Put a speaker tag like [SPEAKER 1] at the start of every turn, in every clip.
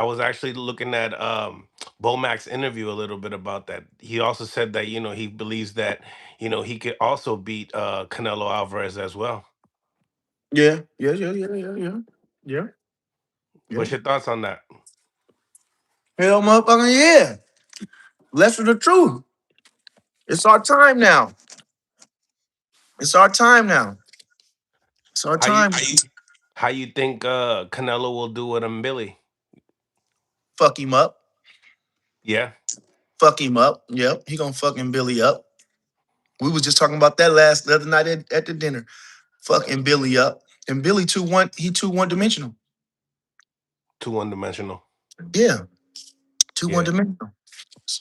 [SPEAKER 1] I was actually looking at Bomac's interview a little bit about that. He also said that he believes that he could also beat Canelo Alvarez as well.
[SPEAKER 2] Yeah, yeah, yeah, yeah, yeah, yeah, yeah, yeah.
[SPEAKER 1] What's your thoughts on that?
[SPEAKER 2] Hell, motherfucker, yeah. Less of the truth. It's our time now. It's our time now. It's our
[SPEAKER 1] How you
[SPEAKER 2] time.
[SPEAKER 1] how you how you think Canelo will do with him, Billy?
[SPEAKER 2] Fuck him up.
[SPEAKER 1] Yeah,
[SPEAKER 2] Fuck him up. Yep, he gonna fucking Billy up. We was just talking about that the other night at the dinner. Fucking Billy up. And Billy too one dimensional.
[SPEAKER 1] too one dimensional.
[SPEAKER 2] Yeah, too one
[SPEAKER 1] Yeah.
[SPEAKER 2] dimensional.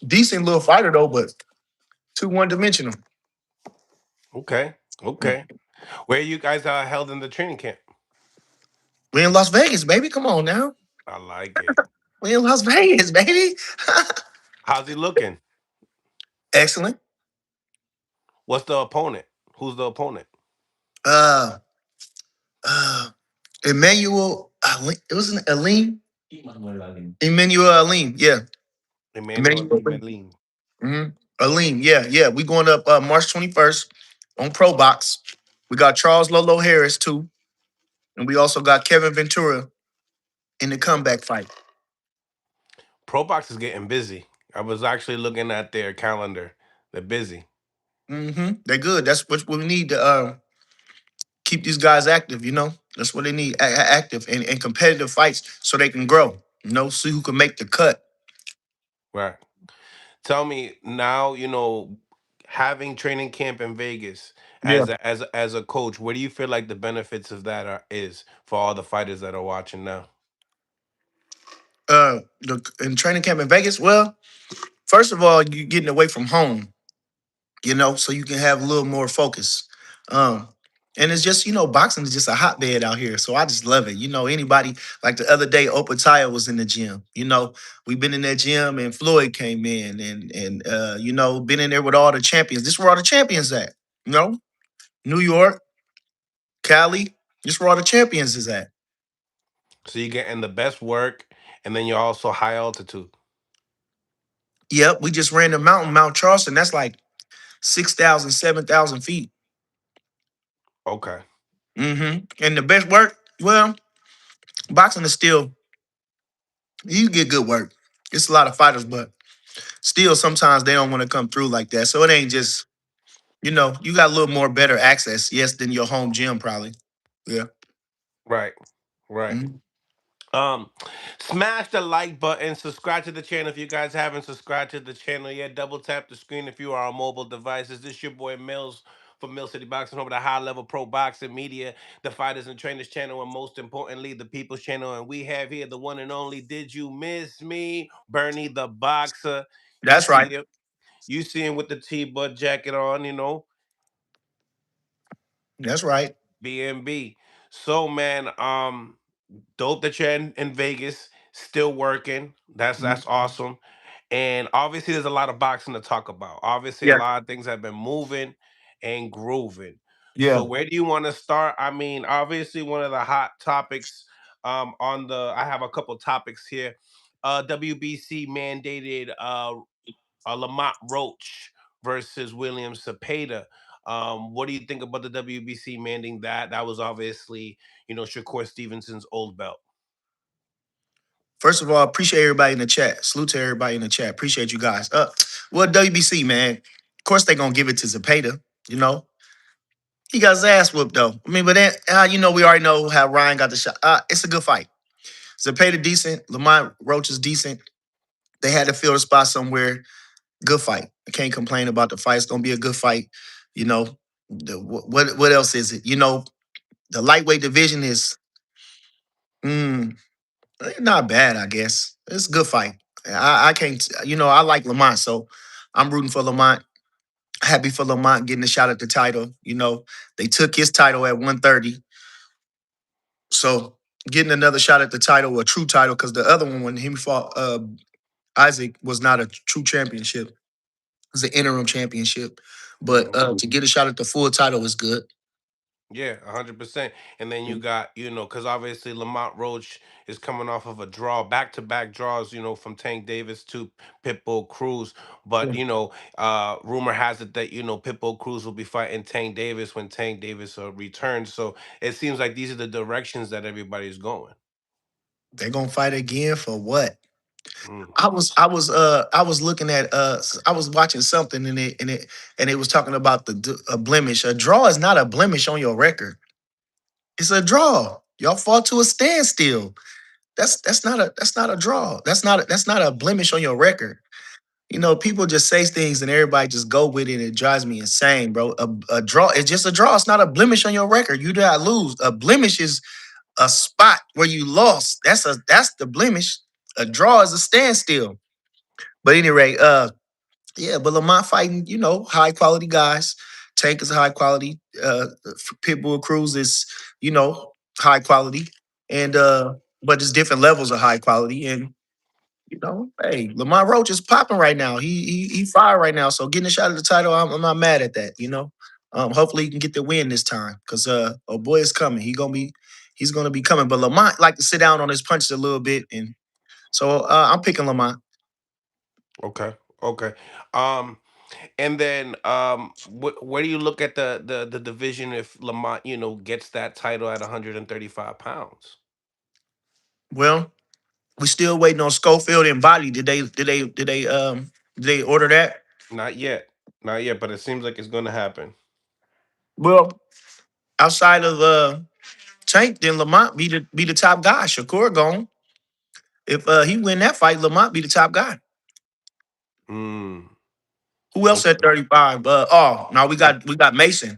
[SPEAKER 2] Decent little fighter though, but too one dimensional.
[SPEAKER 1] Okay. Okay. Where you guys are held in the training camp?
[SPEAKER 2] We in Las Vegas, baby. Come on now.
[SPEAKER 1] I like it.
[SPEAKER 2] We in Las Vegas, baby.
[SPEAKER 1] How's he looking?
[SPEAKER 2] Excellent.
[SPEAKER 1] What's the opponent? Who's the opponent?
[SPEAKER 2] Uh uh Emmanuel it wasn't Aline. Emmanuel Aline, yeah.
[SPEAKER 1] Emmanuel
[SPEAKER 2] Emmanuel Aline.
[SPEAKER 1] Medellin.
[SPEAKER 2] Aline, yeah, yeah. We going up March 21st on Pro Box. We got Charles Lolo Harris too. And we also got Kevin Ventura in the comeback fight.
[SPEAKER 1] Pro Box is getting busy. I was actually looking at their calendar. They're busy.
[SPEAKER 2] They're good. That's what we need to keep these guys active, you know? That's what they need, active and competitive fights so they can grow, you know, see who can make the cut.
[SPEAKER 1] Right. Tell me now, having training camp in Vegas
[SPEAKER 2] Yeah.
[SPEAKER 1] as a coach, what do you feel like the benefits of that is for all the fighters that are watching now?
[SPEAKER 2] In training camp in Vegas, well, first of all, you're getting away from home, you know, so you can have a little more focus. Um, and it's just, boxing is just a hotbed out here. So I just love it. You know, anybody like the other day, Opataya was in the gym. You know, we've been in that gym and Floyd came in and been in there with all the champions. This is where all the champions at. You know, New York, Cali, this is where all the champions is at.
[SPEAKER 1] So you're getting the best work, and then you're also high altitude.
[SPEAKER 2] Yep, we just ran the mountain, Mount Charleston. That's like 6,000, 7,000 feet.
[SPEAKER 1] Okay.
[SPEAKER 2] And the best work, well, boxing is still, you get good work. It's a lot of fighters, but still sometimes they don't want to come through like that. So it ain't just, you got a little more better access, yes, than your home gym probably. Yeah.
[SPEAKER 1] Right. Right.
[SPEAKER 2] Mhm.
[SPEAKER 1] Um, Smash the like button, subscribe to the channel if you guys haven't subscribed to the channel yet. Double tap the screen if you are on mobile devices. This your boy Mills from Mill City Boxing, home of the high level pro boxing media, the fighters and trainers channel, and most importantly, the people's channel. And we have here the one and only Did You Miss Me? Bernie the Boxer. You
[SPEAKER 2] That's
[SPEAKER 1] see
[SPEAKER 2] right.
[SPEAKER 1] him. You see him with the T-Bud jacket on,
[SPEAKER 2] That's right.
[SPEAKER 1] BNB. So man, dope that you're in Vegas, still working. That's
[SPEAKER 2] Mhm.
[SPEAKER 1] awesome. And obviously, there's a lot of boxing to talk about. Obviously, a
[SPEAKER 2] Yeah.
[SPEAKER 1] lot of things have been moving and grooving. So,
[SPEAKER 2] Yeah.
[SPEAKER 1] where do you want to start? I mean, obviously, one of the hot topics I have a couple topics here. WBC mandated Lamont Roach versus William Zepeda. What do you think about the WBC mandating that? That was obviously, Shakur Stevenson's old belt.
[SPEAKER 2] First of all, appreciate everybody in the chat. Salute to everybody in the chat. Appreciate you guys. Well, WBC, man. Of course they gonna give it to Zepeda, you know. He got his ass whooped though. I mean, but then we already know how Ryan got the shot. It's a good fight. Zepeda decent. Lamont Roach is decent. They had to fill the spot somewhere. Good fight. I can't complain about the fight. It's gonna be a good fight. You know, what else is it? You know, the lightweight division is not bad, I guess. It's a good fight. I can't, I like Lamont, so I'm rooting for Lamont. Happy for Lamont getting a shot at the title. You know, they took his title at 130. So getting another shot at the title, a true title, because the other one when he fought Isaac was not a true championship. It was an interim championship. But
[SPEAKER 1] Mhm.
[SPEAKER 2] to get a shot at the full title is good.
[SPEAKER 1] Yeah, 100%. And then you got, because obviously Lamont Roach is coming off of a draw, back-to-back draws, from Tank Davis to Pitbull Cruz. But, rumor has it that, Pitbull Cruz will be fighting Tank Davis when Tank Davis returns. So it seems like these are the directions that everybody's going.
[SPEAKER 2] They're gonna fight again for what?
[SPEAKER 1] Mm.
[SPEAKER 2] I was looking at I was watching something and it was talking about a blemish. A draw is not a blemish on your record. It's a draw. Y'all fought to a standstill. That's not a draw. That's not a blemish on your record. People just say things and everybody just go with it. It drives me insane, bro. A draw is just a draw. It's not a blemish on your record. You did not lose. A blemish is a spot where you lost. That's the blemish. A draw is a standstill. But anyway, yeah, but Lamont fighting, high quality guys. Tank is high quality. Pitbull Cruz is, high quality. And but it's different levels of high quality. And hey, Lamont Roach is popping right now. He fire right now. So getting a shot at the title, I'm not mad at that. Hopefully he can get the win this time. Cause oh boy is coming. He's gonna be coming. But Lamont like to sit down on his punches a little bit. And so I'm picking Lamont.
[SPEAKER 1] Okay. Okay. Um, And then, where do you look at the division if Lamont, gets that title at 135 pounds?
[SPEAKER 2] Well, we still waiting on Schofield and Body. Did they order that?
[SPEAKER 1] Not yet, not yet, but it seems like it's going to happen.
[SPEAKER 2] Well, outside of Tank, then Lamont be the top guy. Shakur gone. If he win that fight, Lamont be the top guy.
[SPEAKER 1] Mm,
[SPEAKER 2] Who else at
[SPEAKER 1] okay.
[SPEAKER 2] 35? Oh, no, we got Mason.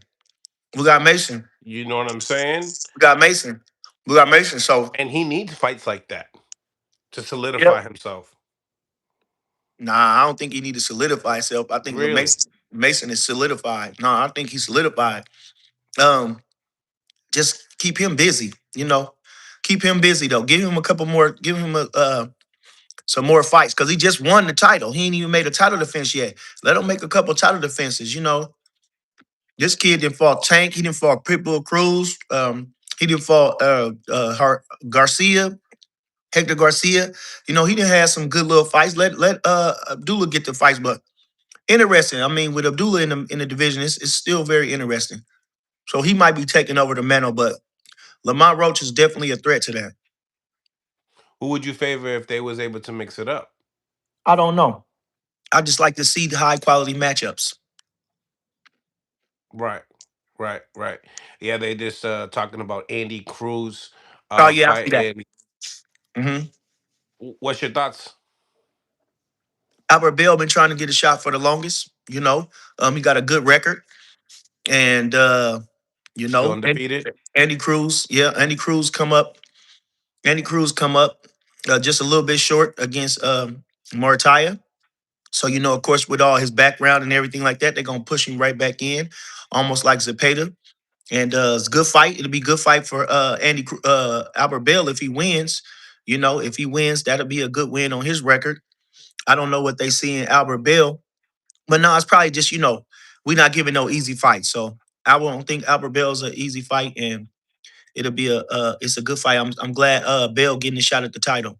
[SPEAKER 2] We got Mason.
[SPEAKER 1] You know what I'm saying?
[SPEAKER 2] We got Mason. We got Mason. So
[SPEAKER 1] And he needs fights like that to
[SPEAKER 2] yep.
[SPEAKER 1] solidify himself.
[SPEAKER 2] Nah, I don't think he need to solidify himself. I think
[SPEAKER 1] Really?
[SPEAKER 2] Mason is solidified. No, I think he's solidified. Um, just keep him busy. Keep him busy though. Give him a couple more. Give him some more fights because he just won the title. He ain't even made a title defense yet. Let him make a couple title defenses. This kid didn't fought Tank. He didn't fought Pitbull Cruz. He didn't fought Garcia, Hector Garcia. He didn't have some good little fights. Let Abdullah get the fights, but interesting. I mean, with Abdullah in the division, it's still very interesting. So he might be taking over the mantle, but Lamont Roach is definitely a threat to that.
[SPEAKER 1] Who would you favor if they was able to mix it up?
[SPEAKER 2] I don't know. I just like to see the high quality matchups.
[SPEAKER 1] Right, right, right. Yeah, they just talking about Andy Cruz
[SPEAKER 2] Oh yeah, I see that.
[SPEAKER 1] fighting.
[SPEAKER 2] hmm
[SPEAKER 1] What's your thoughts?
[SPEAKER 2] Albert Bell been trying to get a shot for the longest. He got a good record, and
[SPEAKER 1] Still
[SPEAKER 2] and
[SPEAKER 1] undefeated?
[SPEAKER 2] Andy Cruz, yeah, Andy Cruz come up. Andy Cruz come up just a little bit short against Mortaya. So of course, with all his background and everything like that, they're gonna push him right back in, almost like Zepeda. And it's a good fight. It'll be a good fight for Albert Bell if he wins. If he wins, that'll be a good win on his record. I don't know what they see in Albert Bell, but no, it's probably just we're not giving no easy fight. So I don't think Albert Bell's an easy fight, and it'll be it's a good fight. I'm glad Bell getting a shot at the title.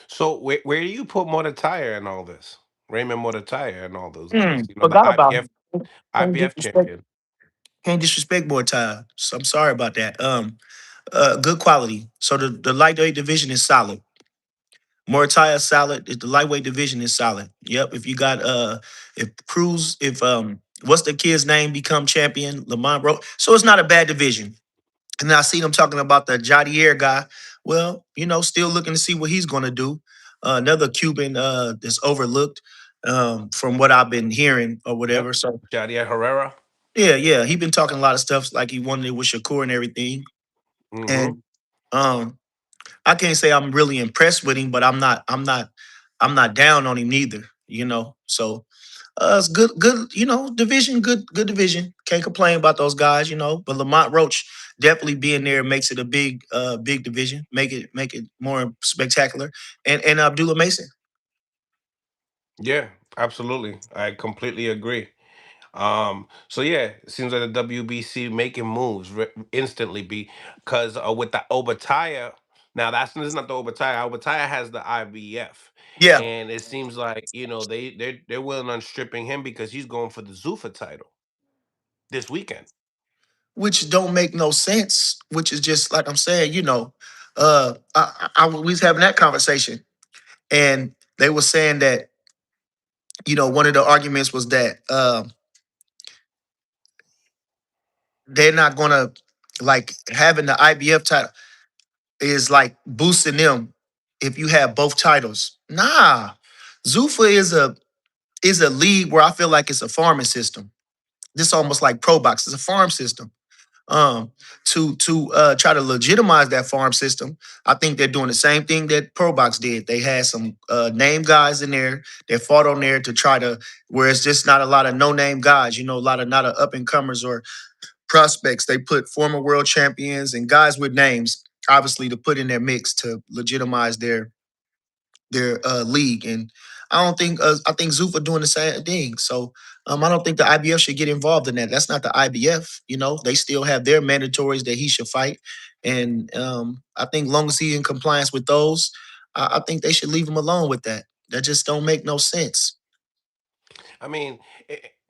[SPEAKER 1] So where do you put Tire and all this? Raymond Tire and all those guys. The
[SPEAKER 2] Forgot about him. Can't
[SPEAKER 1] IBF
[SPEAKER 2] disrespect.
[SPEAKER 1] champion.
[SPEAKER 2] Can't disrespect more time. So I'm sorry about that. Good quality. So the lightweight division is solid. Mortaya solid. The lightweight division is solid. Yep. If you got if Cruz, if what's the kid's name become champion? Lamont Rowe. So it's not a bad division. And I see them talking about the Jadier guy. Well, still looking to see what he's gonna do. Another Cuban that's overlooked from what I've been hearing or
[SPEAKER 1] Yep.
[SPEAKER 2] whatever. So
[SPEAKER 1] Jadier Herrera.
[SPEAKER 2] yeah, yeah. He been talking a lot of stuff like he wanted it with Shakur and everything.
[SPEAKER 1] Mm-hmm.
[SPEAKER 2] And um I can't say I'm really impressed with him, but I'm not down on him neither, So it's good, division, good division. Can't complain about those guys. But Lamont Roach definitely being there makes it a big division, make it more spectacular. And Abdullah Mason.
[SPEAKER 1] Yeah, absolutely. I completely agree. So yeah, it seems like the WBC making moves instantly because with the Obatiah. Now that's this is not the Obatiah. Obatiah has the IBF,
[SPEAKER 2] Yeah,
[SPEAKER 1] and it seems like they're willing on stripping him because he's going for the Zufa title this weekend.
[SPEAKER 2] which don't make no sense. Which is just like I'm saying, we was having that conversation, and they were saying that one of the arguments was that they're not gonna like having the IBF title is like boosting them if you have both titles. Nah, Zufa is a league where I feel like it's a farming system. This almost like pro box. It's a farm system. Um, to try to legitimize that farm system, I think they're doing the same thing that pro box did. They had some name guys in there that fought on there to try to where it's just not a lot of no name guys. A lot of not of up and comers or prospects. They put former world champions and guys with names, obviously, to put in their mix to legitimize their league. And I think Zufa doing the same thing. So I don't think the IBF should get involved in that. That's not the IBF. They still have their mandatories that he should fight, and I think long as he in compliance with those, I think they should leave him alone with that. That just don't make no sense.
[SPEAKER 1] I mean,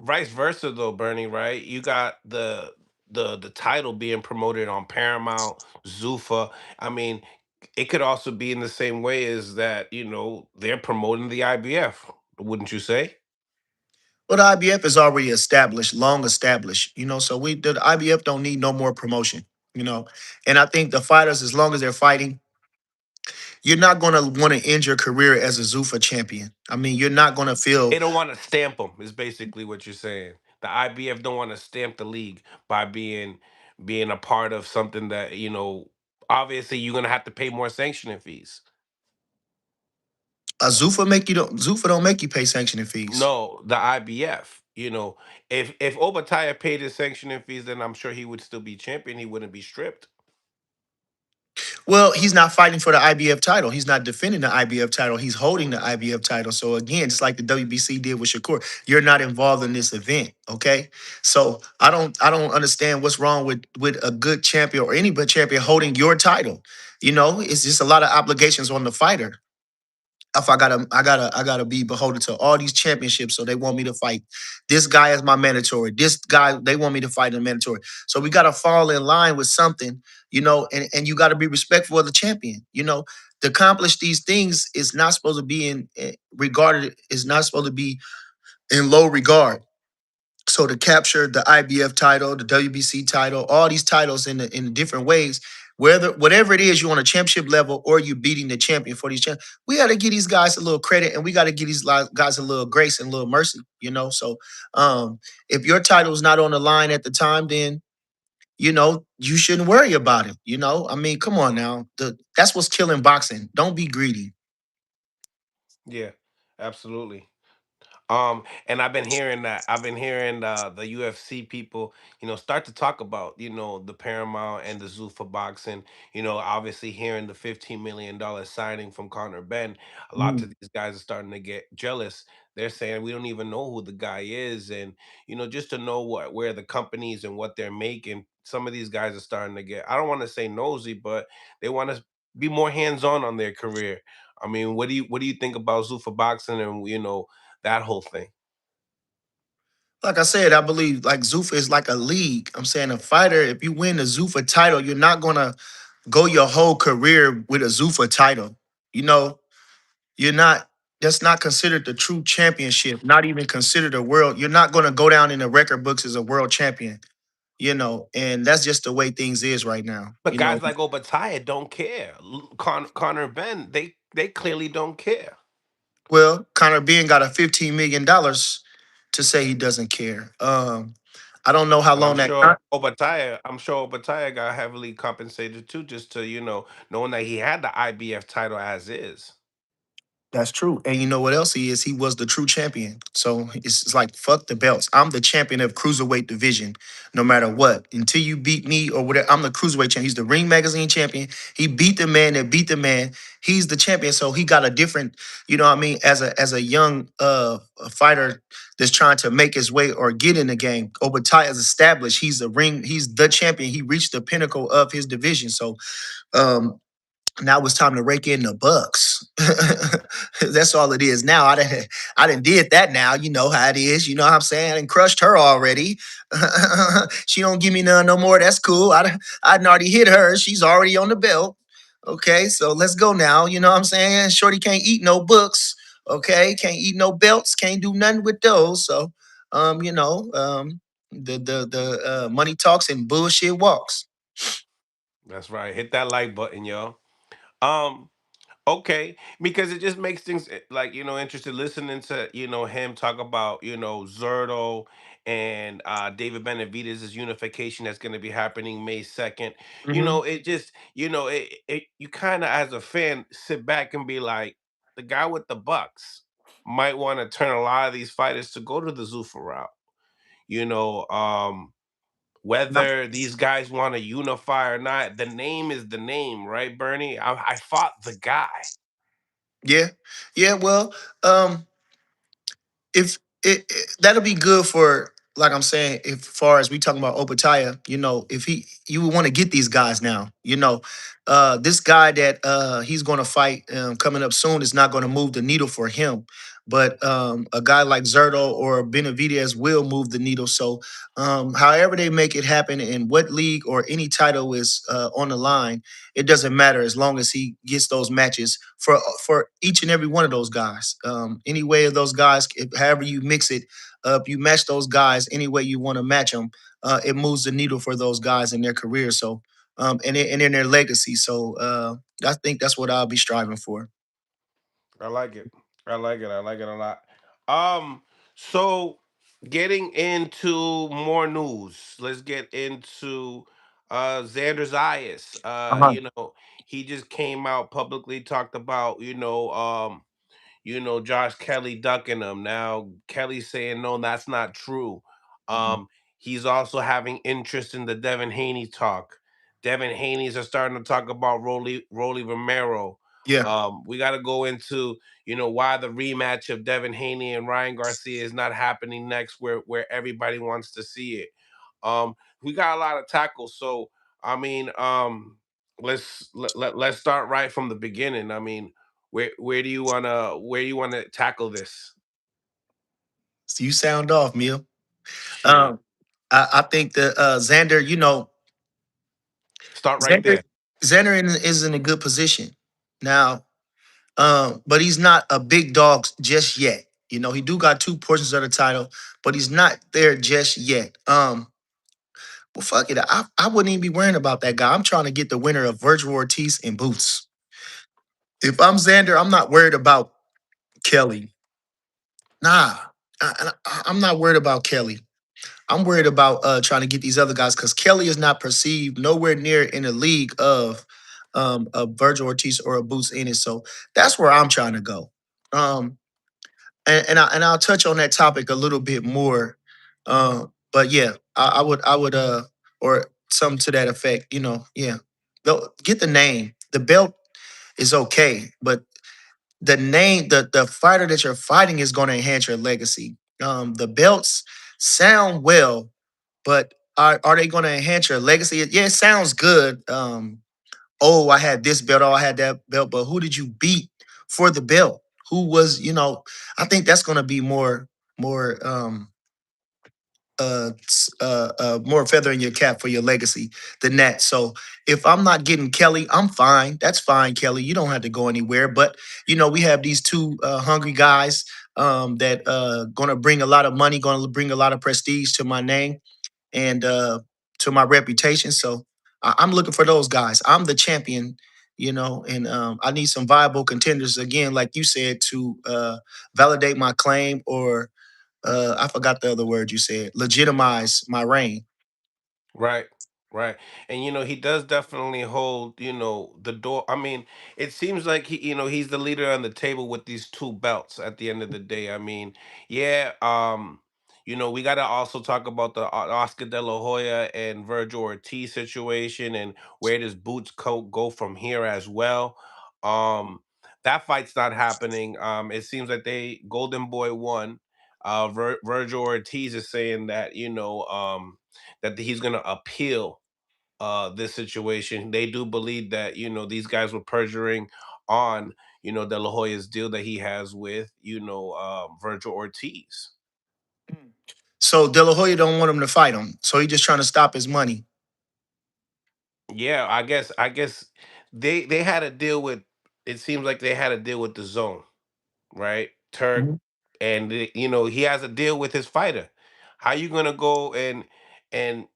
[SPEAKER 1] vice versa though, Bernie. Right? You got the title being promoted on Paramount, Zufa. I mean, it could also be in the same way as that. They're promoting the IBF. Wouldn't you say?
[SPEAKER 2] But the IBF is already established, long established. So the IBF don't need no more promotion. You know, and I think the fighters, as long as they're fighting, you're not going to want to end your career as a Zufa champion. I mean, you're not going to
[SPEAKER 1] They
[SPEAKER 2] feel
[SPEAKER 1] don't want to stamp them. Is basically what you're saying. The IBF don't want to stamp the league by being a part of something that Obviously, you're gonna have to pay more sanctioning fees.
[SPEAKER 2] a Zufa don't make you pay sanctioning fees.
[SPEAKER 1] No, the IBF. If Obatiah paid his sanctioning fees, then I'm sure he would still be champion. He wouldn't be stripped.
[SPEAKER 2] Well, he's not fighting for the IBF title. He's not defending the IBF title. He's holding the IBF title. So again, just like the WBC did with Shakur, you're not involved in this event. Okay. So I don't understand what's wrong with a good champion or any good champion holding your title. It's just a lot of obligations on the fighter. If I gotta be beholden to all these championships, so they want me to fight this guy as my mandatory. This guy they want me to fight in mandatory. So we gotta fall in line with something, and you gotta be respectful of the champion. To accomplish these things is not supposed to be regarded. Is not supposed to be in low regard. So to capture the IBF title, the WBC title, all these titles in different ways, whether whatever it is, you on a championship level or you beating the champion for these champions, we got to give these guys a little credit and we got to give these guys a little grace and a little mercy. So if your title is not on the line at the time, then you shouldn't worry about it. I mean, come on now, that's what's killing boxing. Don't be greedy.
[SPEAKER 1] Yeah, absolutely. And I've been hearing that. I've been hearing the UFC people, start to talk about, the Paramount and the Zufa Boxing. Obviously hearing the $15 million signing from Conor Benn. A lot of these guys are starting to get jealous. They're saying we don't even know who the guy is, and just to know where the companies and what they're making. Some of these guys are starting to get. I don't want to say nosy, but they want to be more hands on their career. I mean, what do you think about Zufa Boxing and that whole thing?
[SPEAKER 2] Like I said, I believe like Zufa is like a league. I'm saying a fighter, if you win the Zufa title, you're not gonna go your whole career with a Zufa title. You know, you're not that's not considered the true championship, not even considered a world. You're not gonna go down in the record books as a world champion, and that's just the way things is right now.
[SPEAKER 1] But guys like Obatiah don't care. Connor Ben, they clearly don't care.
[SPEAKER 2] Well, Conor Ben got a $15 million to say he doesn't care. I don't know how
[SPEAKER 1] And
[SPEAKER 2] long that con-
[SPEAKER 1] I'm sure Obatiah got heavily compensated too, just to knowing that he had the IBF title as is.
[SPEAKER 2] That's true. And you know what else he is? He was the true champion. So it's like fuck the belts. I'm the champion of cruiserweight division, no matter what. Until you beat me or whatever, I'm the cruiserweight champion. He's the Ring Magazine champion. He beat the man that beat the man. He's the champion. So he got a different, you know what I mean, as a young a fighter that's trying to make his way or get in the game. Obadiah is established. He's the champion. He reached the pinnacle of his division. So um now it's time to rake in the bucks. That's all it is now. I done did that now. You know how it is. You know what I'm saying? I done crushed her already. She don't give me none no more. That's cool. I done already hit her. She's already on the belt. Okay, so let's go now. You know what I'm saying? Shorty can't eat no books. Okay, can't eat no belts. Can't do nothing with those. So, you know, the money talks and bullshit walks.
[SPEAKER 1] That's right. Hit that like button, yo. Um, Okay, because it just makes things like interested listening to him talk about Zerto and David Benavidez' unification that's going to be happening May 2nd.
[SPEAKER 2] Hmm.
[SPEAKER 1] It just you kind of as a fan sit back and be like, the guy with the Bucks might want to turn a lot of these fighters to go to the Zufa route. You know, whether these guys want to unify or not, the name is the name, right, Bernie? I fought the guy.
[SPEAKER 2] Yeah, yeah. Well, um, if that'll be good for, like I'm saying, if far as we talking about Obatiah, you know, if he you would want to get these guys now, you know, this guy that he's going to fight coming up soon is not going to move the needle for him. But a guy like Zerto or Benavidez will move the needle. So, however they make it happen, in what league or any title is on the line, it doesn't matter as long as he gets those matches for each and every one of those guys. Any way of those guys, however you mix it up, you match those guys any way you want to match them. It moves the needle for those guys in their career. So, and in their legacy. So, I think that's what I'll be striving for.
[SPEAKER 1] I like it. I like it. I like it a lot. Um, so getting into more news, let's get into Xander Zayas.
[SPEAKER 2] Uh-huh.
[SPEAKER 1] He just came out publicly, talked about, Josh Kelly ducking him. Now Kelly's saying no, that's not true.
[SPEAKER 2] Mhm.
[SPEAKER 1] Um, he's also having interest in the Devin Haney talk. Devin Haney's are starting to talk about Rolly Romero.
[SPEAKER 2] Yeah.
[SPEAKER 1] We got to go into why the rematch of Devin Haney and Ryan Garcia is not happening next, where everybody wants to see it. We got a lot of tackles, so I mean, let's start right from the beginning. I mean, where do you wanna tackle this?
[SPEAKER 2] So you sound off, Neil.
[SPEAKER 1] Shit.
[SPEAKER 2] Um, I think that Xander, you know,
[SPEAKER 1] Start right
[SPEAKER 2] Xander,
[SPEAKER 1] there.
[SPEAKER 2] Is in a good position now. But he's not a big dog just yet. You know, he do got two portions of the title, but he's not there just yet. Well, fuck it. I wouldn't even be worrying about that guy. I'm trying to get the winner of Virgil Ortiz and Boots. If I'm Xander, I'm not worried about Kelly. Nah, I'm not worried about Kelly. I'm worried about trying to get these other guys because Kelly is not perceived nowhere near in the league of a Virgil Ortiz or a Boots Ennis. So that's where I'm trying to go. Um, and I'll touch on that topic a little bit more. But yeah, I would or something to that effect. You know, yeah. Get the name. The belt is okay, but the name, the fighter that you're fighting is going to enhance your legacy. The belts sound well, but are they going to enhance your legacy? Yeah, it sounds good. Oh, I had this belt, oh, I had that belt, but who did you beat for the belt? Who was, you know, I think that's gonna be more more feather in your cap for your legacy than that. So if I'm not getting Kelly, I'm fine. That's fine, Kelly. You don't have to go anywhere. But you know, we have these two hungry guys that gonna bring a lot of money, gonna bring a lot of prestige to my name and to my reputation. So I'm looking for those guys. I'm the champion, you know, and I need some viable contenders again, like you said, to validate my claim or I forgot the other word you said, legitimize my reign.
[SPEAKER 1] Right. Right. And he does definitely hold, the door. I mean, it seems like he's the leader on the table with these two belts at the end of the day. I mean, yeah, we got to also talk about the Oscar De La Hoya and Virgil Ortiz situation, and where does Boots go from here as well. Um that fight's not happening. It seems like they Golden Boy won. Virgil Ortiz is saying that, that he's going to appeal this situation. They do believe that these guys were perjuring on De La Hoya's deal that he has with Virgil Ortiz.
[SPEAKER 2] Mm. So De La Hoya don't want him to fight him. So he just trying to stop his money.
[SPEAKER 1] Yeah, I guess they had a deal with. It seems like they had a deal with the Zone, right? Turk,
[SPEAKER 2] Mhm.
[SPEAKER 1] and he has a deal with his fighter. How you gonna go and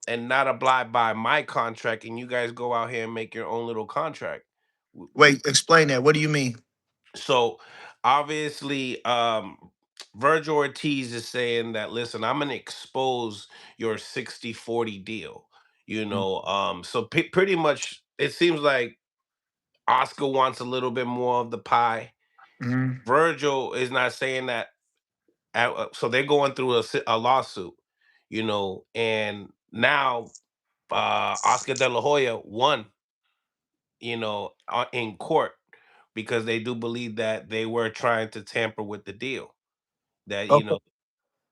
[SPEAKER 1] not abide by my contract, and you guys go out here and make your own little contract?
[SPEAKER 2] Wait, explain that. What do you mean?
[SPEAKER 1] So obviously, Virgil Ortiz is saying that, listen, I'm gonna expose your 60-40 deal. So pretty much it seems like Oscar wants a little bit more of the pie.
[SPEAKER 2] Mhm.
[SPEAKER 1] Virgil is not saying that. So they're going through a lawsuit, and now Oscar De La Hoya won, in court, because they do believe that they were trying to tamper with the deal. That
[SPEAKER 2] Okay.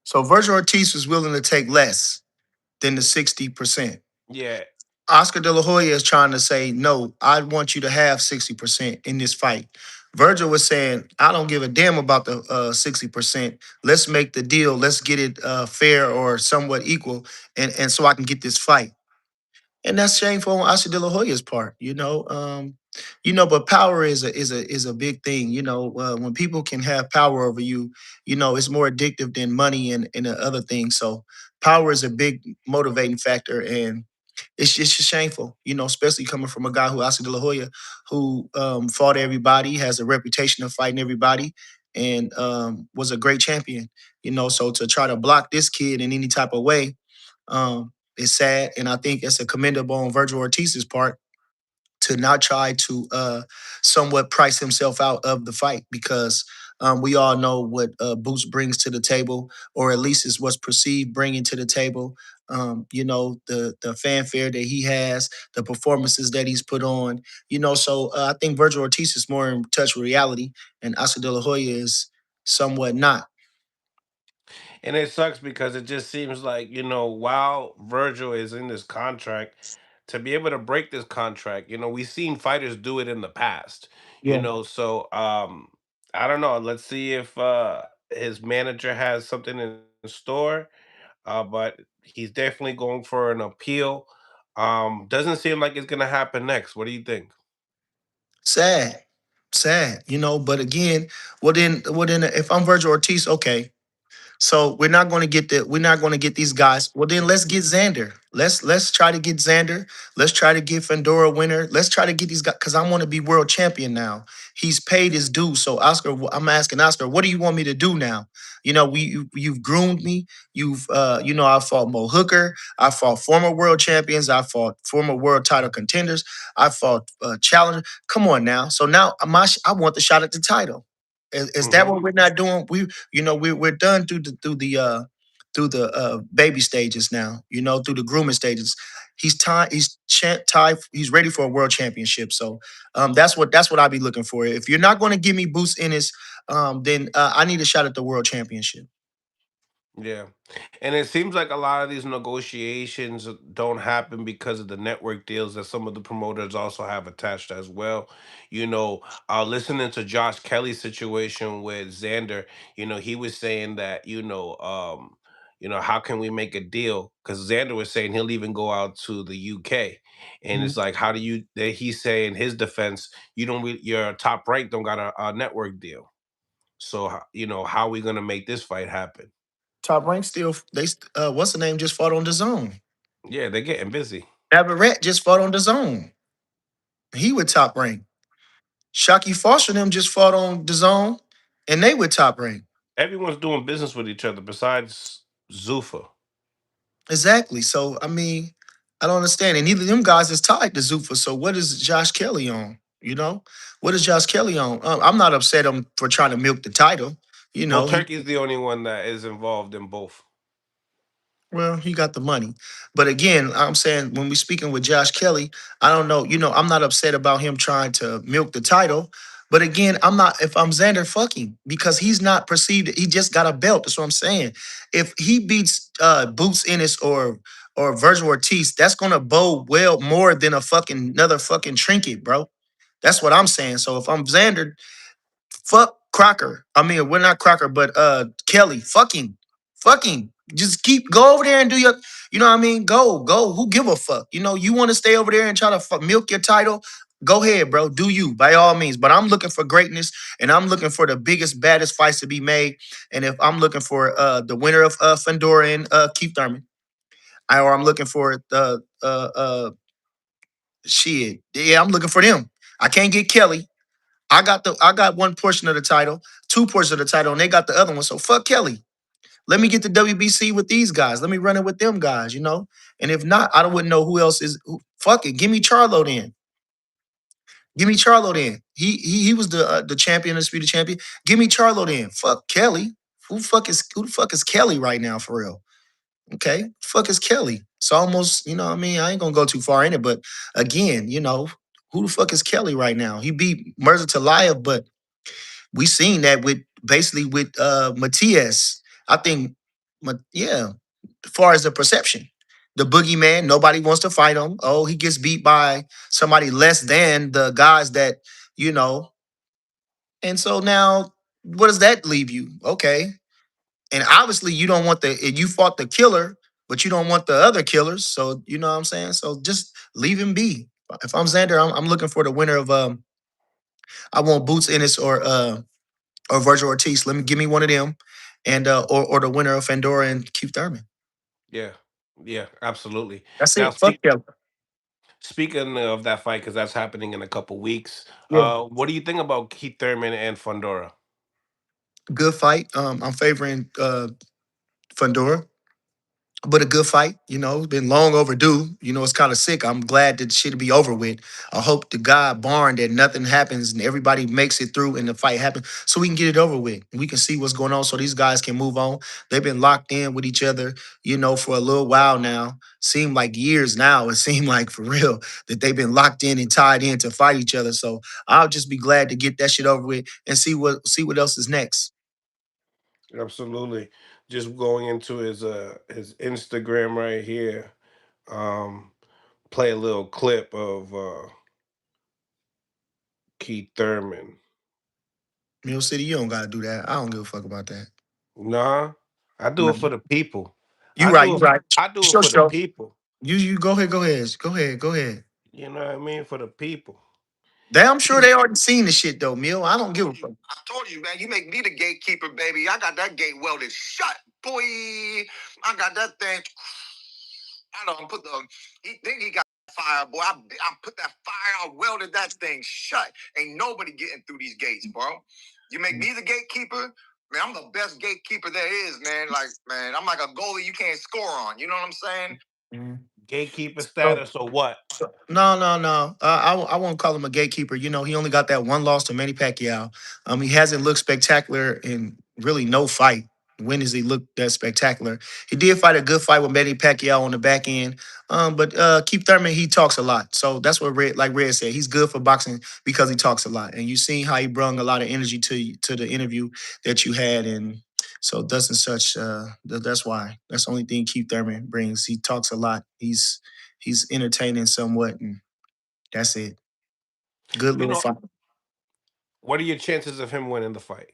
[SPEAKER 2] So Virgil Ortiz was willing to take less than the 60%.
[SPEAKER 1] yeah,
[SPEAKER 2] Oscar De La Hoya is trying to say, no, I want you to have 60% in this fight. Virgil was saying, I don't give a damn about the 60%. Let's make the deal. Let's get it fair or somewhat equal, and so I can get this fight. And that's shameful on Oscar De La Hoya's part, but power is a big thing. When people can have power over you, it's more addictive than money and the other things. So power is a big motivating factor, and it's just shameful, especially coming from a guy who Oscar De La Hoya, who fought everybody, has a reputation of fighting everybody, and was a great champion. So to try to block this kid in any type of way, is sad, and I think it's a commendable on Virgil Ortiz's part to not try to somewhat price himself out of the fight because we all know what Boots brings to the table, or at least is what's perceived bringing to the table. The fanfare that he has, the performances that he's put on. So I think Virgil Ortiz is more in touch with reality, and Oscar De La Hoya is somewhat not.
[SPEAKER 1] and it sucks because it just seems like, while Virgil is in this contract, to be able to break this contract, we've seen fighters do it in the past.
[SPEAKER 2] Yeah.
[SPEAKER 1] So I don't know. Let's see if his manager has something in store. But he's definitely going for an appeal. Doesn't seem like it's gonna happen next. What do you think?
[SPEAKER 2] Sad, sad. But again, well then, if I'm Virgil Ortiz, okay. So we're not going to get these guys. Well, then let's get Xander. Let's try to get Xander. Let's try to get Fundora winner. Let's try to get these guys because I want to be world champion now. He's paid his due. So Oscar, I'm asking Oscar, what do you want me to do now? You've groomed me. I fought Mo Hooker. I fought former world champions. I fought former world title contenders. I fought challenger. Come on now. So now I want the shot at the title. Is that
[SPEAKER 1] Hmm.
[SPEAKER 2] what we're not doing? We're done through the baby stages now, through the grooming stages. He's ready for a world championship. So that's what I'd be looking for. If you're not going to give me Boost Ennis, then I need a shot at the world championship.
[SPEAKER 1] Yeah, and it seems like a lot of these negotiations don't happen because of the network deals that some of the promoters also have attached as well. Listening to Josh Kelly's situation with Xander, he was saying that, how can we make a deal? Because Xander was saying he'll even go out to the UK, and
[SPEAKER 2] Mhm.
[SPEAKER 1] it's like, how do you? He's saying his defense, you don't, your top rank don't got a network deal. So how are we gonna make this fight happen?
[SPEAKER 2] Top rank still. What's the name? Just fought on the zone.
[SPEAKER 1] Yeah, they're getting busy.
[SPEAKER 2] Navarrete just fought on the zone. He would top rank. Shockey Foster and them just fought on the zone, and they would top rank.
[SPEAKER 1] Everyone's doing business with each other besides Zufa.
[SPEAKER 2] Exactly. So I mean, I don't understand. And neither of them guys is tied to Zufa. So what is Josh Kelly on? You know, what is Josh Kelly on? I'm not upset him for trying to milk the title. You
[SPEAKER 1] Well,
[SPEAKER 2] know, he
[SPEAKER 1] Turkey's the only one that is involved in both.
[SPEAKER 2] well, he got the money. But again, I'm saying when we speaking with Josh Kelly, I don't know. You know, I'm not upset about him trying to milk the title. But again, I'm not. If I'm Xander, fucking because he's not perceived. He just got a belt. That's what I'm saying. If he beats Boots Ennis or Virgil Ortiz, that's gonna bode well more than a fucking another fucking trinket, bro. That's what I'm saying. So if I'm Xander, fuck Crocker. I mean, we're not Crocker, but Kelly. Fucking, fucking. Just keep go over there and do your. You know what I mean? Go. Who give a fuck? You know, you want to stay over there and try to milk your title. Go ahead, bro. Do you by all means. But I'm looking for greatness, and I'm looking for the biggest, baddest fights to be made. And if I'm looking for the winner of Fundora and Keith Thurman, or I'm looking for shit. Yeah, I'm looking for them. I can't get Kelly. I got one portion of the title, two portions of the title, and they got the other one. So fuck Kelly. Let me get the WBC with these guys. Let me run it with them guys, you know? And if not, I don't wouldn't know who else is fuck it. Give me Charlo then. Give me Charlo then. He was the champion, the speedy champion. Give me Charlo then. Fuck Kelly. Who the fuck is Kelly right now for real? Okay. Fuck is Kelly. It's almost, you know what I mean? I ain't gonna go too far in it, but again, you know, who the fuck is Kelly right now? He beat Mirza Talayev, but we seen that with basically with Matias. I think, yeah, as far as the perception, the boogeyman, nobody wants to fight him. Oh, he gets beat by somebody less than the guys that you know. And so now, what does that leave you? Okay, and obviously you don't want the you fought the killer, but you don't want the other killers. So you know what I'm saying. So just leave him be. If I'm Xander, I'm looking for the winner of I want Boots Ennis or Virgil Ortiz. Let me give me one of them, and or the winner of Fundora and Keith Thurman.
[SPEAKER 1] Yeah, yeah, absolutely.
[SPEAKER 2] That's
[SPEAKER 1] Now,
[SPEAKER 2] it. Fuck yeah.
[SPEAKER 1] speaking of that fight, because that's happening in a couple weeks.
[SPEAKER 2] Yeah,
[SPEAKER 1] What do you think about Keith Thurman and Fundora?
[SPEAKER 2] good fight. I'm favoring Fundora. But a good fight, you know, it's been long overdue. You know, it's kind of sick. I'm glad that shit be over with. I hope to God, barn, that nothing happens and everybody makes it through and the fight happens so we can get it over with. We can see what's going on so these guys can move on. They've been locked in with each other, you know, for a little while now. Seemed like years now. It seemed like for real that they've been locked in and tied in to fight each other. So I'll just be glad to get that shit over with and see what else is next.
[SPEAKER 1] Absolutely. Just going into his Instagram right here. Um, Play a little clip of Keith Thurman.
[SPEAKER 2] Mill City, you don't gotta do that. I don't give a fuck about that.
[SPEAKER 1] Nah, I do
[SPEAKER 2] No.
[SPEAKER 1] it for the people.
[SPEAKER 2] You right, you right.
[SPEAKER 1] I do it
[SPEAKER 2] Show
[SPEAKER 1] for the
[SPEAKER 2] show.
[SPEAKER 1] people.
[SPEAKER 2] You go ahead.
[SPEAKER 1] You know what I mean? For the people.
[SPEAKER 2] Damn sure
[SPEAKER 1] He's
[SPEAKER 2] they already seen the shit though, Mill. I don't give a fuck.
[SPEAKER 3] I told you, man, you make me the gatekeeper, baby. I got that gate welded shut, boy. I got that thing. I don't put the. He think he got fire, boy. I put that fire. I welded that thing shut. Ain't nobody getting through these gates, bro. You make me the gatekeeper, man. I'm the best gatekeeper there is, man. Like, man, I'm like a goalie you can't score on. You know what I'm saying?
[SPEAKER 2] Mhm.
[SPEAKER 1] gatekeeper
[SPEAKER 2] So,
[SPEAKER 1] status or what?
[SPEAKER 2] no, no, no. I won't call him a gatekeeper. You know, he only got that one loss to Manny Pacquiao. He hasn't looked spectacular in really no fight. When has he looked that spectacular? He did fight a good fight with Manny Pacquiao on the back end. But Keith Thurman, he talks a lot. So that's what Red said. He's good for boxing because he talks a lot. And you seen how he brung a lot of energy to the interview that you had. And so thus and such, that's why. That's the only thing Keith Thurman brings. He talks a lot. He's entertaining somewhat, and that's it. Good
[SPEAKER 1] You
[SPEAKER 2] little
[SPEAKER 1] know,
[SPEAKER 2] fight.
[SPEAKER 1] what are your chances of him winning the fight?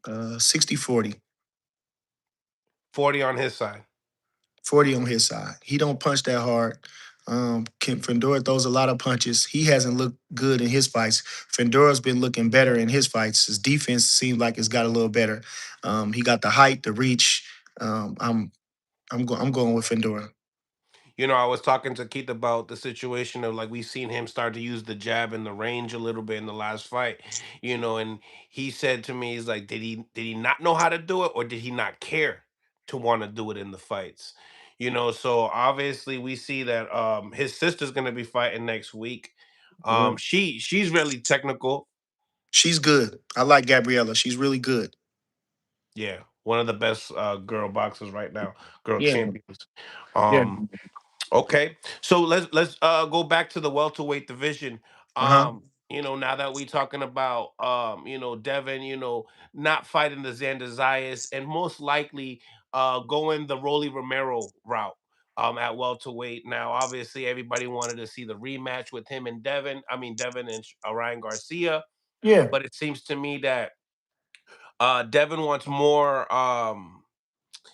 [SPEAKER 2] 60-40.
[SPEAKER 1] 40 on his side.
[SPEAKER 2] 40 on his side. He don't punch that hard. Fundora throws a lot of punches. He hasn't looked good in his fights. Fundora's been looking better in his fights. His defense seems like it's got a little better. He got the height, the reach. I'm going with Fundora.
[SPEAKER 1] I was talking to Keith about the situation of like we seen him start to use the jab and the range a little bit in the last fight, and he said to me, he's like, did he not know how to do it or did he not care to want to do it in the fights? So obviously we see that his sister's gonna be fighting next week.
[SPEAKER 2] Mhm.
[SPEAKER 1] She's really technical.
[SPEAKER 2] She's good. I like Gabriella. She's really good.
[SPEAKER 1] Yeah, one of the best girl boxers right now, girl
[SPEAKER 2] Yeah.
[SPEAKER 1] champions.
[SPEAKER 2] Yeah.
[SPEAKER 1] Um, okay, so let's go back to the welterweight division.
[SPEAKER 2] Uh-huh.
[SPEAKER 1] Now that we talking about Devin, not fighting the Xander Zayas, and most likely going the Rolly Romero route at welterweight. Now, obviously, everybody wanted to see the rematch with him and Devin. I mean, Devin and Ryan Garcia,
[SPEAKER 2] Yeah.
[SPEAKER 1] but it seems to me that Devin wants more.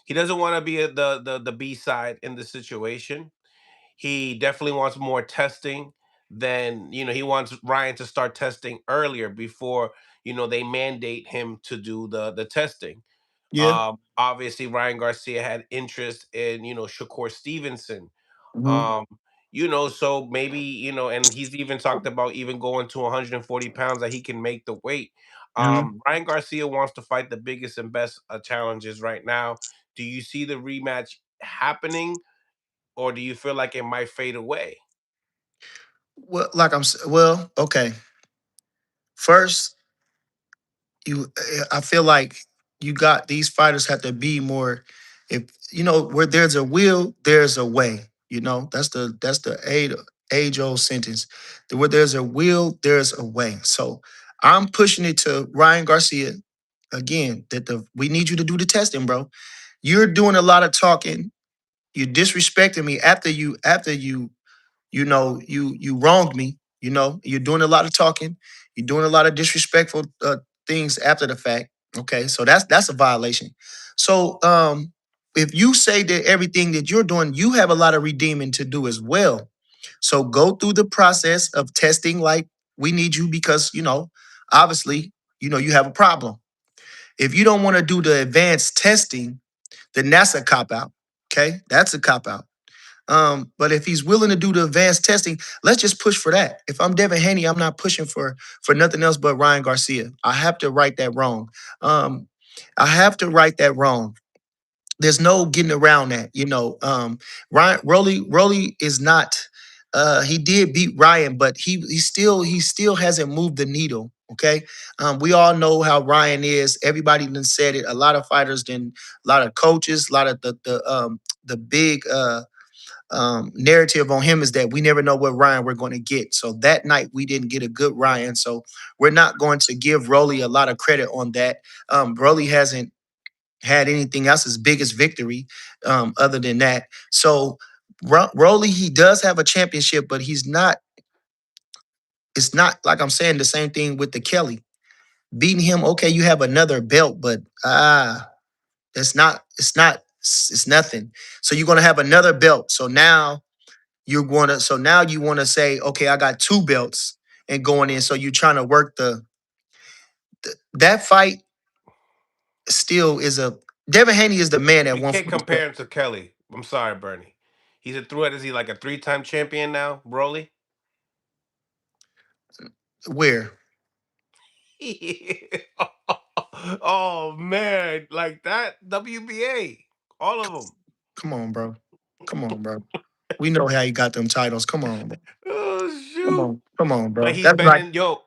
[SPEAKER 1] He doesn't want to be the B side in the situation. He definitely wants more testing than he wants Ryan to start testing earlier before they mandate him to do the testing.
[SPEAKER 2] Yeah.
[SPEAKER 1] Obviously Ryan Garcia had interest in Shakur Stevenson.
[SPEAKER 2] Hmm.
[SPEAKER 1] um so maybe and he's even talked about even going to 140 pounds that he can make the weight.
[SPEAKER 2] Hmm.
[SPEAKER 1] Ryan Garcia wants to fight the biggest and best challenges right now. Do you see the rematch happening, or do you feel like it might fade away?
[SPEAKER 2] Well, well, okay. First, I feel like you got these fighters have to be more. If where there's a will, there's a way. That's the age old sentence. Where there's a will, there's a way. So I'm pushing it to Ryan Garcia again. We need you to do the testing, bro. You're doing a lot of talking. You're disrespecting me after you wronged me. You're doing a lot of talking. You're doing a lot of disrespectful things after the fact. Okay, so that's a violation. So if you say that everything that you're doing, you have a lot of redeeming to do as well. So go through the process of testing like we need you because obviously you have a problem. If you don't want to do the advanced testing, then that's a cop out. Okay, that's a cop out. But if he's willing to do the advanced testing, let's just push for that. If I'm Devin Haney, I'm not pushing for nothing else but Ryan Garcia. I have to right that wrong. Um, I have to right that wrong. There's no getting around that. Ryan Rolly is not. He did beat Ryan, but he still hasn't moved the needle. Okay, we all know how Ryan is. Everybody done said it. A lot of fighters, then a lot of coaches, a lot of the big narrative on him is that we never know what Ryan we're going to get. So that night we didn't get a good Ryan. So we're not going to give Rolly a lot of credit on that. Rolly hasn't had anything else as big as victory other than that. So Rolly, he does have a championship, but he's not. It's not like I'm saying the same thing with the Kelly beating him. Okay, you have another belt, but it's not. It's not. It's nothing. So you're going to have another belt. So now you want to say, okay, I got two belts and going in. So you're trying to work that fight still is a Devin Haney is the man at
[SPEAKER 1] You can't
[SPEAKER 2] 147.
[SPEAKER 1] compare him to Kelly. I'm sorry, Bernie. He's a threat. Is he like a three-time champion now, Broly?
[SPEAKER 2] Where?
[SPEAKER 1] Oh man, like that WBA, all of them.
[SPEAKER 2] Come on, bro. Come on, bro. We know how you got them titles. Come on, bro.
[SPEAKER 1] Oh
[SPEAKER 2] Come
[SPEAKER 1] shoot!
[SPEAKER 2] on. Come on,
[SPEAKER 1] But
[SPEAKER 2] bro. That's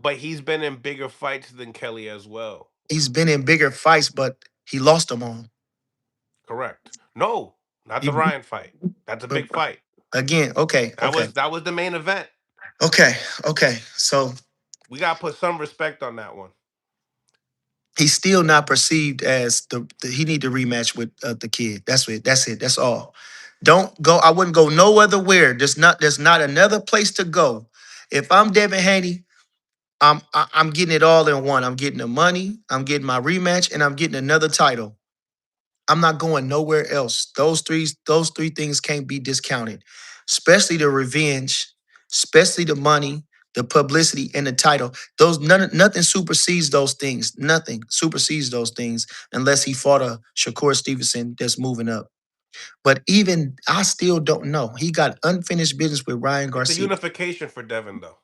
[SPEAKER 2] like
[SPEAKER 1] he's been in bigger fights than Kelly as well.
[SPEAKER 2] he's been in bigger fights, but he lost them all.
[SPEAKER 1] Correct. No, not the
[SPEAKER 2] He,
[SPEAKER 1] Ryan fight. That's a
[SPEAKER 2] but
[SPEAKER 1] big fight.
[SPEAKER 2] again, okay,
[SPEAKER 1] That
[SPEAKER 2] okay,
[SPEAKER 1] was that was the main event.
[SPEAKER 2] okay, okay. So
[SPEAKER 1] We gotta put some respect on that one.
[SPEAKER 2] he's still not perceived as he need to rematch with the kid. That's it. That's it. That's all. Don't go. I wouldn't go no other where. There's not another place to go. If I'm Devin Haney, I'm getting it all in one. I'm getting the money. I'm getting my rematch, and I'm getting another title. I'm not going nowhere else. Those three things can't be discounted, especially the revenge, especially the money, the publicity, and the title. Nothing supersedes those things. Nothing supersedes those things unless he fought a Shakur Stevenson that's moving up. But even I still don't know. He got unfinished business with Ryan
[SPEAKER 1] It's a
[SPEAKER 2] Garcia.
[SPEAKER 1] unification for Devin though.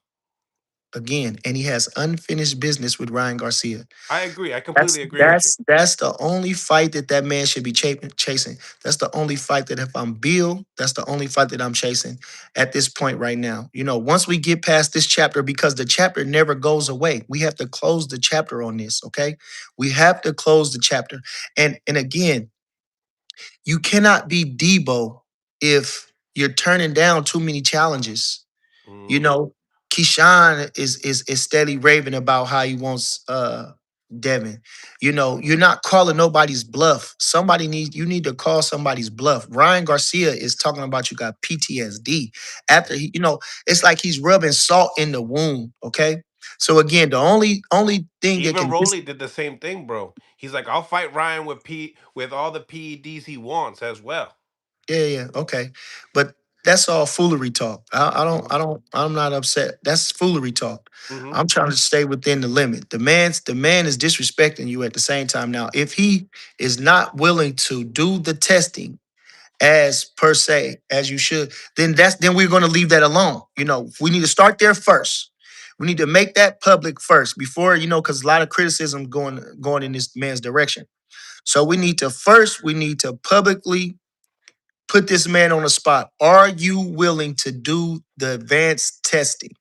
[SPEAKER 2] again, and he has unfinished business with Ryan Garcia.
[SPEAKER 1] I agree. I
[SPEAKER 2] That's
[SPEAKER 1] completely agree with you.
[SPEAKER 2] that's that's the only fight that that man should be chasing. That's the only fight that if I'm Bill, that's the only fight that I'm chasing at this point right now. You know, once we get past this chapter, because the chapter never goes away, we have to close the chapter on this. Okay, we have to close the chapter. And again, you cannot be Debo if you're turning down too many challenges. You
[SPEAKER 1] Hmm.
[SPEAKER 2] know, Keyshawn is steady raving about how he wants Devin. You know, you're not calling nobody's bluff. You need to call somebody's bluff. Ryan Garcia is talking about you got PTSD. After he, it's like he's rubbing salt in the wound. Okay. So again, the only thing that
[SPEAKER 1] Even
[SPEAKER 2] can
[SPEAKER 1] Rolly did the same thing, bro. He's like, I'll fight Ryan with all the PEDs he wants as well.
[SPEAKER 2] yeah, okay. But that's all foolery talk.
[SPEAKER 1] Hmm.
[SPEAKER 2] I'm not upset. That's foolery talk.
[SPEAKER 1] Hmm.
[SPEAKER 2] I'm trying to stay within the limit. The man is disrespecting you at the same time. Now, if he is not willing to do the testing as per se, as you should, then we're gonna leave that alone. We need to start there first. We need to make that public first before, because a lot of criticism going in this man's direction. So we need to publicly put this man on the spot. Are you willing to do the advanced testing?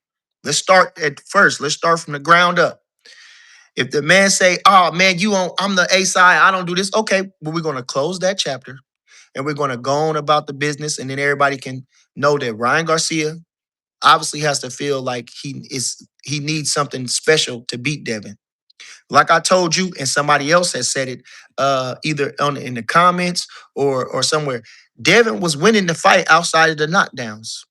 [SPEAKER 2] Let's start at first. Let's start from the ground up. If the man say, "Oh man, I'm the A side. I don't do this." Okay, well we're gonna close that chapter and we're gonna go on about the business, and then everybody can know that Ryan Garcia obviously has to feel like he needs something special to beat Devin. Like I told you, and somebody else has said it, either in the comments or somewhere. Devin was winning the fight outside of the knockdowns.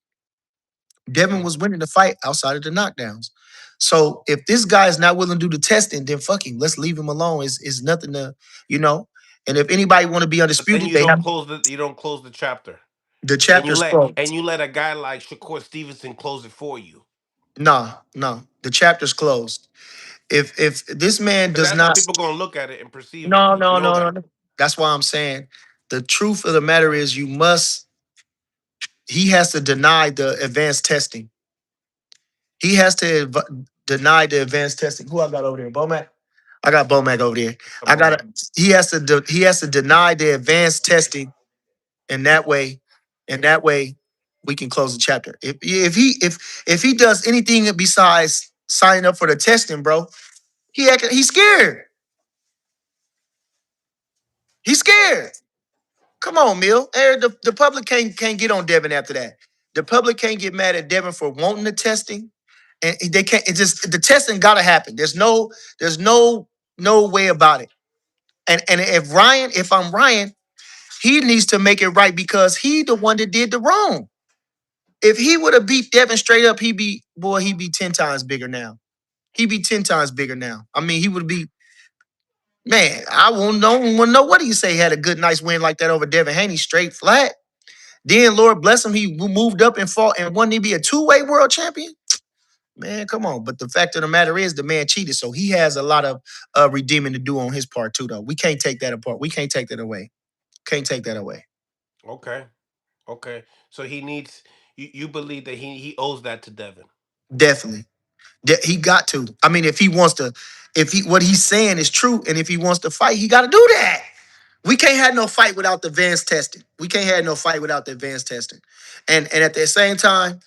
[SPEAKER 2] Devin
[SPEAKER 1] Okay.
[SPEAKER 2] was winning the fight outside of the knockdowns. So if this guy is not willing to do the testing, then fuck him. Let's leave him alone. It's nothing to, you know. And if anybody want to be
[SPEAKER 1] But then
[SPEAKER 2] undisputed, they have
[SPEAKER 1] you don't close the chapter,
[SPEAKER 2] the
[SPEAKER 1] and
[SPEAKER 2] chapters closed.
[SPEAKER 1] you let a guy like Shakur Stevenson close it for you.
[SPEAKER 2] No, no, the chapter's closed. If this man
[SPEAKER 1] Because
[SPEAKER 2] does
[SPEAKER 1] that's how
[SPEAKER 2] not,
[SPEAKER 1] people gonna look at it and perceive it.
[SPEAKER 2] no,
[SPEAKER 1] You
[SPEAKER 2] no,
[SPEAKER 1] know
[SPEAKER 2] no, no,
[SPEAKER 1] that.
[SPEAKER 2] no. That's why I'm saying the truth of the matter is he has to deny the advanced testing. He has to deny the advanced testing. Who I got over there? Bomac? I got Bomac over there.
[SPEAKER 1] Come
[SPEAKER 2] I
[SPEAKER 1] on,
[SPEAKER 2] got
[SPEAKER 1] man.
[SPEAKER 2] to he has to deny the advanced testing, and that way we can close the chapter. If he does anything besides signing up for the testing, bro, he's scared. He's scared. Come on, Mill. The public can't get on Devin after that. The public can't get mad at Devin for wanting the testing, and they can't. It just the testing got to happen. There's no way about it. And if I'm Ryan, he needs to make it right because he the one that did the wrong. If he would have beat Devin straight up, he'd be 10 times bigger now. He'd be 10 times bigger now. I mean, he would be man. I won't know what do you say. He had a good nice win like that over Devin Haney, straight flat. Then Lord bless him, he moved up and fought and wouldn't he be a two-way world champion? Man, come on. But the fact of the matter is the man cheated. So he has a lot of redeeming to do on his part too, though. We can't take that apart. We can't take that away. Can't take that away.
[SPEAKER 1] Okay. Okay. So you believe that he owes that to Devin.
[SPEAKER 2] Definitely. He got to. I mean, if he wants to, if he what he's saying is true, and if he wants to fight, he got to do that. We can't have no fight without the advanced testing. We can't have no fight without the advanced testing. And at the same time,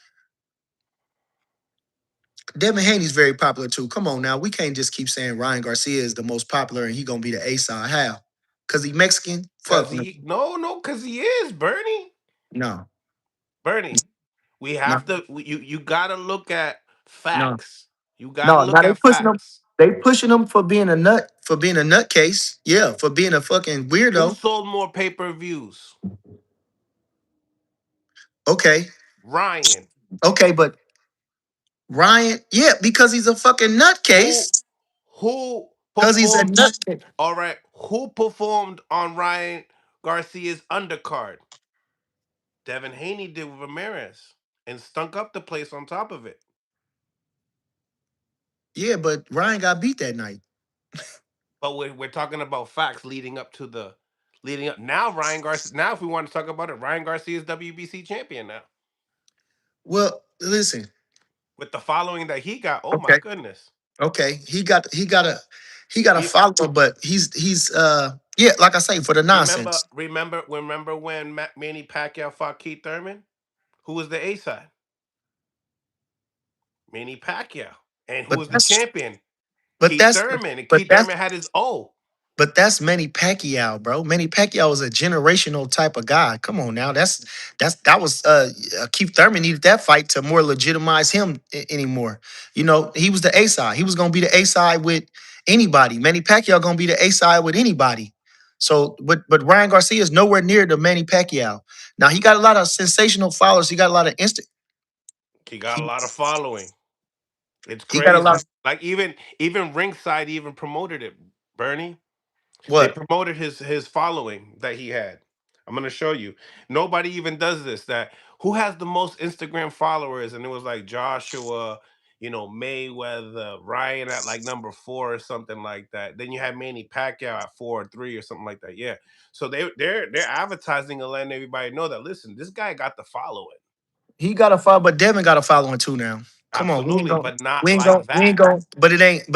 [SPEAKER 2] Devin Haney's very popular too. Come on now, we can't just keep saying Ryan Garcia is the most popular and he gonna be the A side. How? Cause he Mexican?
[SPEAKER 1] Cause
[SPEAKER 2] Fuck no.
[SPEAKER 1] he no, cause he is Bernie.
[SPEAKER 2] No,
[SPEAKER 1] Bernie. We
[SPEAKER 2] no,
[SPEAKER 1] have to. You gotta look at
[SPEAKER 2] no,
[SPEAKER 1] facts. You gotta
[SPEAKER 2] no. Now
[SPEAKER 1] look
[SPEAKER 2] they
[SPEAKER 1] at
[SPEAKER 2] pushing him.
[SPEAKER 1] facts.
[SPEAKER 2] They pushing him for being a nutcase. Yeah, for being a fucking
[SPEAKER 1] Who
[SPEAKER 2] weirdo.
[SPEAKER 1] sold more pay-per-views?
[SPEAKER 2] Okay,
[SPEAKER 1] Ryan.
[SPEAKER 2] okay, but Ryan, yeah, because he's a fucking
[SPEAKER 1] Who
[SPEAKER 2] nutcase.
[SPEAKER 1] who
[SPEAKER 2] Because he's a
[SPEAKER 1] performed?
[SPEAKER 2] nutcase.
[SPEAKER 1] All right. Who performed on Ryan Garcia's undercard? Devin Haney did with Ramirez and stunk up the place on top of it.
[SPEAKER 2] Yeah, but Ryan got beat that night.
[SPEAKER 1] But we're talking about facts leading up. Now Ryan Garcia. Now, if we want to talk about it, Ryan Garcia is WBC champion now.
[SPEAKER 2] Well, listen.
[SPEAKER 1] With the following that he got, oh my
[SPEAKER 2] Okay.
[SPEAKER 1] goodness.
[SPEAKER 2] Okay. He got a
[SPEAKER 1] You
[SPEAKER 2] follower, but he's yeah, like I say, for the
[SPEAKER 1] remember,
[SPEAKER 2] nonsense.
[SPEAKER 1] remember when Manny Pacquiao fought Keith Thurman? Who was the A side? Manny Pacquiao. And who
[SPEAKER 2] But
[SPEAKER 1] was the
[SPEAKER 2] that's
[SPEAKER 1] champion?
[SPEAKER 2] but
[SPEAKER 1] Keith
[SPEAKER 2] that's
[SPEAKER 1] Thurman. And
[SPEAKER 2] but
[SPEAKER 1] Keith
[SPEAKER 2] that's
[SPEAKER 1] Thurman had his O.
[SPEAKER 2] But that's Manny Pacquiao, bro. Manny Pacquiao is a generational type of guy. Come on now. That was Keith Thurman needed that fight to more legitimize him anymore. You know, he was the A side. He was gonna be the A side with anybody. Manny Pacquiao gonna be the A side with anybody. So, but Ryan Garcia is nowhere near the Manny Pacquiao. Now he got a lot of sensational followers. He got a lot of instant.
[SPEAKER 1] He got a
[SPEAKER 2] He,
[SPEAKER 1] lot of following. It's
[SPEAKER 2] he got a lot
[SPEAKER 1] crazy.
[SPEAKER 2] of
[SPEAKER 1] Like even ringside even promoted it, Bernie. They
[SPEAKER 2] what?
[SPEAKER 1] promoted his following that he had. I'm gonna show you. Nobody even does this. That who has the most Instagram followers? And it was like Joshua, Mayweather, Ryan at like number 4 or something like that. Then you had Manny Pacquiao at 4 or 3 or something like that. Yeah. So they're advertising and letting everybody know that listen, this guy got the following.
[SPEAKER 2] He got a follow, but Devin got a following too now. Come on,
[SPEAKER 1] Absolutely, but not like
[SPEAKER 2] we ain't
[SPEAKER 1] that.
[SPEAKER 2] going, but it ain't,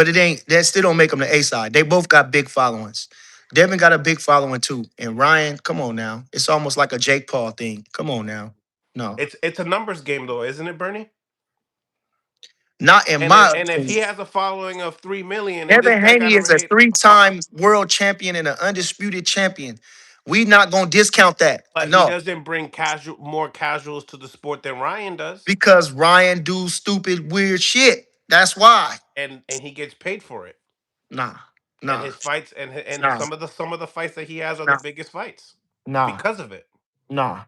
[SPEAKER 2] that still don't make them the A side. They both got big followings. Devin got a big following too. And Ryan, come on now. It's almost like a Jake Paul thing. Come on now. No.
[SPEAKER 1] It's a numbers game though, isn't it, Bernie?
[SPEAKER 2] Not in
[SPEAKER 1] And if,
[SPEAKER 2] my
[SPEAKER 1] and if he
[SPEAKER 2] opinion.
[SPEAKER 1] has a following of 3 million and this
[SPEAKER 2] Devin
[SPEAKER 1] guy got
[SPEAKER 2] Haney is
[SPEAKER 1] over
[SPEAKER 2] a
[SPEAKER 1] eight,
[SPEAKER 2] three-time world champion and an undisputed champion. We not gonna discount that.
[SPEAKER 1] but he
[SPEAKER 2] No,
[SPEAKER 1] doesn't bring more casuals to the sport than Ryan does,
[SPEAKER 2] because Ryan do stupid, weird shit. That's why.
[SPEAKER 1] and he gets paid for it.
[SPEAKER 2] Nah,
[SPEAKER 1] And
[SPEAKER 2] nah,
[SPEAKER 1] his fights and
[SPEAKER 2] nah,
[SPEAKER 1] some of the fights that he has are the
[SPEAKER 2] nah,
[SPEAKER 1] biggest fights
[SPEAKER 2] nah.
[SPEAKER 1] because of it.
[SPEAKER 2] Nah,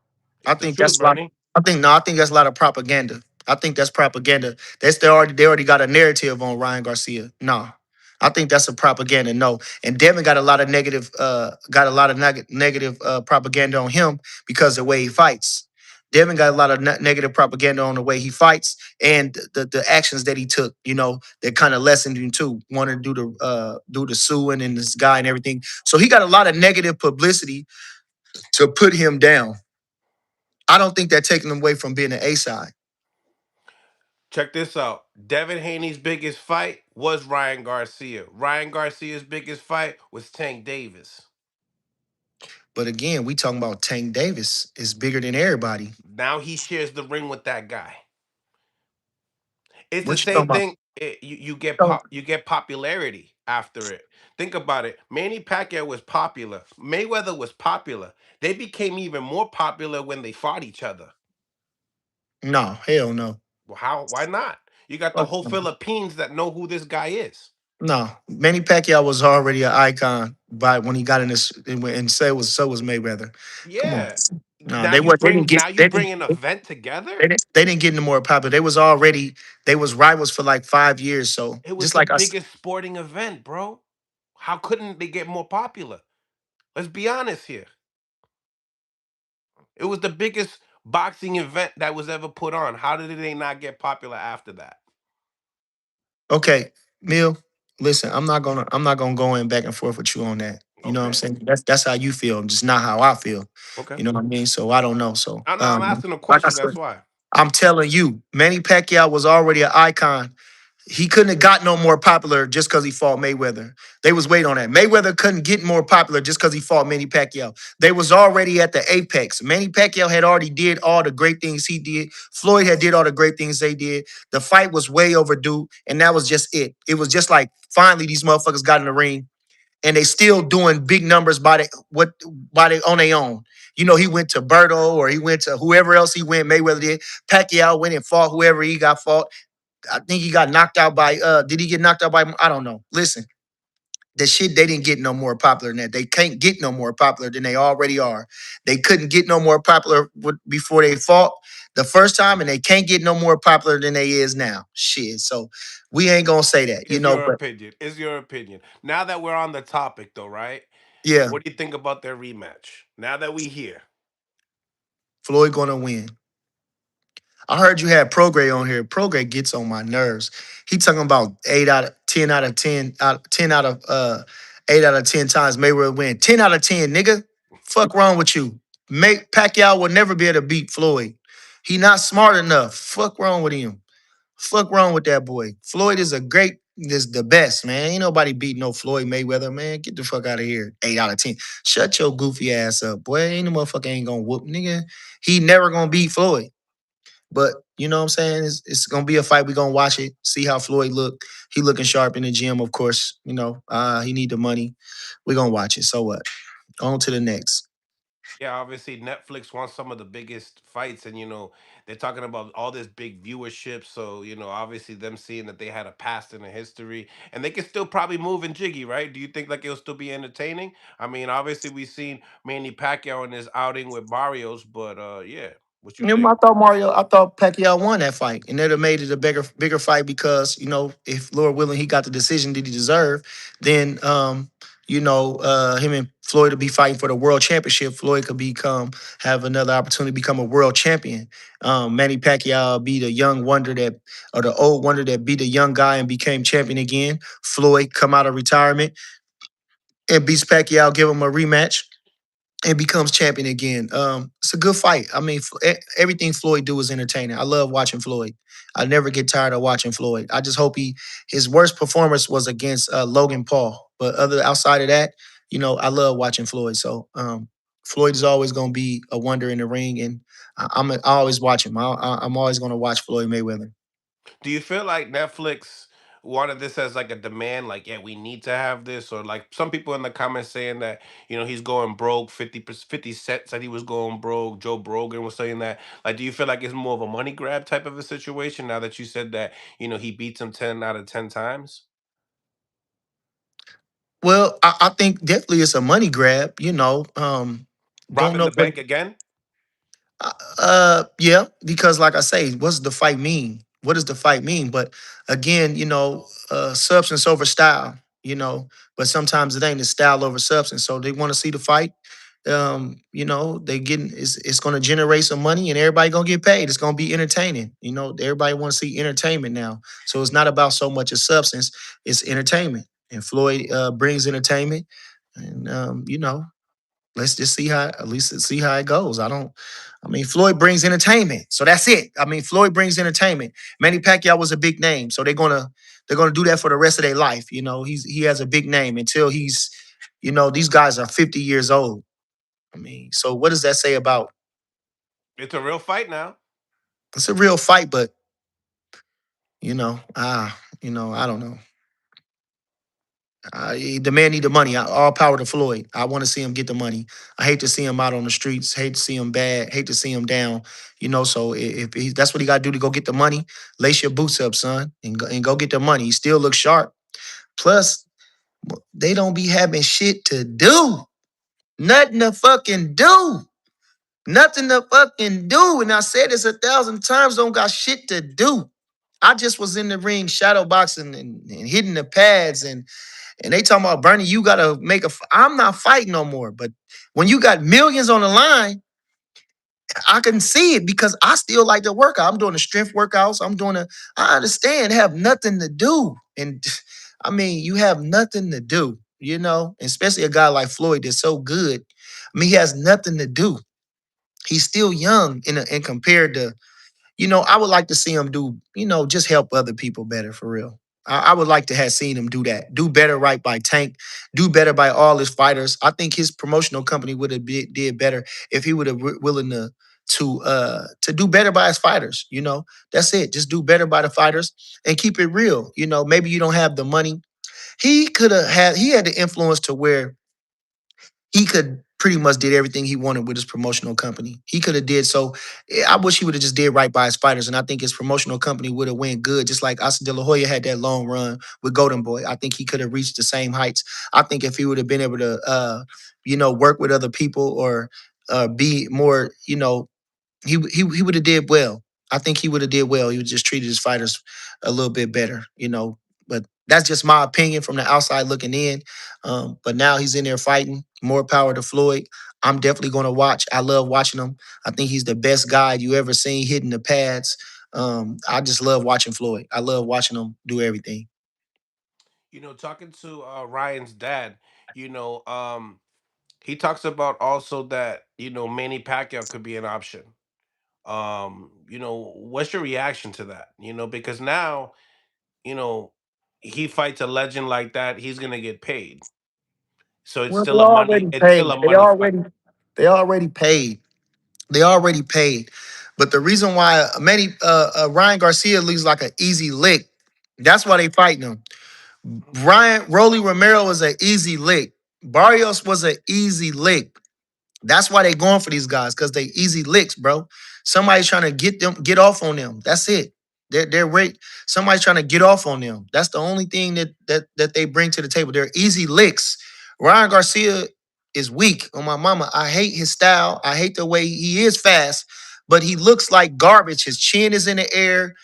[SPEAKER 2] I
[SPEAKER 1] It's the
[SPEAKER 2] think
[SPEAKER 1] truth,
[SPEAKER 2] that's a lot.
[SPEAKER 1] Bernie.
[SPEAKER 2] I think no, I think that's a lot of propaganda. I think that's propaganda. They already got a narrative on Ryan Garcia. No, I think that's a propaganda. No, and Devin got a lot of negative propaganda on him because of the way he fights. Devin got a lot of negative propaganda on the way he fights and the actions that he took. That kind of lessened him too. Wanted to do the suing and this guy and everything. So he got a lot of negative publicity to put him down. I don't think that taking him away from being an A side.
[SPEAKER 1] Check this out. Devin Haney's biggest fight was Ryan Garcia. Ryan Garcia's biggest fight was Tank Davis.
[SPEAKER 2] But again, we talking about Tank Davis is bigger than everybody.
[SPEAKER 1] Now he shares the ring with that guy. It's the
[SPEAKER 2] What you talking
[SPEAKER 1] same
[SPEAKER 2] about?
[SPEAKER 1] thing. You get
[SPEAKER 2] So,
[SPEAKER 1] you get popularity after it. Think about it. Manny Pacquiao was popular. Mayweather was popular. They became even more popular when they fought each other.
[SPEAKER 2] no, hell no.
[SPEAKER 1] Well, how? Why not? You got the
[SPEAKER 2] Fuck
[SPEAKER 1] whole
[SPEAKER 2] no.
[SPEAKER 1] Philippines that know who this guy is.
[SPEAKER 2] No, Manny Pacquiao was already an icon by when he got in this, and so was Mayweather. Come on.
[SPEAKER 1] Yeah.
[SPEAKER 2] No, they were they didn't get
[SPEAKER 1] Now you bring an event together.
[SPEAKER 2] they didn't get any more popular. They was rivals for like 5 years. So
[SPEAKER 1] It was
[SPEAKER 2] just
[SPEAKER 1] the
[SPEAKER 2] like us.
[SPEAKER 1] biggest sporting event, bro. How couldn't they get more popular? Let's be honest here. It was the biggest boxing event that was ever put on. How did they not get popular after that?
[SPEAKER 2] Okay, Mill, listen, I'm not gonna go in back and forth with you on that. You know what I'm
[SPEAKER 1] Okay.
[SPEAKER 2] saying? That's how you feel, just not how I feel.
[SPEAKER 1] Okay.
[SPEAKER 2] You know what I mean? So I don't know. So
[SPEAKER 1] I'm not. I'm asking a
[SPEAKER 2] like I
[SPEAKER 1] question. That's
[SPEAKER 2] said,
[SPEAKER 1] why.
[SPEAKER 2] I'm telling you, Manny Pacquiao was already an icon. He couldn't have got no more popular just because he fought Mayweather. They was waiting on that. Mayweather couldn't get more popular just because he fought Manny Pacquiao. They was already at the apex. Manny Pacquiao had already did all the great things he did. Floyd had did all the great things they did. The fight was way overdue, and that was just it. It was just like finally these motherfuckers got in the ring, and they still doing big numbers by they on their own. He went to Berto or he went to whoever else he went. Mayweather did. Pacquiao went and fought whoever he got fought. I think he got knocked out by did he get knocked out by, I don't know. Listen, the shit, they didn't get no more popular than that. They can't get no more popular than they already are. They couldn't get no more popular before they fought the first time, and they can't get no more popular than they is now. Shit. So we ain't gonna say that,
[SPEAKER 1] Is your
[SPEAKER 2] but
[SPEAKER 1] opinion? Is your opinion? Now that we're on the topic, though, right?
[SPEAKER 2] yeah,
[SPEAKER 1] What do you think about their rematch? Now that we here,
[SPEAKER 2] Floyd gonna win. I heard you had Prograis on here. Prograis gets on my nerves. He talking about 8 out of 10 times Mayweather win. 10 out of 10, nigga. Fuck wrong with you. Pacquiao will never be able to beat Floyd. He not smart enough. Fuck wrong with him. Fuck wrong with that boy. Floyd is a great, is the best, man. Ain't nobody beat no Floyd Mayweather, man. Get the fuck out of here. 8 out of 10. Shut your goofy ass up, boy. Ain't no motherfucker ain't gonna whoop, nigga. He never gonna beat Floyd. But you know what I'm saying? It's gonna be a fight. We gonna watch it, see how Floyd look. He looking sharp in the gym, of course. You know, he need the money. We gonna watch it. So what? On to the next.
[SPEAKER 1] Yeah, obviously Netflix wants some of the biggest fights, and they're talking about all this big viewership. So obviously them seeing that they had a past and a history, and they can still probably move and jiggy, right? Do you think like it'll still be entertaining? I mean, obviously we've seen Manny Pacquiao in his outing with Barrios, but yeah, what you
[SPEAKER 2] You know,
[SPEAKER 1] think?
[SPEAKER 2] I thought Pacquiao won that fight, and that'd have made it a bigger fight because if Lord willing he got the decision that he deserved, then him and Floyd would be fighting for the world championship. Floyd could have another opportunity to become a world champion. Manny Pacquiao be the young wonder that, or the old wonder that beat the young guy and became champion again. Floyd come out of retirement and beats Pacquiao, give him a rematch and becomes champion again. It's a good fight. I mean, everything Floyd do is entertaining. I love watching Floyd. I never get tired of watching Floyd. I just hope his worst performance was against Logan Paul, but other outside of that, I love watching Floyd. So Floyd is always going to be a wonder in the ring, and I always watch him. I'm always going to watch Floyd Mayweather.
[SPEAKER 1] Do you feel like Netflix wanted this as like a demand, like, yeah, we need to have this, or like some people in the comments saying that he's going broke? 50 Cent said he was going broke. Joe Brogan was saying that. Like, do you feel like it's more of a money grab type of a situation now that you said that he beats him 10 out of 10 times?
[SPEAKER 2] Well, I think definitely it's a money grab. Don't
[SPEAKER 1] Robbing
[SPEAKER 2] know
[SPEAKER 1] the
[SPEAKER 2] what.
[SPEAKER 1] bank again?
[SPEAKER 2] Yeah, because like I say, what's the fight mean? What does the fight mean? But again, substance over style, but sometimes it ain't the style over substance. So they want to see the fight. They getting it's gonna generate some money and everybody gonna get paid. It's gonna be entertaining. Everybody want to see entertainment now. So it's not about so much of substance, it's entertainment. And Floyd brings entertainment. And let's just see how at least see how it goes. I mean, Floyd brings entertainment, so that's it. I mean, Floyd brings entertainment. Manny Pacquiao was a big name, so they're gonna do that for the rest of their life. He has a big name until these guys are 50 years old. I mean, so what does that say about?
[SPEAKER 1] It's a real fight now.
[SPEAKER 2] It's a real fight, but I don't know. The man need the money. All power to Floyd. I want to see him get the money. I hate to see him out on the streets. Hate to see him bad. Hate to see him down. So that's what he got to do to go get the money, lace your boots up, son, and go get the money. He still looks sharp. Plus, they don't be having shit to do. Nothing to fucking do. Nothing to fucking do. And I said this 1,000 times. Don't got shit to do. I just was in the ring shadow boxing and hitting the pads and they talking about Bernie, you gotta make I'm not fighting no more. But when you got millions on the line, I can see it because I still like to work out. I'm doing the strength workouts. I understand, have nothing to do. And I mean, you have nothing to do, especially a guy like Floyd that's so good. I mean, he has nothing to do. He's still young and compared to I would like to see him do, just help other people better for real. I would like to have seen him do that. Do better right by Tank. Do better by all his fighters. I think his promotional company would have did better if he would have willing to do better by his fighters. That's it. Just do better by the fighters and keep it real. Maybe you don't have the money. He had the influence to where he could pretty much did everything he wanted with his promotional company. He could have did so. I wish he would have just did right by his fighters, and I think his promotional company would have went good. Just like Asa De La Hoya had that long run with Golden Boy, I think he could have reached the same heights. I think if he would have been able to, work with other people or be more, he would have did well. I think he would have did well. He would just treated his fighters a little bit better. But that's just my opinion from the outside looking in. But now he's in there fighting. More power to Floyd. I'm definitely going to watch. I love watching him. I think he's the best guy you ever seen hitting the pads. I just love watching Floyd. I love watching him do everything.
[SPEAKER 1] Talking to Ryan's dad, you know, um, he talks about also that Manny Pacquiao could be an option. what's your reaction to that? Because now, you know, he fights a legend like that, he's gonna get paid. So it's
[SPEAKER 2] Well, they
[SPEAKER 1] still a money.
[SPEAKER 2] already
[SPEAKER 1] It's still
[SPEAKER 2] paid.
[SPEAKER 1] a money fight.
[SPEAKER 2] They already paid. They already paid. But the reason why many Ryan Garcia looks like an easy lick, that's why they fighting him. Ryan Rolly Romero was an easy lick. Barrios was an easy lick. That's why they going for these guys, because they easy licks, bro. Somebody's trying to get off on them. That's it. They're right. Somebody's trying to get off on them. That's the only thing that they bring to the table. They're easy licks. Ryan Garcia is weak on my mama. I hate his style. I hate the way he is fast, but he looks like garbage. His chin is in the air.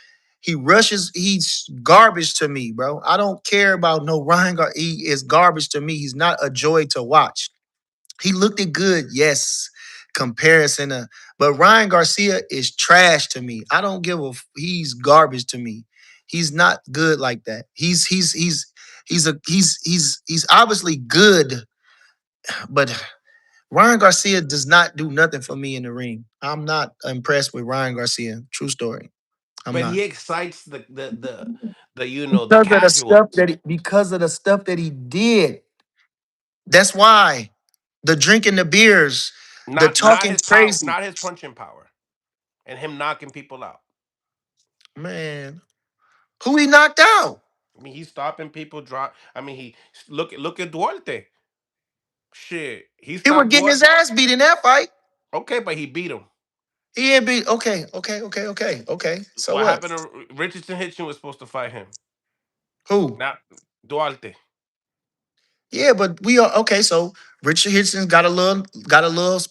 [SPEAKER 2] He rushes. He's garbage to me, bro. I don't care about no Ryan Garcia. He is garbage to me. He's not a joy to watch. He looked it good, yes. Comparison, but Ryan Garcia is trash to me. I don't give a. He's garbage to me. He's not good like that. He's obviously good, but Ryan Garcia does not do nothing for me in the ring. I'm not impressed with Ryan Garcia. True story. I'm
[SPEAKER 1] But
[SPEAKER 2] not.
[SPEAKER 1] he excites the casuals.
[SPEAKER 2] Because of the stuff that he did. That's why the drinking the beers, the
[SPEAKER 1] Not
[SPEAKER 2] talking
[SPEAKER 1] his power,
[SPEAKER 2] crazy.
[SPEAKER 1] not his punching power, and him knocking people out.
[SPEAKER 2] Man, who he knocked out?
[SPEAKER 1] I mean, he's stopping people. Drop. I mean, he look at Duarte. Shit, he
[SPEAKER 2] He was
[SPEAKER 1] stopped
[SPEAKER 2] getting
[SPEAKER 1] Duarte.
[SPEAKER 2] his ass beat in that fight.
[SPEAKER 1] Okay, but he beat him.
[SPEAKER 2] He ain't beat. Okay. So
[SPEAKER 1] What
[SPEAKER 2] what?
[SPEAKER 1] happened to Richardson? Hitchin was supposed to fight him.
[SPEAKER 2] Who?
[SPEAKER 1] Not Duarte.
[SPEAKER 2] Yeah, but we are okay. So Richard Hitchens got a little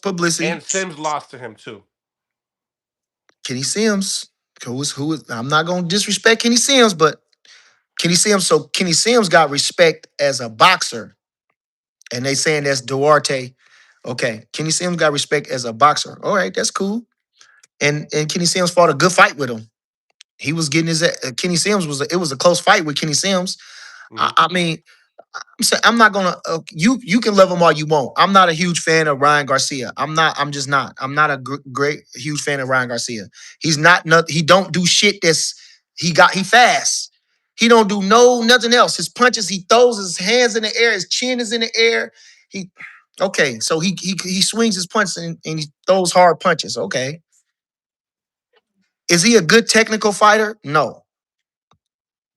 [SPEAKER 2] publicity.
[SPEAKER 1] And Sims lost to him too.
[SPEAKER 2] Kenny Sims, who is? I'm not gonna disrespect Kenny Sims, but Kenny Sims. So Kenny Sims got respect as a boxer, and they saying that's Duarte. Okay, Kenny Sims got respect as a boxer. All right, that's cool. And Kenny Sims fought a good fight with him. He was getting his. Kenny Sims it was a close fight with Kenny Sims. I,
[SPEAKER 1] Mhm.
[SPEAKER 2] I mean, I'm not gonna. You can love him all you want. I'm not a huge fan of Ryan Garcia. I'm not. I'm just not. I'm not a great huge fan of Ryan Garcia. He's not. He don't do shit. He fast. He don't do nothing else. His punches. He throws his hands in the air. His chin is in the air. He okay. So he swings his punches and he throws hard punches. Okay. Is he a good technical fighter? No.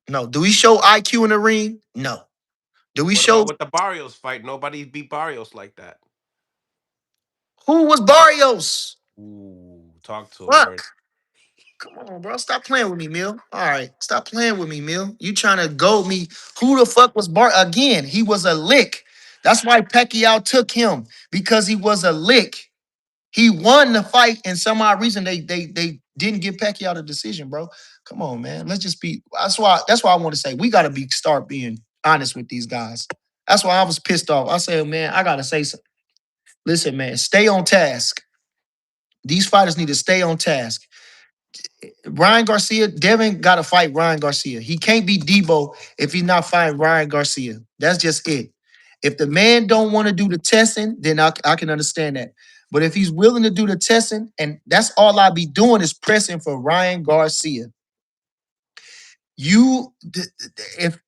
[SPEAKER 2] No. Do we show IQ in the ring? No. Do we
[SPEAKER 1] What
[SPEAKER 2] show
[SPEAKER 1] about with the Barrios fight? Nobody beat Barrios like that.
[SPEAKER 2] who was Barrios?
[SPEAKER 1] Ooh, talk to him, Virgil.
[SPEAKER 2] Fuck. Come on, bro. Stop playing with me, Mill. All right. Stop playing with me, Mill. You trying to goad me. Who the fuck was Bar? Again, he was a lick. That's why Pacquiao took him, because he was a lick. He won the fight, and some odd reason they didn't give Pacquiao the decision, bro. Come on, man. Let's just be. That's why I want to say we gotta start being honest with these guys. That's why I was pissed off. I said, man, I gotta say something. Listen, man, stay on task. These fighters need to stay on task. Ryan Garcia, Devin got to fight Ryan Garcia. He can't be Debo if he's not fighting Ryan Garcia. That's just it. If the man don't want to do the testing, then I can understand that. But if he's willing to do the testing, and that's all I be doing is pressing for Ryan Garcia. You, if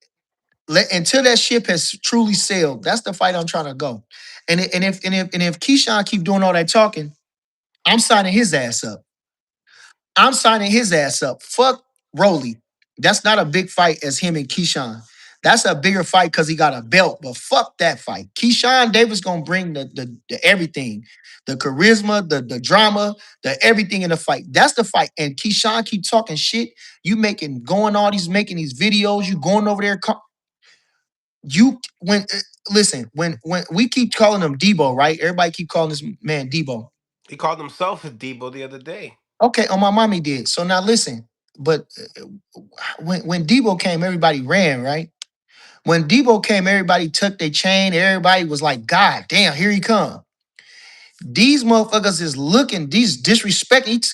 [SPEAKER 2] until that ship has truly sailed, that's the fight I'm trying to go. And if Keyshawn keep doing all that talking, I'm signing his ass up. I'm signing his ass up. Fuck Rolly. That's not a big fight as him and Keyshawn. That's a bigger fight because he got a belt. But fuck that fight. Keyshawn Davis gonna bring the everything, the charisma, the drama, the everything in the fight. That's the fight. And Keyshawn keep talking shit. You making these videos. You going over there. You when listen when we keep calling him Debo, right? Everybody keep calling this man Debo.
[SPEAKER 1] He called himself a Debo the other day.
[SPEAKER 2] Okay, on my mommy did. So now listen, but when Debo came, everybody ran, right? When Debo came, everybody took their chain. Everybody was like, God damn, here he come. These motherfuckers is looking, these disrespecting.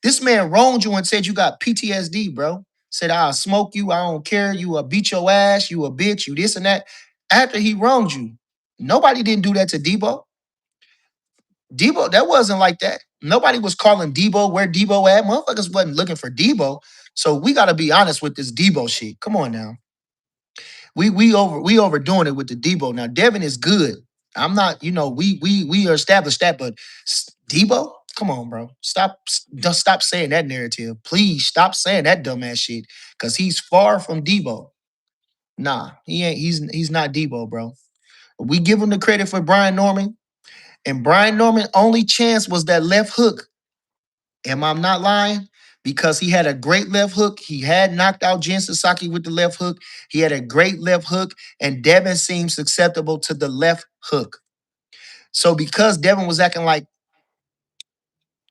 [SPEAKER 2] This man wronged you and said you got PTSD, bro. Said, I'll smoke you, I don't care, you will beat your ass, you a bitch, you this and that. After he wronged you. Nobody didn't do that to Debo. Debo, that wasn't like that. Nobody was calling Debo where Debo at. Motherfuckers wasn't looking for Debo. So we got to be honest with this Debo shit. Come on now. We overdoing it with the Debo. Now Devin is good. I'm not, we established that, but Debo, come on, bro. Just stop saying that narrative. Please stop saying that dumbass shit. Cause he's far from Debo. Nah, he ain't, he's not Debo, bro. We give him the credit for Brian Norman, and Brian Norman only chance was that left hook. Am I not lying? Because he had a great left hook. He had knocked out Jen Sasaki with the left hook. He had a great left hook, and Devin seemed susceptible to the left hook. So because Devin was acting like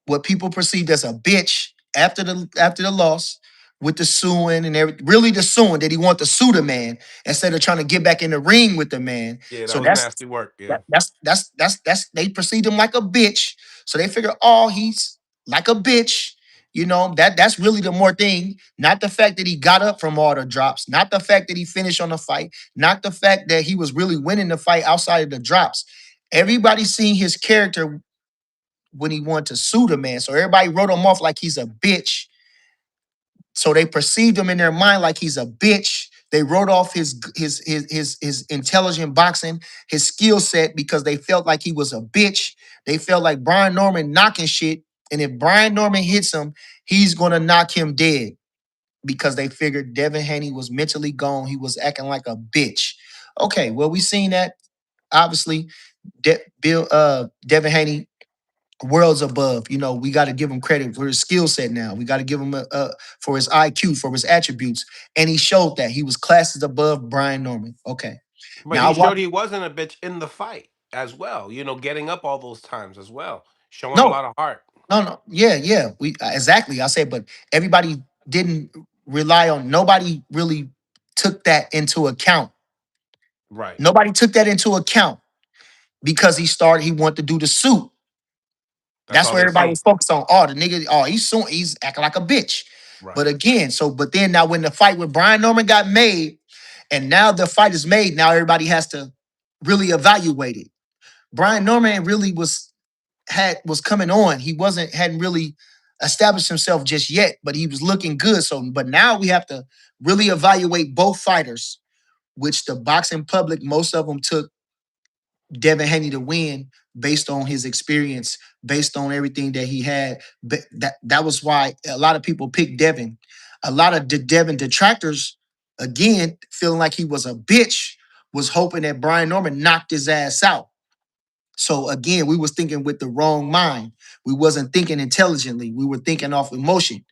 [SPEAKER 2] what people perceived as a bitch after the loss with the suing and everything, really the suing that he wanted to sue the man instead of trying to get back in the ring with the man.
[SPEAKER 1] Yeah, that
[SPEAKER 2] So
[SPEAKER 1] was nasty work. Yeah.
[SPEAKER 2] that's they perceived him like a bitch. So they figure, oh, he's like a bitch. That's really the more thing, not the fact that he got up from all the drops, not the fact that he finished on the fight, not the fact that he was really winning the fight outside of the drops. Everybody seen his character when he wanted to sue the man. So everybody wrote him off like he's a bitch. So they perceived him in their mind like he's a bitch. They wrote off his intelligent boxing, his skill set because they felt like he was a bitch. They felt like Brian Norman knocking shit, and if Brian Norman hits him, he's gonna knock him dead because they figured Devin Haney was mentally gone. He was acting like a bitch. Okay, well we seen that obviously. Devin Haney worlds above. We got to give him credit for his skill set now. We got to give him for his IQ, for his attributes. And he showed that. He was classes above Brian Norman. Okay.
[SPEAKER 1] But
[SPEAKER 2] Now
[SPEAKER 1] he
[SPEAKER 2] I watch.
[SPEAKER 1] showed he wasn't a bitch in the fight as well. Getting up all those times as well, showing a
[SPEAKER 2] No,
[SPEAKER 1] lot of heart.
[SPEAKER 2] no, no. Yeah, yeah. We exactly. I said, but everybody didn't rely on, nobody really took that into account.
[SPEAKER 1] Right.
[SPEAKER 2] Nobody took that into account because he wanted to do the suit.
[SPEAKER 1] That's
[SPEAKER 2] That's
[SPEAKER 1] all
[SPEAKER 2] where
[SPEAKER 1] they
[SPEAKER 2] everybody
[SPEAKER 1] see.
[SPEAKER 2] was focused on. Oh, the nigga, oh, he's acting like a bitch. But
[SPEAKER 1] Right.
[SPEAKER 2] again, but then now when the fight with Brian Norman got made, and now the fight is made, now everybody has to really evaluate it. Brian Norman really was coming on. He hadn't really established himself just yet, but he was looking good. So, but now we have to really evaluate both fighters, which the boxing public, most of them took Devin Haney to win based on his experience, based on everything that he had. But that was why a lot of people picked Devin. A lot of the Devin detractors, again, feeling like he was a bitch, was hoping that Brian Norman knocked his ass out. So again, we was thinking with the wrong mind. We wasn't thinking intelligently. We were thinking off emotion.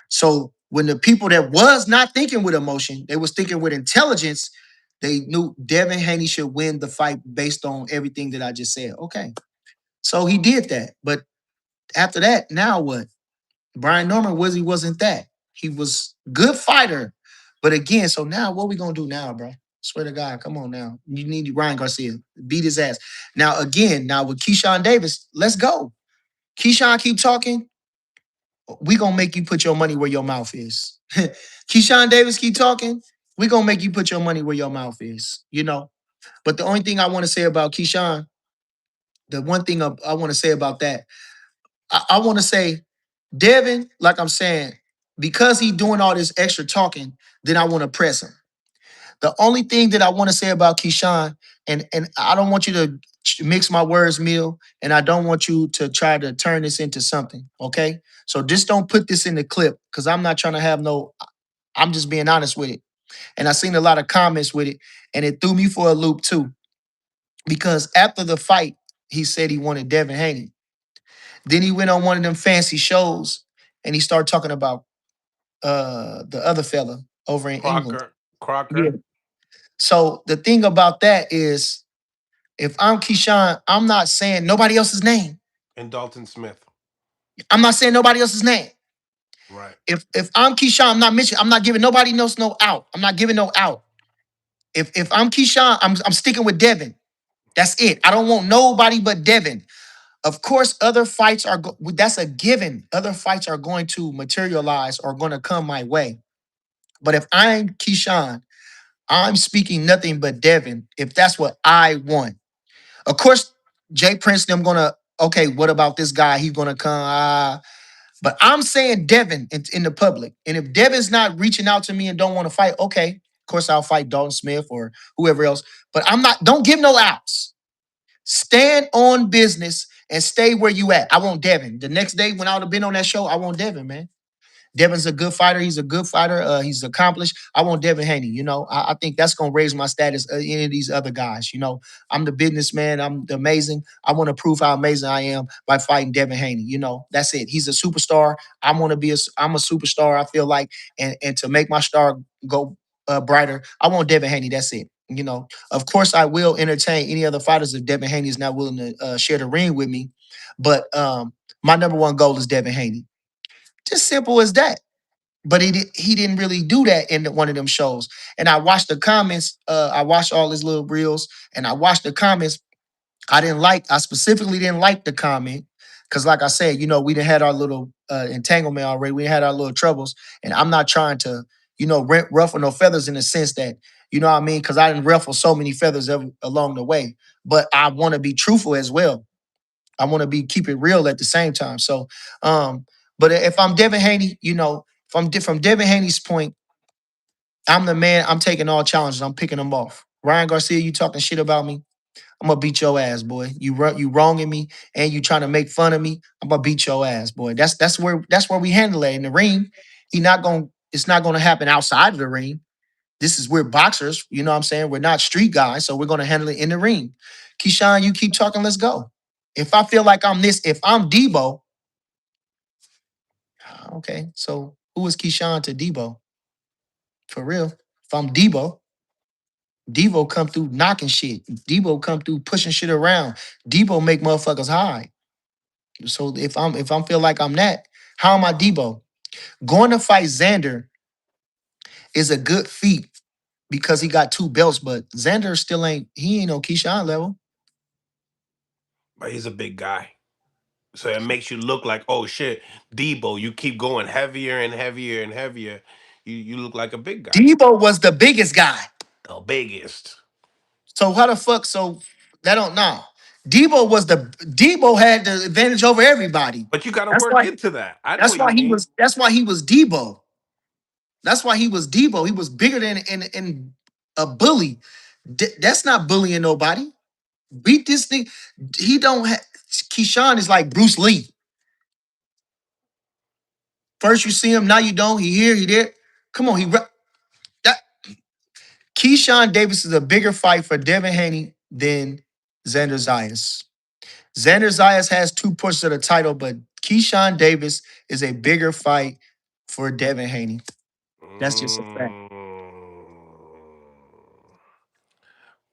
[SPEAKER 2] So when the people that was not thinking with emotion, they was thinking with intelligence, they knew Devin Haney should win the fight based on everything that I just said. Okay. So he did that. But after that, now what? Brian Norman wasn't that. He was good fighter. But again, so now what we gonna do now, bro? Swear to God, come on now. You need Ryan Garcia. Beat his ass. Now again, now with Keyshawn Davis, let's go. Keyshawn keep talking. We gonna make you put your money where your mouth is. Keyshawn Davis keep talking. We gonna make you put your money where your mouth is. But the only thing I want to say about Keyshawn, the one thing I want to say about that, I want to say, Devin, like I'm saying, because he doing all this extra talking, then I want to press him. The only thing that I want to say about Keyshawn, and I don't want you to mix my words, Mill, and I don't want you to try to turn this into something, okay? So just don't put this in the clip because I'm not trying to have no, I'm just being honest with it. And I seen a lot of comments with it, and it threw me for a loop too. Because after the fight, he said he wanted Devin Haney. Then he went on one of them fancy shows and he started talking about the other fella over in England.
[SPEAKER 1] Crocker.
[SPEAKER 2] Yeah.
[SPEAKER 1] Crocker.
[SPEAKER 2] So the thing about that is, if I'm Keyshawn, I'm not saying nobody else's name.
[SPEAKER 1] And Dalton Smith.
[SPEAKER 2] I'm not saying nobody else's name.
[SPEAKER 1] Right.
[SPEAKER 2] If I'm Keyshawn, I'm not giving nobody else no out. I'm not giving no out. If I'm Keyshawn, I'm sticking with Devin. That's it. I don't want nobody but Devin. Of course, other fights that's a given. Other fights are going to materialize or going to come my way. But if I'm Keyshawn, I'm speaking nothing but Devin if that's what I want. Of course, Jay Prince, them gonna okay, what about this guy? He's gonna come. But I'm saying Devin in the public. And if Devin's not reaching out to me and don't want to fight, okay, of course I'll fight Dalton Smith or whoever else. But I'm not, don't give no outs. Stand on business and stay where you at. I want Devin. The next day when I would have been on that show, I want Devin, man. Devin's a good fighter. He's a good fighter. He's accomplished. I want Devin Haney. I think that's gonna raise my status. Any of these other guys. I'm the businessman. I'm the amazing. I want to prove how amazing I am by fighting Devin Haney. That's it. He's a superstar. I want to be a. I'm a superstar. I feel like, and to make my star go brighter, I want Devin Haney. That's it. Of course, I will entertain any other fighters if Devin Haney is not willing to share the ring with me. But my number one goal is Devin Haney. Just simple as that. But he didn't really do that in one of them shows. And I watched the comments. I watched all his little reels, and I watched the comments. I specifically didn't like the comment because, like I said, we done had our little entanglement already. We had our little troubles, and I'm not trying to, ruffle no feathers in the sense that, you know what I mean? Because I didn't ruffle so many feathers along the way. But I want to be truthful as well. I want to keep it real at the same time. So, but if I'm Devin Haney, if from Devin Haney's point, I'm the man. I'm taking all challenges. I'm picking them off. Ryan Garcia, you talking shit about me? I'm gonna beat your ass, boy. You wronging me, and you trying to make fun of me. I'm gonna beat your ass, boy. That's where we handle it in the ring. He not gonna. It's not gonna happen outside of the ring. We're boxers. You know what I'm saying? We're not street guys, so we're gonna handle it in the ring. Keyshawn, you keep talking. Let's go. If I feel like if I'm Debo, okay. So who is Keyshawn to Debo? For real. If I'm Debo come through knocking shit. Debo come through pushing shit around. Debo make motherfuckers hide. So if I'm feel like I'm that, how am I Debo? Going to fight Xander is a good feat because he got two belts, but Xander still ain't no Keyshawn level.
[SPEAKER 1] But he's a big guy. So it makes you look like, oh shit, Debo, you keep going heavier and heavier and heavier. You look like a big guy.
[SPEAKER 2] Debo was the biggest guy.
[SPEAKER 1] The biggest.
[SPEAKER 2] So how the fuck? So that don't know. Debo had the advantage over everybody.
[SPEAKER 1] But you gotta
[SPEAKER 2] That's
[SPEAKER 1] work
[SPEAKER 2] why.
[SPEAKER 1] into that. I know
[SPEAKER 2] That's
[SPEAKER 1] what you
[SPEAKER 2] why he
[SPEAKER 1] mean.
[SPEAKER 2] was. That's why he was Debo. That's why he was Debo. He was bigger than and a bully. That's not bullying nobody. Beat this thing. He don't have. Keyshawn is like Bruce Lee. First you see him, now you don't. He here, he there. Come on, that. Keyshawn Davis is a bigger fight for Devin Haney than Xander Zayas. Xander Zayas has two pushes of the title, but Keyshawn Davis is a bigger fight for Devin Haney. That's just a fact.
[SPEAKER 1] Mm.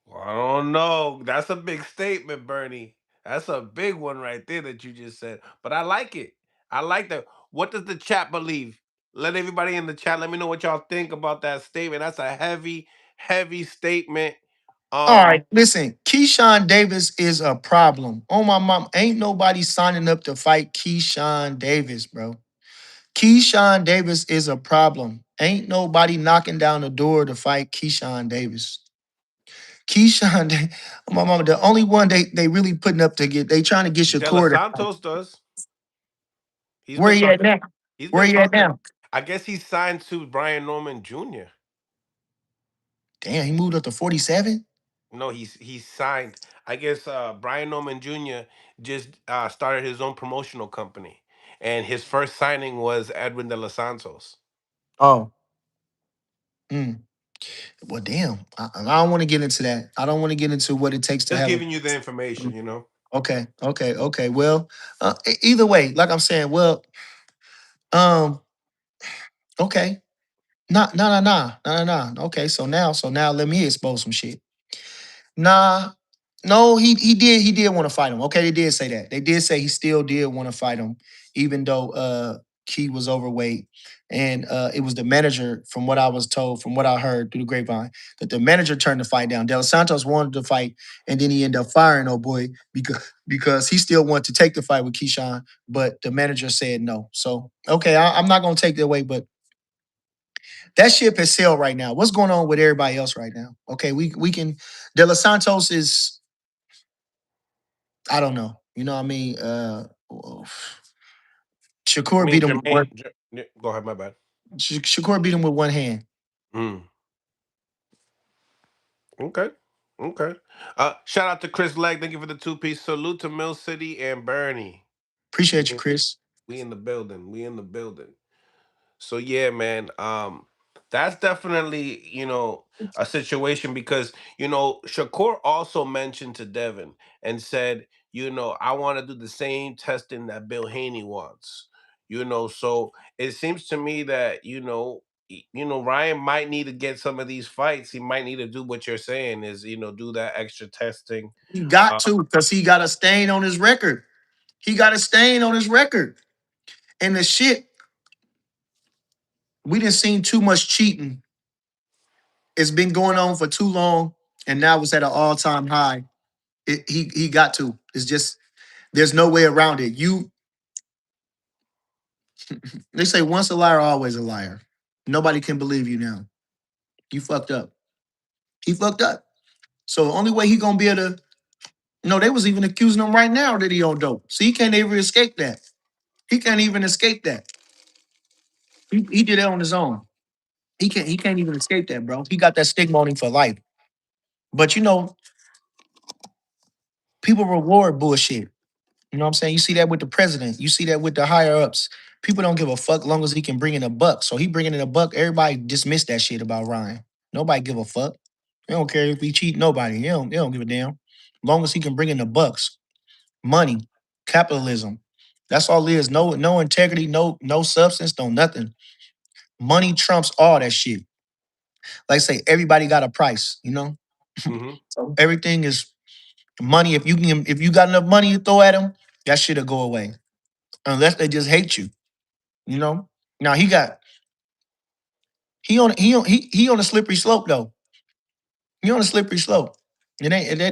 [SPEAKER 1] Well, I don't know. That's a big statement, Bernie. That's a big one right there that you just said. But I like it. I like that. What does the chat believe? Let everybody in the chat let me know what y'all think about that statement. That's a heavy, heavy statement.
[SPEAKER 2] All right, listen. Keyshawn Davis is a problem. Oh my mom, ain't nobody signing up to fight Keyshawn Davis, bro. Keyshawn Davis is a problem. Ain't nobody knocking down the door to fight Keyshawn Davis. My mama, the only one they really putting up to they trying to get
[SPEAKER 1] De Los
[SPEAKER 2] Shakur to fight.
[SPEAKER 1] Santos does. He's
[SPEAKER 2] Where
[SPEAKER 1] been
[SPEAKER 2] you at
[SPEAKER 1] talking.
[SPEAKER 2] now?
[SPEAKER 1] He's
[SPEAKER 2] Where
[SPEAKER 1] been
[SPEAKER 2] you at
[SPEAKER 1] talking.
[SPEAKER 2] now?
[SPEAKER 1] I guess he signed to Brian Norman Jr.
[SPEAKER 2] Damn, he moved up to 47.
[SPEAKER 1] No, he's signed. I guess Brian Norman Jr. just started his own promotional company, and his first signing was Edwin De Los Santos.
[SPEAKER 2] Oh, mm. Well, damn. I don't want to get into that. I don't want to get into what it takes to
[SPEAKER 1] Just
[SPEAKER 2] have a.
[SPEAKER 1] giving you the information, you know.
[SPEAKER 2] Okay. Well, either way, like I'm saying, well, um, okay. Nah. Okay, so now let me expose some shit. Nah, no, he did want to fight him. Okay, they did say that. They did say he still did want to fight him, even though Key was overweight. And it was the manager, from what I was told, from what I heard through the grapevine, that the manager turned the fight down. De Los Santos wanted to fight, and then he ended up firing old boy because he still wanted to take the fight with Keyshawn, but the manager said no. So okay, I'm not gonna take that away, but that ship has sailed right now. What's going on with everybody else right now? Okay, we can. De Los Santos is, I don't know. You know what I mean?
[SPEAKER 1] I
[SPEAKER 2] Shakur
[SPEAKER 1] mean,
[SPEAKER 2] beat him with
[SPEAKER 1] Jermaine. Yeah, go ahead, my bad.
[SPEAKER 2] Shakur beat him with one hand.
[SPEAKER 1] Mm, okay. Okay. Shout out to Chris Legg. Thank you for the two-piece. Salute to Mill City and Bernie.
[SPEAKER 2] Appreciate you,
[SPEAKER 1] We,
[SPEAKER 2] Chris.
[SPEAKER 1] we in the building. We in the building. So yeah, man, that's definitely a situation because Shakur also mentioned to Devin and said, I want to do the same testing that Bill Haney wants. So it seems to me that Ryan might need to get some of these fights. He might need to do what you're saying is do that extra testing.
[SPEAKER 2] He got
[SPEAKER 1] Uh,
[SPEAKER 2] to because he got a stain on his record. He got a stain on his record. And the shit, we didn't seen too much cheating. It's been going on for too long, and now it's at an all-time high. He got to. It's just there's no way around it. They say once a liar, always a liar. Nobody can believe you now. You fucked up. He fucked up. So the only way he gonna be able to, they was even accusing him right now that he on dope. So he can't even escape that. He can't even escape that. He did it on his own. He can't even escape that, bro. He got that stigma on him for life. But people reward bullshit. You know what I'm saying? You see that with the president. You see that with the higher ups. People don't give a fuck long as he can bring in a buck. So he bringing in a buck. Everybody dismiss that shit about Ryan. Nobody give a fuck. They don't care if he cheat. Nobody. They don't give a damn. Long as he can bring in the bucks, money, capitalism. That's all it is. No integrity. No substance. No nothing. Money trumps all that shit. Like I say, everybody got a price.
[SPEAKER 1] mhm.
[SPEAKER 2] So everything is money. If you got enough money to throw at them, that shit'll go away. Unless they just hate you. You know. Now he on a slippery slope though. He on a slippery slope.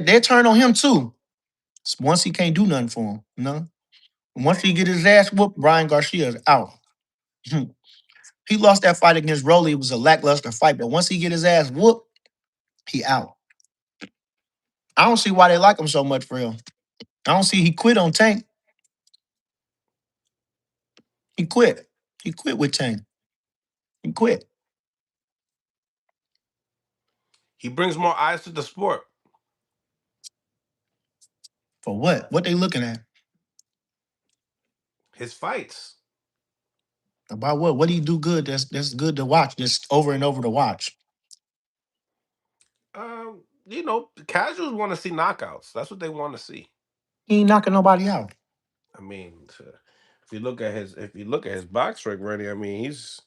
[SPEAKER 2] They turn on him too. Once he can't do nothing for him. Once he get his ass whooped, Brian Garcia is out. He lost that fight against Rolly. It was a lackluster fight, but once he get his ass whooped, he out. I don't see why they like him so much for real. I don't see he quit on Tank. He quit. He quit with Tank. He quit.
[SPEAKER 1] He brings more eyes to the sport.
[SPEAKER 2] For what? What they looking at?
[SPEAKER 1] His fights.
[SPEAKER 2] About what? What do you do good? That's good to watch. Just over and over to watch.
[SPEAKER 1] Casuals want to see knockouts. That's what they want to see.
[SPEAKER 2] He ain't knocking nobody out.
[SPEAKER 1] I mean, if you look at his box rec ready, I mean, he's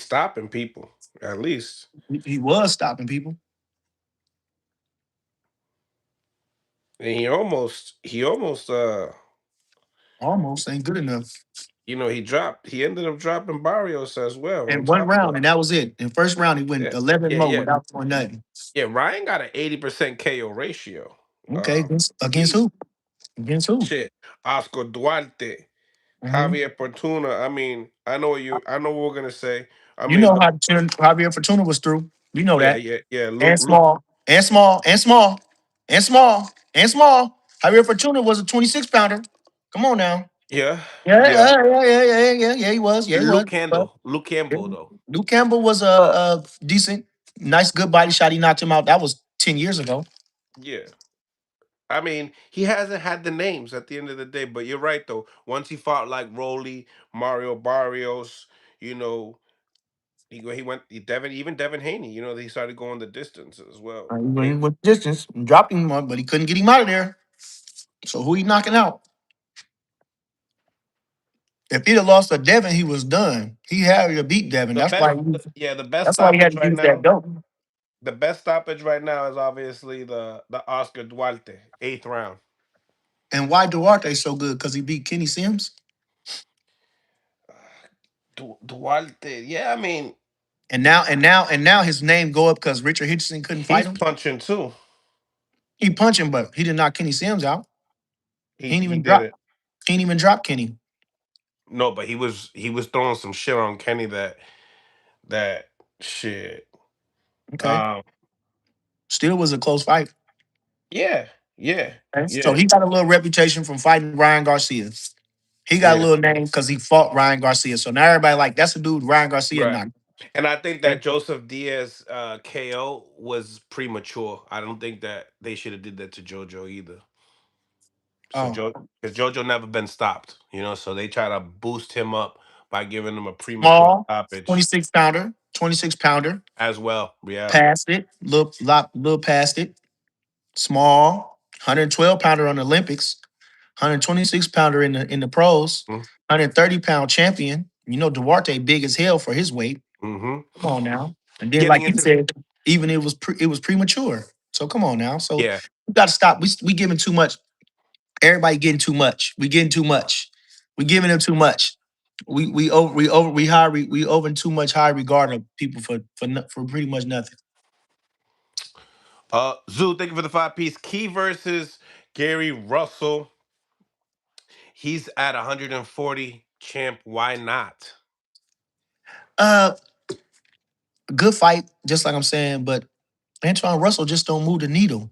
[SPEAKER 1] stopping people at least.
[SPEAKER 2] He was stopping people.
[SPEAKER 1] And he almost
[SPEAKER 2] Almost ain't good enough.
[SPEAKER 1] he ended up dropping Barrios as well on
[SPEAKER 2] And one
[SPEAKER 1] top of
[SPEAKER 2] round,
[SPEAKER 1] that.
[SPEAKER 2] and that was it. In first round, he went
[SPEAKER 1] Yeah,
[SPEAKER 2] 11
[SPEAKER 1] yeah,
[SPEAKER 2] more
[SPEAKER 1] yeah,
[SPEAKER 2] without doing nothing.
[SPEAKER 1] yeah. Ryan got an 80% KO ratio.
[SPEAKER 2] Okay, against
[SPEAKER 1] He's
[SPEAKER 2] who? Against who?
[SPEAKER 1] shit. Oscar Duarte,
[SPEAKER 2] Mhm.
[SPEAKER 1] Javier Fortuna. I mean, I know what we're gonna say. I
[SPEAKER 2] You
[SPEAKER 1] mean,
[SPEAKER 2] know how Javier Fortuna was through. You know
[SPEAKER 1] yeah,
[SPEAKER 2] that.
[SPEAKER 1] yeah, yeah.
[SPEAKER 2] And
[SPEAKER 1] Luke,
[SPEAKER 2] small, and small, and small, and small, and small. Javier Fortuna was a 26 pounder. Come on now.
[SPEAKER 1] yeah,
[SPEAKER 2] Yeah,
[SPEAKER 1] yeah.
[SPEAKER 2] yeah, yeah, yeah, yeah, yeah, yeah. He was. Yeah, he was.
[SPEAKER 1] Luke
[SPEAKER 2] Yeah.
[SPEAKER 1] Campbell though.
[SPEAKER 2] Luke Campbell was a decent, nice, good body shot. He knocked him out. That was 10 years ago.
[SPEAKER 1] Yeah. I mean, he hasn't had the names at the end of the day, but you're right though. Once he fought like Rolly, Mario Barrios, you know, Devin, even Devin Haney, he started going the distance as well.
[SPEAKER 2] He went distance and dropped him, but he couldn't get him out of there. So who he knocking out? If he'd have lost to Devin, he was done. He had to beat Devin.
[SPEAKER 1] The
[SPEAKER 2] That's
[SPEAKER 1] best,
[SPEAKER 2] why.
[SPEAKER 1] yeah, the best
[SPEAKER 2] That's why he had
[SPEAKER 1] stoppage
[SPEAKER 2] to
[SPEAKER 1] right
[SPEAKER 2] use that
[SPEAKER 1] now.
[SPEAKER 2] dope.
[SPEAKER 1] The best stoppage right now is obviously the Oscar Duarte 8th round.
[SPEAKER 2] And why Duarte so good? Because he beat Kenny Sims.
[SPEAKER 1] Duarte, yeah, I mean,
[SPEAKER 2] And now his name go up because Richard Hitchison couldn't fight
[SPEAKER 1] he's
[SPEAKER 2] him.
[SPEAKER 1] punching too.
[SPEAKER 2] He punched him, but he did not knock Kenny Sims out. He
[SPEAKER 1] He
[SPEAKER 2] ain't
[SPEAKER 1] he
[SPEAKER 2] even
[SPEAKER 1] did
[SPEAKER 2] drop.
[SPEAKER 1] it.
[SPEAKER 2] He ain't even drop Kenny.
[SPEAKER 1] No, but he was throwing some shit on Kenny that shit.
[SPEAKER 2] Okay.
[SPEAKER 1] Um,
[SPEAKER 2] Still was a close fight.
[SPEAKER 1] yeah. Yeah,
[SPEAKER 2] Okay? So
[SPEAKER 1] yeah,
[SPEAKER 2] he got a little reputation from fighting Ryan Garcia. He got a
[SPEAKER 1] yeah.
[SPEAKER 2] little name because he fought Ryan Garcia. So now everybody like that's the dude Ryan Garcia
[SPEAKER 1] Right.
[SPEAKER 2] knocked.
[SPEAKER 1] And I think
[SPEAKER 2] Okay?
[SPEAKER 1] that Joseph Diaz KO was premature. I don't think that they should have did that to JoJo either. So
[SPEAKER 2] Oh,
[SPEAKER 1] Joe, because JoJo never been stopped, so they try to boost him up by giving him a premature
[SPEAKER 2] small,
[SPEAKER 1] stoppage
[SPEAKER 2] 26 pounder, 26 pounder,
[SPEAKER 1] as well. Yeah.
[SPEAKER 2] passed it, little past it. Small, 112 pounder on the Olympics, 126 pounder in the pros, 130-pound champion. You know Duarte big as hell for his weight.
[SPEAKER 1] Mm-hmm.
[SPEAKER 2] Come on now. And then,
[SPEAKER 1] Getting
[SPEAKER 2] like you
[SPEAKER 1] into
[SPEAKER 2] said, even it was premature. So come on now. So
[SPEAKER 1] yeah.
[SPEAKER 2] we got to stop. We giving too much. Everybody getting too much. We getting too much. We giving them too much. We over too much high regard of people for pretty much nothing.
[SPEAKER 1] Zoo, thank you for the 5 piece. Key versus Gary Russell. He's at 140 champ. Why not?
[SPEAKER 2] Uh, good fight, just like I'm saying, but Antoine Russell just don't move the needle.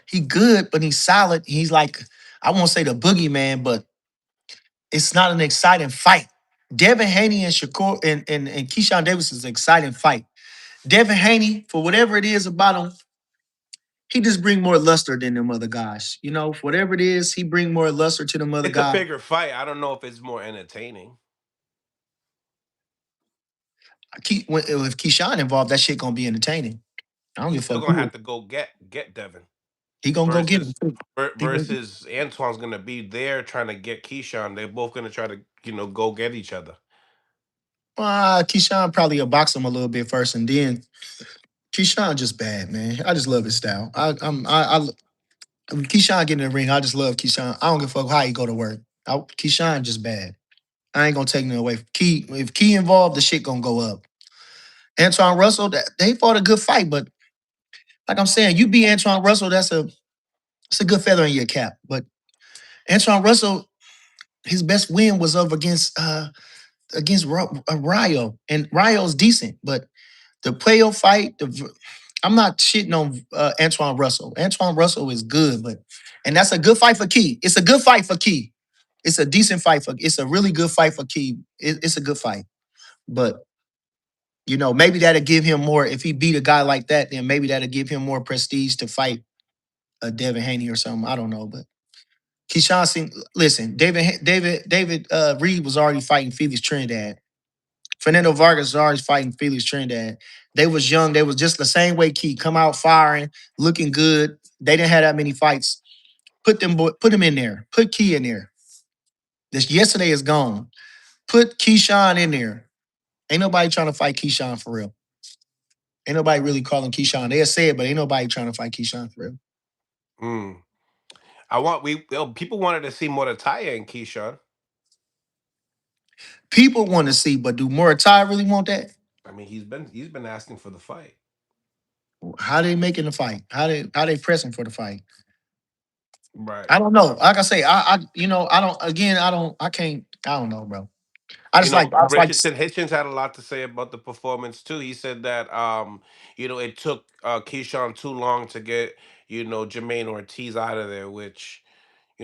[SPEAKER 2] He good, but he's solid. He's like, I won't say the boogeyman, but it's not an exciting fight. Devin Haney and Shakur and Keyshawn Davis is an exciting fight. Devin Haney, for whatever it is about him, he just bring more luster than them other guys. You know, for whatever it is, he bring more luster to them other
[SPEAKER 1] It's a
[SPEAKER 2] guys.
[SPEAKER 1] bigger fight. I don't know if it's more entertaining.
[SPEAKER 2] If Keyshawn involved, that shit gonna be entertaining. I don't
[SPEAKER 1] He's
[SPEAKER 2] give a
[SPEAKER 1] still
[SPEAKER 2] fuck
[SPEAKER 1] gonna
[SPEAKER 2] who.
[SPEAKER 1] have to go get Devin
[SPEAKER 2] He gonna go get him
[SPEAKER 1] versus
[SPEAKER 2] too. He gonna,
[SPEAKER 1] versus Antoine's gonna be there trying to get Keyshawn. They're both gonna try to go get each other.
[SPEAKER 2] Keyshawn probably will box him a little bit first, and then Keyshawn just bad, man. I just love his style. Keyshawn getting in the ring. I just love Keyshawn. I don't give a fuck how he go to work. Keyshawn just bad. I ain't gonna take nothing away. Key, if Key involved, the shit gonna go up. Antoine Russell, they fought a good fight, but like I'm saying, you beat Antoine Russell, it's a good feather in your cap. But Antoine Russell, his best win was up against Ryo, and Ryo's decent, but the playoff fight, I'm not shitting on Antoine Russell. Antoine Russell is good, and that's a good fight for Key. It's a good fight for Key. It's a decent fight for. It's a really good fight for Key. It's a good fight, but maybe that'll give him more. If he beat a guy like that, then maybe that'll give him more prestige to fight a Devin Haney or something. I don't know, but Keyshawn seemed. Listen, David Reed was already fighting Felix Trinidad. Fernando Vargas was already fighting Felix Trinidad. They was young. They was just the same way Key come out firing, looking good. They didn't have that many fights. Put them in there. Put Key in there. This yesterday is gone. Put Keyshawn in there. Ain't nobody trying to fight Keyshawn for real. Ain't nobody really calling Keyshawn. They'll say it, but ain't nobody trying to fight Keyshawn for real.
[SPEAKER 1] Mm. I want we people wanted to see Morataya and Keyshawn.
[SPEAKER 2] People want to see, but do Muay really want that?
[SPEAKER 1] I mean, he's been asking for the fight.
[SPEAKER 2] How they making the fight? How they pressing for the fight?
[SPEAKER 1] Right.
[SPEAKER 2] I don't know. Like I say, I don't. Again, I can't. I don't know, bro. I just like. I was like.
[SPEAKER 1] Richardson Hitchens had a lot to say about the performance too. He said that it took Keyshawn too long to get, Jermaine Ortiz out of there, which,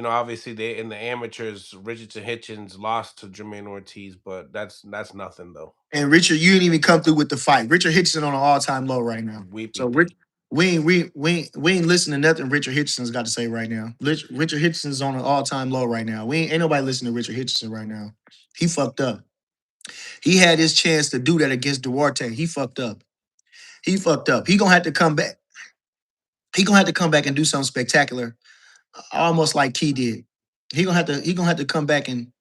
[SPEAKER 1] obviously they in the amateurs, Richardson Hitchens lost to Jermaine Ortiz, but that's nothing though.
[SPEAKER 2] And Richard, you didn't even come through with the fight. Richard Hitchens on an all-time low right now.
[SPEAKER 1] Weepy
[SPEAKER 2] So Rich,
[SPEAKER 1] P.
[SPEAKER 2] we ain't listening to nothing Richard Hitchens's got to say right now. Richard Hitchens's on an all-time low right now. Ain't nobody listening to Richard Hitchenson right now. He fucked up. He had his chance to do that against Duarte. He fucked up. He fucked up. He gonna have to come back. He gonna have to come back and do something spectacular, almost like Key did. He gonna have to come back and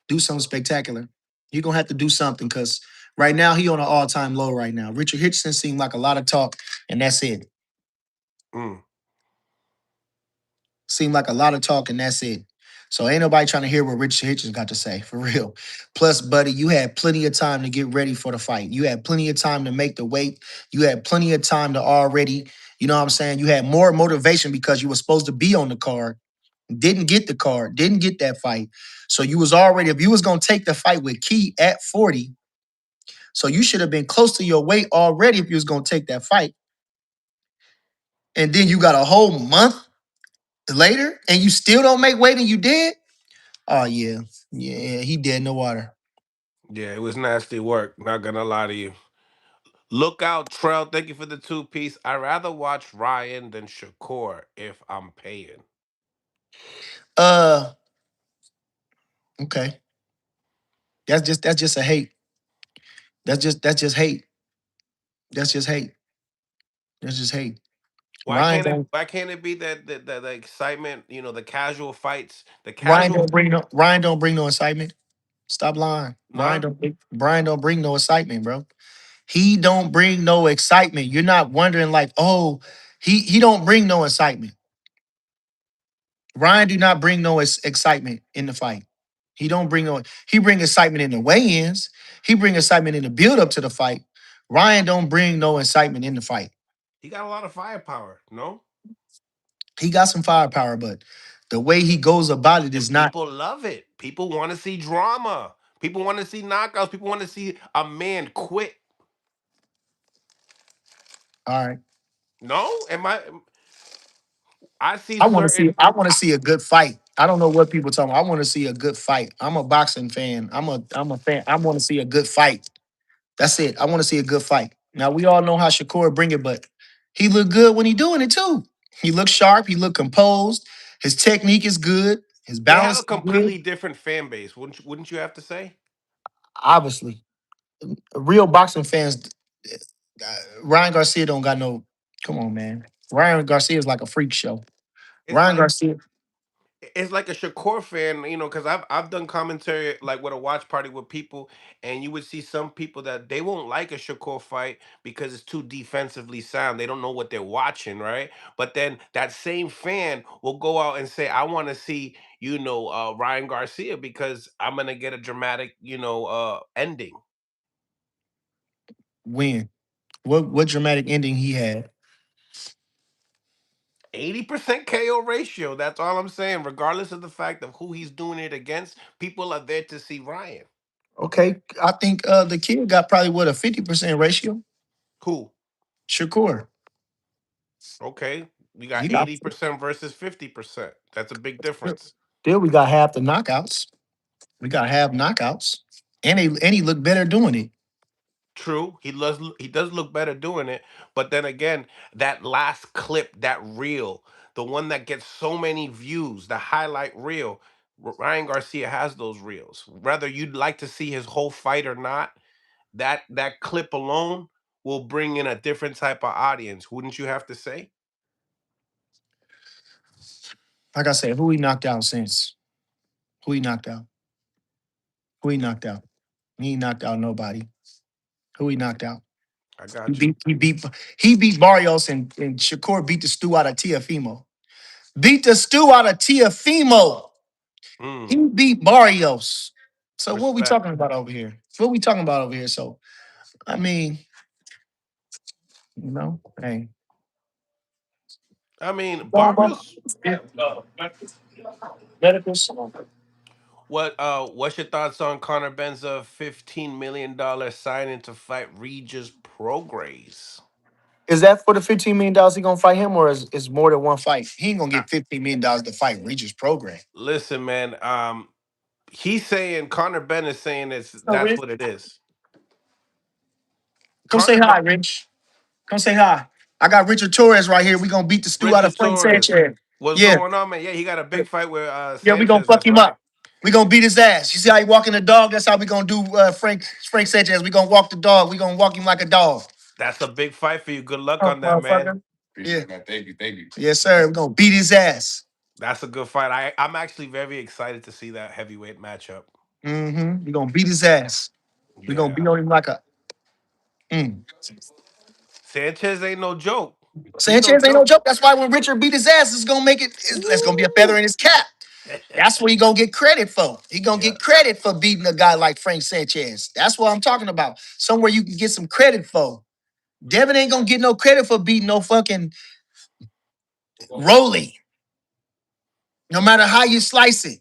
[SPEAKER 2] do something spectacular. He gonna have to do something because right now he on an all-time low right now. Richard Hitchens seemed like a lot of talk, and that's it.
[SPEAKER 1] Mm.
[SPEAKER 2] Seemed like a lot of talk, and that's it. So ain't nobody trying to hear what Richard Hitchens got to say, for real. Plus, buddy, you had plenty of time to get ready for the fight. You had plenty of time to make the weight. You had plenty of time to already, you know what I'm saying? You had more motivation because you were supposed to be on the card. Didn't get the card, didn't get that fight. So you was already, if you was gonna take the fight with Key at 40, so you should have been close to your weight already if you was gonna take that fight. and then you got a whole month later, and you still don't make weight, and you dead. Oh yeah, yeah, he dead in the water.
[SPEAKER 1] Yeah, it was nasty work. Not gonna lie to you. Look out, Trell. Thank you for the 2 piece. I'd rather watch Ryan than Shakur if I'm paying.
[SPEAKER 2] Uh, okay, that's just a hate. That's just hate. That's just hate. That's just hate. Ryan don't
[SPEAKER 1] Why can't it be that the excitement, the casual fights, the
[SPEAKER 2] Ryan
[SPEAKER 1] casual
[SPEAKER 2] don't bring no Ryan don't bring no excitement. Stop lying.
[SPEAKER 1] nah?
[SPEAKER 2] Brian don't bring no excitement, bro. He don't bring no excitement. You're not wondering like, oh, he don't bring no excitement. Ryan do not bring no excitement in the fight. He don't bring no. He bring excitement in the weigh-ins. He bring excitement in the build up to the fight. Ryan don't bring no excitement in the fight.
[SPEAKER 1] He got a lot of firepower, no?
[SPEAKER 2] He got some firepower, but the way he goes about it is
[SPEAKER 1] And
[SPEAKER 2] not
[SPEAKER 1] people love it. People want to see drama. People want to see knockouts. People want to see a man quit.
[SPEAKER 2] all right.
[SPEAKER 1] No? I see certain
[SPEAKER 2] I want to see a good fight. I don't know what people talking about. I want to see a good fight. I'm a boxing fan. I'm a fan. I want to see a good fight. That's it. I want to see a good fight. Now we all know how Shakur bring it, but he look good when he doing it too. He look sharp. He look composed. His technique is good. His
[SPEAKER 1] they have a
[SPEAKER 2] balance is good.
[SPEAKER 1] completely different fan base, wouldn't you have to say?
[SPEAKER 2] Obviously, real boxing fans. Ryan Garcia don't got no. Come on, man. Ryan Garcia is like a freak show.
[SPEAKER 1] It's
[SPEAKER 2] Ryan
[SPEAKER 1] like
[SPEAKER 2] Garcia.
[SPEAKER 1] it's like a Shakur fan, because I've done commentary like with a watch party with people, and you would see some people that they won't like a Shakur fight because it's too defensively sound. They don't know what they're watching, right? But then that same fan will go out and say, "I want to see, Ryan Garcia because I'm gonna get a dramatic, ending."
[SPEAKER 2] Win. What dramatic ending he had?
[SPEAKER 1] 80% KO ratio. That's all I'm saying. Regardless of the fact of who he's doing it against, people are there to see Ryan.
[SPEAKER 2] Okay, I think the kid got probably what a 50% ratio.
[SPEAKER 1] Who?
[SPEAKER 2] Shakur.
[SPEAKER 1] Okay, we got
[SPEAKER 2] He got
[SPEAKER 1] 80% versus 50%. That's a big difference.
[SPEAKER 2] still we got half the knockouts. We got half knockouts. And he looked better doing it.
[SPEAKER 1] True, he does look better doing it, but then again, that last clip, that reel, the one that gets so many views, the highlight reel, Ryan Garcia has those reels. Whether you'd like to see his whole fight or not, that clip alone will bring in a different type of audience. Wouldn't you have to say?
[SPEAKER 2] Like I said, who he knocked out since? Who he knocked out? Who he knocked out? He ain't knocked out nobody. Who he knocked out?
[SPEAKER 1] I
[SPEAKER 2] He
[SPEAKER 1] got you.
[SPEAKER 2] beat he beat he beat Barrios and Shakur beat the stew out of Tiafimo. Beat the stew out of Tiafimo. He
[SPEAKER 1] Mm,
[SPEAKER 2] beat Barrios. So what we
[SPEAKER 1] respect.
[SPEAKER 2] talking about over here? What we talking about over here? So I mean, hey.
[SPEAKER 1] I mean,
[SPEAKER 2] Going bump.
[SPEAKER 1] Barrios.
[SPEAKER 2] Medical.
[SPEAKER 1] What's your thoughts on Conor Benn's $15 million signing to fight Regis Prograis?
[SPEAKER 2] Is that for the $15 million he gonna fight him, or is more than one fight? He ain't gonna
[SPEAKER 1] Uh,
[SPEAKER 2] get $15 million to fight Regis program.
[SPEAKER 1] Listen, man. He's saying Conor Benn is saying
[SPEAKER 2] So
[SPEAKER 1] that's
[SPEAKER 2] Rich,
[SPEAKER 1] what it is.
[SPEAKER 2] come say
[SPEAKER 1] Conor Ben-
[SPEAKER 2] hi, Rich. Come say hi. I got Richard Torres right here. We gonna beat the stew out
[SPEAKER 1] Richard
[SPEAKER 2] of Frank
[SPEAKER 1] Torres.
[SPEAKER 2] Sanchez.
[SPEAKER 1] What's
[SPEAKER 2] Yeah,
[SPEAKER 1] going on, man? Yeah, he got a big fight with
[SPEAKER 2] yeah, we gonna
[SPEAKER 1] Sanchez.
[SPEAKER 2] fuck
[SPEAKER 1] That's
[SPEAKER 2] him
[SPEAKER 1] right.
[SPEAKER 2] up. We gonna beat his ass. You see how he walking the dog? That's how we gonna do Frank Sanchez. We gonna walk the dog. We gonna walk him like a dog.
[SPEAKER 1] That's a big fight for you. Good luck
[SPEAKER 2] Oh,
[SPEAKER 1] on that, man.
[SPEAKER 2] motherfucker. Yeah. Man. Thank you. Thank you. Yes, sir. We gonna beat his ass.
[SPEAKER 1] That's a good fight. I'm actually very excited to see that heavyweight matchup.
[SPEAKER 2] Mm-hmm. We gonna beat his ass. We gonna
[SPEAKER 1] Yeah.
[SPEAKER 2] beat on him like a. Mm.
[SPEAKER 1] Sanchez ain't no joke. He no
[SPEAKER 2] Sanchez ain't no
[SPEAKER 1] joke.
[SPEAKER 2] joke. That's why when Richard beat his ass, it's gonna make it. That's gonna be a feather
[SPEAKER 1] Ooh.
[SPEAKER 2] in his cap. That's what he gonna get credit for. He gonna
[SPEAKER 1] Yeah.
[SPEAKER 2] get credit for beating a guy like Frank Sanchez. That's what I'm talking about. Somewhere you can get some credit for. Devin ain't gonna get no credit for beating no fucking Rolly, no matter how you slice it.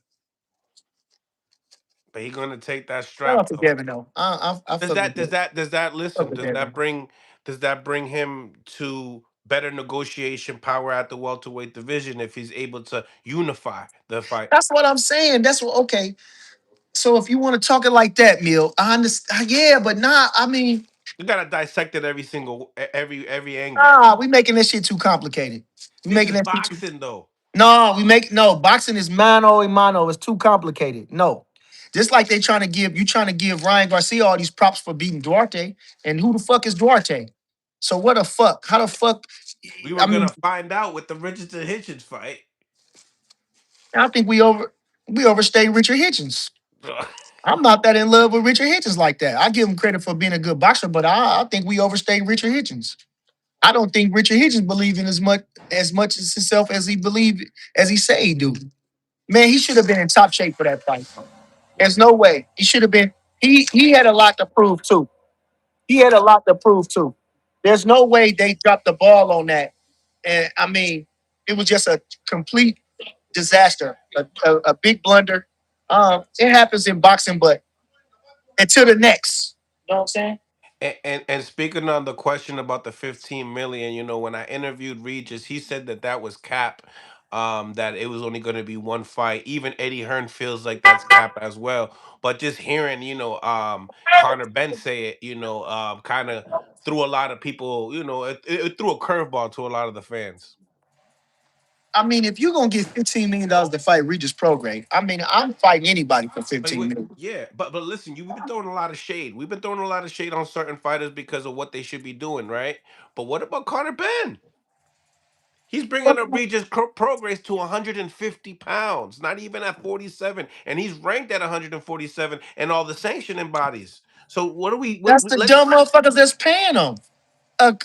[SPEAKER 1] But he gonna take that
[SPEAKER 2] Shout out
[SPEAKER 1] strap
[SPEAKER 2] to
[SPEAKER 1] though.
[SPEAKER 2] Devin though. I
[SPEAKER 1] Does
[SPEAKER 2] fuck with
[SPEAKER 1] that does
[SPEAKER 2] Devin.
[SPEAKER 1] that does that
[SPEAKER 2] Fuck
[SPEAKER 1] listen?
[SPEAKER 2] with
[SPEAKER 1] Does that
[SPEAKER 2] Devin.
[SPEAKER 1] bring does that bring him to better negotiation power at the welterweight division if he's able to unify the fight.
[SPEAKER 2] That's what I'm saying. That's what. Okay. So if you want to talk it like that, Mill, I understand. Yeah, but nah. I mean,
[SPEAKER 1] You gotta dissect it every single every angle.
[SPEAKER 2] nah. We making this shit too complicated. We
[SPEAKER 1] This
[SPEAKER 2] making
[SPEAKER 1] is
[SPEAKER 2] that shit too.
[SPEAKER 1] boxing though.
[SPEAKER 2] No, we make no boxing is mano a mano. It's too complicated. No. Just like they trying to give you trying to give Ryan Garcia all these props for beating Duarte. And who the fuck is Duarte? So what the fuck? How the fuck?
[SPEAKER 1] We
[SPEAKER 2] I
[SPEAKER 1] were
[SPEAKER 2] mean,
[SPEAKER 1] gonna find out with the Regis and Hitchens fight.
[SPEAKER 2] I think we overstay Richard Hitchens. I'm not that in love with Richard Hitchens like that. I give him credit for being a good boxer, but I think we overstay Richard Hitchens. I don't think Richard Hitchens believed in as much as himself as he believed as he say he do. Man, he should have been in top shape for that fight. There's no way. He should have been. He had a lot to prove too. He had a lot to prove too. There's no way they dropped the ball on that. And I mean, it was just a complete disaster, a big blunder. It happens in boxing, but until the next. You know what I'm saying?
[SPEAKER 1] And speaking on the question about the 15 million, when I interviewed Regis, he said that that was cap. That it was only going to be one fight. Even Eddie Hearn feels like that's cap as well. But just hearing, Conor Benn say it, kind of threw a lot of people, it threw a curveball to a lot of the fans.
[SPEAKER 2] I mean, if you're gonna get $15 million to fight Regis Prograis, I mean, I'm fighting anybody for 15 million.
[SPEAKER 1] Yeah, but listen, we've been throwing a lot of shade. We've been throwing a lot of shade on certain fighters because of what they should be doing, right? But what about Conor Benn? He's bringing up Regis Progress to 150 pounds, not even at 47, and he's ranked at 147 and all the sanctioning bodies. So what do we?
[SPEAKER 2] That's the
[SPEAKER 1] Let's
[SPEAKER 2] dumb motherfuckers that's paying them.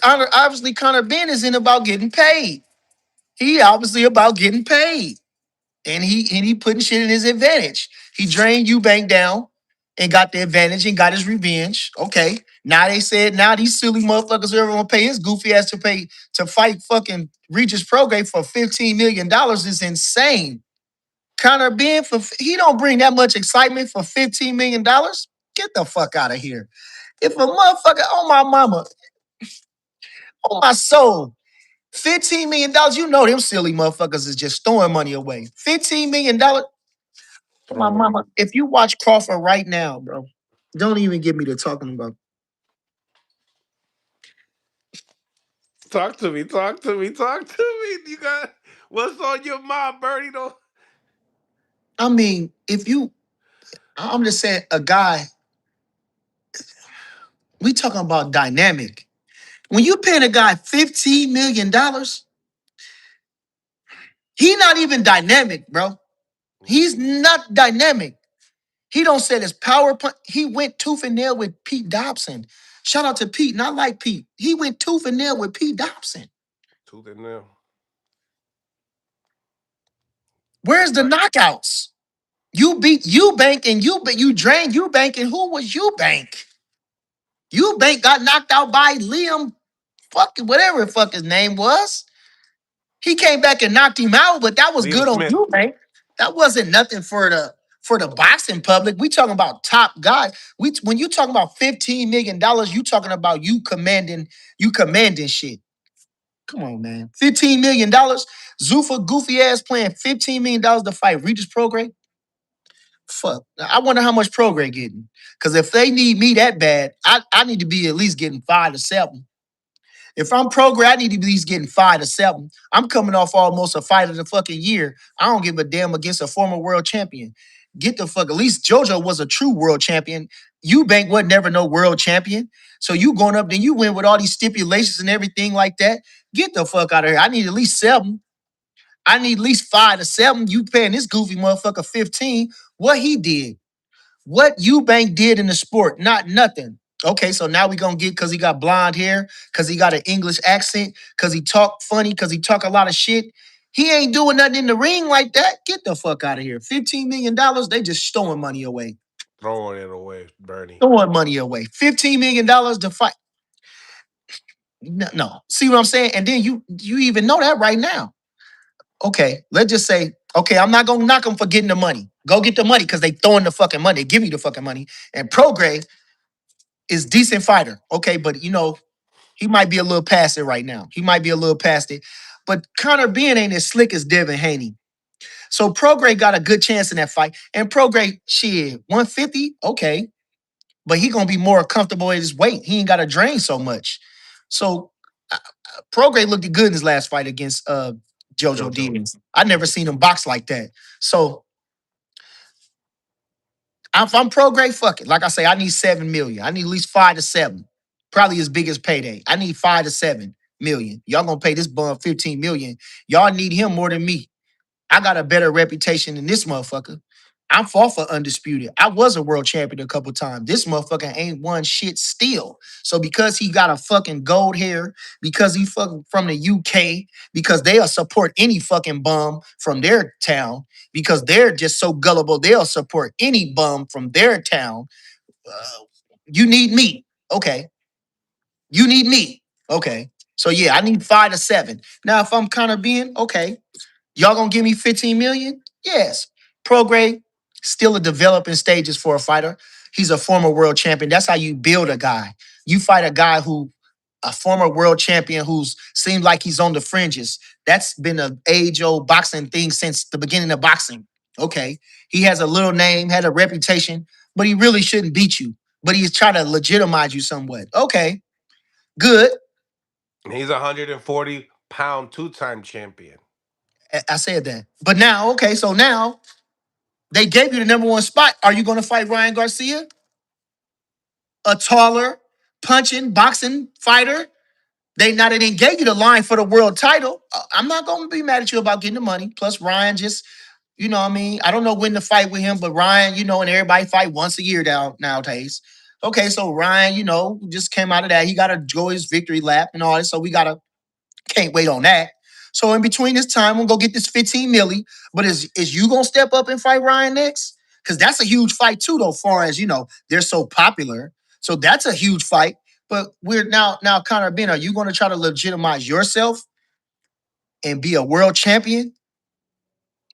[SPEAKER 2] Obviously, Conor Ben is in about getting paid. He obviously about getting paid, and he putting shit in his advantage. He drained Eubank down and got the advantage and got his revenge. Okay, now they said now these silly motherfuckers ever want to pay his goofy ass to fight fucking Regis Prograis for $15 million is insane. Conor Ben he don't bring that much excitement for $15 million. Get the fuck out of here. If a motherfucker on my mama, on my soul, $15 million, you know them silly motherfuckers is just throwing money away. $15 million. My mama, if you watch Crawford right now, bro, don't even get me to talking about.
[SPEAKER 1] talk to me, talk to me, talk to me. You got what's on your mind, Bernie? Though
[SPEAKER 2] I mean, I'm just saying, a guy, we talking about dynamic. When you paying a guy $15 million, he not even dynamic, bro. He's not dynamic. He don't set his power punch. He went tooth and nail with Pete Dobson. Shout out to Pete, not like Pete. He went tooth and nail with Pete Dobson.
[SPEAKER 1] tooth and nail.
[SPEAKER 2] Where's
[SPEAKER 1] That's
[SPEAKER 2] the
[SPEAKER 1] right.
[SPEAKER 2] knockouts? You beat Eubank and you drained Eubank, and who was Eubank? Eubank got knocked out by Liam, fucking whatever the fuck his name was. He came back and knocked him out, but that was
[SPEAKER 1] Liam
[SPEAKER 2] good on
[SPEAKER 1] Smith.
[SPEAKER 2] Eubank. That wasn't nothing for the boxing public. We talking about top guys. When you talking about $15 million, you talking about you commanding shit. Come on, man. $15 million. Zufa goofy ass playing $15 million to fight Regis Prograis. Fuck. I wonder how much Prograis getting. Because if they need me that bad, I need to be at least getting 5 to 7. If I'm Prograis, I need to be at least getting 5 to 7. I'm coming off almost a fight of the fucking year. I don't give a damn against a former world champion. Get the fuck. At least JoJo was a true world champion. Eubank was never no world champion. So you going up, then you win with all these stipulations and everything like that. Get the fuck out of here. I need at least 7. I need at least 5 to 7. You paying this goofy motherfucker 15. What he did. What Eubank did in the sport, not nothing. Okay, so now we gonna get because he got blonde hair, because he got an English accent, because he talk funny, because he talk a lot of shit. He ain't doing nothing in the ring like that. Get the fuck out of here. $15 million, they just throwing money away.
[SPEAKER 1] Throwing it away, Bernie.
[SPEAKER 2] Throwing money away. $15 million to fight. No, no. See what I'm saying? And then you even know that right now. Okay, let's just say, okay, I'm not gonna knock them for getting the money. Go get the money because they throwing the fucking money. They give you the fucking money. And Prograis is decent fighter. Okay, but He might be a little past it right now. He might be a little past it. But Conor Benn ain't as slick as Devin Haney. So Prograis got a good chance in that fight. And Prograis, shit, 150, okay. But he gonna be more comfortable at his weight. He ain't got to drain so much. So Prograis looked good in his last fight against Jojo
[SPEAKER 1] JoJo.
[SPEAKER 2] Diaz. I never seen him box like that. So if I'm Prograis, fuck it. Like I say, I need 7 million. I need at least 5 to 7. Probably his biggest payday. I need 5 to 7 million. Y'all gonna pay this bum 15 million. Y'all need him more than me. I got a better reputation than this motherfucker. I'm fought for undisputed. I was a world champion a couple times. This motherfucker ain't won shit still. So because he got a fucking gold hair, because he fucking from the UK, because they'll support any fucking bum from their town, because they're just so gullible, they'll support any bum from their town. Uh, you need me. Okay. You need me. Okay. So yeah, I need 5 to 7. Now, if I'm kind of being okay, y'all gonna give me 15 million? Yes. Prograis, still a developing stages for a fighter. He's a former world champion. That's how you build a guy. You fight a guy who, a former world champion who's seemed like he's on the fringes. That's been an age-old boxing thing since the beginning of boxing. Okay. He has a little name, had a reputation, but he really shouldn't beat you. But he's trying to legitimize you somewhat. Okay, good.
[SPEAKER 1] He's a 140-pound two-time champion.
[SPEAKER 2] I said that. But now, okay, so now they gave you the number one spot. Are you going to fight Ryan Garcia? A taller, punching, boxing fighter? They didn't gave you the line for the world title. I'm not going to be mad at you about getting the money. Plus, Ryan just, you know what I mean? I don't know when to fight with him, but Ryan, and everybody fight once a year nowadays. Okay, so Ryan, just came out of that. He got to go his victory lap and all that. So we got to can't wait on that. So in between this time, we'll go get this 15 milli. But is you gonna step up and fight Ryan next? Because that's a huge fight too, though, far as they're so popular. So that's a huge fight. But we're now Conor Ben, are you gonna try to legitimize yourself and be a world champion?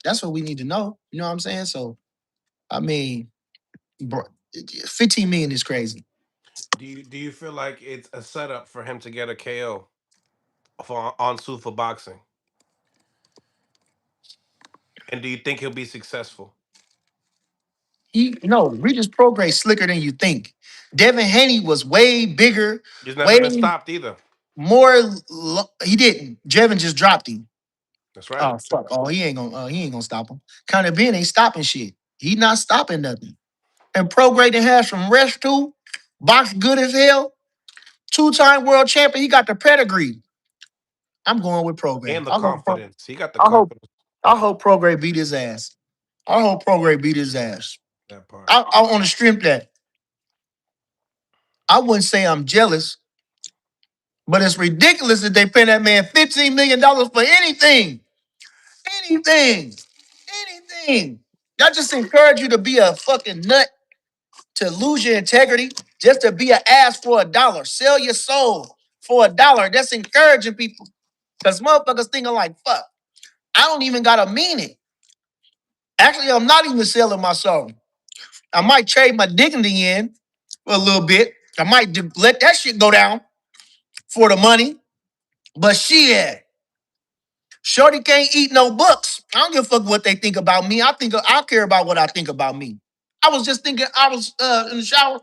[SPEAKER 2] That's what we need to know. You know what I'm saying? So I mean, bro, 15 million is crazy.
[SPEAKER 1] Do you feel like it's a setup for him to get a KO on Zufa Boxing? And do you think he'll be successful?
[SPEAKER 2] Regis Prograis slicker than you think. Devin Haney was way bigger,
[SPEAKER 1] He's never been
[SPEAKER 2] way
[SPEAKER 1] stopped either.
[SPEAKER 2] more. He didn't. Jevin just dropped him.
[SPEAKER 1] That's right.
[SPEAKER 2] Oh fuck! Oh, he ain't gonna stop him. Conor Ben ain't stopping shit. He not stopping nothing. And Prograis that has from rest too. Box good as hell. 2-time world champion. He got the pedigree. I'm going with Prograis.
[SPEAKER 1] And the confidence. He got the
[SPEAKER 2] I hope.
[SPEAKER 1] confidence.
[SPEAKER 2] I hope Prograis beat his ass. I hope Prograis beat his ass.
[SPEAKER 1] That part.
[SPEAKER 2] I want to strip that. I wouldn't say I'm jealous, but it's ridiculous that they pay that man $15 million for anything. Anything. Anything. I just encourage you to be a fucking nut, to lose your integrity, just to be an ass for $1. Sell your soul for $1. That's encouraging people. Because motherfuckers thinking like, fuck, I don't even gotta mean it. Actually, I'm not even selling my soul. I might trade my dignity in for a little bit. I might let that shit go down for the money. But shit, Shorty can't eat no books. I don't give a fuck what they think about me. I care about what I think about me. I was just thinking, I was in the shower,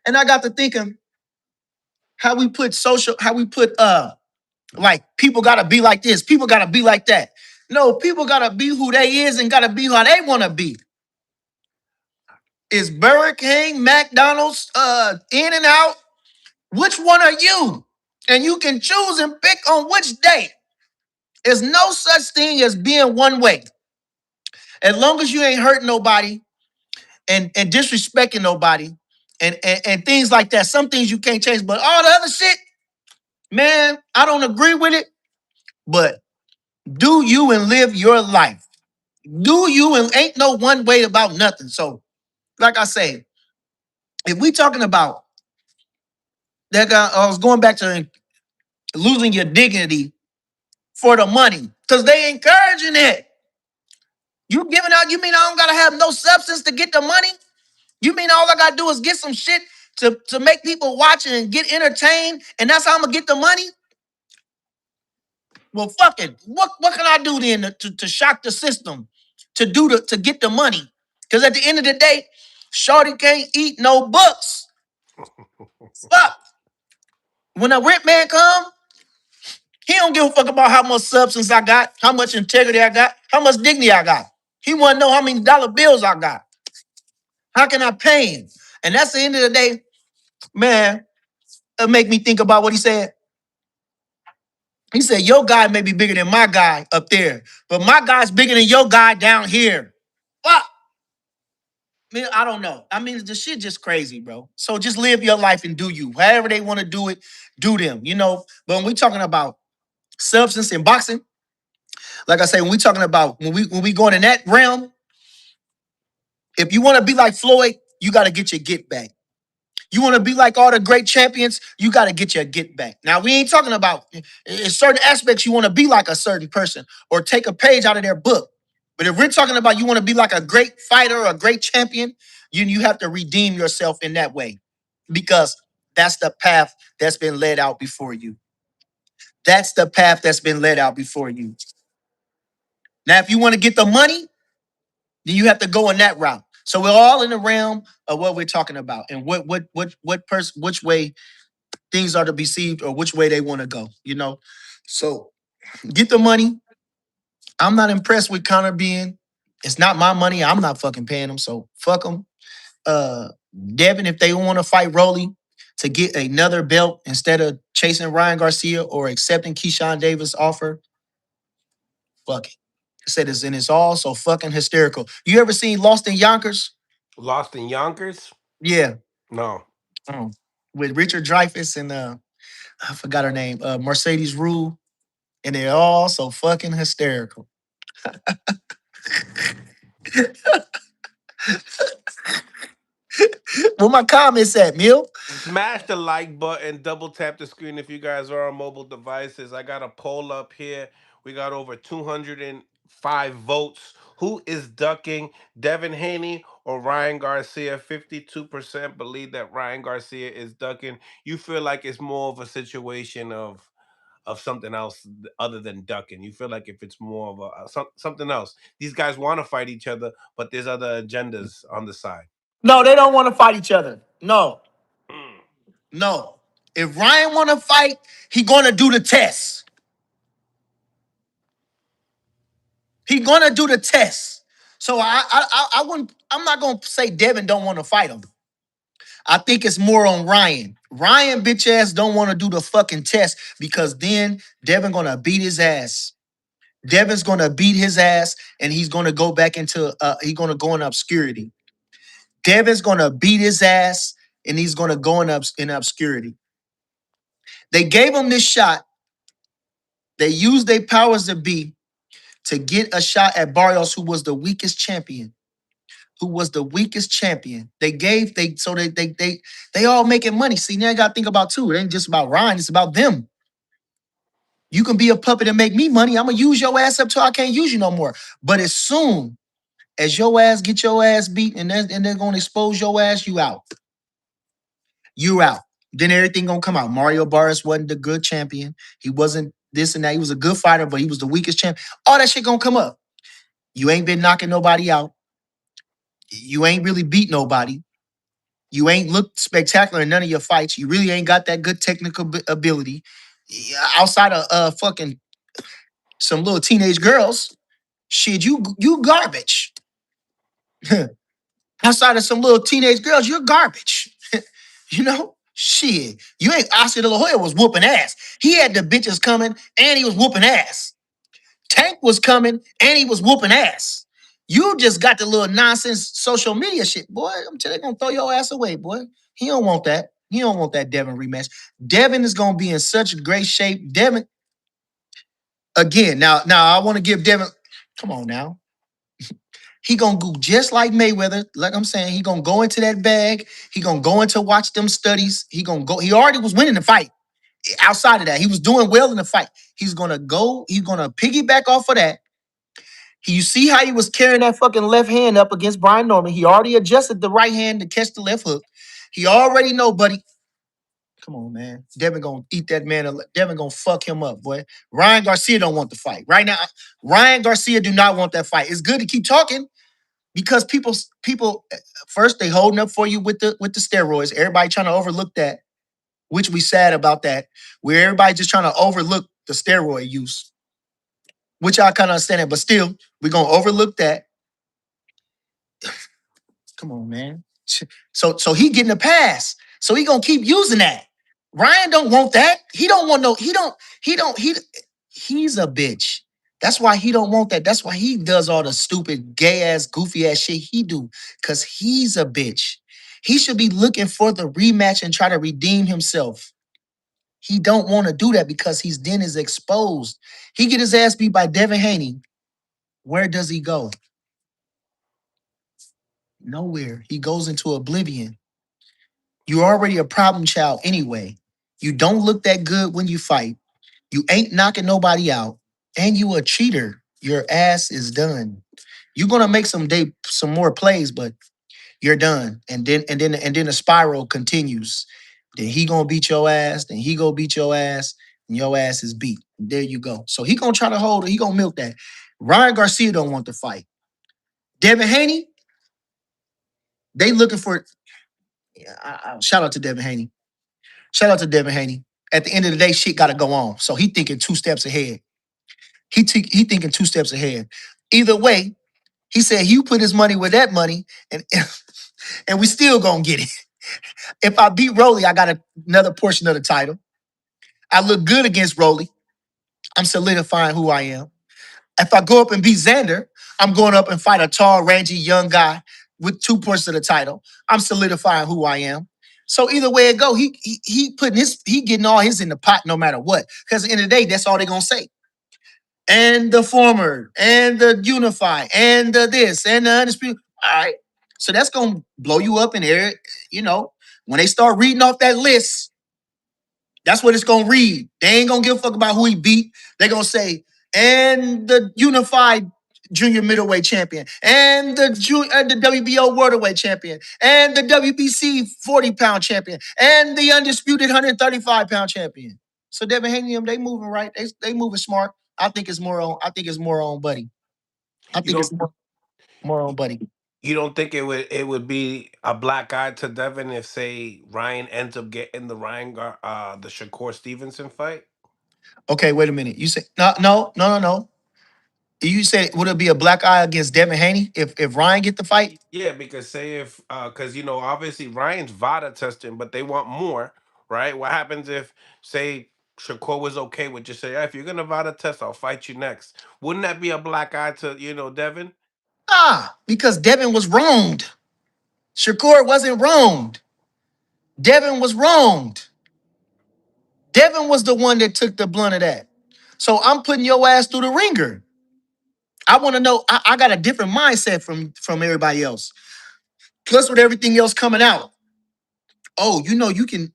[SPEAKER 2] and I got to thinking how we put like people gotta be like this, people gotta be like that. No, people gotta be who they is and gotta be how they wanna be. Is Burger King, McDonald's, In and Out? Which one are you? And you can choose and pick on which day. There's no such thing as being one way. As long as you ain't hurting nobody and disrespecting nobody and things like that. Some things you can't change, but all the other shit, man, I don't agree with it. But do you and live your life. Do you and ain't no one way about nothing. So, like I say, if we talking about that guy, I was going back to losing your dignity for the money, because they encouraging it. You giving out, you mean I don't gotta have no substance to get the money? You mean all I gotta do is get some shit to make people watch and get entertained, and that's how I'm gonna get the money. Well, fuck it. What can I do then to shock the system, to get the money? Because at the end of the day, Shorty can't eat no books. Fuck. When a rent man come, he don't give a fuck about how much substance I got, how much integrity I got, how much dignity I got. He want to know how many dollar bills I got. How can I pay him? And that's the end of the day, man. It make me think about what he said. He said, your guy may be bigger than my guy up there, but my guy's bigger than your guy down here. Fuck. Man, I don't know. I mean, the shit just crazy, bro. So just live your life and do you. However they want to do it, do them. But when we talking about substance and boxing, like I say, when we talking about when we going in that realm, if you want to be like Floyd, you got to get your get back. You want to be like all the great champions, you got to get your get back. Now, we ain't talking about in certain aspects you want to be like a certain person or take a page out of their book. But if we're talking about you want to be like a great fighter or a great champion, you have to redeem yourself in that way because that's the path that's been laid out before you. That's the path that's been laid out before you. Now, if you want to get the money, then you have to go in that route. So we're all in the realm of what we're talking about and what person, which way things are to be received or which way they want to go. So get the money. I'm not impressed with Conor being. It's not my money. I'm not fucking paying them. So fuck them. Uh, Devin, if they want to fight Rolly to get another belt instead of chasing Ryan Garcia or accepting Keyshawn Davis' offer, fuck it. I said it's all so fucking hysterical. You ever seen Lost in Yonkers?
[SPEAKER 1] Lost in Yonkers?
[SPEAKER 2] Yeah.
[SPEAKER 1] No.
[SPEAKER 2] Oh. With Richard Dreyfuss and I forgot her name, Mercedes Rule, and they're all so fucking hysterical. What my comments at, Mill?
[SPEAKER 1] Smash the like button, double tap the screen if you guys are on mobile devices. I got a poll up here. We got over 205 votes. Who is ducking, Devin Haney or Ryan Garcia? 52% believe that Ryan Garcia is ducking. You feel like it's more of a situation of something else other than ducking. You feel like if it's more of something else. These guys want to fight each other, but there's other agendas on the side.
[SPEAKER 2] No, they don't want to fight each other. No,
[SPEAKER 1] Mm.
[SPEAKER 2] no. If Ryan want to fight, he gonna do the test. He gonna do the test. So I wouldn't. I'm not gonna say Devin don't want to fight him. I think it's more on Ryan. Ryan bitch ass don't want to do the fucking test because then Devin gonna beat his ass. Devin's gonna beat his ass and he's gonna go back into he's gonna go in obscurity. Devin's gonna beat his ass and he's gonna go in obscurity. They gave him this shot. They used their powers to be to get a shot at Barrios, who was the weakest champion. Who was the weakest champion? They all making money. See, now you gotta think about too. It ain't just about Ryan, it's about them. You can be a puppet and make me money. I'm gonna use your ass up till I can't use you no more. But as soon as your ass get your ass beat and they're gonna expose your ass, you out. You out. Then everything gonna come out. Mario Barris wasn't the good champion. He wasn't this and that. He was a good fighter, but he was the weakest champion. All that shit gonna come up. You ain't been knocking nobody out. You ain't really beat nobody. You ain't looked spectacular in none of your fights. You really ain't got that good technical ability. Outside of fucking some little teenage girls, shit, you garbage. Outside of some little teenage girls, you're garbage. Shit. You ain't Oscar De La Hoya was whooping ass. He had the bitches coming and he was whooping ass. Tank was coming and he was whooping ass. You just got the little nonsense social media shit, boy. I'm telling you, they're gonna throw your ass away, boy. He don't want that. He don't want that Devin rematch. Devin is gonna be in such great shape. Devin, again, now I want to give Devin. Come on now. He gonna go just like Mayweather. Like I'm saying, he gonna go into that bag. He gonna go into watch them studies. He gonna go. He already was winning the fight. Outside of that, he was doing well in the fight. He's gonna go. He's gonna piggyback off of that. You see how he was carrying that fucking left hand up against Brian Norman. He already adjusted the right hand to catch the left hook. He already know, buddy. Come on, man. Devin gonna eat that man. Devin gonna fuck him up, boy. Ryan Garcia don't want the fight right now. Ryan Garcia do not want that fight. It's good to keep talking because people first they holding up for you with the steroids. Everybody trying to overlook that, which we sad about that. Where everybody just trying to overlook the steroid use, which I kind of understand it, but still we're gonna overlook that. Come on, man. So he getting a pass. So he gonna keep using that. Ryan don't want that. He don't want no. He's a bitch. That's why he don't want that. That's why he does all the stupid, gay ass, goofy ass shit he do. Cause he's a bitch. He should be looking for the rematch and try to redeem himself. He don't want to do that because he's then is exposed. He get his ass beat by Devin Haney. Where does he go? Nowhere. He goes into oblivion. You're already a problem child anyway. You don't look that good when you fight. You ain't knocking nobody out, and you a cheater. Your ass is done. You're gonna make some more plays, but you're done. And then the spiral continues. Then he gonna beat your ass. Then he gonna beat your ass, and your ass is beat. There you go. So he gonna try to hold it. He gonna milk that. Ryan Garcia don't want to fight. Devin Haney, they looking for. Yeah, shout out to Devin Haney. Shout out to Devin Haney. At the end of the day, shit got to go on. So he thinking two steps ahead. He thinking two steps ahead. Either way, he said you put his money with that money, and and we still gonna get it. If I beat Rolly, I got another portion of the title. I look good against Rolly. I'm solidifying who I am. If I go up and beat Xander, I'm going up and fight a tall, rangy, young guy with two portions of the title. I'm solidifying who I am. So either way it go, he putting he getting all his in the pot no matter what. Because at the end of the day, that's all they gonna say. And the former, and the unified, and the this, and the undisputed. All right. So that's gonna blow you up in there. You know, when they start reading off that list, that's what it's gonna read. They ain't gonna give a fuck about who he beat. They're gonna say, and the unified junior middleweight champion, and the WBO welterweight champion, and the WBC 40-pound champion, and the undisputed 135-pound champion. So Devin Haney, they moving right. They moving smart. I think it's more on. I think it's more on Buddy. I
[SPEAKER 1] You
[SPEAKER 2] think it's
[SPEAKER 1] don't
[SPEAKER 2] more on Buddy.
[SPEAKER 1] you don't think it would be a black eye to Devin if say Ryan ends up getting the Shakur Stevenson fight?
[SPEAKER 2] Okay, wait a minute. You say no. You said would it be a black eye against Devin Haney if Ryan get the fight?
[SPEAKER 1] Yeah, because say if because obviously Ryan's VADA testing, but they want more, right? What happens if say Shakur was okay with just say, "Yeah, if you're gonna VADA test, I'll fight you next." Wouldn't that be a black eye to Devin?
[SPEAKER 2] Because Devin was wronged. Shakur wasn't wronged. Devin was wronged. Devin was the one that took the blunt of that. So I'm putting your ass through the ringer. I want to know. I got a different mindset from everybody else. Plus, with everything else coming out, oh, you can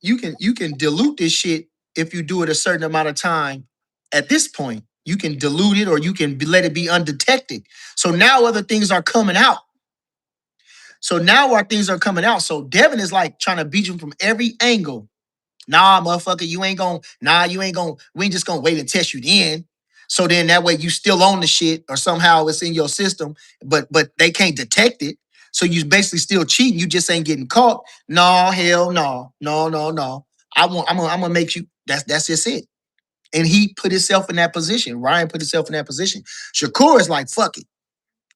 [SPEAKER 2] dilute this shit if you do it a certain amount of time. At this point, you can dilute it or you can let it be undetected. So now other things are coming out. So now our things are coming out. So Devin is like trying to beat you from every angle. Nah, motherfucker, you ain't gonna, we ain't just gonna wait and test you then. So then that way you still own the shit or somehow it's in your system, but they can't detect it. So you basically still cheating. You just ain't getting caught. No, hell no. No, no, no. I'm gonna make you that's just it. And he put himself in that position. Ryan put himself in that position. Shakur is like, fuck it.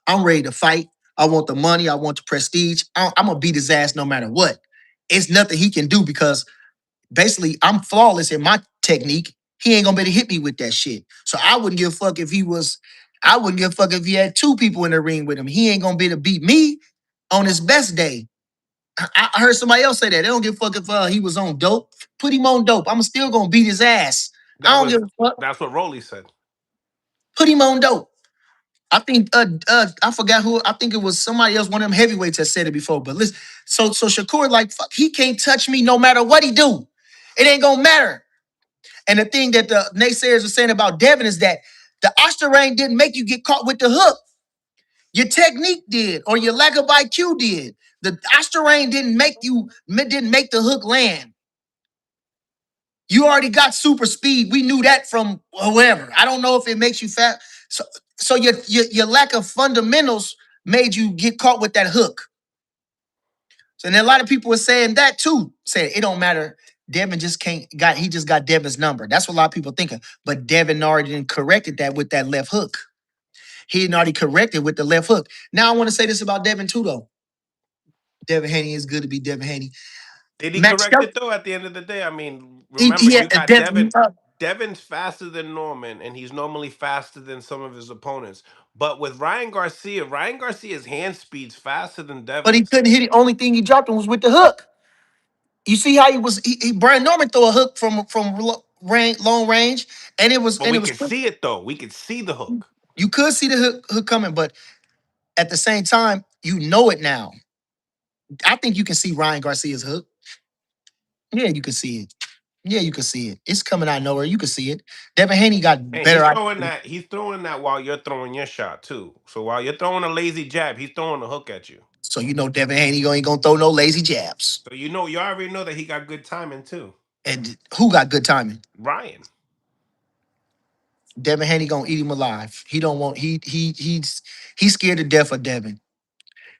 [SPEAKER 2] I'm ready to fight. I want the money. I want the prestige. I'm gonna beat his ass no matter what. It's nothing he can do because basically I'm flawless in my technique. He ain't gonna be able to hit me with that shit. So I wouldn't give a fuck if he was. I wouldn't give a fuck if he had two people in the ring with him. He ain't gonna be able to beat me on his best day. I heard somebody else say that. They don't give a fuck if he was on dope. Put him on dope. I'm still gonna beat his ass. I
[SPEAKER 1] That
[SPEAKER 2] don't
[SPEAKER 1] was
[SPEAKER 2] give a fuck.
[SPEAKER 1] that's what Rolly said.
[SPEAKER 2] Put him on dope. I think I forgot who. I think it was somebody else, one of them heavyweights that said it before. But listen, so Shakur like fuck, he can't touch me no matter what he do. It ain't gonna matter. And the thing that the naysayers are saying about Devin is that the Osterring didn't make you get caught with the hook. Your technique did, or your lack of IQ did. The Ostarine didn't make the hook land. You already got super speed. We knew that from whoever. I don't know if it makes you fat. So your lack of fundamentals made you get caught with that hook. So then a lot of people were saying that too. Saying it don't matter. Devin just can't got he just got Devin's number. That's what a lot of people thinking. But Devin already didn't corrected that with that left hook. He had already corrected with the left hook. Now I want to say this about Devin too, though. Devin Haney is good to be Devin Haney.
[SPEAKER 1] Did he
[SPEAKER 2] Max,
[SPEAKER 1] correct it though? At the end of the day, I mean, remember
[SPEAKER 2] he
[SPEAKER 1] you
[SPEAKER 2] had the
[SPEAKER 1] got
[SPEAKER 2] Devin.
[SPEAKER 1] Devin. Devin's faster than Norman, and he's normally faster than some of his opponents. But with Ryan Garcia's hand speed's faster than
[SPEAKER 2] But he
[SPEAKER 1] Devin's.
[SPEAKER 2] couldn't hit it. Only thing he dropped him was with the hook. You see how Brian Norman throw a hook from long range, and it was
[SPEAKER 1] But
[SPEAKER 2] and
[SPEAKER 1] we
[SPEAKER 2] it was
[SPEAKER 1] could see it though. We could see the hook.
[SPEAKER 2] you could see the hook coming, but at the same time, you know it now. I think you can see Ryan Garcia's hook. Yeah, you can see it. Yeah, you can see it. It's coming out of nowhere. You can see it. Devin Haney got
[SPEAKER 1] And
[SPEAKER 2] better.
[SPEAKER 1] he's throwing that while you're throwing your shot too. So while you're throwing a lazy jab, he's throwing a hook at you.
[SPEAKER 2] So you know Devin Haney ain't gonna throw no lazy jabs.
[SPEAKER 1] So you already know that he got good timing too.
[SPEAKER 2] And who got good timing?
[SPEAKER 1] Ryan.
[SPEAKER 2] Devin Haney gonna eat him alive. He don't want he's scared to death of Devin.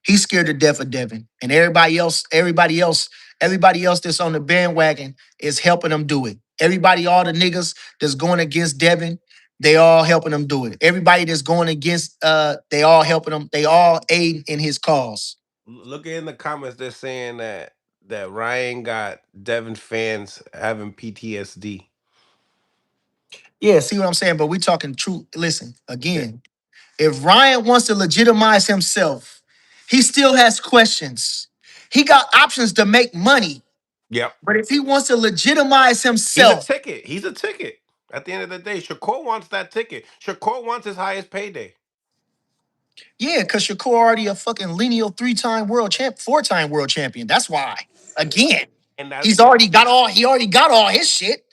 [SPEAKER 2] He's scared to death of Devin. And everybody else that's on the bandwagon is helping him do it. Everybody, all the niggas that's going against Devin, they all helping him do it. Everybody that's going against they all helping him, they all aid in his cause.
[SPEAKER 1] Look in the comments. They're saying that Ryan got Devin fans having PTSD.
[SPEAKER 2] Yeah, see what I'm saying? But we talking true. Listen, again, if Ryan wants to legitimize himself, he still has questions. He got options to make money.
[SPEAKER 1] Yep.
[SPEAKER 2] But if he wants to legitimize
[SPEAKER 1] He's a
[SPEAKER 2] himself,
[SPEAKER 1] ticket. He's a ticket. At the end of the day, Shakur wants that ticket. Shakur wants his highest payday.
[SPEAKER 2] yeah, because Shakur already a fucking lineal three-time world champ, four-time world champion. That's why. Again,
[SPEAKER 1] And
[SPEAKER 2] he already got all his shit.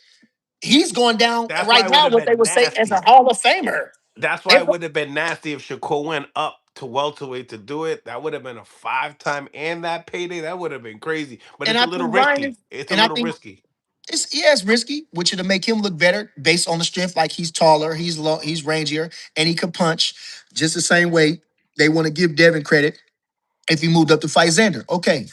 [SPEAKER 2] He's going down
[SPEAKER 1] that's why
[SPEAKER 2] right
[SPEAKER 1] it would
[SPEAKER 2] now,
[SPEAKER 1] have
[SPEAKER 2] what they
[SPEAKER 1] been
[SPEAKER 2] would say as a
[SPEAKER 1] nasty.
[SPEAKER 2] Hall of Famer.
[SPEAKER 1] That's why
[SPEAKER 2] They're
[SPEAKER 1] it would have been nasty if Shakur went up to welterweight to do it. That would have been a 5-time and that payday. That would have been crazy. But
[SPEAKER 2] and
[SPEAKER 1] it's a
[SPEAKER 2] I
[SPEAKER 1] little
[SPEAKER 2] think Ryan
[SPEAKER 1] risky.
[SPEAKER 2] is,
[SPEAKER 1] It's a
[SPEAKER 2] and I
[SPEAKER 1] little
[SPEAKER 2] think
[SPEAKER 1] risky.
[SPEAKER 2] it's risky, which it'll make him look better based on the strength. Like he's taller, he's long, he's rangier, and he can punch just the same way they want to give Devin credit if he moved up to fight Xander. Okay,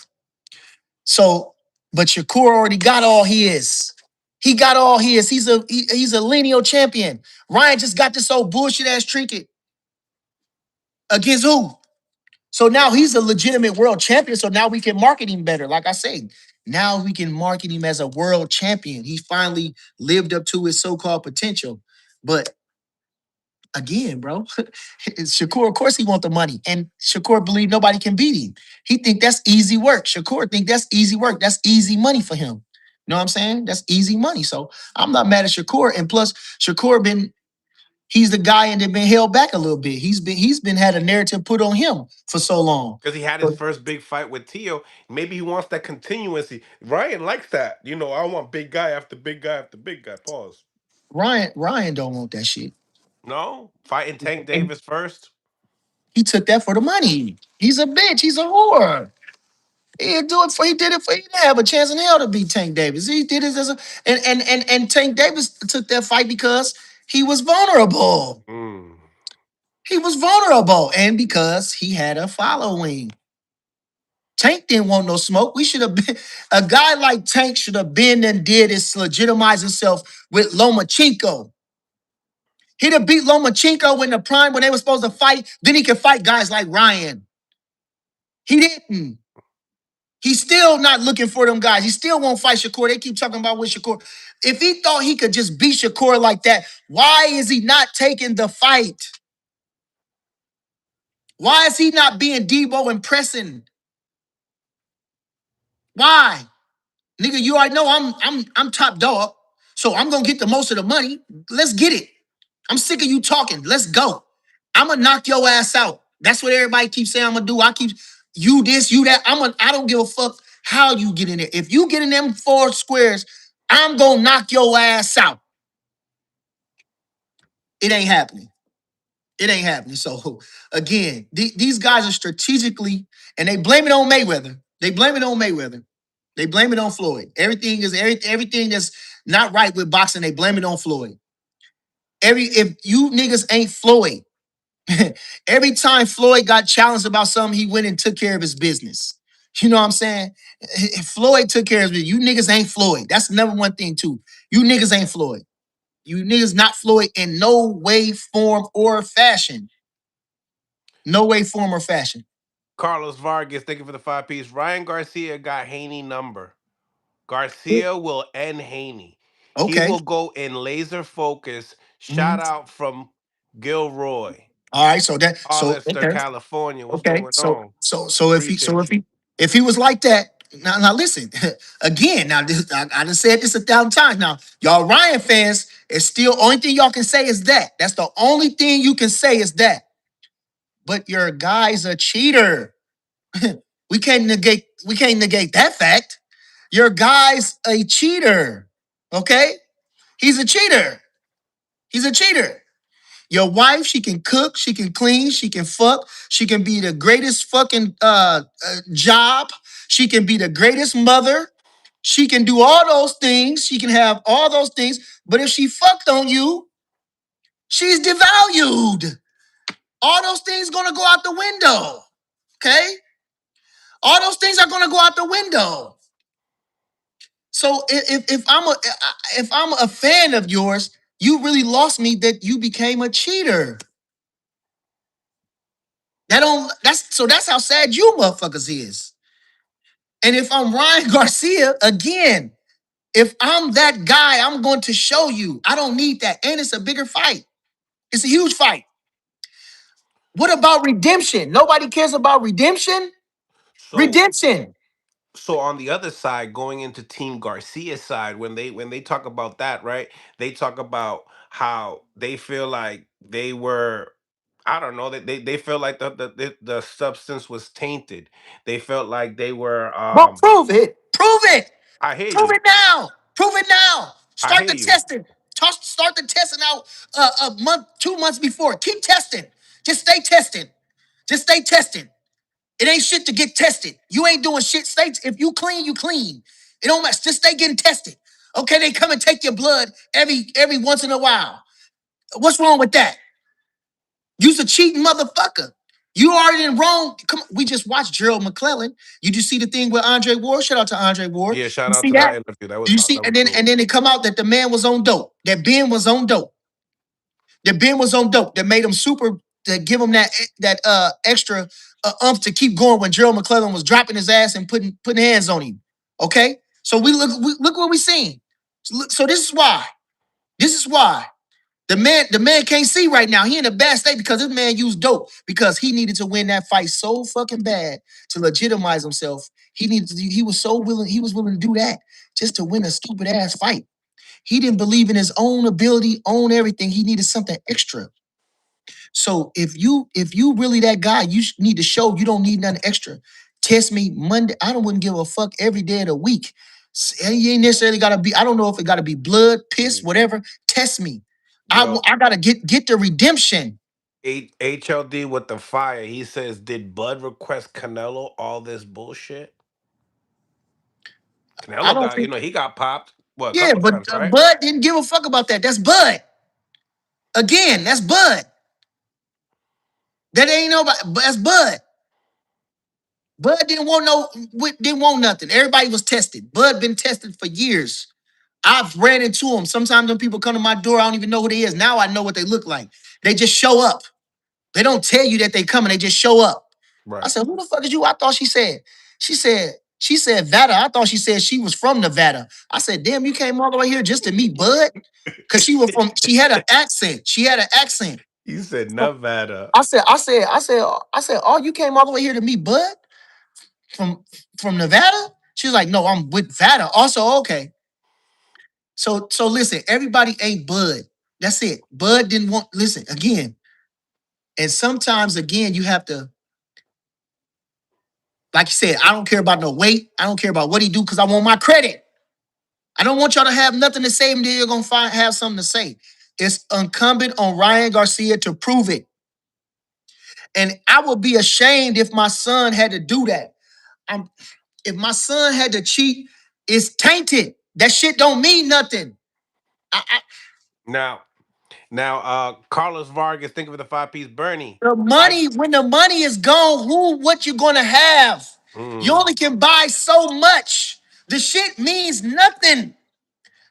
[SPEAKER 2] so but Shakur already got all his. He got all his. He's a lineal champion. Ryan just got this old bullshit ass trinket against who? So now he's a legitimate world champion. So now we can market him better. Like I say, now we can market him as a world champion. He finally lived up to his so-called potential. But again, bro, Shakur, of course he want the money. And Shakur believe nobody can beat him. He think that's easy work. Shakur think that's easy work. That's easy money for him. You know what I'm saying? That's easy money. So I'm not mad at Shakur. And plus, Shakur he's the guy and been held back a little bit. He's been had a narrative put on him for so long.
[SPEAKER 1] Because he had his
[SPEAKER 2] So
[SPEAKER 1] first big fight with Tio. Maybe he wants that continuity. Ryan likes that. I want big guy after big guy after big guy. Pause.
[SPEAKER 2] Ryan don't want that shit.
[SPEAKER 1] No? Fighting Tank
[SPEAKER 2] And
[SPEAKER 1] Davis first?
[SPEAKER 2] he took that for the money. He's a bitch. He's a whore. He did it for he didn't have a chance in hell to beat Tank Davis. He did it as a and Tank Davis took that fight because he was vulnerable.
[SPEAKER 1] Mm.
[SPEAKER 2] He was vulnerable. And because he had a following. Tank didn't want no smoke. We should have been a guy like Tank should have been and did is legitimize himself with Lomachenko. He'd have beat Lomachenko in the prime when they were supposed to fight. Then he could fight guys like Ryan. He didn't. He's still not looking for them guys. He still won't fight Shakur. They keep talking about with Shakur. If he thought he could just beat Shakur like that, why is he not taking the fight? Why is he not being Debo and pressing? Why? Nigga, you already know I'm top dog. So I'm gonna get the most of the money. Let's get it. I'm sick of you talking. Let's go. I'm gonna knock your ass out. That's what everybody keeps saying I'm gonna do. I keep you this, you that. I don't give a fuck how you get in there. If you get in them four squares, I'm gonna knock your ass out. It ain't happening. It ain't happening. So again, these guys are strategically, and they blame it on Mayweather. They blame it on Mayweather. They blame it on Floyd. Everything that's not right with boxing. They blame it on Floyd. If you niggas ain't Floyd, every time Floyd got challenged about something, he went and took care of his business. You know what I'm saying? Floyd took care of it. You niggas ain't Floyd. That's the number one thing too. You niggas ain't Floyd. You niggas not Floyd in no way, form, or fashion. No way, form, or fashion.
[SPEAKER 1] Carlos Vargas, thank you for the 5 piece. Ryan Garcia got Haney number. Garcia will end Haney. He
[SPEAKER 2] Okay.
[SPEAKER 1] will go in laser focus. Shout
[SPEAKER 2] Mhm.
[SPEAKER 1] out from Gilroy,
[SPEAKER 2] All right. So that
[SPEAKER 1] Hollister,
[SPEAKER 2] okay.
[SPEAKER 1] California. What's
[SPEAKER 2] Okay.
[SPEAKER 1] going on?
[SPEAKER 2] So
[SPEAKER 1] Appreciate you.
[SPEAKER 2] if he was like that, now listen again. Now I done said this 1,000 times. Now y'all Ryan fans, it's still only thing y'all can say is that. That's the only thing you can say is that. But your guy's a cheater. We can't negate that fact. Your guy's a cheater. Okay? He's a cheater. He's a cheater. Your wife, she can cook, she can clean, she can fuck, she can be the greatest fucking job, she can be the greatest mother, she can do all those things, she can have all those things, but if she fucked on you, she's devalued. All those things gonna go out the window. Okay? All those things are gonna go out the window. So if I'm a fan of yours, you really lost me that you became a cheater. That's how sad you motherfuckers is. And if I'm Ryan Garcia, again, if I'm that guy, I'm going to show you. I don't need that. And it's a bigger fight. It's a huge fight. What about redemption? Nobody cares about redemption.
[SPEAKER 1] So
[SPEAKER 2] Redemption.
[SPEAKER 1] on the other side, going into Team Garcia's side, when they talk about that, right? They talk about how they feel like they were, I don't know, that they feel like the substance was tainted. They felt like they were
[SPEAKER 2] Well, prove it. Prove it.
[SPEAKER 1] I hear
[SPEAKER 2] Prove
[SPEAKER 1] you.
[SPEAKER 2] it now. Prove it now.
[SPEAKER 1] I
[SPEAKER 2] Start
[SPEAKER 1] hear
[SPEAKER 2] the
[SPEAKER 1] you.
[SPEAKER 2] testing. Start the testing out a month, 2 months before. Keep testing. Just stay testing. Just stay testing. It ain't shit to get tested. You ain't doing shit. Stay. If you clean, you clean. It don't matter. Just stay getting tested. Okay, they come and take your blood every once in a while. What's wrong with that? You's a cheating motherfucker. You already in wrong. Come on, we just watched Gerald McClellan. You just see the thing with Andre Ward? Shout out to Andre Ward.
[SPEAKER 1] Yeah, shout
[SPEAKER 2] You
[SPEAKER 1] out
[SPEAKER 2] see
[SPEAKER 1] to that
[SPEAKER 2] that?
[SPEAKER 1] interview.
[SPEAKER 2] You see,
[SPEAKER 1] That
[SPEAKER 2] and
[SPEAKER 1] was
[SPEAKER 2] then
[SPEAKER 1] cool.
[SPEAKER 2] and then it come out that the man was on dope. That Ben was on dope. That Ben was on dope. That made him super. To give him that extra umph to keep going when Gerald McClellan was dropping his ass and putting hands on him. Okay, so we look what we seen. So this is why. This is why. The man can't see right now. He in a bad state because this man used dope because he needed to win that fight so fucking bad to legitimize himself. He was so willing, he was willing to do that just to win a stupid ass fight. He didn't believe in his own ability, own everything. He needed something extra. So if you really that guy, you need to show you don't need nothing extra. Test me Monday. I don't wouldn't give a fuck every day of the week. You ain't necessarily gotta be. I don't know if it gotta be blood, piss,
[SPEAKER 1] Mm.
[SPEAKER 2] whatever. Test me.
[SPEAKER 1] Yo,
[SPEAKER 2] I gotta get the redemption.
[SPEAKER 1] HLD with the fire. He says, did Bud request Canelo all this bullshit?
[SPEAKER 2] I
[SPEAKER 1] Canelo
[SPEAKER 2] don't
[SPEAKER 1] got,
[SPEAKER 2] think.
[SPEAKER 1] he got popped, what, a
[SPEAKER 2] Yeah,
[SPEAKER 1] couple
[SPEAKER 2] but
[SPEAKER 1] times, right?
[SPEAKER 2] Bud didn't give a fuck about that. That's Bud. Again, that's Bud. That ain't nobody. But that's Bud. Bud didn't want nothing. Everybody was tested. Bud been tested for years. I've ran into them. Sometimes when people come to my door, I don't even know who they is. Now I know what they look like. They just show up. They don't tell you that they coming. They just show up. I
[SPEAKER 1] Right.
[SPEAKER 2] said, "Who the fuck is you?" I thought she said. She said Nevada. I thought she said she was from Nevada. I said, "Damn, you came all the way here just to meet Bud?" Cause she was from. She had an accent. She had an accent.
[SPEAKER 1] You said
[SPEAKER 2] So
[SPEAKER 1] Nevada.
[SPEAKER 2] I said, "Oh, you came all the way here to meet Bud from from Nevada?" She's like, "No, I'm with Vada." Also, okay. So listen, everybody ain't Bud. That's it. Bud didn't want listen again. And sometimes again, you have to, like you said, I don't care about no weight. I don't care about what he do because I want my credit. I don't want y'all to have nothing to say until you're gonna have something to say. It's incumbent on Ryan Garcia to prove it. And I would be ashamed if my son had to do that. I'm, if my son had to cheat, it's tainted. That shit don't mean nothing. I,
[SPEAKER 1] Now, Carlos Vargas, think of the five piece Bernie.
[SPEAKER 2] the
[SPEAKER 1] I
[SPEAKER 2] money, when the money is gone, what you gonna have? You
[SPEAKER 1] mm.
[SPEAKER 2] only can buy so much. The shit means nothing.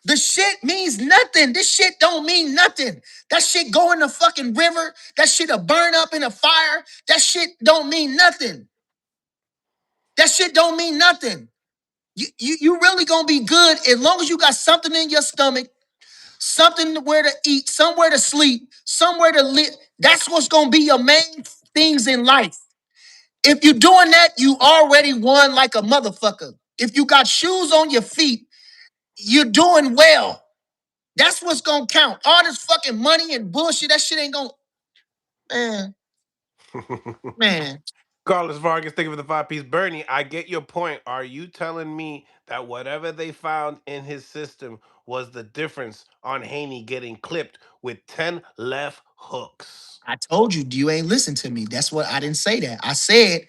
[SPEAKER 2] The shit means nothing. This shit don't mean nothing. That shit go in the fucking river. That shit'll burn up in a fire. That shit don't mean nothing. That shit don't mean nothing. You really gonna be good as long as you got something in your stomach, something where to eat, somewhere to sleep, somewhere to live. That's what's gonna be your main things in life. If you're doing that, you already won like a motherfucker. If you got shoes on your feet, you're doing well. That's what's gonna count. All this fucking money and bullshit, that shit ain't gonna. Man, man.
[SPEAKER 1] Carlos Vargas, think of the five piece Bernie. I get your point. Are you telling me that whatever they found in his system was the difference on Haney getting clipped with 10 left hooks?
[SPEAKER 2] I told you, you ain't listen to me. That's what I didn't say that. I said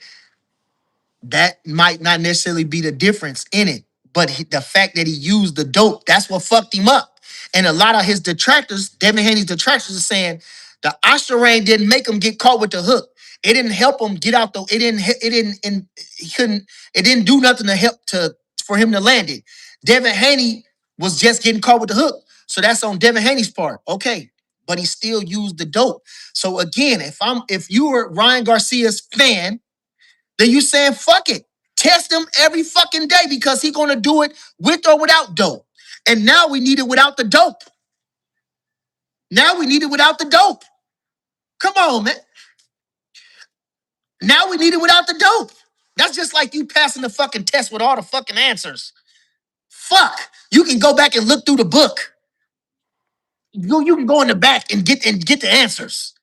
[SPEAKER 2] that might not necessarily be the difference in it, but the fact that he used the dope, that's what fucked him up. And a lot of his detractors, Devin Haney's detractors, are saying the Oshterain didn't make him get caught with the hook. It didn't help him get out the. It didn't. And he couldn't. It didn't do nothing to help to for him to land it. Devin Haney was just getting caught with the hook, so that's on Devin Haney's part. Okay, but he still used the dope. So again, if you were Ryan Garcia's fan, then you saying fuck it. Test him every fucking day because he gonna do it with or without dope. And now we need it without the dope. Now we need it without the dope. Come on, man. Now we need it without the dope. That's just like you passing the fucking test with all the fucking answers. Fuck. You can go back and look through the book. You can go in the back and get the answers.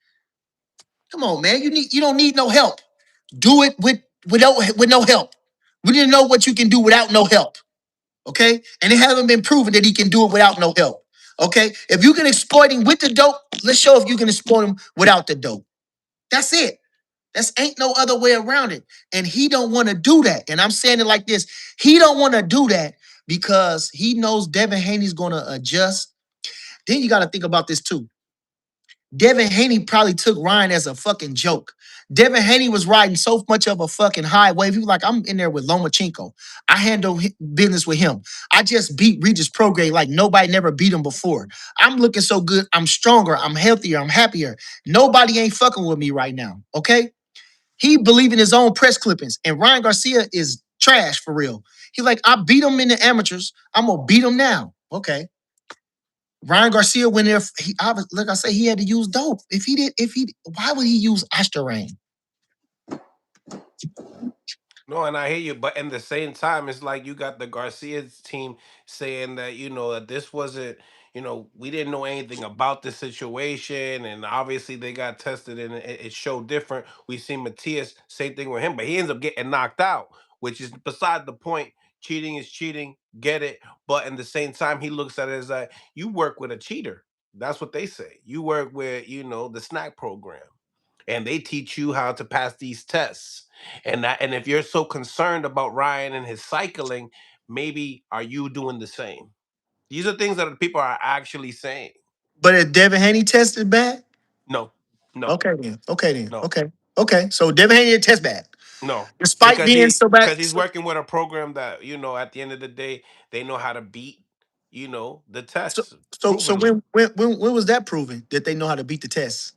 [SPEAKER 2] Come on, man. You don't need no help. Do it with no help. We didn't know what you can do without no help. Okay? And it hasn't been proven that he can do it without no help. Okay? If you can exploit him with the dope, let's show if you can exploit him without the dope. That's it. That's ain't no other way around it. And he don't want to do that. And I'm saying it like this. He don't want to do that because he knows Devin Haney's going to adjust. Then you got to think about this too. Devin Haney probably took Ryan as a fucking joke. Devin Haney was riding so much of a fucking high wave. He was like, I'm in there with Lomachenko. I handle business with him. I just beat Regis Prograis like nobody never beat him before. I'm looking so good. I'm stronger. I'm healthier. I'm happier. Nobody ain't fucking with me right now. Okay? He believe in his own press clippings. And Ryan Garcia is trash for real. He's like, I beat him in the amateurs. I'm going to beat him now. Okay. Ryan Garcia went there. Like I say, he had to use dope. Why would he use Oshterain?
[SPEAKER 1] No, and I hear you, but in the same time, it's like you got the Garcia's team saying that that this wasn't, we didn't know anything about the situation, and obviously they got tested and it showed different. We see Matias, same thing with him, but he ends up getting knocked out, which is beside the point. Cheating is cheating, get it, but in the same time, he looks at it as like you work with a cheater. That's what they say. You work with the snack program, and they teach you how to pass these tests. And if you're so concerned about Ryan and his cycling, maybe are you doing the same? These are things that people are actually saying.
[SPEAKER 2] But if Devin Haney tested bad,
[SPEAKER 1] No, no,
[SPEAKER 2] okay then. Okay then.
[SPEAKER 1] no,
[SPEAKER 2] Okay. Okay. So Devin Haney didn't test bad.
[SPEAKER 1] no.
[SPEAKER 2] Despite
[SPEAKER 1] Because
[SPEAKER 2] being
[SPEAKER 1] he
[SPEAKER 2] so bad.
[SPEAKER 1] because he's working with a program that, at the end of the day, they know how to beat, the
[SPEAKER 2] So
[SPEAKER 1] tests
[SPEAKER 2] so so
[SPEAKER 1] provenly.
[SPEAKER 2] when was that proven that they know how to beat the test?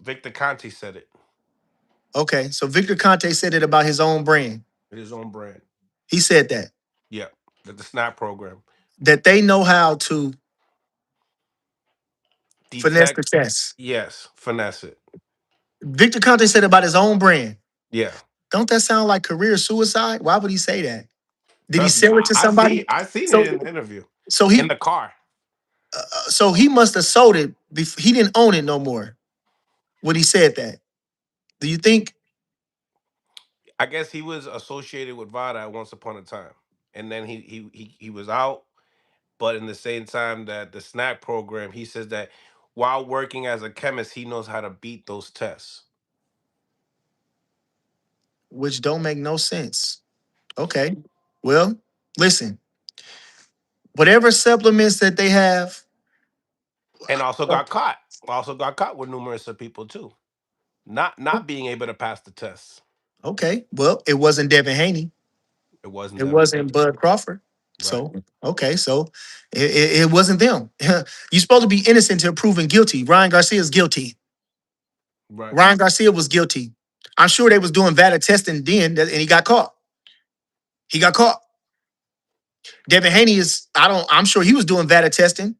[SPEAKER 1] Victor Conti said it.
[SPEAKER 2] Okay. So Victor Conte said it about his own brand.
[SPEAKER 1] His own brand.
[SPEAKER 2] He said that.
[SPEAKER 1] Yeah. The SNAP program.
[SPEAKER 2] That they know how to finesse the
[SPEAKER 1] Detect,
[SPEAKER 2] test.
[SPEAKER 1] yes, finesse it.
[SPEAKER 2] Victor Conte said about his own brand.
[SPEAKER 1] Yeah.
[SPEAKER 2] Don't that sound like career suicide? Why would he say that? Did he
[SPEAKER 1] Trust me,
[SPEAKER 2] sell it to somebody?
[SPEAKER 1] I seen it
[SPEAKER 2] So
[SPEAKER 1] in the interview
[SPEAKER 2] so
[SPEAKER 1] in
[SPEAKER 2] he
[SPEAKER 1] the car.
[SPEAKER 2] so he must have sold it. He didn't own it no more when he said that. Do you think?
[SPEAKER 1] I guess he was associated with Vada at once upon a time, and then he was out. But in the same time, that the snack program, he says that while working as a chemist, he knows how to beat those tests.
[SPEAKER 2] which don't make no sense. Okay. Well, listen, whatever supplements that they have,
[SPEAKER 1] And also got caught. Also got caught with numerous of people too. Not being able to pass the test.
[SPEAKER 2] okay. Well, it wasn't Devin Haney.
[SPEAKER 1] It wasn't
[SPEAKER 2] It
[SPEAKER 1] Devin
[SPEAKER 2] wasn't
[SPEAKER 1] Haney.
[SPEAKER 2] Bud Crawford.
[SPEAKER 1] Right.
[SPEAKER 2] So, okay. So it wasn't them. You're supposed to be innocent until proven guilty. Ryan Garcia is guilty.
[SPEAKER 1] Right.
[SPEAKER 2] Ryan Garcia was guilty. I'm sure they was doing valid testing then, and he got caught. He got caught. Devin Haney is, I'm sure he was doing valid testing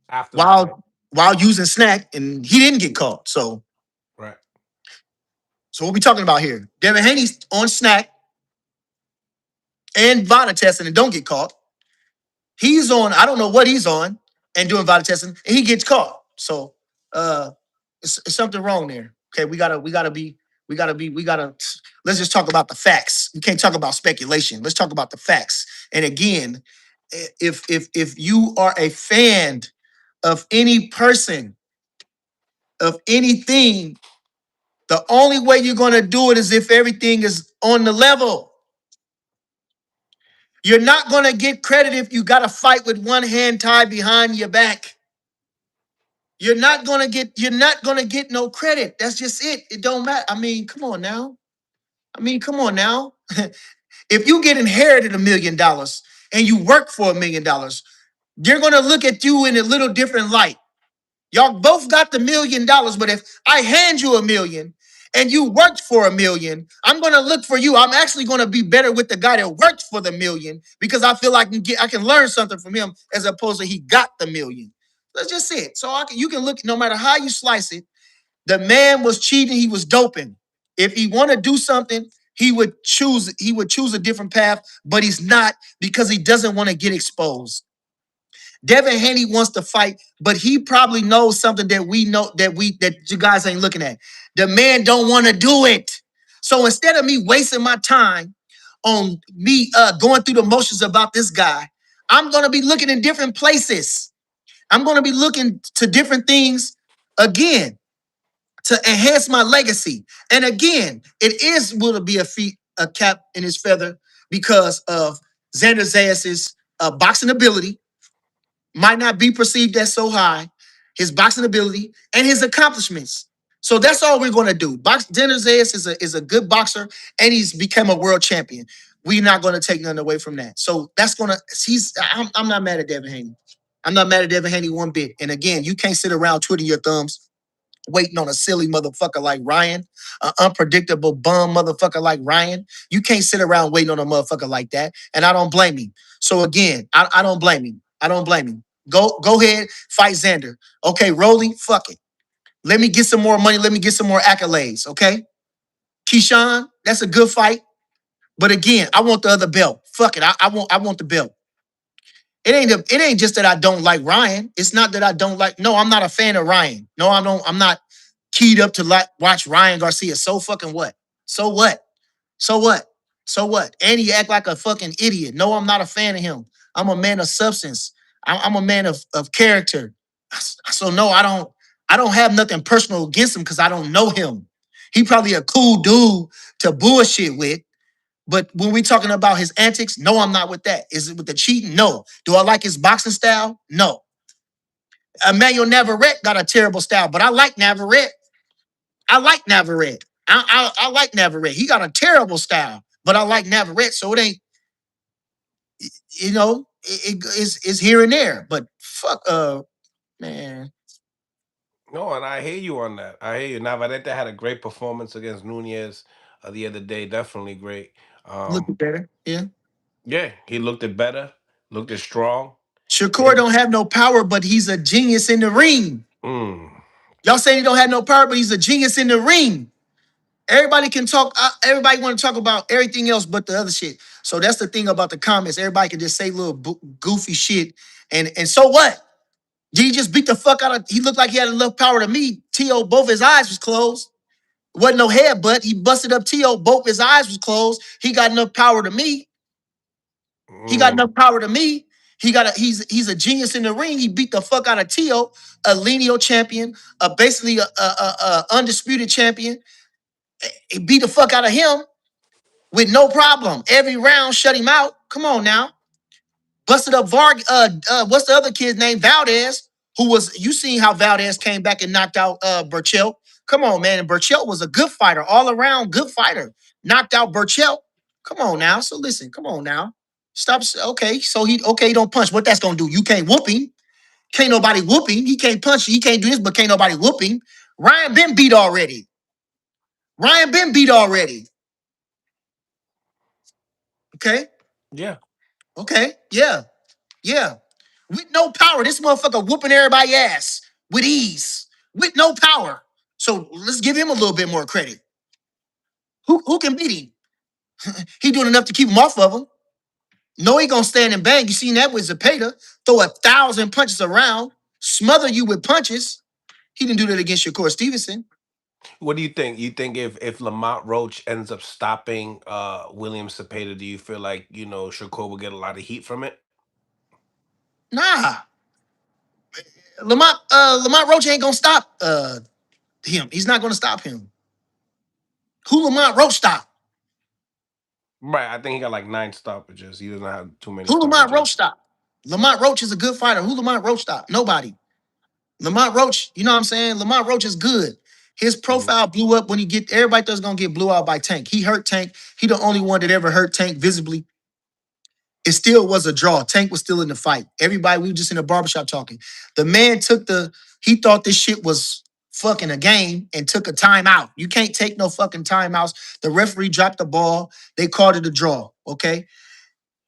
[SPEAKER 1] After the fight.
[SPEAKER 2] while using snack, and he didn't get caught.
[SPEAKER 1] Right.
[SPEAKER 2] So what we talking about here? Devin Haney's on snack and VADA testing and don't get caught. He's on, I don't know what he's on, and doing VADA testing, and he gets caught. So uh it's something wrong there. Okay, we gotta let's just talk about the facts. We can't talk about speculation. Let's talk about the facts. And again, if you are a fan of any person, of anything, the only way you're gonna do it is if everything is on the level. You're not gonna get credit if you gotta fight with one hand tied behind your back. You're not gonna get no credit. That's just it. It don't matter. I mean, come on now. Come on now. If you get inherited $1 million and you work for $1 million, they're gonna look at you in a little different light. Y'all both got the $1 million, but if I hand you $1 million and you worked for $1 million, I'm gonna look for you. I'm actually gonna be better with the guy that worked for the $1 million because I feel like I can learn something from him as opposed to he got the $1 million. That's just it. So you can look, no matter how you slice it, the man was cheating, he was doping. If he want to do something, he would choose a different path, but he's not because he doesn't want to get exposed. Devin Haney wants to fight, but he probably knows something that we know that you guys ain't looking at. The man don't want to do it. So instead of me wasting my time on me going through the motions about this guy, I'm gonna be looking in different places. I'm gonna be looking to different things again to enhance my legacy. And again, it is will be a cap in his feather because of Xander Zayas' boxing ability might not be perceived as so high, his boxing ability and his accomplishments. So that's all we're going to do. Xander Zayas is a good boxer and he's become a world champion. We're not going to take nothing away from that. So that's going to, I'm not mad at Devin Haney. I'm not mad at Devin Haney one bit. And again, you can't sit around twiddling your thumbs waiting on a silly motherfucker like Ryan, an unpredictable bum motherfucker like Ryan. You can't sit around waiting on a motherfucker like that. And I don't blame him. So again, I don't blame him. I don't blame him. Go ahead, fight Xander. Okay, Rolly, fuck it. Let me get some more money. Let me get some more accolades. Okay. Keyshawn, that's a good fight. But again, I want the other belt. Fuck it. I want the belt. It ain't just that I don't like Ryan. It's not that I don't like. No, I'm not a fan of Ryan. No, I don't. I'm not keyed up to like watch Ryan Garcia. So fucking what? So what? So what? So what? And he act like a fucking idiot. No, I'm not a fan of him. I'm a man of substance. I'm a man of character. So no, I don't have nothing personal against him because I don't know him. He probably a cool dude to bullshit with. But when we talking about his antics, no, I'm not with that. Is it with the cheating? No. Do I like his boxing style? No. Emmanuel Navarrete got a terrible style, but I like Navarrete. I like Navarrete. I like Navarrete. He got a terrible style, but I like Navarrete. So it ain't, it's here and there. But fuck, man,
[SPEAKER 1] No, and I hear you on that. I hear you. Navarrete had a great performance against Nunez the other day. Definitely great.
[SPEAKER 2] look
[SPEAKER 1] Um,
[SPEAKER 2] better. Yeah.
[SPEAKER 1] yeah, he looked it better. Looked it strong.
[SPEAKER 2] Shakur
[SPEAKER 1] Maybe.
[SPEAKER 2] don't have no power, but he's a genius in the ring.
[SPEAKER 1] Mm.
[SPEAKER 2] Y'all saying he don't have no power, but he's a genius in the ring. Everybody can talk. Everybody want to talk about everything else but the other shit. So that's the thing about the comments. Everybody can just say little goofy shit, and so what? Did he just beat the fuck out of? He looked like he had enough power to me. To both his eyes was closed. Wasn't no headbutt. He busted up To. Both his eyes was closed. He got enough power to me. He got
[SPEAKER 1] Mm.
[SPEAKER 2] enough power to me. He's a genius in the ring. He beat the fuck out of To, a lineal champion, basically a undisputed champion. He beat the fuck out of him. with no problem. Every round shut him out. Come on now. Busted up what's the other kid's name? Valdez, who was you seen how Valdez came back and knocked out Burchell. Come on, man. And Burchell was a good fighter, all around good fighter. Knocked out Burchell. Come on now. So listen, come on now. Stop. Okay, so he don't punch. What that's gonna do? You can't whoop him. Can't nobody whoop him. He can't punch. He can't do this, but can't nobody whoop him. Ryan been beat already. Ryan been beat already. Okay.
[SPEAKER 1] Yeah.
[SPEAKER 2] Okay. Yeah. Yeah. With no power. This motherfucker whooping everybody ass with ease. With no power. So let's give him a little bit more credit. Who can beat him? He doing enough to keep him off of him. No, he gonna stand and bang. You seen that with Zepeda. Throw 1,000 punches around, smother you with punches. He didn't do that against Shakur Stevenson.
[SPEAKER 1] What do you think? You think if Lamont Roach ends up stopping William Cepeda, do you feel like Shakur will get a lot of heat from it?
[SPEAKER 2] Nah. Lamont Roach ain't gonna stop him. He's not gonna stop him. Who Lamont Roach stop?
[SPEAKER 1] Right. I think he got like 9 stoppages. He doesn't have too many
[SPEAKER 2] Who Lamont Roach
[SPEAKER 1] stoppages.
[SPEAKER 2] stop? Lamont Roach is a good fighter. Who Lamont Roach stop? Nobody. Lamont Roach, you know what I'm saying? Lamont Roach is good. His
[SPEAKER 1] Hmm.
[SPEAKER 2] profile blew up when he get everybody thought was gonna get blew out by Tank. He hurt Tank. He the only one that ever hurt Tank visibly. It still was a draw. Tank was still in the fight. Everybody, we were just in a barbershop talking. The man he thought this shit was fucking a game and took a timeout. You can't take no fucking timeouts. The referee dropped the ball. They called it a draw. Okay.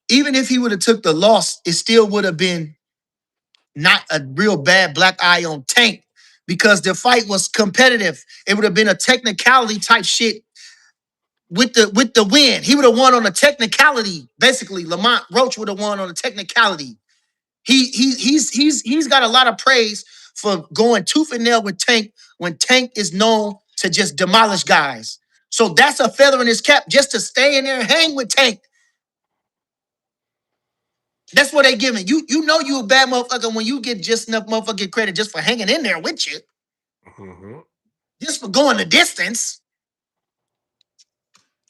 [SPEAKER 2] Even if he would have took the loss, it still would have been not a real bad black eye on Tank because the fight was competitive. It would have been a technicality type shit with the win. He would have won on a technicality. Basically, Lamont Roach would have won on a technicality. He's got a lot of praise for going tooth and nail with Tank when Tank is known to just demolish guys. So that's a feather in his cap just to stay in there and hang with Tank. That's what they giving. You know you a bad motherfucker when you get just enough motherfucking credit just for hanging in there with you,
[SPEAKER 1] Hmm.
[SPEAKER 2] just for going the distance.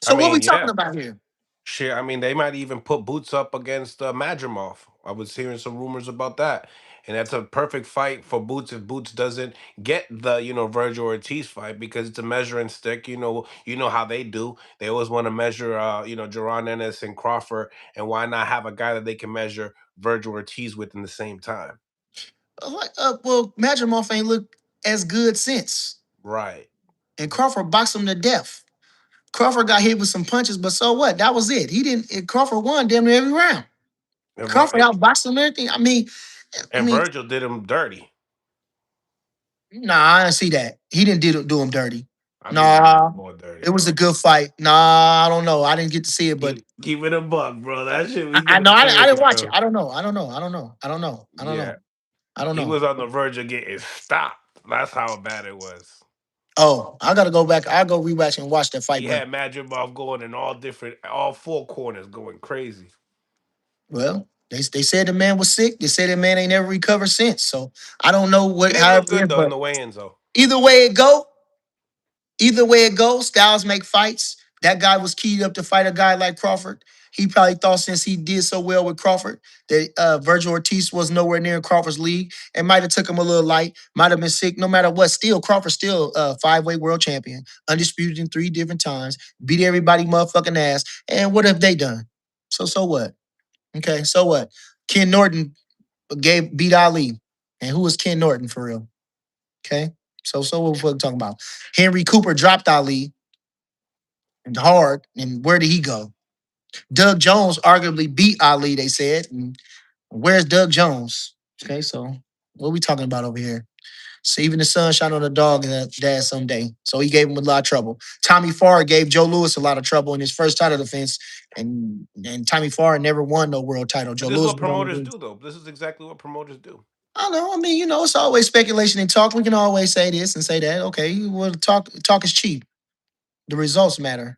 [SPEAKER 1] I
[SPEAKER 2] So what we
[SPEAKER 1] mean,
[SPEAKER 2] talking
[SPEAKER 1] yeah.
[SPEAKER 2] about here?
[SPEAKER 1] Shit, I mean, they might even put Boots up against Madrimov. I was hearing some rumors about that, and that's a perfect fight for Boots if Boots doesn't get the Virgil Ortiz fight because it's a measuring stick. You know how they do. They always want to measure Jaron Ennis and Crawford, and why not have a guy that they can measure Virgil Ortiz with in the same time?
[SPEAKER 2] Well, Madrimov ain't looked as good since,
[SPEAKER 1] Right.
[SPEAKER 2] and Crawford boxed him to death. Crawford got hit with some punches, but so what? That was it. He didn't. Crawford won damn near every round.
[SPEAKER 1] And,
[SPEAKER 2] Crawford outboxed him and everything. I
[SPEAKER 1] and
[SPEAKER 2] mean,
[SPEAKER 1] Virgil did him dirty.
[SPEAKER 2] nah, I didn't see that. He didn't do him dirty.
[SPEAKER 1] I think he did him
[SPEAKER 2] Nah,
[SPEAKER 1] more dirty,
[SPEAKER 2] it was a
[SPEAKER 1] bro.
[SPEAKER 2] good fight. Nah, I don't know. I didn't get to see it, but
[SPEAKER 1] Keep it a buck, bro. That shit
[SPEAKER 2] I,
[SPEAKER 1] was
[SPEAKER 2] I know
[SPEAKER 1] going
[SPEAKER 2] I didn't
[SPEAKER 1] crazy,
[SPEAKER 2] watch it.
[SPEAKER 1] bro.
[SPEAKER 2] I don't know. I don't know. I don't know. I don't know. I don't
[SPEAKER 1] Yeah.
[SPEAKER 2] know. I don't
[SPEAKER 1] He
[SPEAKER 2] know.
[SPEAKER 1] was on the verge of getting stopped. That's how bad it was.
[SPEAKER 2] Oh, I gotta go back. I'll go rewatch and watch that
[SPEAKER 1] He
[SPEAKER 2] fight. But
[SPEAKER 1] had Madrimov going in all four corners, going crazy.
[SPEAKER 2] well, they said the man was sick. They said the man ain't never recovered since. So I don't know
[SPEAKER 1] He
[SPEAKER 2] what
[SPEAKER 1] didn't
[SPEAKER 2] however
[SPEAKER 1] look
[SPEAKER 2] it
[SPEAKER 1] good
[SPEAKER 2] is,
[SPEAKER 1] though in
[SPEAKER 2] but
[SPEAKER 1] the weigh-ins though.
[SPEAKER 2] either way it go, either way it goes, styles make fights. That guy was keyed up to fight a guy like Crawford. He probably thought since he did so well with Crawford that Virgil Ortiz was nowhere near Crawford's league and might have took him a little light, might have been sick. No matter what, still Crawford still five-way world champion, undisputed in 3 different times, beat everybody motherfucking ass. And what have they done? So what? Okay, so what? Ken Norton beat Ali, and who was Ken Norton for real? Okay, so what we're talking about? Henry Cooper dropped Ali and hard, and where did he go? Doug Jones arguably beat Ali. They said, and where's Doug Jones? Okay, so what we talking about over here? So even the sun shine on the dog and that dad someday. So he gave him a lot of trouble. Tommy Farr gave Joe Louis a lot of trouble in his first title defense, and Tommy Farr never won no world title.
[SPEAKER 1] But
[SPEAKER 2] Joe
[SPEAKER 1] this is
[SPEAKER 2] Louis
[SPEAKER 1] what
[SPEAKER 2] was on
[SPEAKER 1] promoters
[SPEAKER 2] the.
[SPEAKER 1] do though. This is exactly what promoters do.
[SPEAKER 2] I don't know. It's always speculation and talk. We can always say this and say that. Okay, well, talk is cheap. The results matter.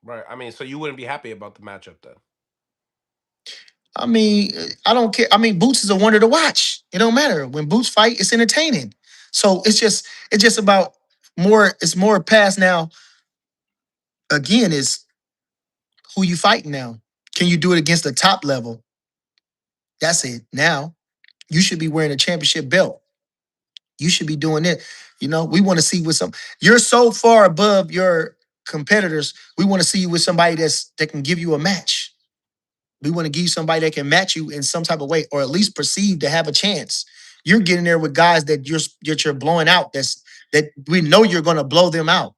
[SPEAKER 1] Right. I mean, so you wouldn't be happy about the matchup then.
[SPEAKER 2] I don't care. Boots is a wonder to watch. It don't matter when Boots fight. It's entertaining. So it's just about more. It's more past now. Again, is Who you fighting now? Can you do it against the top level? That's it. Now you should be wearing a championship belt. You should be doing it. You know, we want to see with some. You're so far above your competitors. We want to see you with somebody that can give you a match. We want to give you somebody that can match you in some type of way, or at least perceive to have a chance. You're getting there with guys that you're blowing out. That we know you're going to blow them out.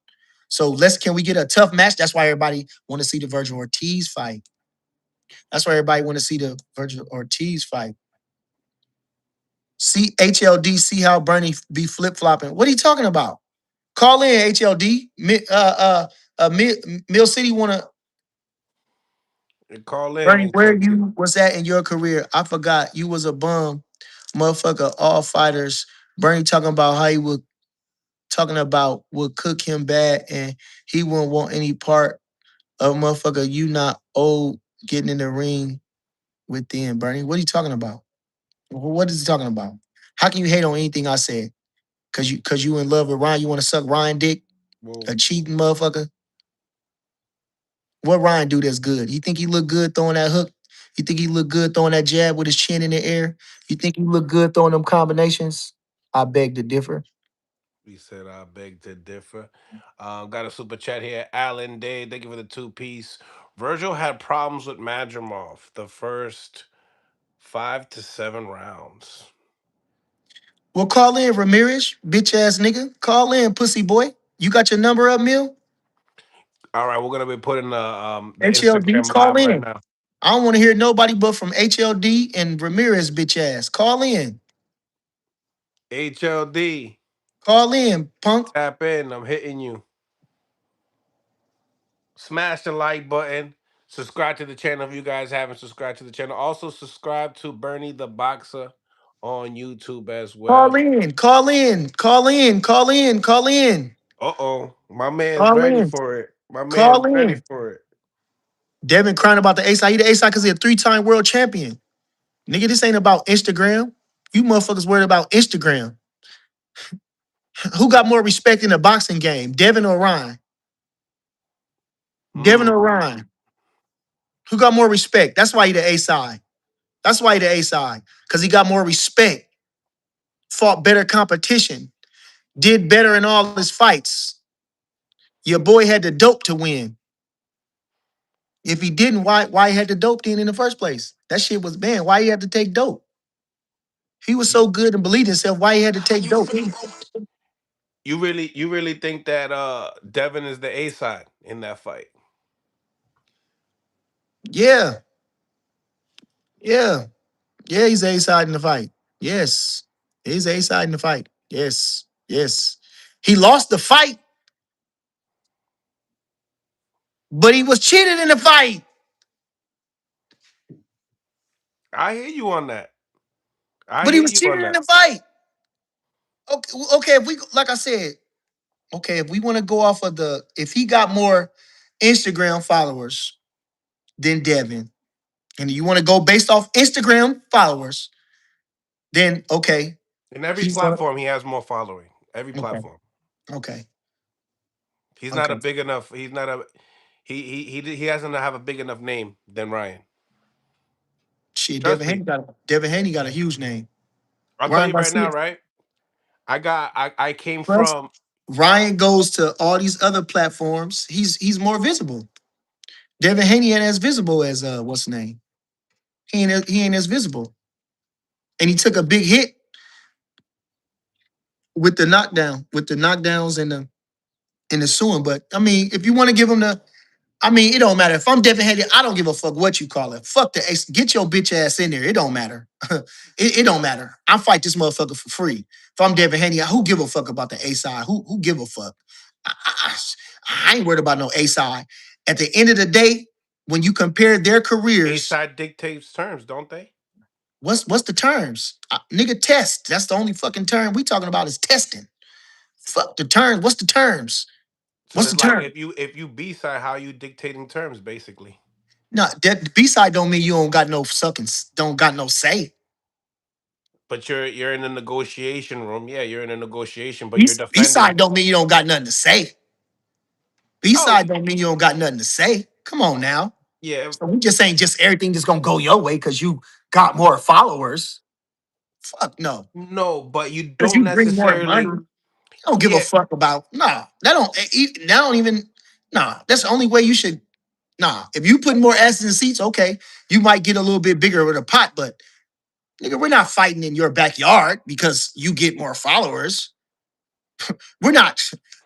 [SPEAKER 2] So can we get a tough match? That's why everybody want to see the Virgil Ortiz fight. That's why everybody want to see the Virgil Ortiz fight. See HLD, see how Bernie be flip flopping. What are you talking about? Call in HLD. Mill City want to.
[SPEAKER 1] And call in
[SPEAKER 2] Bernie, where
[SPEAKER 1] HLD.
[SPEAKER 2] you was at in your career? I forgot. You was a bum, motherfucker. All fighters. Bernie talking about how he would talking about would cook him bad and he wouldn't want any part of motherfucker. You not old getting in the ring with them, Bernie. What are you talking about? What is he talking about? How can you hate on anything I said? Cause you in love with Ryan. You want to suck Ryan dick? A
[SPEAKER 1] Whoa.
[SPEAKER 2] cheating motherfucker? What Ryan do that's good? You think he look good throwing that hook? You think he look good throwing that jab with his chin in the air? You think he look good throwing them combinations? I beg to differ.
[SPEAKER 1] He said, I beg to differ. Got a super chat here. Alan Day, thank you for the two piece. Virgil had problems with Madrimov the first 5 to 7 rounds.
[SPEAKER 2] Well, call in Ramirez, bitch ass nigga. Call in, pussy boy. You got your number up, Mill?
[SPEAKER 1] All right, we're gonna be putting the
[SPEAKER 2] HLD,
[SPEAKER 1] Instagram
[SPEAKER 2] call
[SPEAKER 1] live right
[SPEAKER 2] in.
[SPEAKER 1] now.
[SPEAKER 2] I don't want to hear nobody but from HLD and Ramirez, bitch ass. Call in.
[SPEAKER 1] HLD,
[SPEAKER 2] Call in, punk.
[SPEAKER 1] tap in. I'm hitting you. Smash the like button. Subscribe to the channel if you guys haven't subscribed to the channel. Also subscribe to Bernie the Boxer on YouTube as
[SPEAKER 2] Call
[SPEAKER 1] well.
[SPEAKER 2] in. Call in. Call in. Call in. Call in.
[SPEAKER 1] Uh-oh. My man's
[SPEAKER 2] Call
[SPEAKER 1] ready
[SPEAKER 2] in.
[SPEAKER 1] for it. My man's
[SPEAKER 2] Call
[SPEAKER 1] ready
[SPEAKER 2] in.
[SPEAKER 1] for it.
[SPEAKER 2] Devin crying about the A-side. He the A-side because he a three-time world champion. Nigga, this ain't about Instagram. You motherfuckers worried about Instagram. Who got more respect in the boxing game? Devin or Ryan? Devin or
[SPEAKER 1] Mm.
[SPEAKER 2] Ryan? Who got more respect? That's why he the A-side. That's why he the A-side. Because he got more respect, fought better competition, did better in all his fights. Your boy had the dope to win. If he didn't, why he had the dope then in the first place? That shit was banned. Why he had to take dope? He was so good and believed himself. Why he had to take dope?
[SPEAKER 1] You really think that Devin is the A side in that fight?
[SPEAKER 2] Yeah, yeah, yeah. He's A side in the fight. Yes, he's A side in the fight. Yes, yes. He lost the fight, but he was cheated in the fight.
[SPEAKER 1] I hear you on that. I
[SPEAKER 2] But he
[SPEAKER 1] hear
[SPEAKER 2] was
[SPEAKER 1] you
[SPEAKER 2] cheated
[SPEAKER 1] on
[SPEAKER 2] in
[SPEAKER 1] that.
[SPEAKER 2] the fight. Okay, okay. If we like I said, okay, if we want to go off of if he got more Instagram followers than Devin, and you want to go based off Instagram followers, then okay,
[SPEAKER 1] In every
[SPEAKER 2] he's gonna.
[SPEAKER 1] platform, he has more following. Every
[SPEAKER 2] Okay,
[SPEAKER 1] platform.
[SPEAKER 2] okay,
[SPEAKER 1] He's not a
[SPEAKER 2] okay.
[SPEAKER 1] big enough. He's not a. He doesn't have a big enough name than Ryan.
[SPEAKER 2] Shit,
[SPEAKER 1] Trust me.
[SPEAKER 2] Devin Haney got a huge name.
[SPEAKER 1] I'll tell
[SPEAKER 2] Ryan
[SPEAKER 1] you right
[SPEAKER 2] Garcia.
[SPEAKER 1] now, right? I came
[SPEAKER 2] Plus,
[SPEAKER 1] from.
[SPEAKER 2] Ryan goes to all these other platforms. He's more visible. Devin Haney ain't as visible as what's his name? He ain't as visible. And he took a big hit with the knockdowns and the suing. But I mean, if you want to give him I mean, it don't matter. If I'm Devin Haney, I don't give a fuck what you call it. Fuck the ace. Get your bitch ass in there. It don't matter. it don't matter. I fight this motherfucker for free. If I'm Devin Haney, who give a fuck about the A side? Who give a fuck? I, I, I ain't worried about no A side. At the end of the day, when you compare their
[SPEAKER 1] A
[SPEAKER 2] careers,
[SPEAKER 1] side dictates terms, don't they?
[SPEAKER 2] what's the terms? Nigga, test. That's the only fucking term we talking about is testing. Fuck the terms. What's the terms?
[SPEAKER 1] So
[SPEAKER 2] What's the
[SPEAKER 1] it's like
[SPEAKER 2] term?
[SPEAKER 1] if you B side, how you dictating terms, basically.
[SPEAKER 2] No, that B side don't mean you don't got no sucking, don't got no say.
[SPEAKER 1] But you're in a negotiation room. Yeah, you're in a negotiation, but
[SPEAKER 2] B
[SPEAKER 1] you're
[SPEAKER 2] side
[SPEAKER 1] defending.
[SPEAKER 2] don't mean you don't got nothing to say. B
[SPEAKER 1] Oh,
[SPEAKER 2] side don't mean you don't got nothing to say. Come on now.
[SPEAKER 1] Yeah,
[SPEAKER 2] So we just ain't just everything just gonna go your way because you got more followers. Fuck no.
[SPEAKER 1] no, but you
[SPEAKER 2] Because
[SPEAKER 1] don't
[SPEAKER 2] you bring more money.
[SPEAKER 1] necessarily.
[SPEAKER 2] You don't give a
[SPEAKER 1] Yeah,
[SPEAKER 2] fuck about nah. That don't even nah. That's the only way you should nah. If you put more asses in seats, okay, you might get a little bit bigger with a pot, but nigga, we're not fighting in your backyard because you get more followers. We're not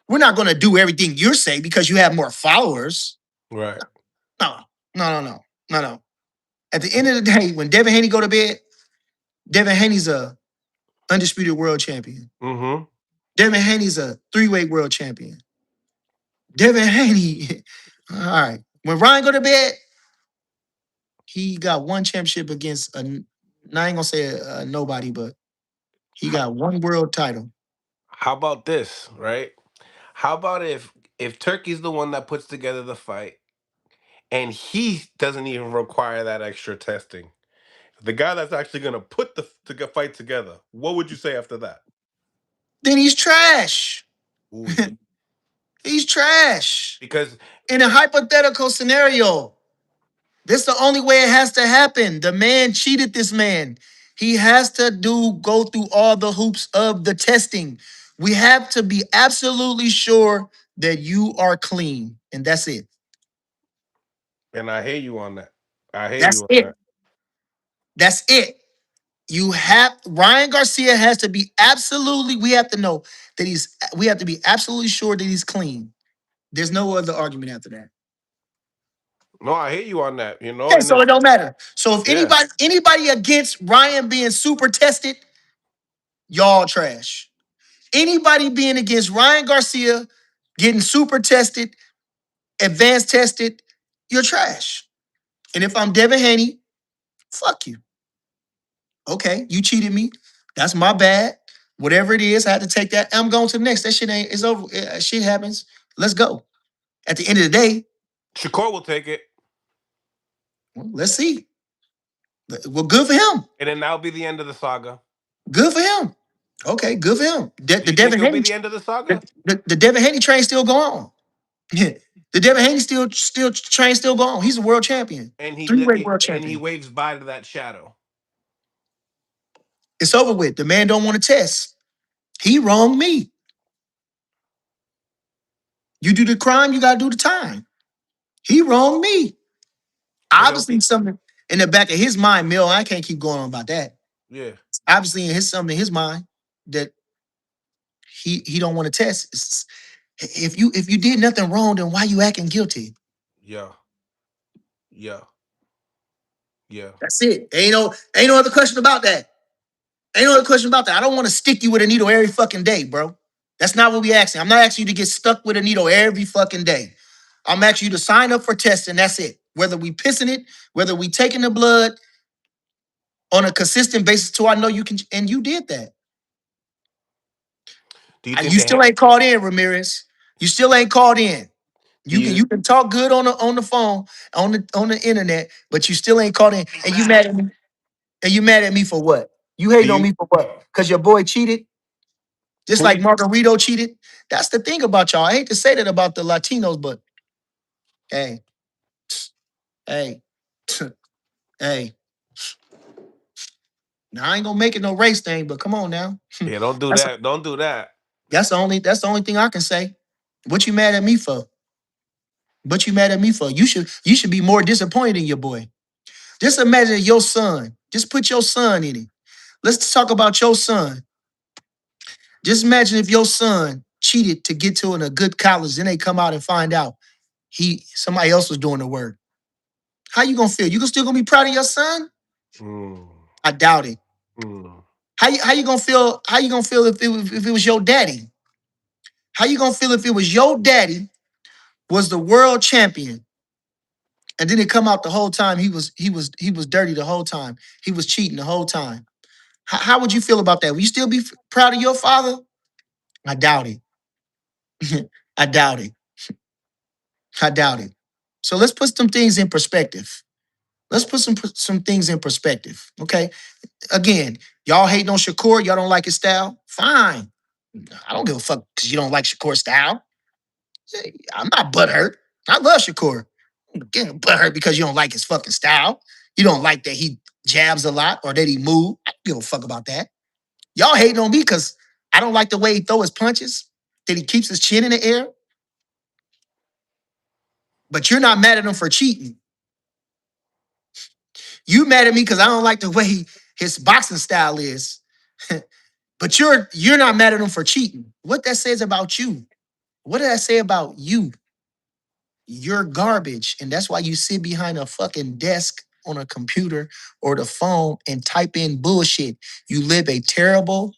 [SPEAKER 2] we're not gonna do everything you say because you have more followers.
[SPEAKER 1] right.
[SPEAKER 2] No, no. At the end of the day, when Devin Haney go to bed, Devin Haney's a undisputed world champion.
[SPEAKER 1] Mm-hmm.
[SPEAKER 2] Devin Haney's a three-way world champion. Devin Haney, all right. When Ryan go to bed, he got one championship against a. I ain't gonna say nobody, but he
[SPEAKER 1] How,
[SPEAKER 2] got one world title.
[SPEAKER 1] how about this, right? How about if Turkey's the one that puts together the fight and he doesn't even require that extra testing? The guy that's actually gonna put the fight together. What would you say after that?
[SPEAKER 2] Then he's trash.
[SPEAKER 1] Ooh,
[SPEAKER 2] He's trash.
[SPEAKER 1] because
[SPEAKER 2] In a hypothetical scenario, this the only way it has to happen. The man cheated this man. He has to go through all the hoops of the testing. We have to be absolutely sure that you are clean. And that's it.
[SPEAKER 1] and I hear you on that. I hear you
[SPEAKER 2] That's
[SPEAKER 1] on
[SPEAKER 2] it.
[SPEAKER 1] that.
[SPEAKER 2] That's it. You have Ryan Garcia has to be absolutely, we have to know that we have to be absolutely sure that he's clean. There's no other argument after that.
[SPEAKER 1] No, I hear you on that. You know,
[SPEAKER 2] Okay,
[SPEAKER 1] and
[SPEAKER 2] so it
[SPEAKER 1] if
[SPEAKER 2] don't matter. So if
[SPEAKER 1] yeah,
[SPEAKER 2] anybody against Ryan being super tested, y'all trash. Anybody being against Ryan Garcia getting super tested, advanced tested, you're trash. And if I'm Devin Haney, fuck you. Okay, you cheated me. That's my bad. Whatever it is, I had to take that. I'm going to the next. That shit ain't, it's over. Shit happens. Let's go. At the end of the day,
[SPEAKER 1] Shakur will take it,
[SPEAKER 2] well, let's see. Well, good for him.
[SPEAKER 1] and then that'll be the end of the saga.
[SPEAKER 2] Good for him. Okay, good for him.
[SPEAKER 1] Do
[SPEAKER 2] The
[SPEAKER 1] you think
[SPEAKER 2] Devin
[SPEAKER 1] it'll be
[SPEAKER 2] Haney,
[SPEAKER 1] the end of the
[SPEAKER 2] the,
[SPEAKER 1] saga?
[SPEAKER 2] the Devin Haney train still go on. The Devin Haney still train still go on. He's a world champion,
[SPEAKER 1] And
[SPEAKER 2] three-way world
[SPEAKER 1] and he
[SPEAKER 2] champion.
[SPEAKER 1] waves by to that shadow.
[SPEAKER 2] It's over with. The man don't want to test. He wronged me. You do the crime, you gotta do the time. He wronged me.
[SPEAKER 1] But it'll
[SPEAKER 2] Obviously,
[SPEAKER 1] be
[SPEAKER 2] something in the back of his mind, Mill. I can't keep going on about that.
[SPEAKER 1] yeah,
[SPEAKER 2] Obviously, in his something in his mind that he don't want to test. If you did nothing wrong, then why you acting guilty?
[SPEAKER 1] yeah, yeah, yeah.
[SPEAKER 2] That's it. Ain't no other question about that. Ain't no other question about that. I don't want to stick you with a needle every fucking day, bro. That's not what we asking. I'm not asking you to get stuck with a needle every fucking day. I'm asking you to sign up for testing. That's it. Whether we pissing it, whether we taking the blood on a consistent basis, till I know you can, and you did that.
[SPEAKER 1] Do you
[SPEAKER 2] And
[SPEAKER 1] think
[SPEAKER 2] you
[SPEAKER 1] they
[SPEAKER 2] still
[SPEAKER 1] ha-
[SPEAKER 2] ain't called in, Ramirez. You still ain't called in.
[SPEAKER 1] do
[SPEAKER 2] You
[SPEAKER 1] you
[SPEAKER 2] can talk good on the phone, on the internet, but you still ain't called in. And you mad at me. And you mad at me for what? You
[SPEAKER 1] do
[SPEAKER 2] hating on
[SPEAKER 1] you
[SPEAKER 2] me for what? Because your boy cheated, just
[SPEAKER 1] who
[SPEAKER 2] like
[SPEAKER 1] you
[SPEAKER 2] Margarito cheated. That's the thing about y'all. I hate to say that about the Latinos, but hey, hey, hey. Now I ain't gonna make it no race thing, but come on now.
[SPEAKER 1] yeah, don't do
[SPEAKER 2] that's
[SPEAKER 1] that. Don't do that.
[SPEAKER 2] that's the only thing I can say. What you mad at me for? What you mad at me for? You should be more disappointed in your boy. Just imagine your son. Just put your son in it. Let's talk about your son. Just imagine if your son cheated to get to in a good college, then they come out and find out somebody else was doing the work. How you gonna feel? You still gonna be proud of your son?
[SPEAKER 1] Mm,
[SPEAKER 2] I doubt it.
[SPEAKER 1] mm.
[SPEAKER 2] How you gonna feel? How you gonna feel if it was your daddy? How you gonna feel if it was your daddy was the world champion, and then it come out the whole time he was dirty the whole time. He was cheating the whole time. How would you feel about that? Will you still be proud of your father? I doubt it. I doubt it. I doubt it. So let's put some things in perspective. Let's put some things in perspective. Okay. Again, y'all hating on Shakur. Y'all don't like his style. Fine. I don't give a fuck because you don't like Shakur's style. I'm not butthurt. I love Shakur. Getting butthurt because you don't like his fucking style. You don't like that he jabs a lot or that he move. I don't give a fuck about that. Y'all hating on me because I don't like the way he throw his punches, that he keeps his chin in the air. But you're not mad at him for cheating. You mad at me because I don't like the way his boxing style is. But you're not mad at him for cheating. What that says about you? What did that say about you? You're garbage. And that's why you sit behind a fucking desk on a computer or the phone and type in bullshit. You live a terrible,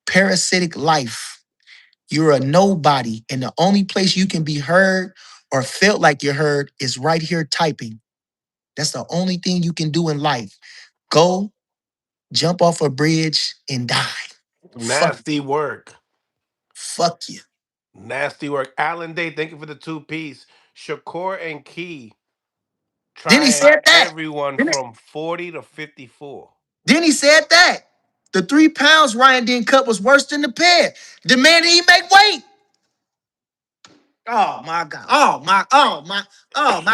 [SPEAKER 2] parasitic life. You're a nobody. And the only place you can be heard or felt like you're heard is right here typing. That's the only thing you can do in life. Go jump off a bridge and die. Fuck,
[SPEAKER 1] Nasty work.
[SPEAKER 2] fuck you.
[SPEAKER 1] Nasty work. Alan Day, thank you for the two-piece. Shakur and Key
[SPEAKER 2] Then he
[SPEAKER 1] trying
[SPEAKER 2] said that.
[SPEAKER 1] everyone
[SPEAKER 2] Then,
[SPEAKER 1] from 40 to 54.
[SPEAKER 2] then he said that. The 3 pounds Ryan didn't cut was worse than the pad. The man didn't make weight. Oh my God. Oh my God.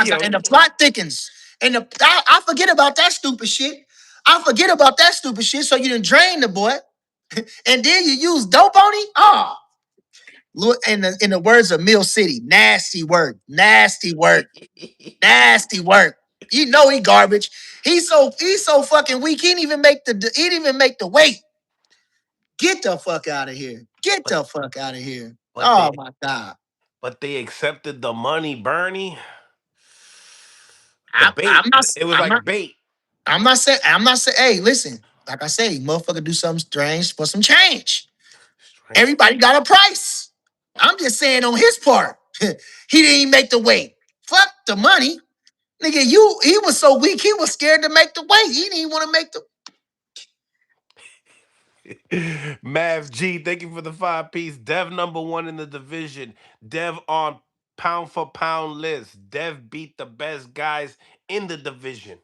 [SPEAKER 1] Yo,
[SPEAKER 2] And the plot thickens. And I forget about that stupid shit. I forget about that stupid shit. So you didn't drain the boy. And then you use dope on him? Oh. Look, in the words of Mill City, nasty work. Nasty work. Nasty work. You know he garbage. He's so fucking weak. He didn't even make the weight. Get the fuck out of here. Get
[SPEAKER 1] but
[SPEAKER 2] the fuck out of here.
[SPEAKER 1] but
[SPEAKER 2] Oh
[SPEAKER 1] they
[SPEAKER 2] my God.
[SPEAKER 1] but they accepted the money, Bernie. The
[SPEAKER 2] I,
[SPEAKER 1] bait.
[SPEAKER 2] I'm not
[SPEAKER 1] It was
[SPEAKER 2] I'm not
[SPEAKER 1] like bait.
[SPEAKER 2] I'm not saying, hey, listen, like I say, motherfucker do something strange for some change.
[SPEAKER 1] Strange.
[SPEAKER 2] Everybody got a price. I'm just saying on his part, he didn't even make the weight. Fuck the money. Nigga, he was so weak, he was scared to make the weight. He didn't even want to make the
[SPEAKER 1] Mav G, thank you for the five-piece. Dev number one in the division. Dev on pound for pound list. Dev beat the best guys in the division.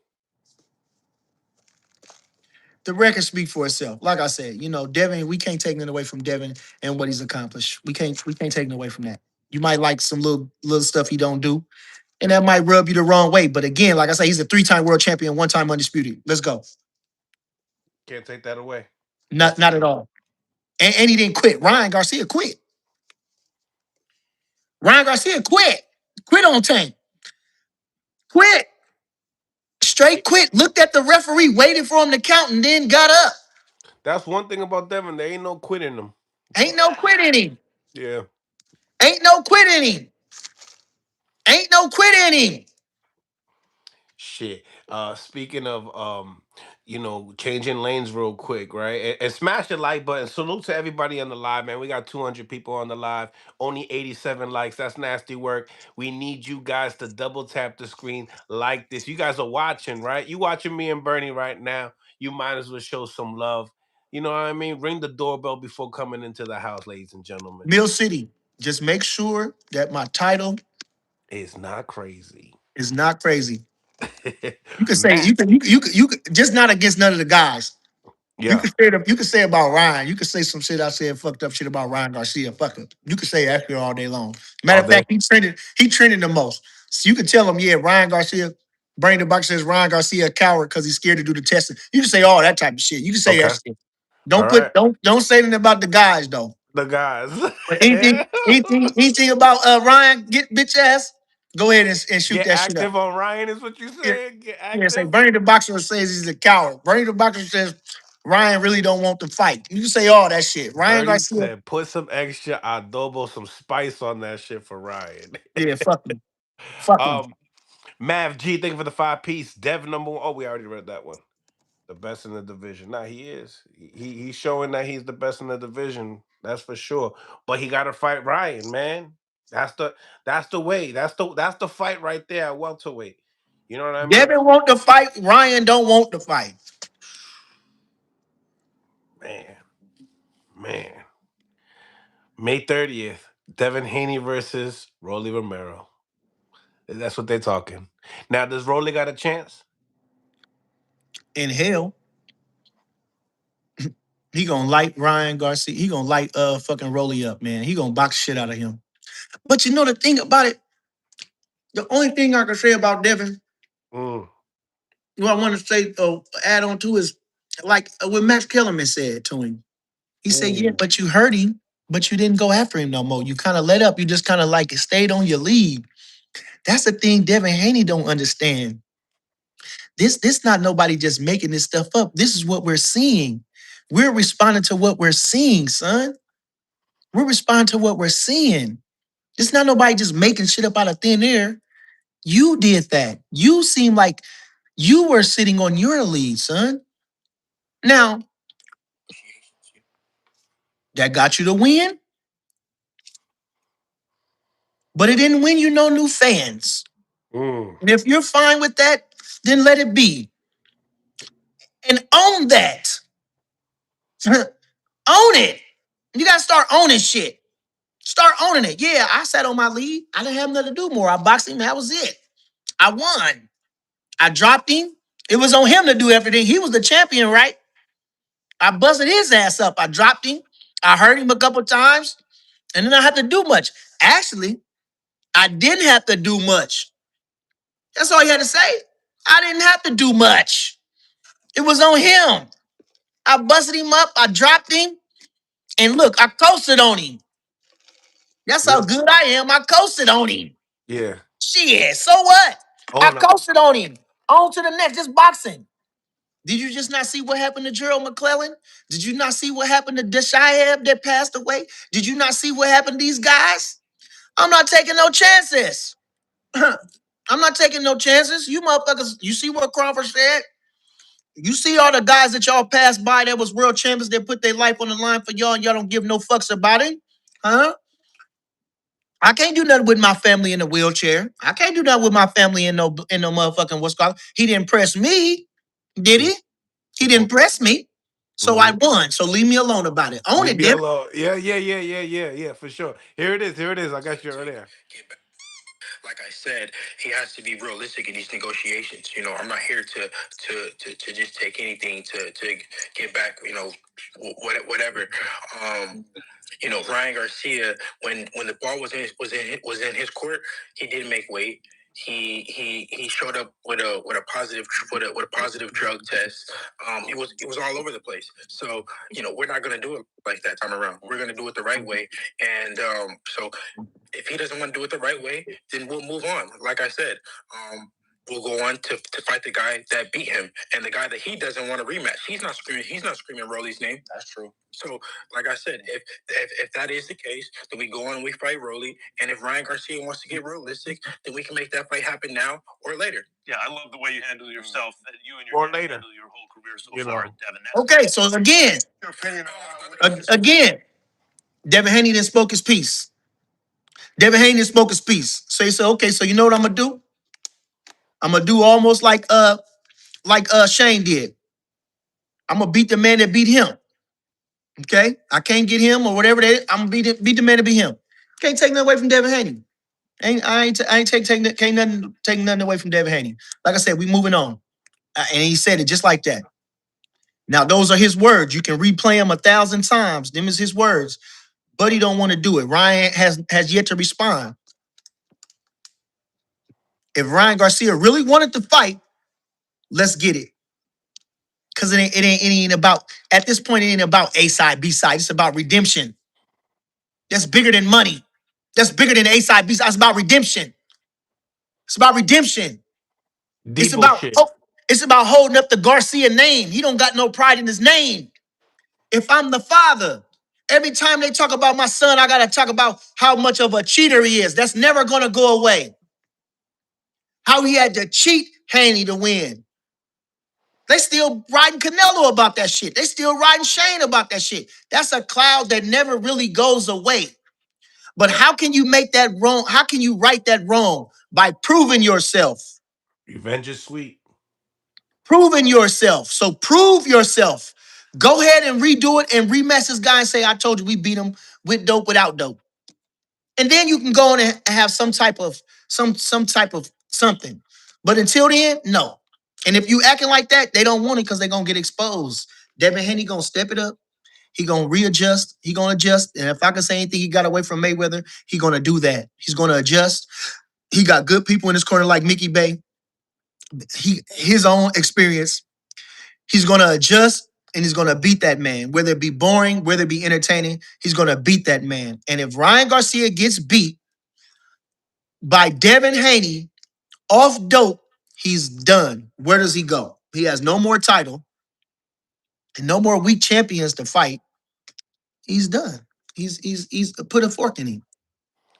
[SPEAKER 2] the record speak for itself. Like I said, Devin, we can't take it away from Devin and what he's accomplished. We can't take it away from that. You might like some little stuff he don't do, and that might rub you the wrong way. But again, like I say, he's a 3-time world champion, 1-time undisputed. Let's go.
[SPEAKER 1] Can't take that away. That's
[SPEAKER 2] Not at all. And he didn't quit. Ryan Garcia quit. Ryan Garcia quit. Quit on tank. Quit. Straight quit. Looked at the referee, waited for him to count, and then got up.
[SPEAKER 1] that's one thing about Devin. There ain't no quitting them.
[SPEAKER 2] Ain't no quit in him.
[SPEAKER 1] Yeah.
[SPEAKER 2] Ain't no quit in him. Ain't no quit in him.
[SPEAKER 1] Shit. Speaking of changing lanes real quick, right? And smash the like button. Salute to everybody on the live, man. We got 200 people on the live, only 87 likes. That's nasty work. We need you guys to double tap the screen like this. You guys are watching, right? You watching me and Bernie right now. You might as well show some love. You know what I mean? Ring the doorbell before coming into the house, ladies and gentlemen.
[SPEAKER 2] Mill City, just make sure that my title
[SPEAKER 1] It's not crazy.
[SPEAKER 2] is not crazy. You could say
[SPEAKER 1] Matt.
[SPEAKER 2] you could just not against none of the guys.
[SPEAKER 1] Yeah.
[SPEAKER 2] You could say about Ryan. You could say some shit I said fucked up shit about Ryan Garcia. Fuck him. You could say that shit all day long. Matter
[SPEAKER 1] All
[SPEAKER 2] of
[SPEAKER 1] day.
[SPEAKER 2] fact, he trended the most. So you could tell him, yeah, Ryan Garcia. Brain the box says Ryan Garcia a coward because he's scared to do the testing. You can say all that type of shit. You can say that
[SPEAKER 1] Okay.
[SPEAKER 2] shit.
[SPEAKER 1] All
[SPEAKER 2] Don't
[SPEAKER 1] right.
[SPEAKER 2] put don't say anything about the guys though.
[SPEAKER 1] The guys.
[SPEAKER 2] But anything about Ryan get bitch ass, go ahead and shoot
[SPEAKER 1] Get
[SPEAKER 2] that shit up.
[SPEAKER 1] active on Ryan is what you
[SPEAKER 2] Yeah,
[SPEAKER 1] said. Get
[SPEAKER 2] yeah, say
[SPEAKER 1] active.
[SPEAKER 2] Bernie the Boxer says he's a coward. Bernie the Boxer says Ryan really don't want to fight. You can say all that shit. Ryan
[SPEAKER 1] Bernie
[SPEAKER 2] Garcia,
[SPEAKER 1] said, put some extra adobo, some spice on that shit for Ryan.
[SPEAKER 2] yeah, fuck him. Fuck him.
[SPEAKER 1] um, Mav G, thank you for the five-piece. Dev number one. Oh, we already read that one. The best in the division. Nah, he is. He's showing that he's the best in the division. That's for sure. But he got to fight Ryan, man. That's the way. That's the fight right there at welterweight. You know what I mean?
[SPEAKER 2] Devin want to fight. Ryan don't want to fight.
[SPEAKER 1] Man, man. May 30th, Devin Haney versus Rolly Romero. That's what they're talking. Now, does Rolly got a chance?
[SPEAKER 2] In hell, he gonna light Ryan Garcia. He gonna light fucking Rolly up, man. He gonna box shit out of him. But you know the thing about it, The only thing I can say about Devin,
[SPEAKER 1] Mm.
[SPEAKER 2] what I want to say, add on to is like what Max Kellerman said to him. He said, "Yeah,
[SPEAKER 1] Ooh.
[SPEAKER 2] but you hurt him, but you didn't go after him no more. You kind of let up. You just kind of like stayed on your lead." That's the thing Devin Haney don't understand. This not nobody just making this stuff up. This is what we're seeing. We're responding to what we're seeing, son. We're responding to what we're seeing. It's not nobody just making shit up out of thin air. You did that. You seem like you were sitting on your lead, son. Now, that got you the win, but it didn't win you no new fans.
[SPEAKER 1] Mm.
[SPEAKER 2] And if you're fine with that, then let it be. And own that. Own it. You gotta start owning shit. Start owning it. Yeah, I sat on my lead. I didn't have nothing to do more. I boxed him. That was it. I won. I dropped him. It was on him to do everything. He was the champion, right? I busted his ass up. I dropped him. I hurt him a couple times. And then I had to do much. Actually, I didn't have to do much. That's all you had to say. I didn't have to do much. It was on him. I busted him up. I dropped him. And look, I coasted on him. That's how
[SPEAKER 1] Yep.
[SPEAKER 2] good I am. I coasted on him.
[SPEAKER 1] Yeah.
[SPEAKER 2] Shit, so what? I
[SPEAKER 1] Hold up.
[SPEAKER 2] coasted on him. On to the next, just boxing. Did you just not see what happened to Gerald McClellan? Did you not see what happened to Deshayeb that passed away? Did you not see what happened to these guys? I'm not taking no chances. I'm not taking no chances. You motherfuckers, you see what Crawford said? You see all the guys that y'all passed by that was world champions that put their life on the line for y'all and y'all don't give no fucks about it? Huh? I can't do nothing with my family in a wheelchair. I can't do nothing with my family in no motherfucking what's called. He didn't press me, did he? He didn't press me. So I
[SPEAKER 1] Mm-hmm.
[SPEAKER 2] won. So leave me alone about it. Own
[SPEAKER 1] Leave
[SPEAKER 2] it,
[SPEAKER 1] me
[SPEAKER 2] Devin.
[SPEAKER 1] alone. Yeah, yeah, yeah, yeah, yeah, yeah, for sure. Here it is. Here it is. I got you right there.
[SPEAKER 3] Like I said, he has to be realistic in these negotiations. You know, I'm not here to just take anything to get back. You know, whatever. You know, Ryan Garcia, when the ball was in his court, he didn't make weight. He showed up with a positive drug test. It was all over the place. So you know, we're not gonna do it like that time around. We're gonna do it the right way. And so if he doesn't want to do it the right way, then we'll move on. Like I said, we'll go on to fight the guy that beat him and the guy that he doesn't want to rematch. He's not screaming Rolly's name. That's true. So, like I said, if that is the case, then we go on and we fight Rolly. And if Ryan Garcia wants to get realistic, then we can make that fight happen now or later. Yeah, I love the way you handle yourself and you and your
[SPEAKER 1] Or
[SPEAKER 3] dad
[SPEAKER 1] later.
[SPEAKER 3] handle your whole career so
[SPEAKER 1] You
[SPEAKER 3] far,
[SPEAKER 1] know.
[SPEAKER 3] Devin.
[SPEAKER 2] Okay, so again,
[SPEAKER 3] Your opinion
[SPEAKER 2] again, Devin Haney didn't spoke his piece. Devin Haney didn't spoke his piece. So he said, okay, so you know what I'm gonna do? I'm gonna do almost like Shane did. I'm gonna beat the man that beat him. Okay, I can't get him or whatever that. I'm gonna beat the man that beat him. Can't take nothing away from Devin Haney. I ain't taking nothing away from Devin Haney. Like I said, we moving on. And he said it just like that. Now, those are his words. You can replay them 1,000 times. Them is his words. But he don't want to do it. Ryan has yet to respond. If Ryan Garcia really wanted to fight, let's get it. Cause it ain't about at this point. It ain't about A side, B side. It's about redemption. That's bigger than money. That's bigger than A side, B side. It's about redemption. It's about redemption. It's
[SPEAKER 1] Debo
[SPEAKER 2] about
[SPEAKER 1] shit.
[SPEAKER 2] oh, it's about holding up the Garcia name. He don't got no pride in his name. If I'm the father, every time they talk about my son, I gotta talk about how much of a cheater he is. That's never gonna go away. How he had to cheat Haney to win. They still riding Canelo about that shit. They still riding Shane about that shit. That's a cloud that never really goes away. But how can you make that wrong? How can you right that wrong? By proving yourself.
[SPEAKER 1] Revenge is sweet.
[SPEAKER 2] Proving yourself. So prove yourself. Go ahead and redo it and rematch this guy and say, I told you we beat him with dope, without dope. And then you can go on and have some type of something. But until then, no. And if you acting like that, they don't want it because they're gonna get exposed. Devin Haney gonna step it up. He gonna readjust. He gonna adjust. And if I can say anything, he got away from Mayweather. He gonna do that. He's gonna adjust. He got good people in his corner like Mickey Bay. His own experience. He's gonna adjust and he's gonna beat that man. Whether it be boring, whether it be entertaining, he's gonna beat that man. And if Ryan Garcia gets beat by Devin Haney off dope, he's done. Where does he go? He has no more title and no more weak champions to fight. He's done. He's put a fork in him.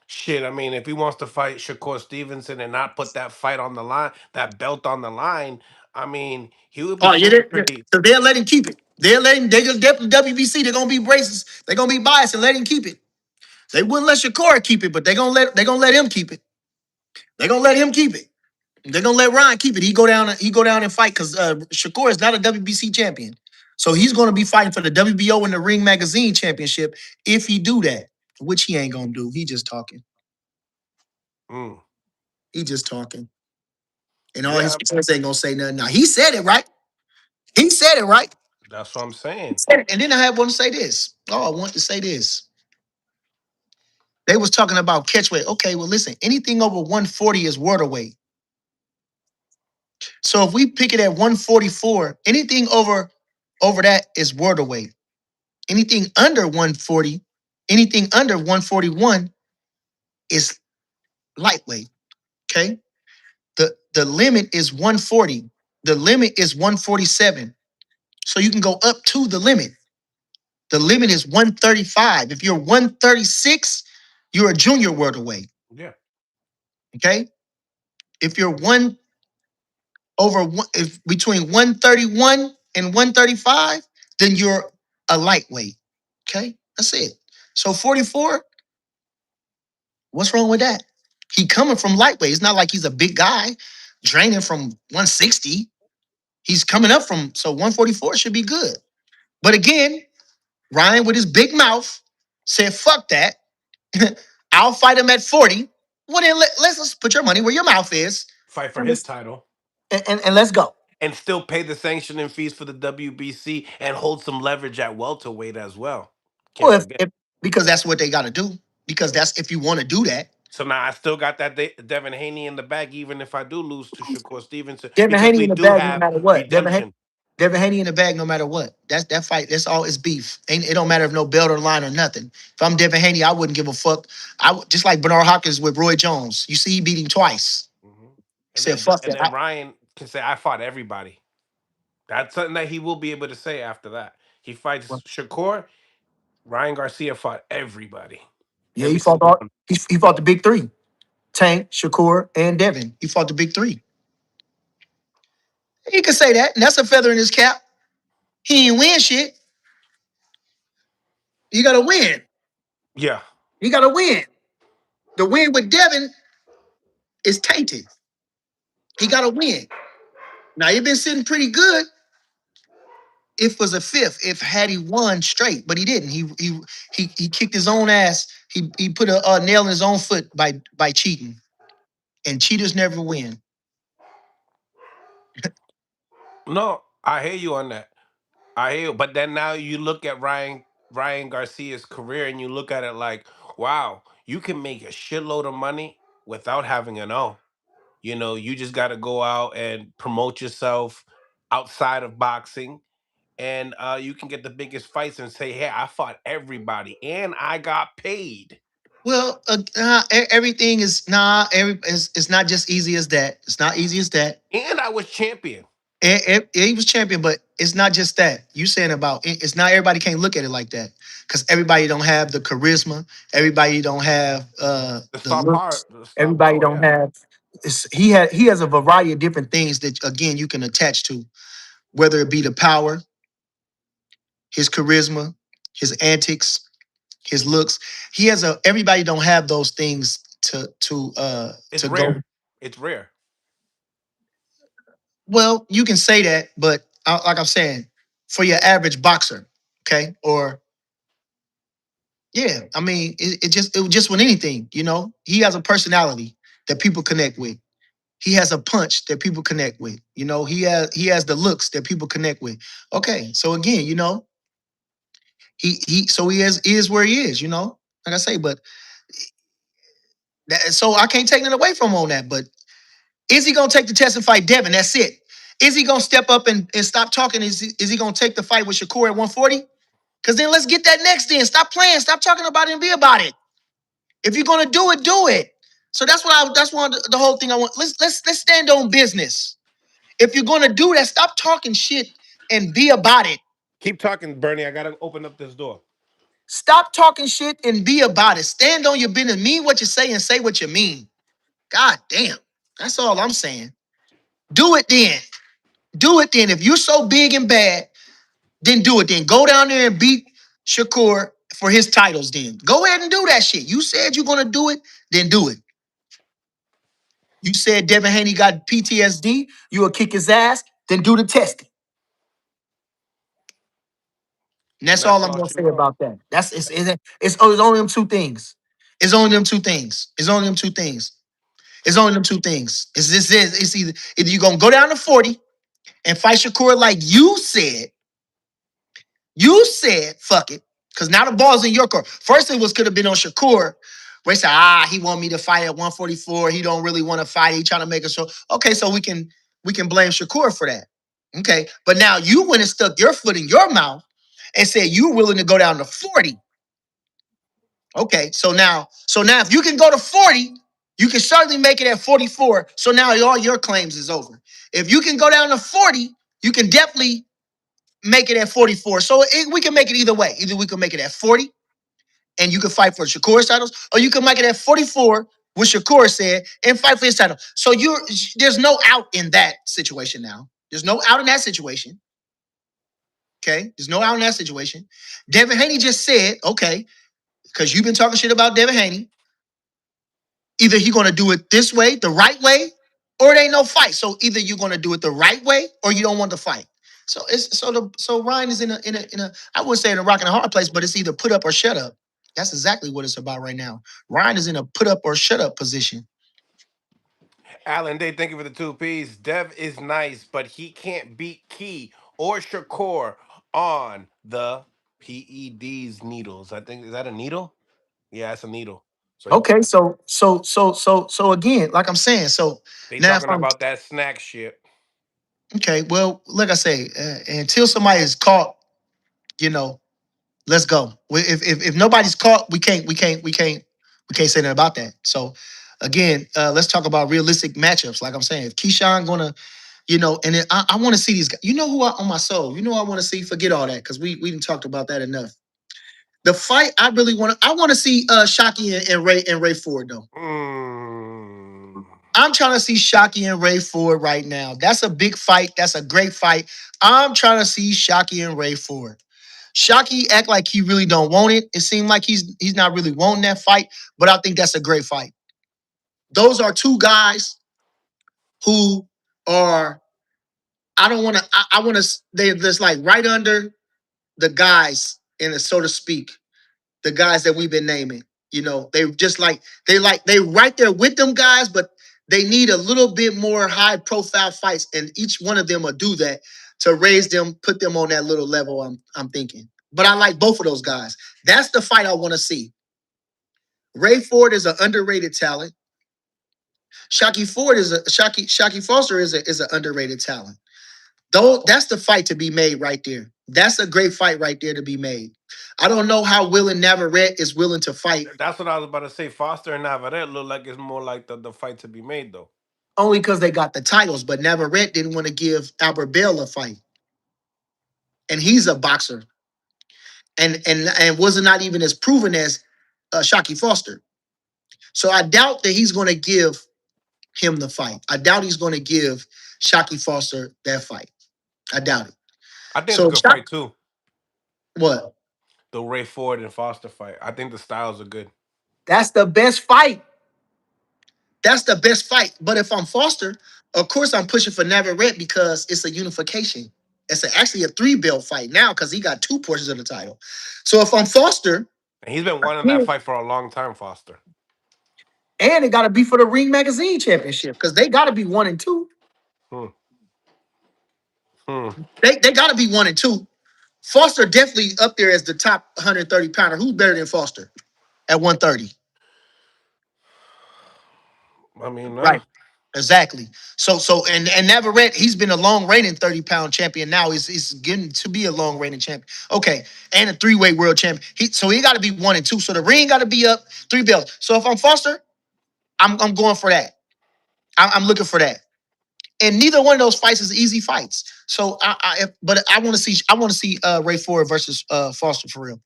[SPEAKER 1] Shit, I mean, if he wants to fight Shakur Stevenson and not put that fight on the line, that belt on the line, I mean, he would be
[SPEAKER 2] Oh yeah,
[SPEAKER 1] sitting pretty.
[SPEAKER 2] so they'll let him keep it. They'll let him. They just definitely WBC. They're gonna be racist. They're gonna be biased and let him keep it. They wouldn't let Shakur keep it, but they gonna let him keep it. They're gonna let him keep it. They're gonna let Ryan keep it. He go down and fight because Shakur is not a WBC champion. So he's gonna be fighting for the WBO and the Ring Magazine Championship if he do that, which he ain't gonna do. He just talking.
[SPEAKER 1] Mm,
[SPEAKER 2] He just talking. And all his
[SPEAKER 1] yeah,
[SPEAKER 2] friends ain't gonna say nothing. Now he said it right. He said it right.
[SPEAKER 1] that's what I'm
[SPEAKER 2] He
[SPEAKER 1] saying.
[SPEAKER 2] said it. And then I had one to say this. Oh, I want to say this. They was talking about catchweight. Okay, well, listen, anything over 140 is waterweight. So if we pick it at 144, anything over that is waterweight. Anything under 140, anything under 141 is lightweight. Okay. The limit is 140. The limit is 147. So you can go up to the limit. The limit is 135. If you're 136, you're a junior welterweight.
[SPEAKER 1] Yeah.
[SPEAKER 2] Okay. If you're one over one, if between 131 and 135, then you're a lightweight. Okay. That's it. So 44, what's wrong with that? He coming from lightweight. It's not like he's a big guy draining from 160. He's coming up from, so 144 should be good. But again, Ryan with his big mouth said, fuck that. I'll fight him at 40. Well, then let's put your money where your mouth is
[SPEAKER 1] Fight for
[SPEAKER 2] and
[SPEAKER 1] his
[SPEAKER 2] let's,
[SPEAKER 1] title
[SPEAKER 2] and let's go.
[SPEAKER 1] and still pay the sanctioning fees for the WBC and hold some leverage at welterweight as well. Can't
[SPEAKER 2] Well,
[SPEAKER 1] forget.
[SPEAKER 2] because that's what they got to do. Because that's if you want to do that.
[SPEAKER 1] So now I still got that Devin Haney in the bag, even if I do lose to Shakur Stevenson,
[SPEAKER 2] Devin
[SPEAKER 1] because
[SPEAKER 2] Haney
[SPEAKER 1] we
[SPEAKER 2] in the
[SPEAKER 1] do
[SPEAKER 2] bag no
[SPEAKER 1] have
[SPEAKER 2] matter what.
[SPEAKER 1] redemption.
[SPEAKER 2] Devin Haney in the bag no matter what. That's that fight. That's all. It's beef. Ain't it don't matter if no belt or line or nothing. If I'm Devin Haney, I wouldn't give a fuck. Just like Bernard Hopkins with Roy Jones. You see, he beat him twice.
[SPEAKER 1] Mhm.
[SPEAKER 2] He said, "Fuck
[SPEAKER 1] And
[SPEAKER 2] that."
[SPEAKER 1] then Ryan can say, "I fought everybody." That's something that he will be able to say after that. He fights Shakur. Ryan Garcia fought everybody,
[SPEAKER 2] Yeah, he
[SPEAKER 1] every
[SPEAKER 2] fought
[SPEAKER 1] single
[SPEAKER 2] all.
[SPEAKER 1] one.
[SPEAKER 2] He fought the big three: Tank, Shakur, and Devin. He fought the big three. He could say that, and that's a feather in his cap. He ain't win shit. You gotta win.
[SPEAKER 1] Yeah.
[SPEAKER 2] You gotta win. The win with Devin is tainted. He gotta win. Now he been sitting pretty good. If was a fifth, if had he won straight, but he didn't. He kicked his own ass. He put a nail in his own foot by cheating. And cheaters never win.
[SPEAKER 1] No, I hear you on that. I hear you. But then now you look at Ryan Garcia's career and you look at it like, wow, you can make a shitload of money without having an O. You know, you just got to go out and promote yourself outside of boxing, and you can get the biggest fights and say, "Hey, I fought everybody, and I got paid,
[SPEAKER 2] Well, everything is nah. It's not just easy as that. It's not easy as that.
[SPEAKER 1] and I was champion."
[SPEAKER 2] He was champion, but it's not just that. You saying about it's not everybody can't look at it like that because everybody don't have the charisma. Everybody don't have the looks.
[SPEAKER 1] The star
[SPEAKER 2] Everybody
[SPEAKER 1] power,
[SPEAKER 2] don't
[SPEAKER 1] yeah.
[SPEAKER 2] have. He has a variety of different things that again you can attach to, whether it be the power, his charisma, his antics, his looks. He has a. Everybody don't have those things
[SPEAKER 1] It's
[SPEAKER 2] to go.
[SPEAKER 1] rare. It's rare.
[SPEAKER 2] Well, you can say that, but like I'm saying, for your average boxer, okay, or yeah, I mean, it was just with anything, he has a personality that people connect with. He has a punch that people connect with. He has the looks that people connect with. Okay, so again, he is where he is. Like I say, but So I can't take it away from him on that. But is he gonna take the test and fight Devin? That's it. Is he gonna step up and stop talking? Is he gonna take the fight with Shakur at 140? Because then let's get that next in. Stop playing. Stop talking about it and be about it. If you're gonna do it, do it. So that's one of the whole thing I want. Let's stand on business. If you're gonna do that, stop talking shit and be about it.
[SPEAKER 1] Keep talking, Bernie. I gotta open up this door.
[SPEAKER 2] Stop talking shit and be about it. Stand on your business. Mean what you say and say what you mean. God damn. That's all I'm saying. Do it then. Do it then. If you're so big and bad, then do it then. Go down there and beat Shakur for his titles then. Go ahead and do that shit. You said you're going to do it, then do it. You said Devin Haney got PTSD, you will kick his ass, then do the testing. And
[SPEAKER 1] And
[SPEAKER 2] that's
[SPEAKER 1] that's
[SPEAKER 2] all I'm
[SPEAKER 1] all
[SPEAKER 2] going to
[SPEAKER 1] she
[SPEAKER 2] say
[SPEAKER 1] wrote.
[SPEAKER 2] about that. It's only them two things. It's only them two things. It's only them two things. It's only them two things. It's either you're going to go down to 40 and fight Shakur like you said, fuck it. Because now the ball's in your court. First, it was could have been on Shakur, where he said, he want me to fight at 144. He don't really want to fight. He trying to make a show. Okay, so we can blame Shakur for that. Okay. But now you went and stuck your foot in your mouth and said you're willing to go down to 40. Okay. So now if you can go to 40, you can certainly make it at 44. So now all your claims is over. If you can go down to 40, you can definitely make it at 44. So we can make it either way. Either we can make it at 40 and you can fight for Shakur's titles, or you can make it at 44, what Shakur said, and fight for his title. So there's no out in that situation now. There's no out in that situation. Okay? There's no out in that situation. Devin Haney just said, okay, because you've been talking shit about Devin Haney, either he gonna do it this way, the right way, or it ain't no fight. So either you're gonna do it the right way or you don't want to fight. So Ryan is in a I wouldn't say in a rock and a hard place, but it's either put up or shut up. That's exactly what it's about right now. Ryan is in a put up or shut up position.
[SPEAKER 1] Alan Day, thank you for the 2 Ps. Dev is nice, but he can't beat Key or Shakur on the PED's needles. I think, is that a needle? Yeah, it's a needle. So
[SPEAKER 2] Okay, so again, like I'm saying, so
[SPEAKER 1] they
[SPEAKER 2] now if
[SPEAKER 1] talking
[SPEAKER 2] I'm
[SPEAKER 1] about that snack shit.
[SPEAKER 2] okay, well, like I say, until somebody is caught, you know, let's go. If nobody's caught, we can't say nothing about that. So again, let's talk about realistic matchups. Like I'm saying, if Keyshawn gonna, and then I want to see these guys. You know who on my soul? You know I want to see. Forget all that because we didn't talked about that enough. The fight I really want to. I want to see Shockey and Ray Ford though.
[SPEAKER 1] Mm.
[SPEAKER 2] I'm trying to see Shockey and Ray Ford right now. That's a big fight. That's a great fight. I'm trying to see Shockey and Ray Ford. Shockey act like he really don't want it. It seemed like he's not really wanting that fight, but I think that's a great fight. Those are two guys who are. I don't want to. I want to. They're just like right under the guys in the so to speak, the guys that we've been naming. They just they right there with them guys, but they need a little bit more high profile fights, and each one of them will do that to raise them, put them on that little level. I'm thinking, but I like both of those guys. That's the fight I want to see. Ray Ford is an underrated talent. Shockey Foster is an underrated talent. Though that's the fight to be made right there. That's a great fight right there to be made. I don't know how willing Navarrete is willing to fight.
[SPEAKER 1] That's what I was about to say. Foster and Navarrete look like it's more like the fight to be made, though.
[SPEAKER 2] Only because they got the titles, but Navarrete didn't want to give Albert Bell a fight. And he's a boxer. And was not even as proven as Shockey Foster. So I doubt that he's going to give him the fight. I doubt he's going to give Shockey Foster that fight. I doubt it.
[SPEAKER 1] I think it's a
[SPEAKER 2] So
[SPEAKER 1] good fight too.
[SPEAKER 2] what?
[SPEAKER 1] The Ray Ford and Foster fight. I think the styles are good.
[SPEAKER 2] That's the best fight. That's the best fight. But if I'm Foster, of course I'm pushing for Navarrete because it's a unification. It's actually a 3-belt fight now because he got 2 portions of the title. So if I'm Foster,
[SPEAKER 1] And he's been wanting that
[SPEAKER 2] and
[SPEAKER 1] fight for a long time, Foster.
[SPEAKER 2] it got to be for the Ring Magazine Championship because they got to be 1 and 2.
[SPEAKER 1] Hmm. Hmm.
[SPEAKER 2] They got to be 1 and 2. Foster definitely up there as the top 130 pounder. Who's better than Foster at 130?
[SPEAKER 1] I mean,
[SPEAKER 2] Right. Exactly. And Navarrete, he's been a long reigning 30-pound champion now. He's getting to be a long reigning champion. Okay. And a three-way world champion. He got to be 1 and 2. So the ring got to be up, 3 belts. So if I'm Foster, I'm going for that. I'm looking for that. And neither one of those fights is easy fights. So but I want to see Ray Ford versus Foster for real.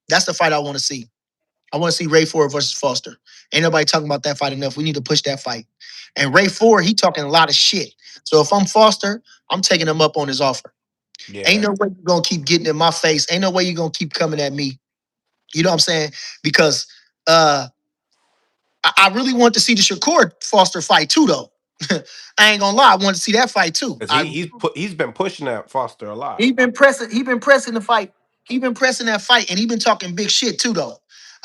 [SPEAKER 2] That's the fight I want to see. I want to see Ray Ford versus Foster. Ain't nobody talking about that fight enough. We need to push that fight. And Ray Ford, he talking a lot of shit. So if I'm Foster, I'm taking him up on his offer. Ain't
[SPEAKER 1] yeah.
[SPEAKER 2] no way you're gonna keep getting in my face. Ain't no way you're gonna keep coming at me. You know what I'm saying? Because uh I really want to see the Shakur Foster fight too, though. I ain't gonna lie, I want to see that fight too.
[SPEAKER 1] Because he's been pushing that Foster a lot.
[SPEAKER 2] He been pressing the fight. He been pressing that fight, and he been talking big shit too, though.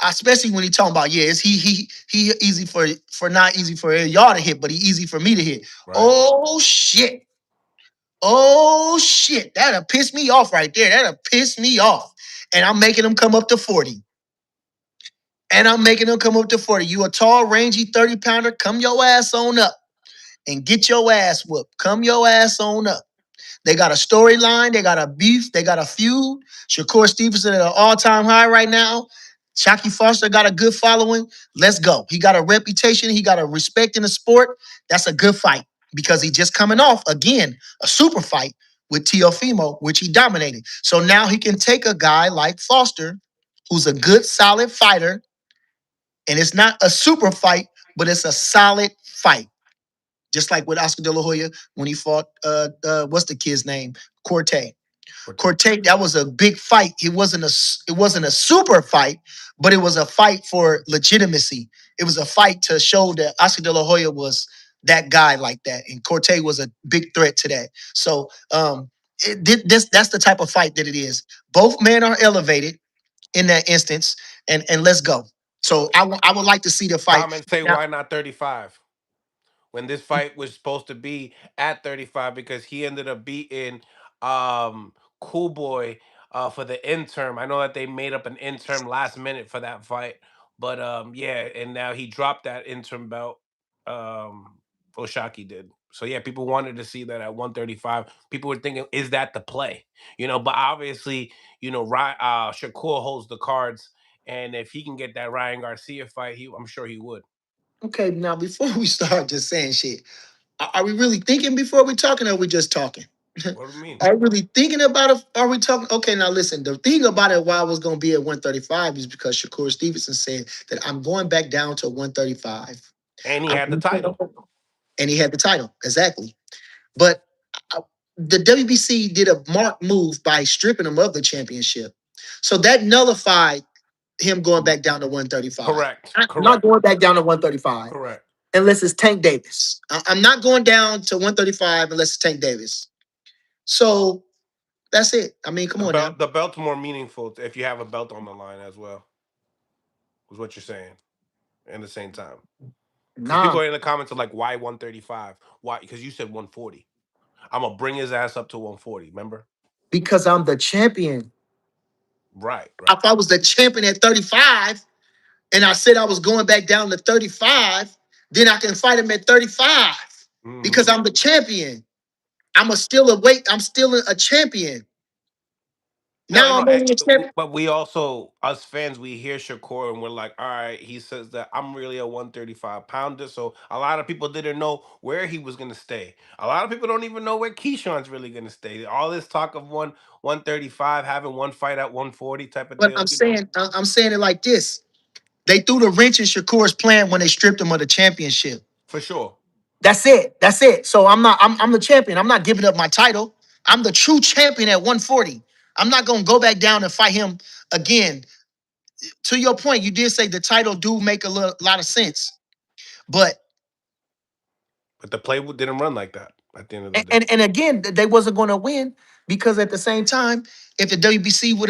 [SPEAKER 2] Especially when he talking about, yeah, it's he easy for not easy for y'all to hit, but he easy for me to hit.
[SPEAKER 1] Right.
[SPEAKER 2] Oh shit. Oh shit. That'll piss me off right there. That'll piss me off. And I'm making him come up to 40. And I'm making him come up to 40. You a tall, rangy 30-pounder, come your ass on up and get your ass whooped. Come your ass on up. They got a storyline. They got a beef. They got a feud. Shakur Stevenson at an all-time high right now. Shockey Foster got a good following. Let's go. He got a reputation. He got a respect in the sport. That's a good fight because he just coming off, again, a super fight with Teofimo, which he dominated. So now he can take a guy like Foster, who's a good, solid fighter, and it's not a super fight, but it's a solid fight. Just like with Oscar De La Hoya when he fought what's the kid's name? Corte.
[SPEAKER 1] Ortiz.
[SPEAKER 2] Corte, that was a big fight. It wasn't a super fight, but it was a fight for legitimacy. It was a fight to show that Oscar De La Hoya was that guy like that, and Corte was a big threat to that. So that's the type of fight that it is. Both men are elevated in that instance, and let's go. So I would like to see the fight.
[SPEAKER 1] Comments say
[SPEAKER 2] Now,
[SPEAKER 1] why not 35? When this fight was supposed to be at 35 because he ended up beating Cool Boy for the interim. I know that they made up an interim last minute for that fight, but yeah, and now he dropped that interim belt. Oshaki did. So yeah, people wanted to see that at 135. People were thinking, is that the play? But obviously, Shakur holds the cards, and if he can get that Ryan Garcia fight, I'm sure he would.
[SPEAKER 2] okay, now before we start just saying shit, are we really thinking before we talking, or are we just talking?
[SPEAKER 1] What do you mean?
[SPEAKER 2] Are we really thinking about it? Are we talking? Okay, now listen. The thing about it, why I was going to be at 135 is because Shakur Stevenson said that I'm going back down to 135.
[SPEAKER 1] And he
[SPEAKER 2] I'm,
[SPEAKER 1] had the title.
[SPEAKER 2] and he had the title, exactly. But the WBC did a marked move by stripping him of the championship. So that nullified him going back down to 135.
[SPEAKER 1] Correct.
[SPEAKER 2] I'm not
[SPEAKER 1] Correct.
[SPEAKER 2] going back down to 135
[SPEAKER 1] Correct.
[SPEAKER 2] unless it's Tank Davis. I'm not going down to 135 unless it's Tank Davis. So that's it. I mean, come
[SPEAKER 1] The
[SPEAKER 2] on now.
[SPEAKER 1] belt, the belt's more meaningful if you have a belt on the line as well. Is what you're saying. At the same time, because
[SPEAKER 2] Nah,
[SPEAKER 1] people are in the comments are like, "Why 135? Why?" Because you said 140. I'm gonna bring his ass up to 140. Remember?
[SPEAKER 2] because I'm the champion.
[SPEAKER 1] Right. Right.
[SPEAKER 2] If I was the champion at 35 and I said I was going back down to 35, then I can fight him at 35
[SPEAKER 1] Hmm.
[SPEAKER 2] because I'm the champion. I'm still a champion.
[SPEAKER 1] No, I
[SPEAKER 2] Now
[SPEAKER 1] know.
[SPEAKER 2] I'm only a champion.
[SPEAKER 1] But we also, us fans, we hear Shakur and we're like, all right, he says that I'm really a 135 pounder. So a lot of people didn't know where he was going to stay. A lot of people don't even know where Keyshawn's really going to stay. All this talk of 135, having one fight at 140 type of
[SPEAKER 2] But
[SPEAKER 1] deal,
[SPEAKER 2] I'm saying it like this. They threw the wrench in Shakur's plan when they stripped him of the championship.
[SPEAKER 1] for sure.
[SPEAKER 2] That's it. That's it. So I'm the champion. I'm not giving up my title. I'm the true champion at 140. I'm not gonna go back down and fight him again. To your point, you did say the title do make a lot of sense. But
[SPEAKER 1] But the play didn't run like that at the end of the day.
[SPEAKER 2] and again, they wasn't gonna win because at the same time, if the WBC would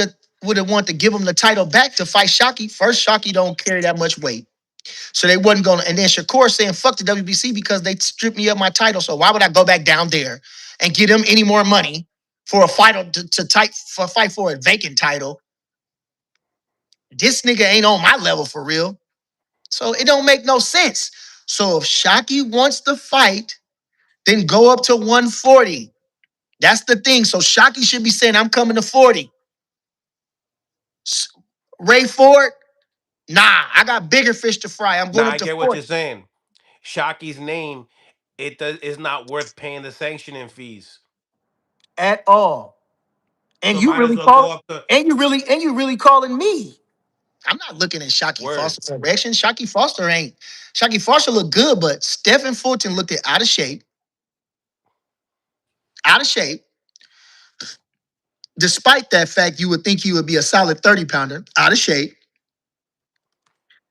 [SPEAKER 2] have wanted to give him the title back to fight Shockey, first Shockey don't carry that much weight. So they wasn't gonna. And then Shakur saying fuck the WBC because they stripped me of my title. So why would I go back down there and get him any more money for a fight to fight for a vacant title? This nigga ain't on my level for real. So it don't make no sense. So if Shockey wants to fight, then go up to 140. That's the thing. So Shockey should be saying, I'm coming to 40. S- Ray Ford, nah, I got bigger fish to fry. I'm
[SPEAKER 1] Now
[SPEAKER 2] going up
[SPEAKER 1] I
[SPEAKER 2] to
[SPEAKER 1] get what you're
[SPEAKER 2] 40
[SPEAKER 1] saying. Shocky's name, is not worth paying the sanctioning fees.
[SPEAKER 2] at all. And
[SPEAKER 1] So
[SPEAKER 2] you
[SPEAKER 1] might as
[SPEAKER 2] really
[SPEAKER 1] well go
[SPEAKER 2] call
[SPEAKER 1] up to
[SPEAKER 2] and you really calling me. I'm not looking at Shockey
[SPEAKER 1] word.
[SPEAKER 2] Foster's direction. Shockey Foster looked good, but Stephen Fulton looked at out of shape. Despite that fact, you would think he would be a solid 30 pounder, out of shape.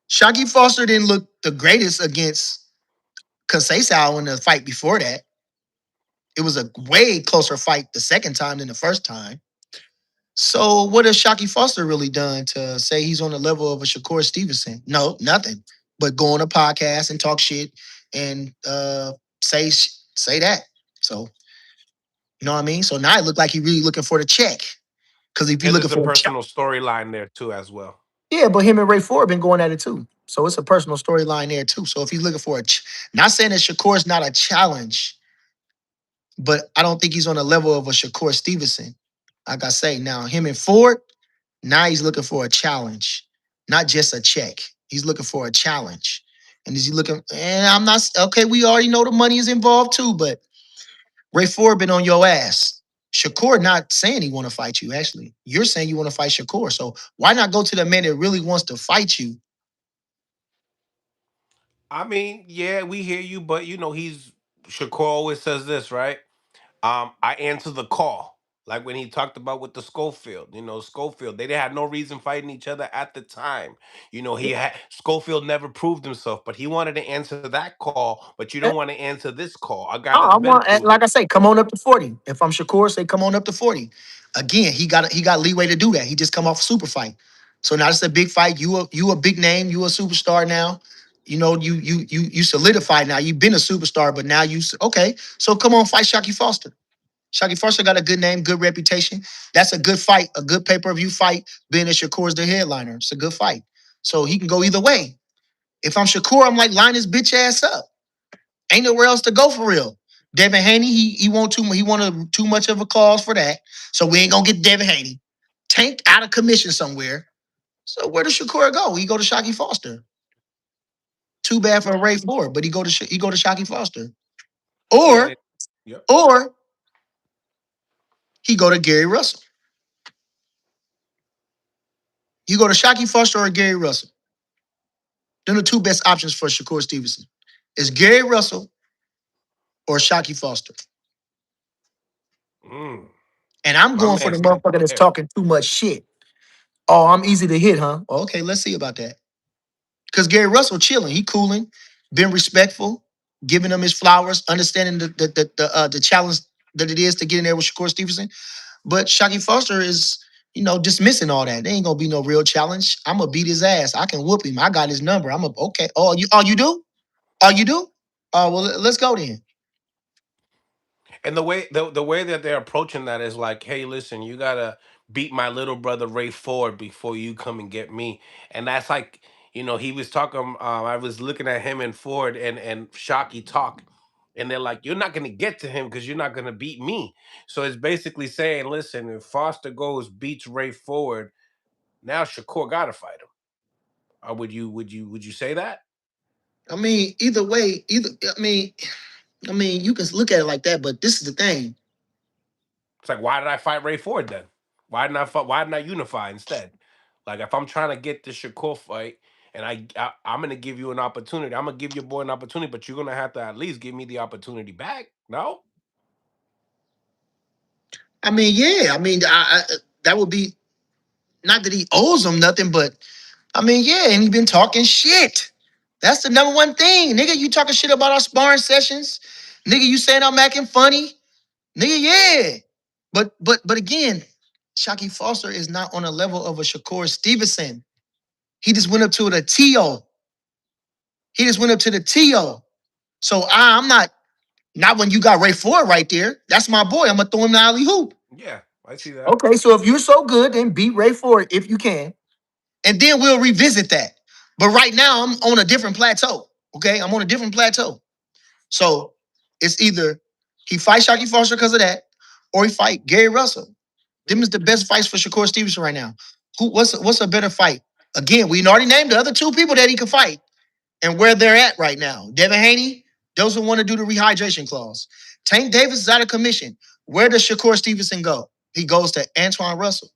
[SPEAKER 2] Shockey Foster didn't look the greatest against Conceição in the fight before that. It was a way closer fight the second time than the first time. So what has Shockey Foster really done to say he's on the level of a Shakur Stevenson? No, nothing. But go on a podcast and talk shit and say that. So you know what I mean? So now it looked like he really looking for the check. Because if you're
[SPEAKER 1] And
[SPEAKER 2] looking
[SPEAKER 1] there's a
[SPEAKER 2] for a check,
[SPEAKER 1] personal storyline there too as well.
[SPEAKER 2] yeah, but him and Ray Ford been going at it too. So it's a personal storyline there too. So if he's looking for not saying that Shakur's not a challenge, but I don't think he's on the level of a Shakur Stevenson. Like I say, now him and Ford, now he's looking for a challenge, not just a check. He's looking for a challenge. And is he looking? And I'm not okay. We already know the money is involved too, but Ray Ford been on your ass. Shakur not saying he want to fight you. Actually, you're saying you want to fight Shakur. So why not go to the man that really wants to fight you?
[SPEAKER 1] I mean, yeah, we hear you, but he's Shakur always says this, right? I answer the call. Like when he talked about with the Schofield, Schofield, they had no reason fighting each other at the time. He had Schofield never proved himself, but he wanted to answer that call, but you don't want to answer this call. A guy that's
[SPEAKER 2] I
[SPEAKER 1] been
[SPEAKER 2] want, like
[SPEAKER 1] proven.
[SPEAKER 2] I say, come on up to 40. If I'm Shakur, say come on up to 40. Again, he got leeway to do that. He just come off a super fight. So now it's a big fight. You a big name, you a superstar now. You solidified now. You've been a superstar, but now okay. So come on, fight Shockey Foster. Shockey Foster got a good name, good reputation. That's a good fight, a good pay-per-view fight, being that Shakur's the headliner. It's a good fight. So he can go either way. If I'm Shakur, I'm like, line his bitch ass up. Ain't nowhere else to go for real. Devin Haney, he want he wanted too much of a clause for that. So we ain't gonna get Devin Haney. Tank out of commission somewhere. So where does Shakur go? He go to Shockey Foster. Too bad for Ray Ford, but he go to Shockey Foster.
[SPEAKER 1] Yeah.
[SPEAKER 2] Or
[SPEAKER 1] Yep.
[SPEAKER 2] or he go to Gary Russell. You go to Shockey Foster or Gary Russell. Then the two best options for Shakur Stevenson is Gary Russell or Shockey Foster.
[SPEAKER 1] Mm,
[SPEAKER 2] And I'm
[SPEAKER 1] my
[SPEAKER 2] going for
[SPEAKER 1] man
[SPEAKER 2] the
[SPEAKER 1] said
[SPEAKER 2] motherfucker that's
[SPEAKER 1] there.
[SPEAKER 2] talking too much shit. Oh, I'm easy to hit, huh? Okay, let's see about that. Because Gary Russell chilling, he cooling, being respectful, giving him his flowers, understanding the challenge that it is to get in there with Shakur Stevenson. But Shockey Foster is, dismissing all that. There ain't gonna be no real challenge. I'm gonna beat his ass. I can whoop him. I got his number. Okay. Oh, you do? Oh, you do? Oh, well, let's go then.
[SPEAKER 1] And the way that they're approaching that is like, hey, listen, you gotta beat my little brother Ray Ford before you come and get me. And that's like, he was talking. I was looking at him and Ford and Shockey talk, and they're like, you're not gonna get to him because you're not gonna beat me. So it's basically saying, listen, if Foster goes beats Ray Ford, now Shakur gotta fight him. Would you say that?
[SPEAKER 2] I mean, either way, you can look at it like that, but this is the thing.
[SPEAKER 1] It's like, why did I fight Ray Ford then? Why didn't I unify instead? Like, if I'm trying to get the Shakur fight, and I'm gonna give you an opportunity, I'm gonna give your boy an opportunity, but you're gonna have to at least give me the opportunity back. No,
[SPEAKER 2] I mean, yeah, that would be not that he owes him nothing, but I mean, yeah, and he been talking shit. That's the number one thing, nigga. You talking shit about our sparring sessions, nigga. You saying I'm acting funny, nigga. Yeah, but again, Shockey Foster is not on the level of a Shakur Stevenson. He just went up to the TO. He just went up to the TO. So I'm not when you got Ray Ford right there. That's my boy. I'm gonna throw him the alley hoop.
[SPEAKER 1] yeah, I see that.
[SPEAKER 2] Okay, so if you're so good, then beat Ray Ford if you can, and then we'll revisit that. But right now, I'm on a different plateau. Okay, I'm on a different plateau. So it's either he fights Shocky Foster because of that, or he fight Gary Russell. Them is the best fights for Shakur Stevenson right now. What's a better fight? Again, we already named the other two people that he could fight and where they're at right now. Devin Haney doesn't want to do the rehydration clause. Tank Davis is out of commission. Where does Shakur Stevenson go? He goes to Antoine Russell.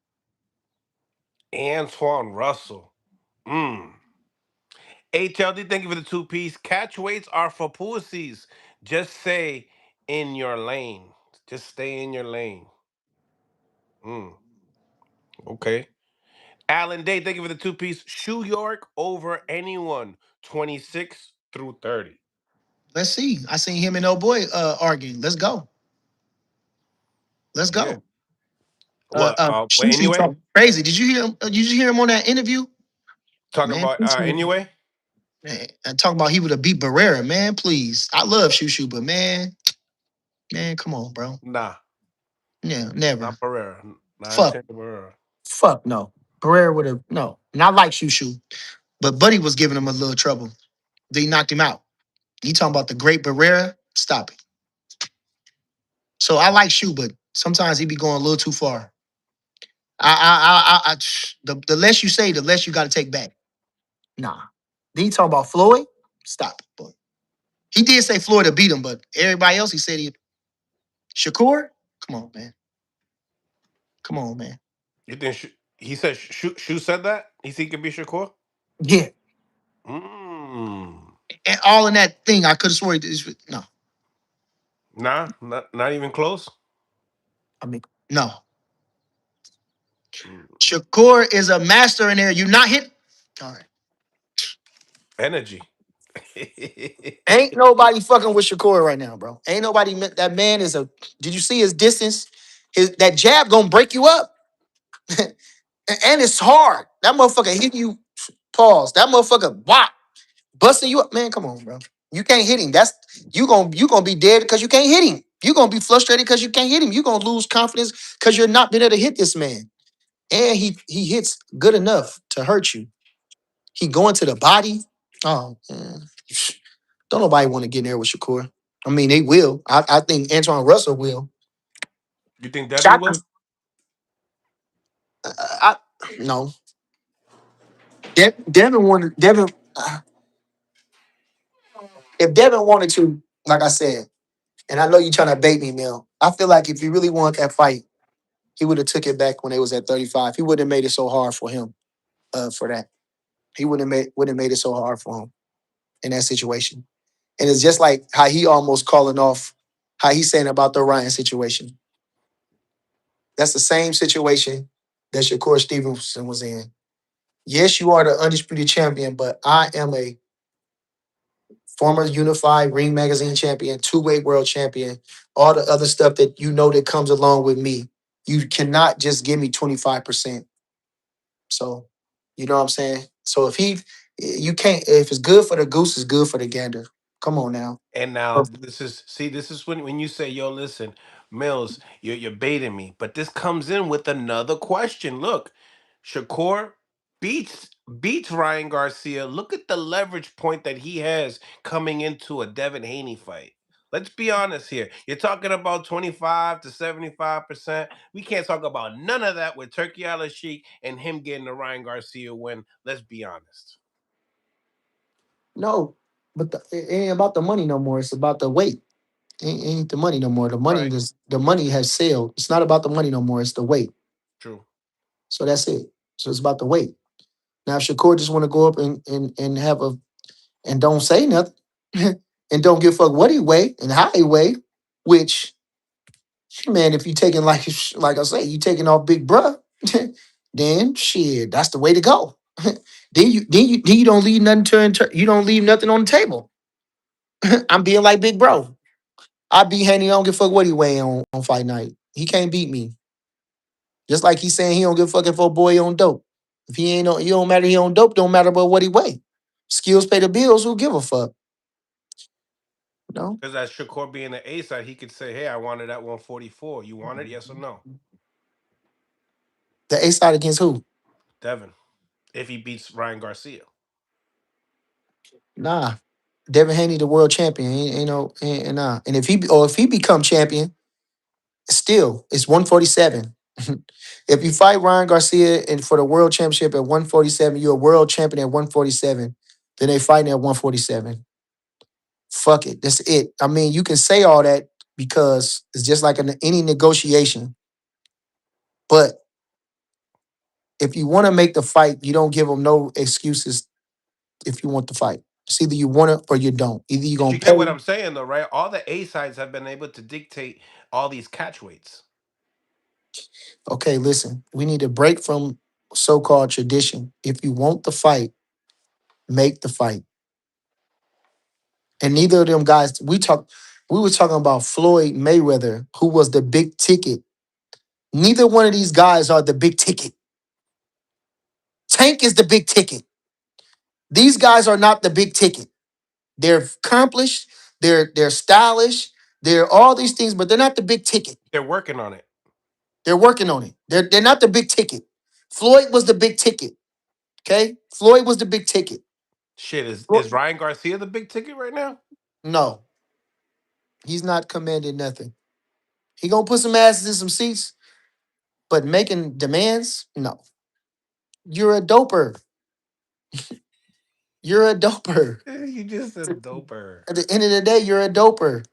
[SPEAKER 1] Antoine Russell. Mm. HLD, thank you for the two piece. Catch weights are for pussies. Just say in your lane. Just stay in your lane. Mm. Okay. Alan Day, thank you for the two piece. Shoe York over anyone 26 through 30.
[SPEAKER 2] Let's see. I seen him and old boy arguing. Let's go. Let's
[SPEAKER 1] Yeah.
[SPEAKER 2] go.
[SPEAKER 1] What? Well,
[SPEAKER 2] Shoo Shoo
[SPEAKER 1] anyway,
[SPEAKER 2] talking crazy. Did you hear him? Did you hear him on that interview?
[SPEAKER 1] talking
[SPEAKER 2] Man,
[SPEAKER 1] about anyway.
[SPEAKER 2] and talking about he would have beat Barrera. Man, please. I love Shoo Shoo, but man, come on, bro.
[SPEAKER 1] Nah,
[SPEAKER 2] Yeah, never.
[SPEAKER 1] not Pereira. Not
[SPEAKER 2] Fuck.
[SPEAKER 1] Chance Pereira.
[SPEAKER 2] Fuck no. Barrera would have no. And I like Shoo Shoo, but Buddy was giving him a little trouble. Then he knocked him out. You talking about the great Barrera? Stop it. So I like Shoo, but sometimes he be going a little too far. The less you say, the less you got to take back. Nah. Then you talking about Floyd? Stop it, boy. He did say Floyd to beat him, but everybody else he said he Shakur? Come on, man. Come on, man.
[SPEAKER 1] You think he said Shu said that? He said he could be Shakur?
[SPEAKER 2] Yeah.
[SPEAKER 1] Mm.
[SPEAKER 2] And all in that thing, I could have sworn no.
[SPEAKER 1] Nah, not even close.
[SPEAKER 2] I mean, no.
[SPEAKER 1] Mm.
[SPEAKER 2] Shakur is a master in there. You not hit. All right.
[SPEAKER 1] Energy.
[SPEAKER 2] Ain't nobody fucking with Shakur right now, bro. Ain't nobody. That man is a. Did you see his distance? That jab gonna break you up, and it's hard. That motherfucker hit you. Pause. That motherfucker whop busting you up. Man, come on, bro. You can't hit him. That's you gonna be dead because you can't hit him. You gonna be frustrated because you can't hit him. You gonna lose confidence because you're not being able to hit this man. And he hits good enough to hurt you. He going to the body. Oh man. Don't nobody want to get in there with Shakur. I mean, they will. I think Antoine Russell will.
[SPEAKER 1] You think Devin
[SPEAKER 2] Shotgun.
[SPEAKER 1] will?
[SPEAKER 2] I no. Devin wanted Devin. If Devin wanted to, like I said, and I know you trying to bait me, Mel. I feel like if he really wanted that fight, he would have took it back when they was at 35. He wouldn't have made it so hard for him. For that, he wouldn't have made it so hard for him in that situation. And it's just like how he almost calling off how he's saying about the Ryan situation. That's the same situation that Shakur Stevenson was in. Yes, you are the undisputed champion, but I am a former unified ring magazine champion, two-way world champion, all the other stuff that you know that comes along with me. You cannot just give me 25%. So, you know what I'm saying? So you can't, if it's good for the goose, it's good for the gander. Come on now.
[SPEAKER 1] And now this is when you say, yo, listen, Mills, you're baiting me. But this comes in with another question. Look, Shakur beats beats Ryan Garcia. Look at the leverage point that he has coming into a Devin Haney fight. Let's be honest here. You're talking about 25 to 75%. We can't talk about none of that with Turkey Al Sheik and him getting the Ryan Garcia win. Let's be honest.
[SPEAKER 2] No, but it ain't about the money no more. It's about the weight. Ain't the money no more.
[SPEAKER 1] Right.
[SPEAKER 2] The money has sailed. It's not about the money no more. It's the weight.
[SPEAKER 1] True.
[SPEAKER 2] So that's it. So it's about the weight. Now, if Shakur just want to go up and have a and don't say nothing and don't give a fuck what he weigh and how he weigh, which man, if you taking like I say, you taking off Big Bruh, then shit, that's the way to go. Then you don't leave nothing you don't leave nothing on the table. I'm being like Big Bro. I beat Haney. I don't give a fuck what he weigh on fight night. He can't beat me. Just like he's saying he don't give a fuck if a boy on dope. If he ain't on, you don't matter. He on dope. Don't matter about what he weigh. Skills pay the bills. Who give a fuck? You know
[SPEAKER 1] Because as Shakur being an A side, he could say, "Hey, I wanted that 144. You want it? Yes or no?"
[SPEAKER 2] the A side against who?
[SPEAKER 1] Devin, if he beats Ryan Garcia.
[SPEAKER 2] Nah. Devin Haney the world champion. Ain't no and if he become champion, still it's 147. If you fight Ryan Garcia and for the world championship at 147, you're a world champion at 147. Then they fighting at 147. Fuck it. That's it. I mean, you can say all that because it's just like any negotiation. But if you want to make the fight, you don't give them no excuses if you want the fight. It's either you want it or you don't. Either you're
[SPEAKER 1] But
[SPEAKER 2] gonna
[SPEAKER 1] you get what
[SPEAKER 2] pay.
[SPEAKER 1] I'm saying, though, right? All the A sides have been able to dictate all these catch weights.
[SPEAKER 2] Okay, listen, we need to break from so-called tradition. If you want the fight, make the fight. And neither of them guys, we were talking about Floyd Mayweather, who was the big ticket. Neither one of these guys are the big ticket. Tank is the big ticket. These guys are not the big ticket. They're accomplished, they're stylish, they're all these things, but they're not the big ticket.
[SPEAKER 1] They're working on it.
[SPEAKER 2] They're working on it. They're not the big ticket. Floyd was the big ticket. Okay? Floyd was the big ticket.
[SPEAKER 1] Shit, is
[SPEAKER 2] Flo-
[SPEAKER 1] Ryan Garcia the big ticket right now?
[SPEAKER 2] No, he's not commanding nothing. He gonna put some asses in some seats, but making demands, no. You're a doper. You're a doper.
[SPEAKER 1] You just a doper.
[SPEAKER 2] At the end of the day, you're a doper.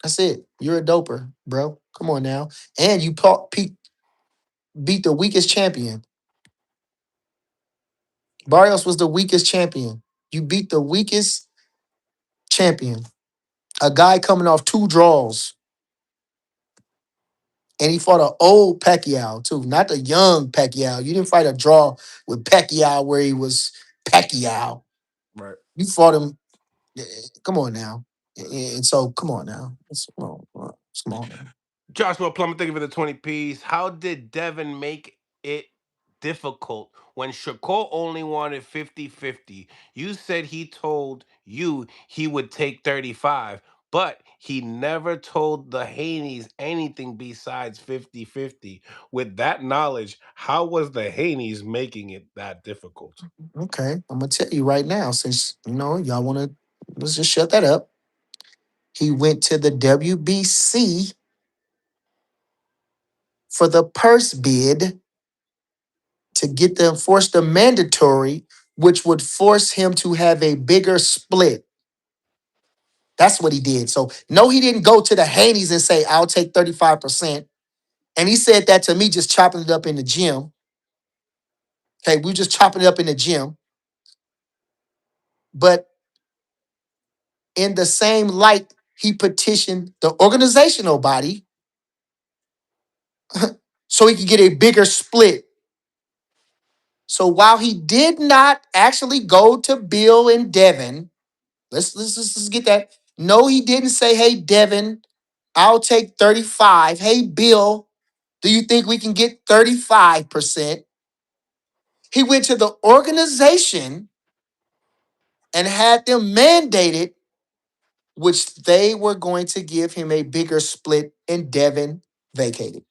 [SPEAKER 2] That's it. You're a doper, bro. Come on now. And you beat the weakest champion. Barrios was the weakest champion. You beat the weakest champion. A guy coming off two draws. And he fought an old Pacquiao, too. Not the young Pacquiao. You didn't fight a draw with Pacquiao where he was Pacquiao.
[SPEAKER 1] Right.
[SPEAKER 2] You fought him. Come on now. And so, come on now. Come on now.
[SPEAKER 1] Joshua Plummer, thank you for the 20 piece. How did Devin make it difficult when Shakur only wanted 50-50? You said he told you he would take 35, but he never told the Haneys anything besides 50-50. With that knowledge, how was the Haneys making it that difficult?
[SPEAKER 2] Okay, I'm gonna tell you right now, since y'all wanna let's just shut that up. He went to the WBC for the purse bid to get them force the mandatory, which would force him to have a bigger split. That's what he did. So no, he didn't go to the Haneys and say, I'll take 35%. And he said that to me just chopping it up in the gym. Okay, we just chopping it up in the gym. But in the same light, he petitioned the organizational body so he could get a bigger split. So while he did not actually go to Bill and Devin, let's get that. No, he didn't say, "Hey Devin, I'll take 35. Hey Bill, do you think we can get 35%?" He went to the organization and had them mandated, which they were going to give him a bigger split, and Devin vacated.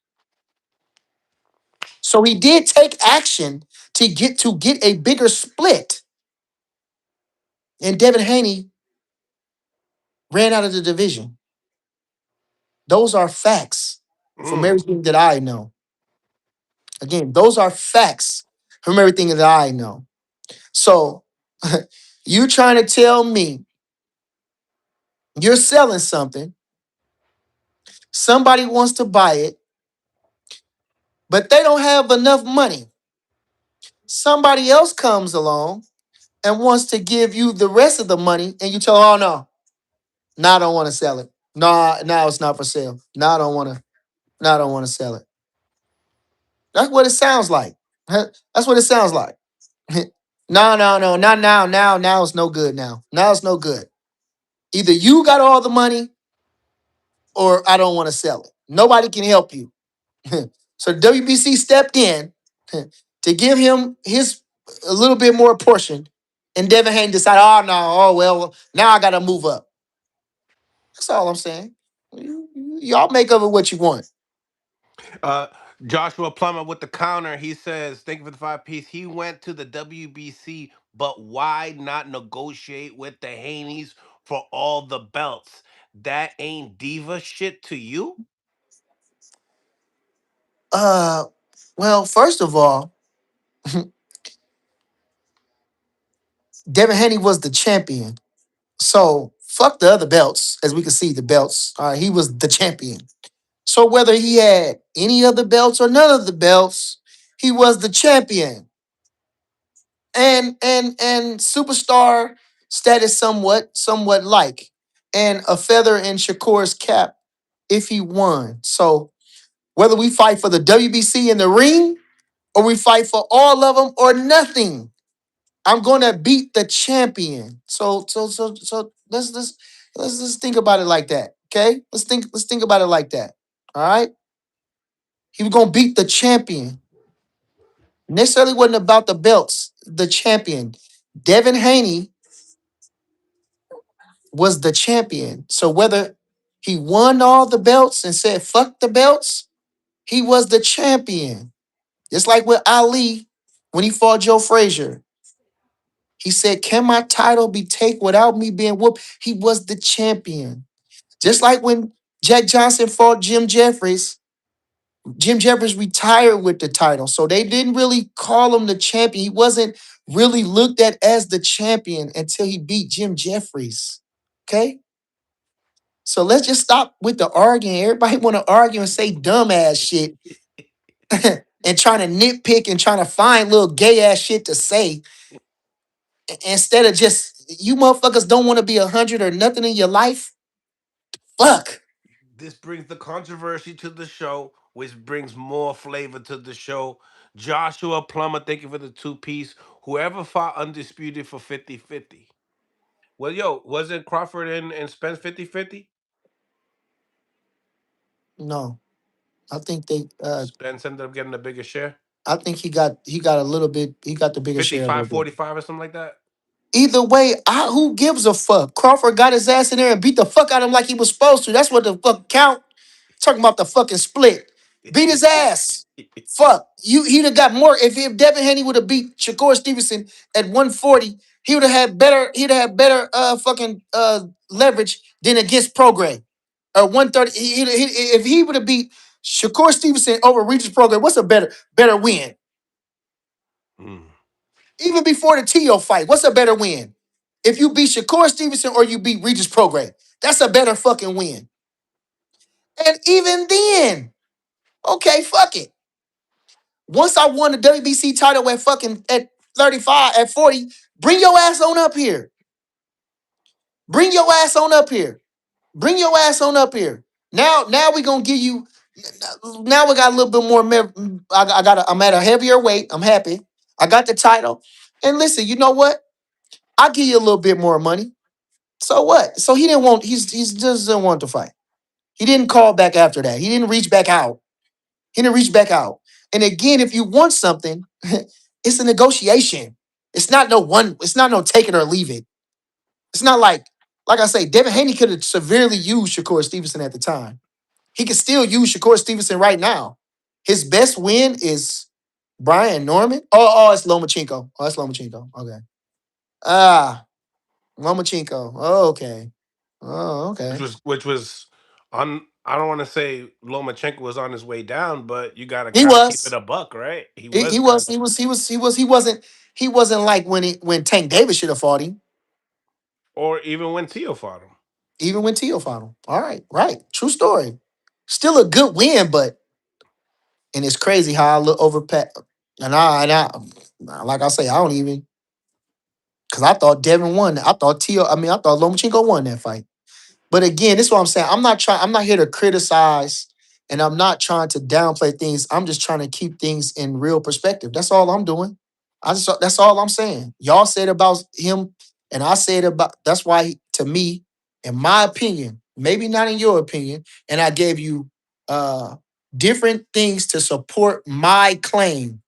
[SPEAKER 2] So he did take action to get a bigger split. And Devin Haney ran out of the division. Those are facts from
[SPEAKER 1] Mm.
[SPEAKER 2] everything that I know. Again, those are facts from everything that I know. So you trying to tell me you're selling something, somebody wants to buy it, but they don't have enough money. Somebody else comes along and wants to give you the rest of the money, and you tell, oh no, I don't want to sell it. No, it's not for sale. No, I don't want to sell it. That's what it sounds like. That's what it sounds like. No, not now. Now it's no good now. Now it's no good. Either you got all the money or I don't want to sell it. Nobody can help you. So WBC stepped in to give him his a little bit more portion. And Devin Haney decided, oh no, oh well, now I gotta move up. That's all I'm saying. Y'all make of it what you want.
[SPEAKER 1] Uh, Joshua Plummer with the counter. He says, "Thank you for the 5 piece." He went to the WBC but why not negotiate with the Haneys for all the belts? That ain't diva shit to you?
[SPEAKER 2] Uh, well, first of all, Devin Haney was the champion. So fuck the other belts. As we can see, the belts. He was the champion. So whether he had any of the belts or none of the belts, he was the champion. And superstar status somewhat like. And a feather in Shakur's cap if he won. So whether we fight for the WBC in the ring or we fight for all of them or nothing, I'm gonna beat the champion. So let's just think about it like that. Okay? Let's think about it like that. All right? He was gonna beat the champion. Necessarily wasn't about the belts. The champion. Devin Haney was the champion. So whether he won all the belts and said fuck the belts, he was the champion. Just like with Ali when he fought Joe Frazier. He said, "Can my title be taken without me being whooped?" He was the champion. Just like when Jack Johnson fought Jim Jeffries retired with the title. So they didn't really call him the champion. He wasn't really looked at as the champion until he beat Jim Jeffries. Okay? So let's just stop with the arguing. Everybody want to argue and say dumbass shit and trying to nitpick and trying to find little gay ass shit to say instead of just you motherfuckers don't want to be 100 or nothing in your life. Fuck.
[SPEAKER 1] This brings the controversy to the show, which brings more flavor to the show. Joshua Plummer, thank you for the two-piece. Whoever fought Undisputed for 50-50. Well, yo, wasn't Crawford and Spence 50-50?
[SPEAKER 2] No. I think they
[SPEAKER 1] Spence ended up getting a bigger share.
[SPEAKER 2] I think he got a little bit, he got the bigger share a little
[SPEAKER 1] Fifty-five,
[SPEAKER 2] bit.
[SPEAKER 1] 45, or something like that.
[SPEAKER 2] Either way, who gives a fuck? Crawford got his ass in there and beat the fuck out of him like he was supposed to. That's what the fuck count. Talking about the fucking split. Beat his ass. Fuck. He'd have got more if Devin Haney would have beat Shakur Stevenson at 140, he would have had better fucking leverage than against Prograis. Or 130. If he would have beat Shakur Stevenson over Regis Prograis, what's a better win?
[SPEAKER 1] Mm.
[SPEAKER 2] Even before the Tio fight, what's a better win? If you beat Shakur Stevenson or you beat Regis Prograis, that's a better fucking win. And even then, okay, fuck it. Once I won the WBC title at 35, at 40, bring your ass on up here. Bring your ass on up here. Bring your ass on up here. Now we gonna give you. Now we got a little bit more. I'm at a heavier weight. I'm happy. I got the title. And listen, you know what? I'll give you a little bit more money. So what? So he didn't want. He's just didn't want to fight. He didn't call back after that. He didn't reach back out. He didn't reach back out. And again, if you want something, it's a negotiation. It's not no one. It's not no take it or leave it. It's not like I say, Devin Haney could have severely used Shakur Stevenson at the time. He can still use Shakur Stevenson right now. His best win is Brian Norman. Oh, it's Lomachenko. Oh, it's Lomachenko. Okay. Ah, Lomachenko. Oh, okay. Oh,
[SPEAKER 1] which
[SPEAKER 2] okay.
[SPEAKER 1] was which was on. I don't want to say Lomachenko was on his way down, but you got to
[SPEAKER 2] He
[SPEAKER 1] kind of keep it
[SPEAKER 2] was.
[SPEAKER 1] a buck, right? He
[SPEAKER 2] He,
[SPEAKER 1] was
[SPEAKER 2] he
[SPEAKER 1] kind
[SPEAKER 2] was.
[SPEAKER 1] of.
[SPEAKER 2] He wasn't like when Tank Davis should have fought him.
[SPEAKER 1] Or even when Tio fought him.
[SPEAKER 2] Even when Tio fought him. All right, right. True story. Still a good win, but and it's crazy how I look over Pat. And I like I say, I don't even because I thought Devin won. I thought Lomachenko won that fight. But again, this is what I'm saying. I'm not here to criticize and I'm not trying to downplay things. I'm just trying to keep things in real perspective. That's all I'm doing. That's all I'm saying. Y'all said about him, and I said about that's why to me, in my opinion, maybe not in your opinion, and I gave you different things to support my claim.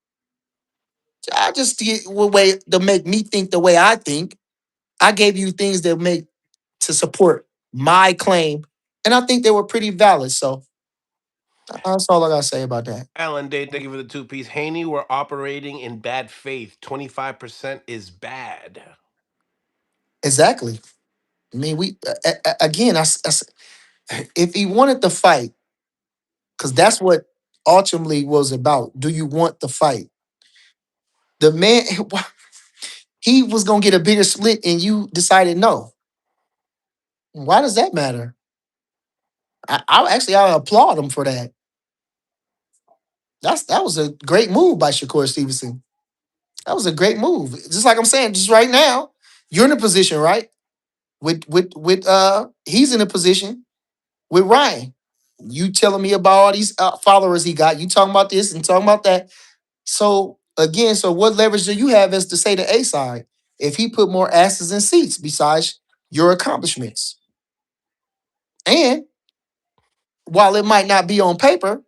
[SPEAKER 2] I just get a way to make me think the way I think. I gave you things that make to support my claim, and I think they were pretty valid. So That's all I gotta say about that.
[SPEAKER 1] Alan Day, thank you for the two-piece. Haney, we're operating in bad faith. 25% is bad.
[SPEAKER 2] Exactly. I mean, again. If he wanted the fight, because that's what ultimately was about. Do you want the fight? The man, he was gonna get a bigger split, and you decided no. Why does that matter? I applaud him for that. That was a great move by Shakur Stevenson. That was a great move. Just like I'm saying, just right now, you're in a position, right? With he's in a position with Ryan. You telling me about all these followers he got. You talking about this and talking about that. So again, so what leverage do you have as to say the A side if he put more asses in seats besides your accomplishments? And while it might not be on paper,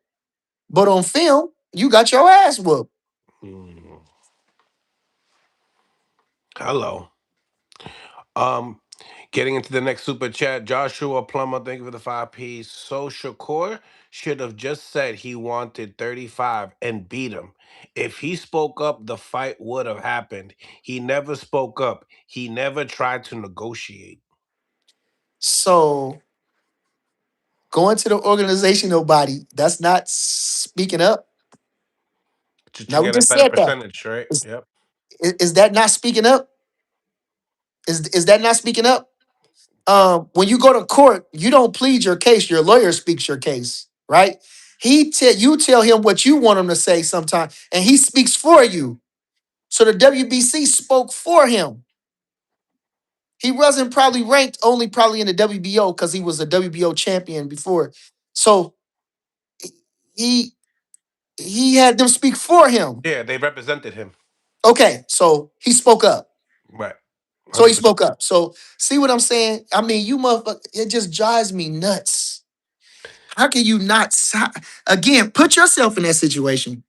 [SPEAKER 2] but on film, you got your ass whooped.
[SPEAKER 1] Hmm. Hello. Um, Getting into the next super chat, Joshua Plummer, thank you for the 5 piece. So Shakur should have just said he wanted 35 and beat him. If he spoke up, the fight would have happened. He never spoke up. He never tried to negotiate.
[SPEAKER 2] So going to the organizational body, that's not speaking up.
[SPEAKER 1] To
[SPEAKER 2] Now we
[SPEAKER 1] get a
[SPEAKER 2] just
[SPEAKER 1] better
[SPEAKER 2] said that.
[SPEAKER 1] percentage, right?
[SPEAKER 2] Is,
[SPEAKER 1] Yep.
[SPEAKER 2] is that not speaking up? Is that not speaking up?
[SPEAKER 1] Uh,
[SPEAKER 2] When you go to court, you don't plead your case. Your lawyer speaks your case, right? You tell him what you want him to say sometime, and he speaks for you. So the WBC spoke for him. He wasn't probably ranked only probably in the WBO because he was a WBO champion before. So he he had them speak for him.
[SPEAKER 1] yeah, they represented him.
[SPEAKER 2] Okay, so he spoke up.
[SPEAKER 1] Right.
[SPEAKER 2] So he
[SPEAKER 1] 100%.
[SPEAKER 2] spoke up. So see what I'm saying? I mean, you motherfucker, it just drives me nuts. How can you not again put yourself in that situation?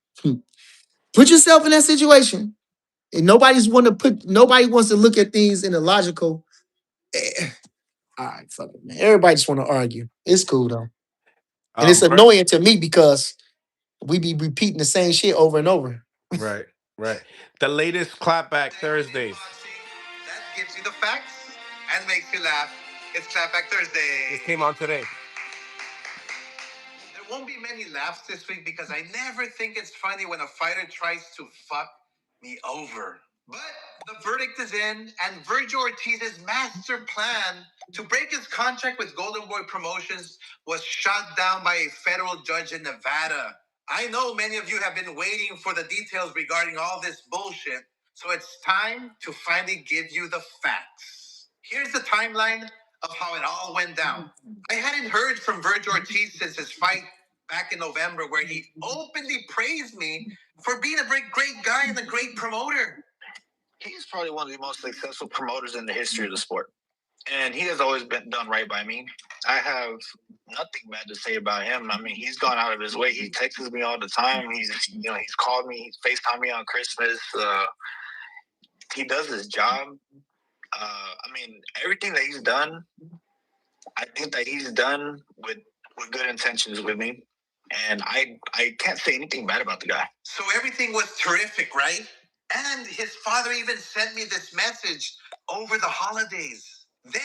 [SPEAKER 2] Put yourself in that situation. And nobody wants to look at things in a logical. All right, fuck it, man. Everybody just want to argue. It's cool though. And it's
[SPEAKER 1] Vir-
[SPEAKER 2] annoying to me because we be repeating the same shit over and over.
[SPEAKER 1] right, right. The latest clapback Thursdays.
[SPEAKER 3] That gives you the facts and makes you laugh. It's Clapback Thursday.
[SPEAKER 1] This came on today.
[SPEAKER 3] There won't be many laughs this week because I never think it's funny when a fighter tries to fuck me over. But the verdict is in, and Virgil Ortiz's master plan to break his contract with Golden Boy Promotions was shot down by a federal judge in Nevada. I know many of you have been waiting for the details regarding all this bullshit, so it's time to finally give you the facts. Here's the timeline of how it all went down. I hadn't heard from Virgil Ortiz since his fight back in November, where he openly praised me for being a great guy and a great promoter. He's probably one of the most successful promoters in the history of the sport. And he has always been done right by me. I have nothing bad to say about him. I mean, he's gone out of his way. He texts me all the time. He's called me, he's FaceTimed me on Christmas. He does his job. I mean, everything that he's done, I think that he's done with good intentions with me. And I can't say anything bad about the guy. So everything was terrific, right? And his father even sent me this message over the holidays. Then,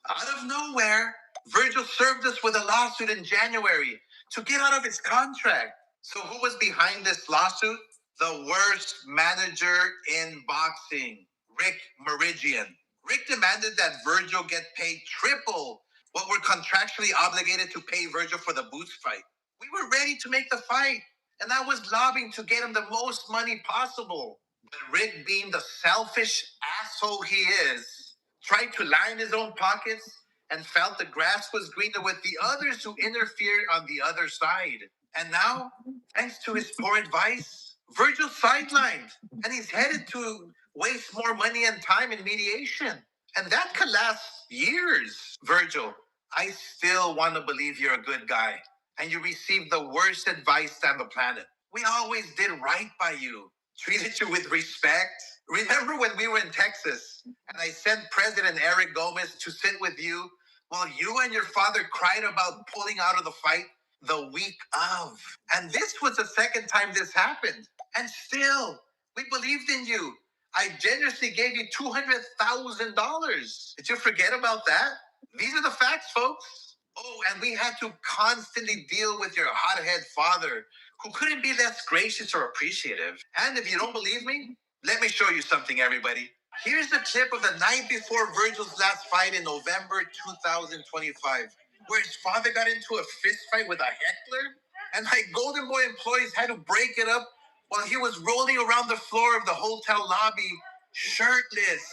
[SPEAKER 3] out of nowhere, Virgil served us with a lawsuit in January to get out of his contract. So who was behind this lawsuit? The worst manager in boxing, Rick Meridian. Rick demanded that Virgil get paid triple what we're contractually obligated to pay Virgil for the Boots fight. We were ready to make the fight, and I was lobbying to get him the most money possible. But Rick, being the selfish asshole he is, tried to line his own pockets and felt the grass was greener with the others who interfered on the other side. And now, thanks to his poor advice, Virgil's sidelined, and he's headed to waste more money and time in mediation. And that could last years. Virgil, I still want to believe you're a good guy, and you received the worst advice on the planet. We always did right by you, treated you with respect. Remember when we were in Texas, and I sent President Eric Gomez to sit with you while you and your father cried about pulling out of the fight the week of. And this was the second time this happened. And still, we believed in you. I generously gave you $200,000. Did you forget about that? These are the facts, folks. Oh, and we had to constantly deal with your hothead father, who couldn't be less gracious or appreciative. And if you don't believe me, let me show you something, everybody. Here's a clip of the night before Virgil's last fight in November 2025, where his father got into a fist fight with a heckler, and my Golden Boy employees had to break it up while he was rolling around the floor of the hotel lobby shirtless.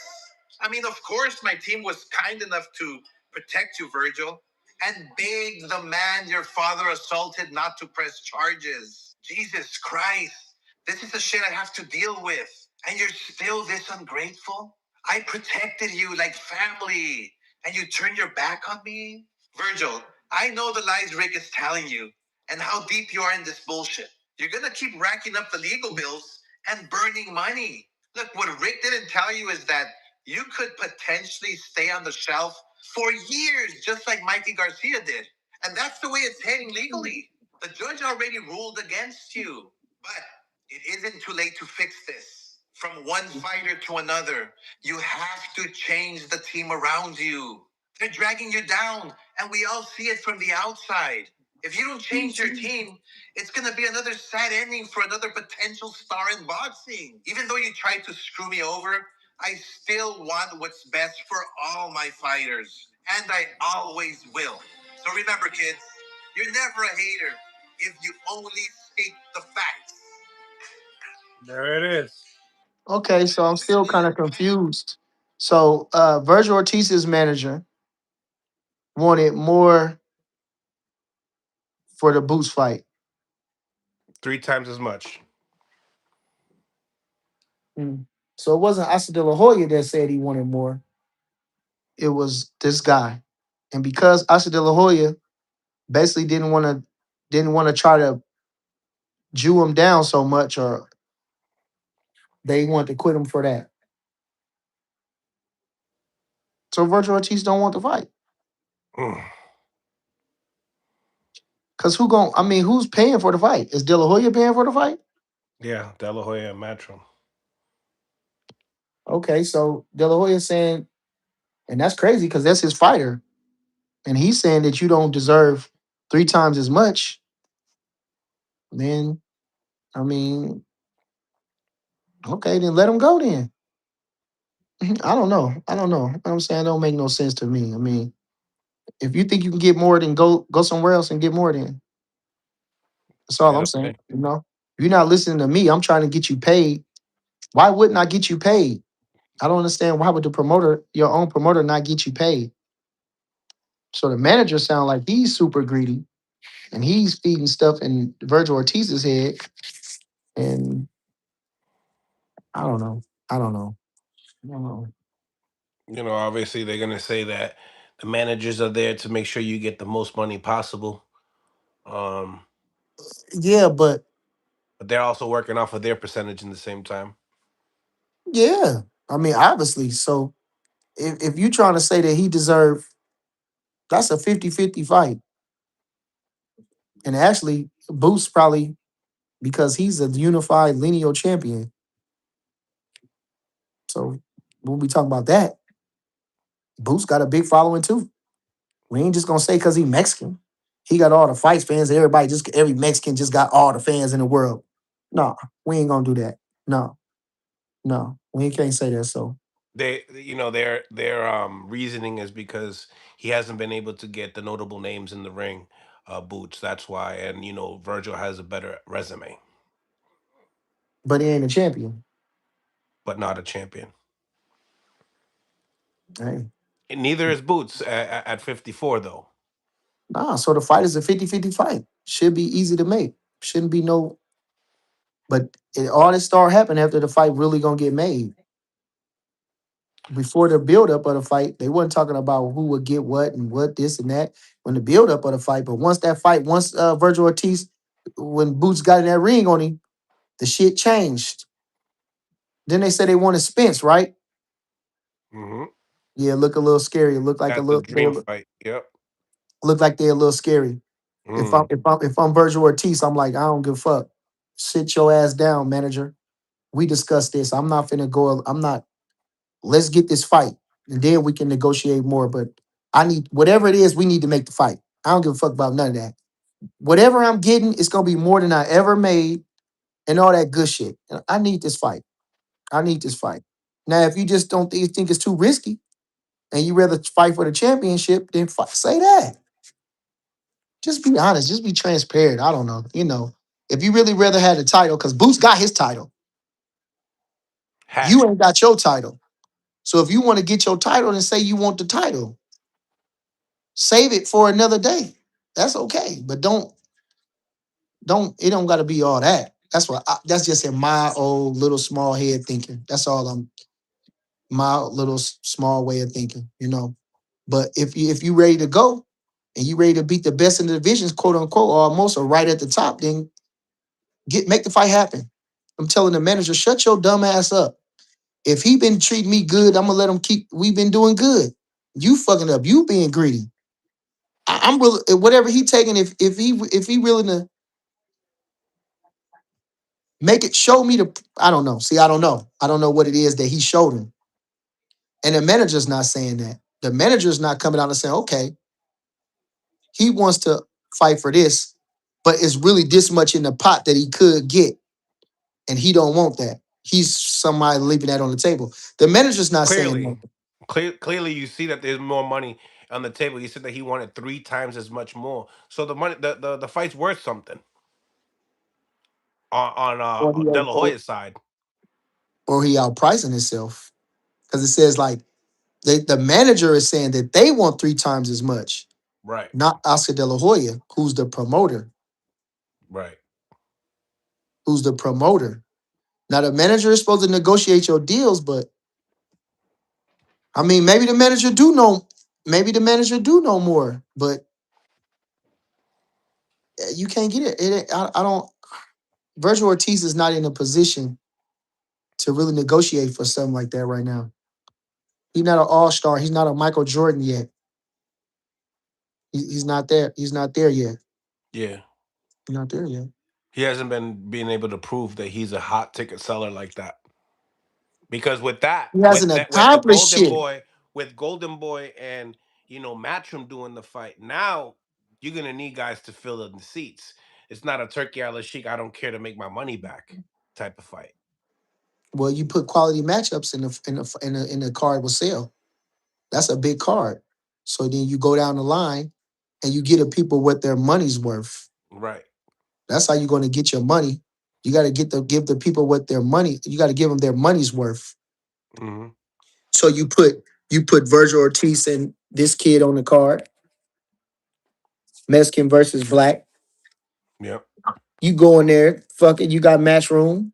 [SPEAKER 3] I mean, of course, my team was kind enough to protect you, Virgil, and begged the man your father assaulted not to press charges. Jesus Christ, this is the shit I have to deal with. And you're still this ungrateful? I protected you like family, and you turn your back on me? Virgil, I know the lies Rick is telling you and how deep you are in this bullshit. You're gonna keep racking up the legal bills and burning money. Look, what Rick didn't tell you is that you could potentially stay on the shelf for years, just like Mikey Garcia did. And that's the way it's heading legally. The judge already ruled against you. But it isn't too late to fix this. From one fighter to another, you have to change the team around you. They're dragging you down, and we all see it from the outside. If you don't change your team, it's going to be another sad ending for another potential star in boxing. Even though you tried to screw me over, I still want what's best for all my fighters, and I always will. So remember, kids, you're never a hater if you only state the facts.
[SPEAKER 1] There it is.
[SPEAKER 2] Okay, so I'm still kind of confused. So Virgil Ortiz's manager wanted more for the Boots fight.
[SPEAKER 1] 3 times as much.
[SPEAKER 2] Mm. So it wasn't Asa De La Hoya that said he wanted more. It was this guy. And because Asa De La Hoya basically didn't want to try to Jew him down so much, or they wanted to quit him for that. So Virgil Ortiz don't want to fight.
[SPEAKER 1] Mm.
[SPEAKER 2] Cause who's paying for the fight? Is De La Hoya paying for the fight?
[SPEAKER 1] Yeah, De La Hoya and Matchroom.
[SPEAKER 2] Okay, so De La Hoya saying, and that's crazy because that's his fighter. And he's saying that you don't deserve 3 times as much. Then I mean, okay, then let him go then. I don't know. I don't know. You know what I'm saying, it don't make no sense to me. I mean, if you think you can get more, then go somewhere else and get more then. That's all I'm
[SPEAKER 1] Either
[SPEAKER 2] saying.
[SPEAKER 1] way.
[SPEAKER 2] You're not listening to me. I'm trying to get you paid. Why wouldn't I get you paid? I don't understand why would your own promoter, not get you paid? So the manager sound like he's super greedy and he's feeding stuff in Virgil Ortiz's head. And I don't know. I don't know. I don't know.
[SPEAKER 1] Obviously they're gonna say that the managers are there to make sure you get the most money possible. Um,
[SPEAKER 2] Yeah, but
[SPEAKER 1] but they're also working off of their percentage in the same time.
[SPEAKER 2] yeah. I mean, obviously. So if you're trying to say that he deserved, that's a 50-50 fight. And actually, Boost probably, because he's a unified lineal champion. So when we talk about that, Boost got a big following too. We ain't just gonna say because he Mexican. He got all the fights fans. Every Mexican just got all the fans in the world. No, we ain't gonna do that. No, no, we can't say that. So
[SPEAKER 1] Their reasoning is because he hasn't been able to get the notable names in the ring, boots. That's why, and Virgil has a better resume,
[SPEAKER 2] but he ain't a champion.
[SPEAKER 1] but not a champion.
[SPEAKER 2] Hey.
[SPEAKER 1] And neither is Boots at 54 though.
[SPEAKER 2] Nah, so the fight is a 50-50 fight. Should be easy to make. Shouldn't be no, but all this start happening after the fight really gonna get made. Before the buildup of the fight, they wasn't talking about who would get what and what this and that when the buildup of the fight. But once Virgil Ortiz, when Boots got in that ring on him, the shit changed. Then they said they wanted Spence, right?
[SPEAKER 1] Hmm.
[SPEAKER 2] Yeah, look a little scary. It
[SPEAKER 1] That's the dream fight. Yep.
[SPEAKER 2] look like they're a little scary.
[SPEAKER 1] Mm.
[SPEAKER 2] If I'm Virgil Ortiz, I'm like, I don't give a fuck. Sit your ass down, manager. We discussed this. I'm not finna go. I'm not. Let's get this fight, and then we can negotiate more. But I need whatever it is. We need to make the fight. I don't give a fuck about none of that. Whatever I'm getting, it's gonna be more than I ever made, and all that good shit. And I need this fight. I need this fight. Now, if you just don't think it's too risky, and you rather fight for the championship, then say that. Just be honest. Just be transparent. I don't know. If you really rather had the title, because Boots got his title,
[SPEAKER 1] Had
[SPEAKER 2] you
[SPEAKER 1] it.
[SPEAKER 2] ain't got your title. So if you want to get your title and say you want the title, save it for another day. That's okay. But don't it don't got to be all that. That's just in my old little small head thinking. That's all I'm my little small way of thinking. But if you ready to go and you ready to beat the best in the divisions, quote unquote, or almost or right at the top, then make the fight happen. I'm telling the manager, shut your dumb ass up. If he been treating me good, I'm gonna let him keep. We've been doing good. You fucking up. You being greedy. I'm really whatever he taking. If he willing to make it, show me the. I don't know. See, I don't know. I don't know what it is that he showed him. And the manager's not saying that. The manager's not coming out and saying, okay, he wants to fight for this, but it's really this much in the pot that he could get, and he don't want that. He's somebody leaving that on the table. The manager's not saying
[SPEAKER 1] Clearly,
[SPEAKER 2] that.
[SPEAKER 1] clearly, you see that there's more money on the table. He said that he wanted 3 times as much more. So the money, the fight's worth something
[SPEAKER 2] Or he
[SPEAKER 1] De
[SPEAKER 2] out-
[SPEAKER 1] La
[SPEAKER 2] or,
[SPEAKER 1] Hoya's side.
[SPEAKER 2] or he outpricing himself. Because it says like the manager is saying that they want 3 times as much,
[SPEAKER 1] Right,
[SPEAKER 2] not Oscar De La Hoya, who's the promoter.
[SPEAKER 1] right.
[SPEAKER 2] Who's the promoter. Now the manager is supposed to negotiate your deals, but I mean maybe the manager do know, more, but you can't get it. I don't Virgil Ortiz is not in a position to really negotiate for something like that right now. He's not an all-star. He's not a Michael Jordan yet. He's not there. He's not there yet.
[SPEAKER 1] Yeah.
[SPEAKER 2] He's not there yet.
[SPEAKER 1] He hasn't been being able to prove that he's a hot ticket seller like that. Because
[SPEAKER 2] He hasn't
[SPEAKER 1] with
[SPEAKER 2] accomplished
[SPEAKER 1] Golden
[SPEAKER 2] shit.
[SPEAKER 1] Boy, and Matchroom doing the fight, now you're gonna need guys to fill in the seats. It's not a turkey a la chic, I don't care to make my money back type of fight.
[SPEAKER 2] Well, you put quality matchups in the card will sell. That's a big card. So then you go down the line and you get the people what their money's worth.
[SPEAKER 1] Right.
[SPEAKER 2] That's how you're going to get your money. You got to give the people what their money. You got to give them their money's worth.
[SPEAKER 1] Hmm.
[SPEAKER 2] So you put Virgil Ortiz and this kid on the card, Mexican versus black.
[SPEAKER 1] Yep.
[SPEAKER 2] You go in there, fuck it. You got match room.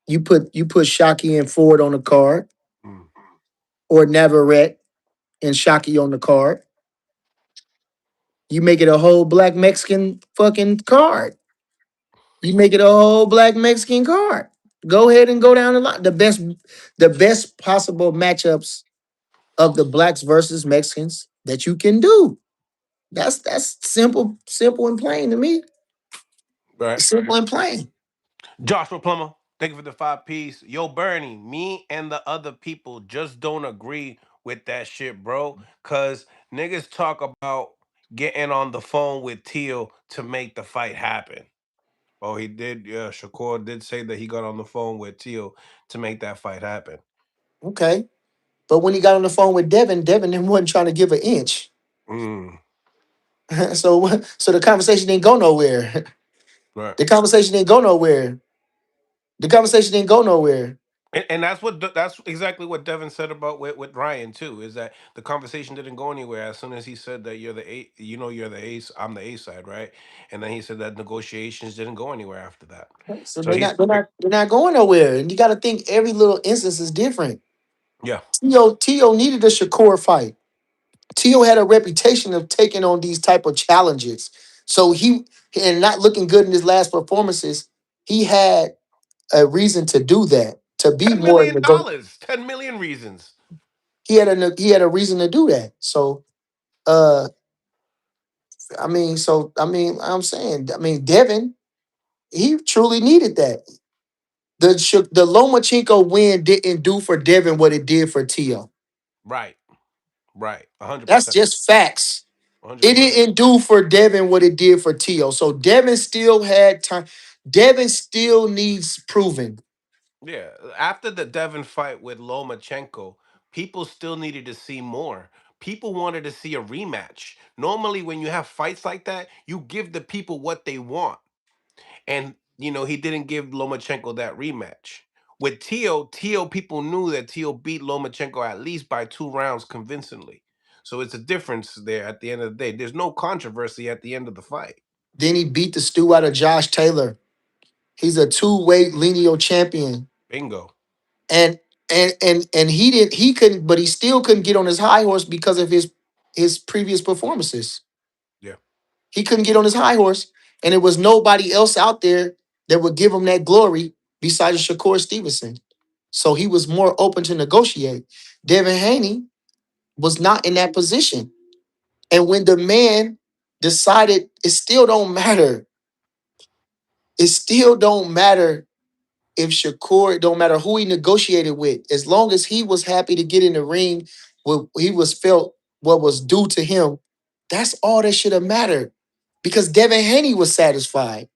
[SPEAKER 2] You put Shockey and Ford on the card,
[SPEAKER 1] Mm.
[SPEAKER 2] or Navarrete and Shockey on the card. You make it a whole black Mexican fucking card. You make it a whole black Mexican card. Go ahead and go down the line. The best possible matchups of the blacks versus Mexicans that you can do. That's simple and plain to me.
[SPEAKER 1] Right.
[SPEAKER 2] Simple and plain.
[SPEAKER 1] Joshua Plummer, thank you for the 5 piece. Yo, Bernie, me and the other people just don't agree with that shit, bro. Cause niggas talk about getting on the phone with Teal to make the fight happen. Oh, he did. Yeah, Shakur did say that he got on the phone with Teal to make that fight happen.
[SPEAKER 2] Okay. But when he got on the phone with Devin then wasn't trying to give an inch.
[SPEAKER 1] Mm,
[SPEAKER 2] So the conversation didn't go nowhere.
[SPEAKER 1] right.
[SPEAKER 2] The conversation didn't go nowhere. The conversation didn't go nowhere.
[SPEAKER 1] And that's exactly what Devin said about with Ryan too. Is that the conversation didn't go anywhere as soon as he said that you're the A, you're the ace, I'm the A side, right? And then he said that negotiations didn't go anywhere after that.
[SPEAKER 2] So
[SPEAKER 1] So
[SPEAKER 2] they're
[SPEAKER 1] he's
[SPEAKER 2] not they're not they're not going nowhere. And you got to think every little instance is different.
[SPEAKER 1] yeah,
[SPEAKER 2] Tio needed a Shakur fight. Tio had a reputation of taking on these type of challenges. So he and not looking good in his last performances, he had a reason to do that. To be
[SPEAKER 1] $10
[SPEAKER 2] more in
[SPEAKER 1] million,
[SPEAKER 2] the go.
[SPEAKER 1] 10 million reasons.
[SPEAKER 2] He had a reason to do that. So uh I'm saying, Devin, he truly needed that. The Lomachenko win didn't do for Devin what it did for Tio.
[SPEAKER 1] Right. Right.
[SPEAKER 2] That's
[SPEAKER 1] 100%.
[SPEAKER 2] just facts. It
[SPEAKER 1] 100%.
[SPEAKER 2] didn't do for Devin what it did for Tio. So Devin still had time. Devin still needs proving.
[SPEAKER 1] Yeah. After the Devin fight with Lomachenko, people still needed to see more. People wanted to see a rematch. Normally, when you have fights like that, you give the people what they want. And, he didn't give Lomachenko that rematch. With Tio, people knew that Tio beat Lomachenko at least by 2 rounds convincingly. So it's a difference there at the end of the day. There's no controversy at the end of the fight.
[SPEAKER 2] Then he beat the stew out of Josh Taylor. He's a two-weight lineal champion.
[SPEAKER 1] Bingo.
[SPEAKER 2] And and he couldn't, but he still couldn't get on his high horse because of his previous performances.
[SPEAKER 1] Yeah.
[SPEAKER 2] He couldn't get on his high horse, and there was nobody else out there that would give him that glory besides Shakur Stevenson. So he was more open to negotiate. Devin Haney was not in that position. And when the man decided, it still don't matter. It still don't matter if Shakur, it don't matter who he negotiated with, as long as he was happy to get in the ring, what he was felt what was due to him, that's all that should have mattered. Because Devin Haney was satisfied.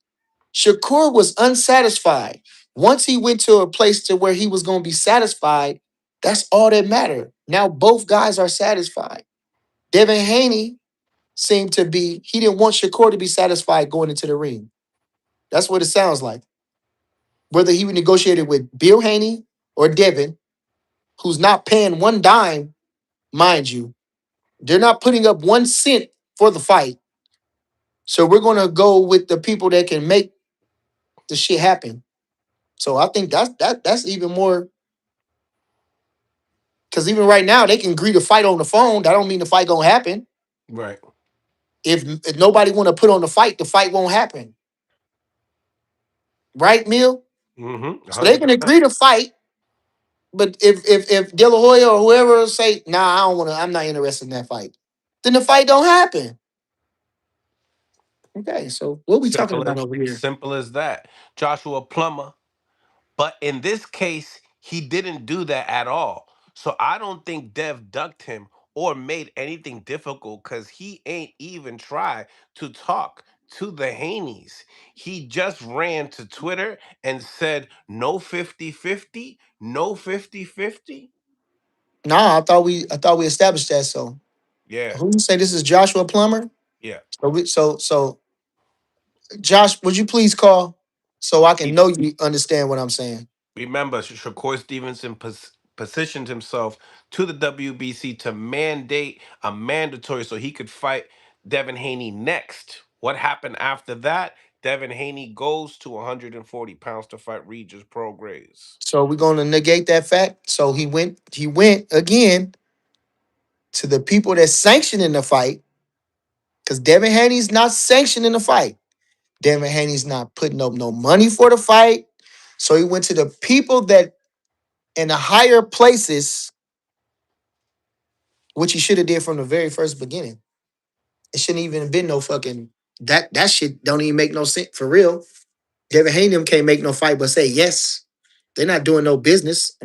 [SPEAKER 2] Shakur was unsatisfied. Once he went to a place to where he was going to be satisfied, that's all that mattered. Now both guys are satisfied. Devin Haney seemed to be, he didn't want Shakur to be satisfied going into the ring. That's what it sounds like. Whether he negotiated with Bill Haney or Devin, who's not paying one dime, mind you, they're not putting up 1 cent for the fight. So we're gonna go with the people that can make the shit happen. So I think that's even more, because even right now they can agree to fight on the phone. That don't mean the fight gonna happen.
[SPEAKER 1] Right.
[SPEAKER 2] If nobody want to put on the fight won't happen. Right, Mill?
[SPEAKER 1] Mm-hmm.
[SPEAKER 2] So they can
[SPEAKER 1] 100%.
[SPEAKER 2] agree to fight, but if De La Hoya or whoever say, nah, I don't wanna, I'm not interested in that fight, then the fight don't happen. Okay, so what we talking
[SPEAKER 1] Simple
[SPEAKER 2] about
[SPEAKER 1] as
[SPEAKER 2] over here?
[SPEAKER 1] simple as that. Joshua Plummer. But in this case, he didn't do that at all. So I don't think Dev ducked him or made anything difficult because he ain't even tried to talk to the Haneys. He just ran to Twitter and said, no 50-50, no 50-50.
[SPEAKER 2] Nah, I thought we established that. So
[SPEAKER 1] Yeah,
[SPEAKER 2] who you say this is Joshua Plummer?
[SPEAKER 1] yeah.
[SPEAKER 2] So Josh, would you please call so I can
[SPEAKER 1] He
[SPEAKER 2] know you understand what I'm saying?
[SPEAKER 1] Remember, Shakur Stevenson positioned himself to the WBC to mandate a mandatory so he could fight Devin Haney next. What happened after that? Devin Haney goes to 140 pounds to fight Regis Prograis.
[SPEAKER 2] So we're gonna negate that fact. So he went again to the people that sanctioning the fight, because Devin Haney's not sanctioning the fight. Devin Haney's not putting up no money for the fight. So he went to the people that in the higher places, which he should have did from the very first beginning. It shouldn't even have been no fucking that shit don't even make no sense for real. Devin Haney them can't make no fight but say yes. They're not doing no business.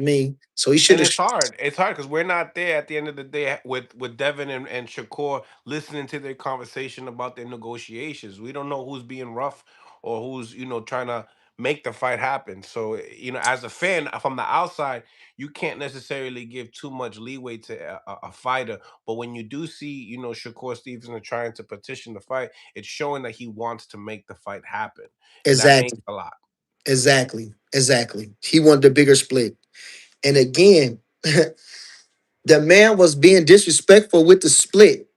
[SPEAKER 2] So he should
[SPEAKER 1] And
[SPEAKER 2] have.
[SPEAKER 1] it's hard. It's hard because we're not there at the end of the day with Devin and Shakur listening to their conversation about their negotiations. We don't know who's being rough or who's trying to make the fight happen. So as a fan from the outside, you can't necessarily give too much leeway to a fighter. But when you do see Shakur Stevenson trying to petition the fight, it's showing that he wants to make the fight happen, and that means
[SPEAKER 2] Exactly.
[SPEAKER 1] a lot.
[SPEAKER 2] Exactly. He wanted the bigger split. And again, the man was being disrespectful with the split.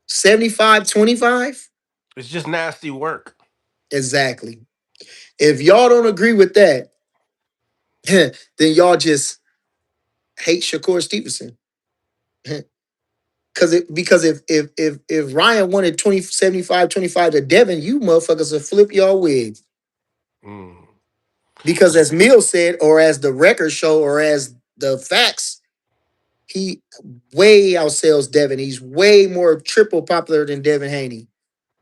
[SPEAKER 2] 75-25.
[SPEAKER 1] It's just nasty work.
[SPEAKER 2] Exactly. If y'all don't agree with that, then y'all just hate Shakur Stevenson. Because if Ryan wanted 20 75-25 to Devin, you motherfuckers will flip y'all wig.
[SPEAKER 1] Mm.
[SPEAKER 2] Because as Mill said, or as the records show, or as the facts, He way outsells Devin. He's way more triple popular than Devin Haney.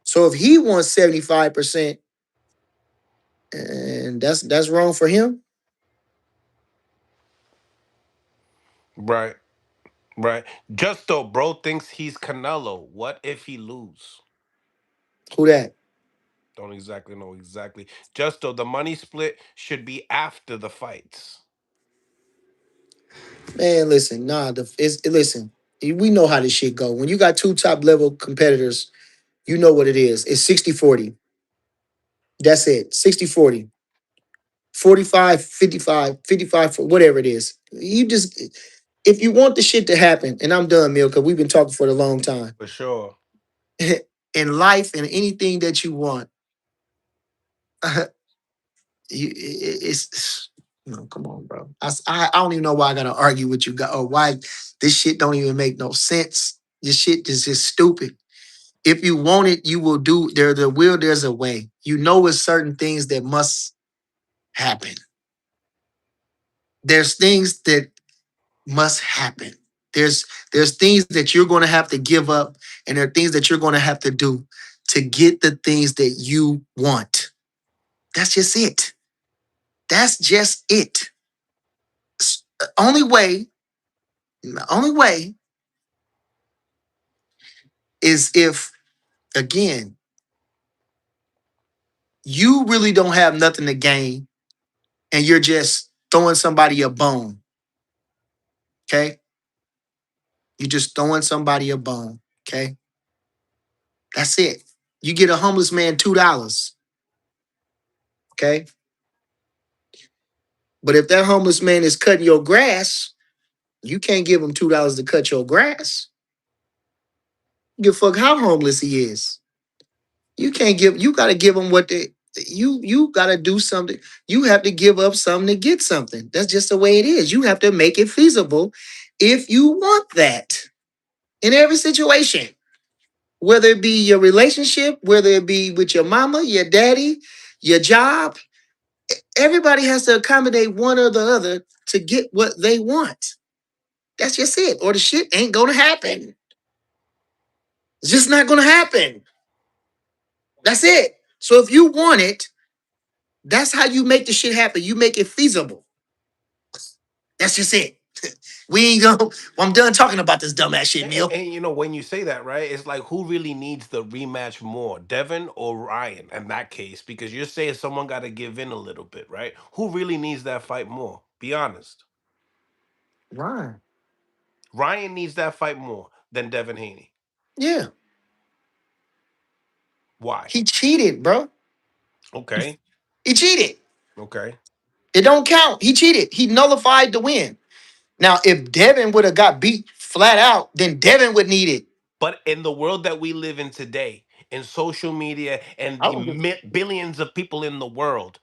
[SPEAKER 2] So if he wants 75%, and that's wrong for him,
[SPEAKER 1] Right, right. Justo, bro, thinks he's Canelo. What if he lose?
[SPEAKER 2] who that?
[SPEAKER 1] Don't exactly know exactly. Justo, the money split should be after the fights.
[SPEAKER 2] Man, listen, listen. We know how this shit go. When you got two top level competitors, you know what it is. It's 60-40. That's it. 60-40. 45-55, 55, whatever it is. You just if you want the shit to happen, and I'm done, Mill, because we've been talking for a long time.
[SPEAKER 1] For sure.
[SPEAKER 2] In life and anything that you want, it's no, come on, bro. I don't even know why I gotta argue with you, or why this shit don't even make no sense. This shit is just stupid. If you want it, you will do. There's a will, there's a way. You know, it's certain things that must happen. There's things that must happen. There's things that you're going to have to give up, and there are things that you're going to have to do to get the things that you want. That's just it. That's just it. The only way is if, again, you really don't have nothing to gain and you're just throwing somebody a bone. Okay, you're just throwing somebody a bone. Okay, that's it. You get a homeless man $2. Okay, but if that homeless man is cutting your grass, you can't give him $2 to cut your grass. Give a fuck how homeless he is. You can't give. You got to give him what they. You got to do something. You have to give up something to get something. That's just the way it is. You have to make it feasible if you want that in every situation, whether it be your relationship, whether it be with your mama, your daddy, your job. Everybody has to accommodate one or the other to get what they want. That's just it. Or the shit ain't gonna happen. It's just not gonna happen. That's it. So if you want it, that's how you make the shit happen. You make it feasible. That's just it. We ain't gonna. I'm done talking about this dumbass shit, Neil.
[SPEAKER 1] And you know, when you say that, right, it's like who really needs the rematch more, Devin or Ryan in that case? Because you're saying someone got to give in a little bit, right? Who really needs that fight more? Be honest.
[SPEAKER 2] Right.
[SPEAKER 1] Ryan needs that fight more than Devin Haney.
[SPEAKER 2] Yeah.
[SPEAKER 1] Why?
[SPEAKER 2] He cheated, bro.
[SPEAKER 1] Okay.
[SPEAKER 2] He cheated.
[SPEAKER 1] Okay.
[SPEAKER 2] It don't count. He cheated. He nullified the win. Now, if Devin would have got beat flat out, then Devin would need it.
[SPEAKER 1] But in the world that we live in today, in social media and
[SPEAKER 2] I
[SPEAKER 1] the
[SPEAKER 2] don't give.
[SPEAKER 1] billions of people in the world,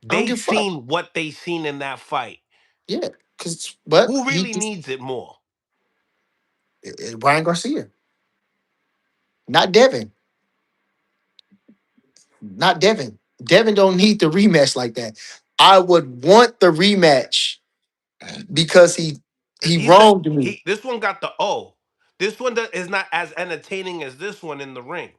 [SPEAKER 2] I don't
[SPEAKER 1] they
[SPEAKER 2] give a fuck.
[SPEAKER 1] seen what they seen in that fight.
[SPEAKER 2] Yeah. Cause but
[SPEAKER 1] Who
[SPEAKER 2] he
[SPEAKER 1] really
[SPEAKER 2] just
[SPEAKER 1] needs it more?
[SPEAKER 2] Ryan Garcia, not Devin, not Devin. Devin don't need the rematch like that. I would want the rematch because
[SPEAKER 1] Because
[SPEAKER 2] he
[SPEAKER 1] he's the
[SPEAKER 2] wronged me.
[SPEAKER 1] he. This one got the O. This one that is not as entertaining as this one in the ring.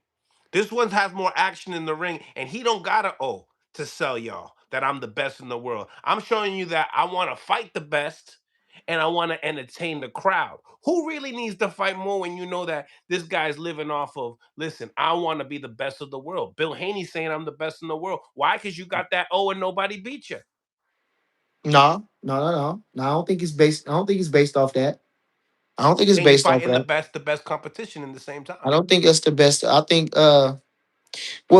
[SPEAKER 1] This one has more action in the ring, and he don't got a O to sell y'all that I'm the best in the world. I'm showing you that I want to fight the best, and I want to entertain the crowd. Who really needs to fight more when you know that this guy's living off of? Listen, I want to be the best of the world. Bill Haney saying I'm the best in the world. Why? Because you got that O and nobody beat you.
[SPEAKER 2] No, no, no, no. No, I don't think it's based. I don't think it's based off that. I don't think it's
[SPEAKER 1] And you
[SPEAKER 2] based off
[SPEAKER 1] fighting
[SPEAKER 2] that.
[SPEAKER 1] the best competition in the same
[SPEAKER 2] I
[SPEAKER 1] time.
[SPEAKER 2] don't think that's the best. I think well,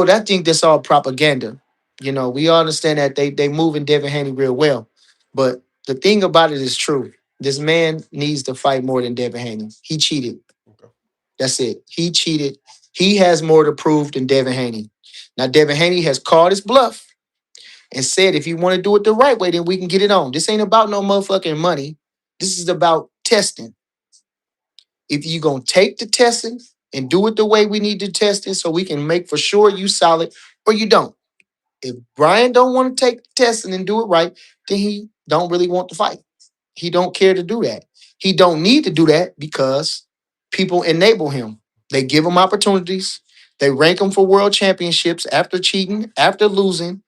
[SPEAKER 2] I think that's all propaganda. You know, we all understand that they moving Devin Haney real well. But the thing about it is true. This man needs to fight more than Devin Haney. He cheated.
[SPEAKER 1] Okay.
[SPEAKER 2] That's it. He cheated. He has more to prove than Devin Haney. Now, Devin Haney has called his bluff and said, if you want to do it the right way, then we can get it on. This ain't about no motherfucking money. This is about testing. If you gonna take the testing and do it the way we need to test it so we can make for sure you solid or you don't. If Brian don't want to take the testing and do it right, then he don't really want to fight. He don't care to do that. He don't need to do that because people enable him. They give him opportunities. They rank him for world championships after cheating, after losing,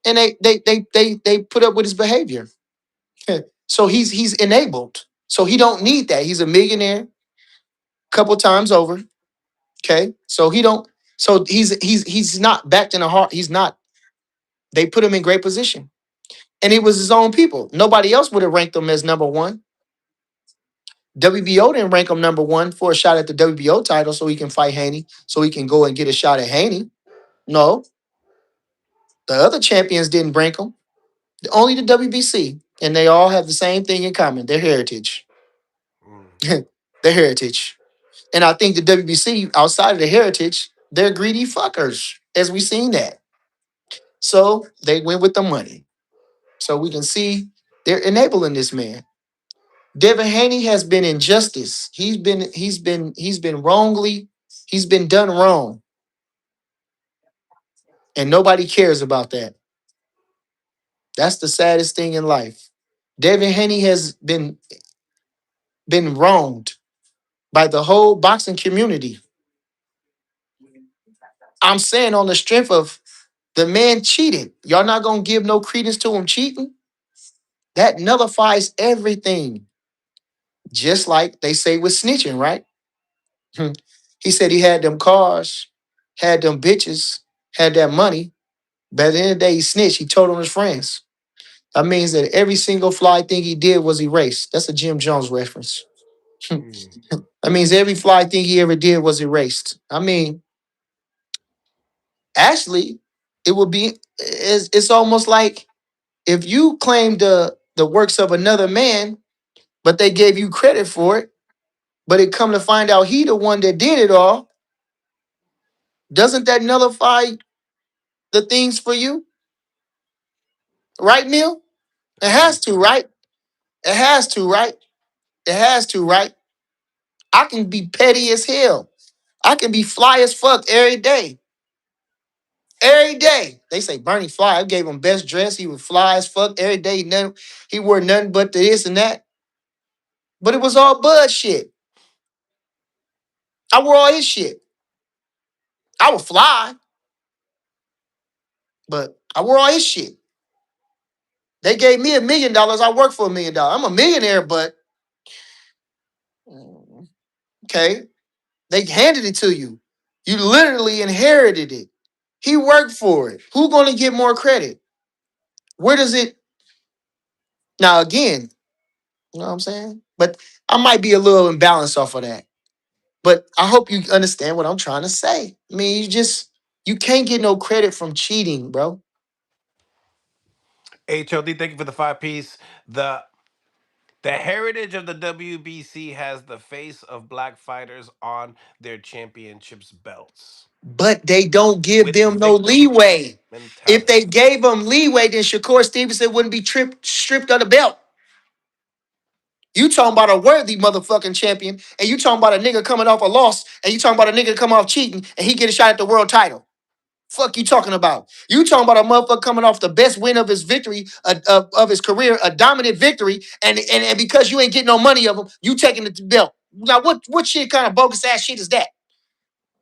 [SPEAKER 2] and they put up with his behavior. So he's enabled. So he don't need that. He's a millionaire, couple times over. Okay, so he don't. So he's not backed in the heart. He's not. They put him in great position, and it was his own people. Nobody else would have ranked him as number one. WBO didn't rank him number one for a shot at the WBO title, so he can fight Haney, so he can go and get a shot at Haney. No, the other champions didn't rank him. Only the WBC, and they all have the same thing in common: their heritage.
[SPEAKER 1] Mm.
[SPEAKER 2] Their heritage. And I think the WBC, outside of the heritage, they're greedy fuckers, as we seen that. So they went with the money. So we can see they're enabling this man. Devin Haney has been injustice. He's been wrongly, he's been done wrong. And nobody cares about that. That's the saddest thing in life. Devin Haney has been wronged by the whole boxing community. I'm saying on the strength of the man cheated. Y'all not gonna give no credence to him cheating? That nullifies everything. Just like they say with snitching, right? He said he had them cars, had them bitches, had that money. But at the end of the day, he snitched. He told on his friends. That means that every single fly thing he did was erased. That's a Jim Jones reference.
[SPEAKER 1] Mm.
[SPEAKER 2] That means every fly thing he ever did was erased. I mean, actually, it would be it's almost like if you claim the works of another man, but they gave you credit for it, but it come to find out he the one that did it all, doesn't that nullify the things for you? Right, Neil? It
[SPEAKER 1] I
[SPEAKER 2] has
[SPEAKER 1] think
[SPEAKER 2] to,
[SPEAKER 1] so.
[SPEAKER 2] right? It has to, right? It has to, right? I can be petty as hell. I can be fly as fuck every day. Every day. They say Bernie fly. I gave him best dress. He was fly as fuck every day. He wore nothing but the this and that. But it was all bud shit. I wore all his shit. I would fly, but I wore all his shit. They gave me $1 million. I work for $1 million. I'm a millionaire, but okay. They handed it to you. You literally inherited it. He worked for it. Who gonna get more credit? Where does it now again? You know what I'm saying? But I might be a little imbalanced off of that. But I hope you understand what I'm trying to say. I mean, you can't get no credit from cheating, bro.
[SPEAKER 1] HOD, thank you for the 5 piece. The heritage of the WBC has the face of black fighters on their championships belts
[SPEAKER 2] But they don't give
[SPEAKER 1] with
[SPEAKER 2] them no
[SPEAKER 1] victim
[SPEAKER 2] leeway. If they
[SPEAKER 1] mentality.
[SPEAKER 2] gave them leeway, then Shakur Stevenson wouldn't be stripped of the belt. You talking about a worthy motherfucking champion, and you talking about a nigga coming off a loss, and you talking about a nigga come off cheating, and he get a shot at the world title. Fuck you talking about? You talking about a motherfucker coming off the best win of his victory, of his career, a dominant victory, and because you ain't getting no money of him, you taking the belt. Now what shit kind of bogus ass shit is that?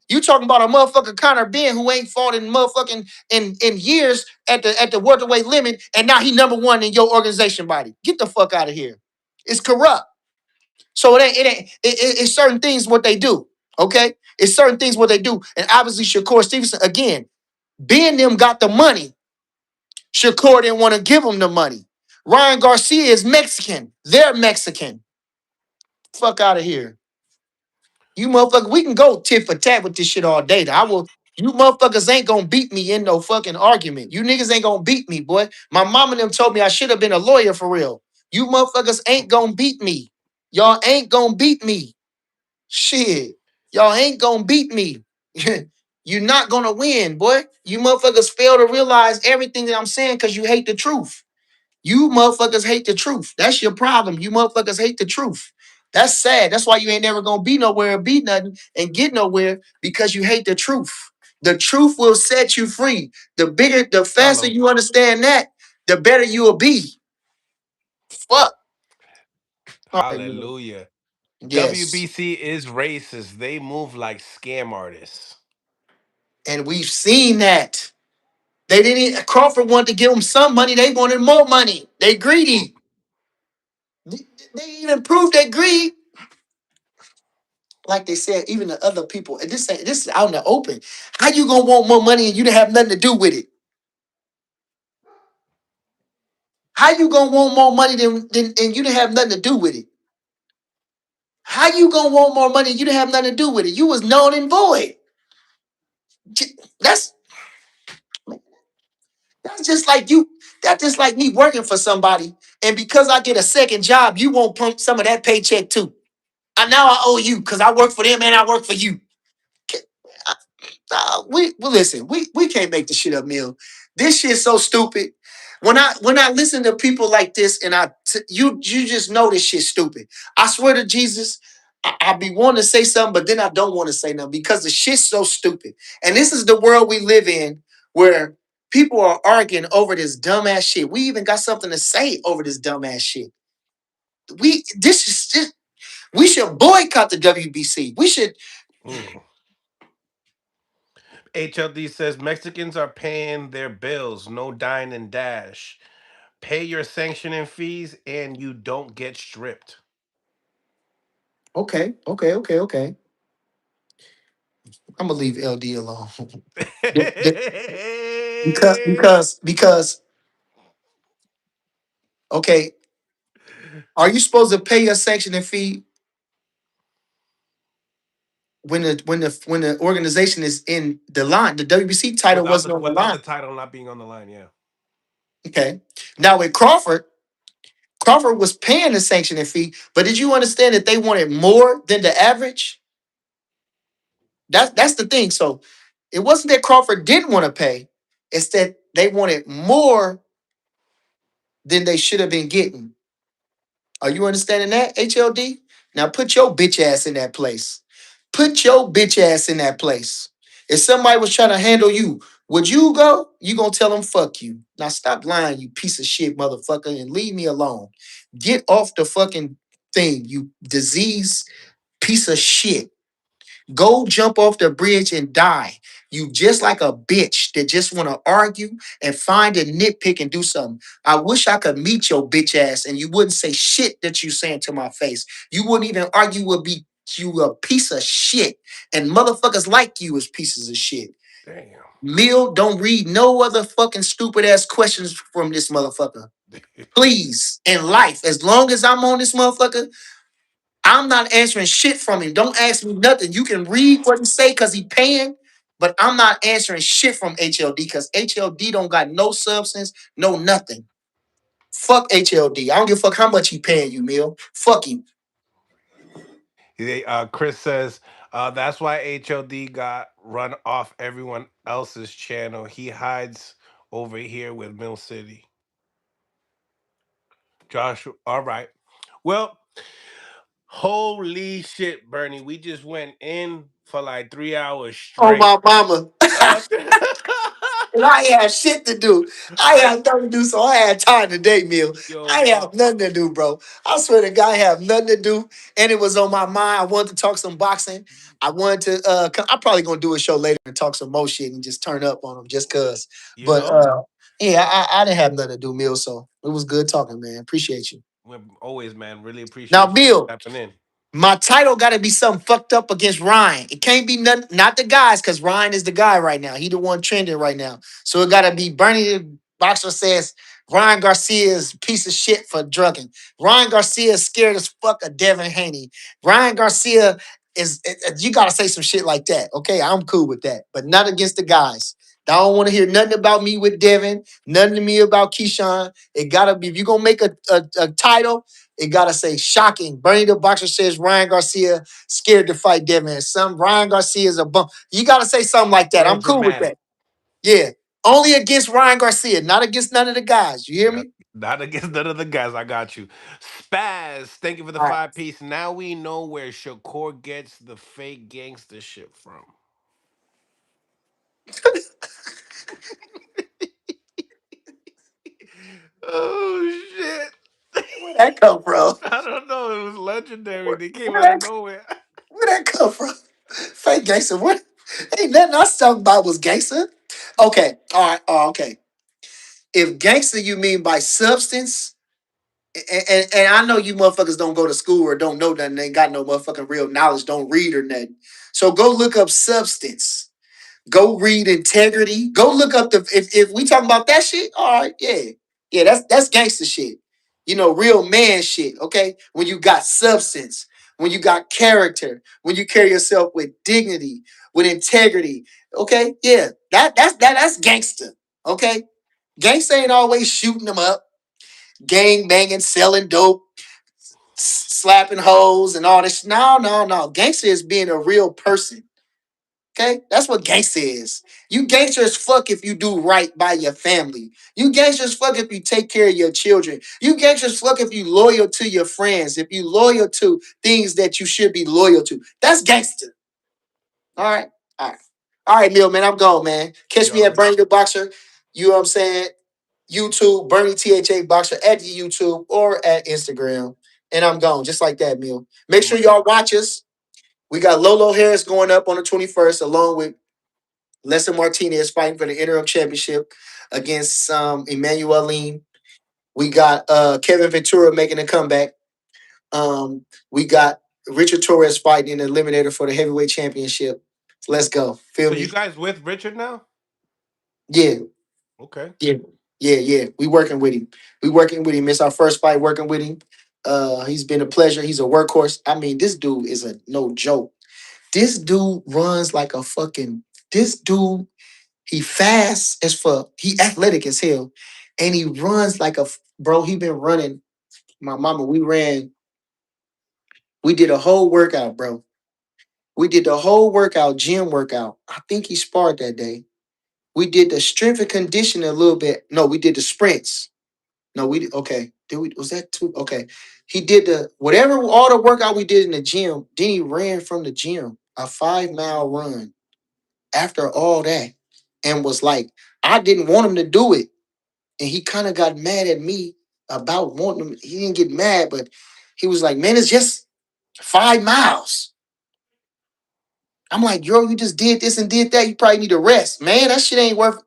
[SPEAKER 2] You talking about a motherfucker Conor Benn who ain't fought in motherfucking in years at the welterweight limit, and now he number one in your organization body. Get the fuck out of here. It's corrupt. So it's certain things what they do. Okay? It's certain things what they do. And obviously Shakur Stevenson, again, being them got the money. Shakur didn't want to give them the money. Ryan Garcia is Mexican. They're Mexican. Fuck out of here. You motherfucker, we can go tit for tat with this shit all day. I will. You motherfuckers ain't gonna beat me in no fucking argument. You niggas ain't gonna beat me, boy. My mom and them told me I should have been a lawyer for real. You motherfuckers ain't gonna beat me. Y'all ain't gonna beat me. Shit. Y'all ain't gonna beat me. You're not gonna win, boy. You motherfuckers fail to realize everything that I'm saying because you hate the truth. You motherfuckers hate the truth. That's your problem. You motherfuckers hate the truth. That's sad. That's why you ain't never gonna be nowhere or be nothing and get nowhere because you hate the truth. The truth will set you free. The faster
[SPEAKER 1] Hello.
[SPEAKER 2] you understand that, the better you will be. Fuck. All right, man.
[SPEAKER 1] Hallelujah.
[SPEAKER 2] Yes.
[SPEAKER 1] WBC is racist. They move like scam artists.
[SPEAKER 2] And we've seen that. They didn't Crawford wanted to give them some money. They wanted more money. They
[SPEAKER 1] Mm.
[SPEAKER 2] greedy. They even proved they greed. Like they said, even the other people, and this is out in the open. How you gonna want more money and you didn't have nothing to do with it? How you gonna want more money than and you didn't have nothing to do with it? How you gonna want more money and you didn't have nothing to do with it? You was null and void. That's that's just like you. That's just like me working for somebody, and because I get a second job, you won't pump some of that paycheck too. And now I owe you because I work for them and I work for you. We well, listen. We can't make the shit up, Mill. This shit's so stupid. When I listen to people like this, and you just know this shit's stupid. I swear to Jesus, I be wanting to say something, but then I don't want to say nothing because the shit's so stupid. And this is the world we live in, where people are arguing over this dumbass shit. We even got something to say over this dumbass shit. We should boycott the WBC. We should.
[SPEAKER 1] Mm. HLD says Mexicans are paying their bills. No dine and dash. Pay your sanctioning fees and you don't get stripped.
[SPEAKER 2] Okay. I'm gonna leave LD alone. Because okay, are you supposed to pay your sanctioning fee when the organization is in the line? The WBC title wasn't on the
[SPEAKER 1] Without
[SPEAKER 2] line.
[SPEAKER 1] the title not being on the line, yeah.
[SPEAKER 2] Okay. Now with Crawford was paying the sanctioning fee, but did you understand that they wanted more than the average? That's the thing. So it wasn't that Crawford didn't want to pay, it's that they wanted more than they should have been getting. Are you understanding that, HLD? Now put your bitch ass in that place. Put your bitch ass in that place. If somebody was trying to handle you, would you go? You gonna tell them fuck you. Now stop lying, you piece of shit motherfucker, and leave me alone. Get off the fucking thing, you disease piece of shit. Go jump off the bridge and die. You just like a bitch that just want to argue and find a nitpick and do something. I wish I could meet your bitch ass and you wouldn't say shit that you saying to my face. You wouldn't even argue with me. You a piece of shit. And motherfuckers like you is pieces of shit.
[SPEAKER 1] Damn.
[SPEAKER 2] Meal, don't read no other fucking stupid ass questions from this motherfucker. Please, in life, as long as I'm on this motherfucker, I'm not answering shit from him. Don't ask me nothing. You can read what he say because he paying, but I'm not answering shit from HLD because HLD don't got no substance, no nothing. Fuck HLD. I don't give a fuck how much he paying you, Mill. Fuck you.
[SPEAKER 1] Chris says that's why HOD got run off everyone else's channel. He hides over here with Mill City. Josh, all right. Well, holy shit, Bernie. We just went in for like 3 hours
[SPEAKER 2] Oh
[SPEAKER 1] straight.
[SPEAKER 2] my mama.
[SPEAKER 1] Uh,
[SPEAKER 2] And I ain't have shit to do. I ain't
[SPEAKER 1] I,
[SPEAKER 2] have nothing to do, so I had time today, Mill. I
[SPEAKER 1] yo,
[SPEAKER 2] ain't have nothing to do, bro. I swear to God, I have nothing to do. And it was on my mind. I wanted to talk some boxing. I wanted to I'm probably gonna do a show later and talk some more shit and just turn up on them just cause.
[SPEAKER 1] you
[SPEAKER 2] But
[SPEAKER 1] know,
[SPEAKER 2] yeah, I didn't have nothing to do, Mill. So it was good talking, man. Appreciate you.
[SPEAKER 1] we're always, man, really
[SPEAKER 2] Now,
[SPEAKER 1] appreciate you
[SPEAKER 2] Mill,
[SPEAKER 1] stepping in.
[SPEAKER 2] my title got to be something fucked up against Ryan. It can't be none, not the guys, because Ryan is the guy right now. He the one trending right now. So it got to be Bernie the Boxer says Ryan Garcia is a piece of shit for drugging. Ryan Garcia is scared as fuck of Devin Haney. Ryan Garcia is, you got to say some shit like that. Okay, I'm cool with that, but not against the guys. I don't want to hear nothing about me with Devin, nothing to me about Keyshawn. It got to be, if you're going to make a title, it gotta say shocking. Bernie the Boxer says Ryan Garcia scared to fight Devin. Some Ryan Garcia is a bum. You gotta say something like that.
[SPEAKER 1] Very
[SPEAKER 2] I'm cool with
[SPEAKER 1] dramatic.
[SPEAKER 2] that. Yeah. Only against Ryan Garcia, not against none of the guys. You hear
[SPEAKER 1] Yeah,
[SPEAKER 2] me?
[SPEAKER 1] not against none of the guys. I got you. Spaz, thank you for the
[SPEAKER 2] All right.
[SPEAKER 1] 5 piece. Now we know where Shakur gets the fake gangster shit from. Oh shit.
[SPEAKER 2] Where'd that come from?
[SPEAKER 1] I don't know. legendary. They came
[SPEAKER 2] Where
[SPEAKER 1] out of
[SPEAKER 2] that
[SPEAKER 1] nowhere.
[SPEAKER 2] where that come from? Fake gangster. What? Ain't nothing I was talking about was gangster. Okay, all right, okay. If gangster you mean by substance, and I know you motherfuckers don't go to school or don't know nothing, ain't got no motherfucking real knowledge, don't read or nothing. So go look up substance. Go read integrity. Go look up the if we talking about that shit. All right, yeah, yeah, that's gangster shit. You know, real man shit. Okay, when you got substance, when you got character, when you carry yourself with dignity, with integrity. Okay, yeah, that's gangster. Okay, gangster ain't always shooting them up, gang banging, selling dope, slapping hoes, and all this. No, no, no. Gangster is being a real person. Okay, that's what gangster is. You gangster as fuck if you do right by your family. You gangster as fuck if you take care of your children. You gangster as fuck if you loyal to your friends. If you loyal to things that you should be loyal to. That's gangster. All right, all right, all right, Mill, man. I'm gone, man. Catch
[SPEAKER 1] You
[SPEAKER 2] me at
[SPEAKER 1] already
[SPEAKER 2] Bernie the Boxer. You know what I'm saying? YouTube, Bernie THA Boxer at the YouTube or at Instagram. And I'm gone, just like that, Mill. Make
[SPEAKER 1] I'm
[SPEAKER 2] sure
[SPEAKER 1] a,
[SPEAKER 2] y'all watch us. We got Lolo Harris going up on the 21st, along with Lester Martinez fighting for the interim championship against Emmanuel Lean. We got Kevin Ventura making a comeback. We got Richard Torres fighting in the eliminator for the heavyweight championship. Let's go. Feel
[SPEAKER 1] so you
[SPEAKER 2] me?
[SPEAKER 1] guys with Richard now?
[SPEAKER 2] Yeah,
[SPEAKER 1] Okay.
[SPEAKER 2] yeah, yeah, yeah. We working with him. We working with him. It's our first fight working with him. He's been a pleasure. He's a workhorse. I mean, this dude is a no joke. This dude runs like a fucking. This dude he fast as fuck. He athletic as hell. And he runs like a bro. He been running. My mama, we did a whole workout, bro. We did the whole workout, gym workout. I think he sparred that day. We did the strength and conditioning a little bit. No, we did the sprints. No, we did okay. Did we was that two? Okay. He did the whatever all the workout we did in the gym. Then he ran from the gym, a 5 mile run after all that. And was like, I didn't want him to do it. And he kind of got mad at me about wanting him. He didn't get mad, but he was like, "Man, it's just 5 miles." I'm like, "Yo, you just did this and did that. You probably need a rest, man. That shit ain't worth."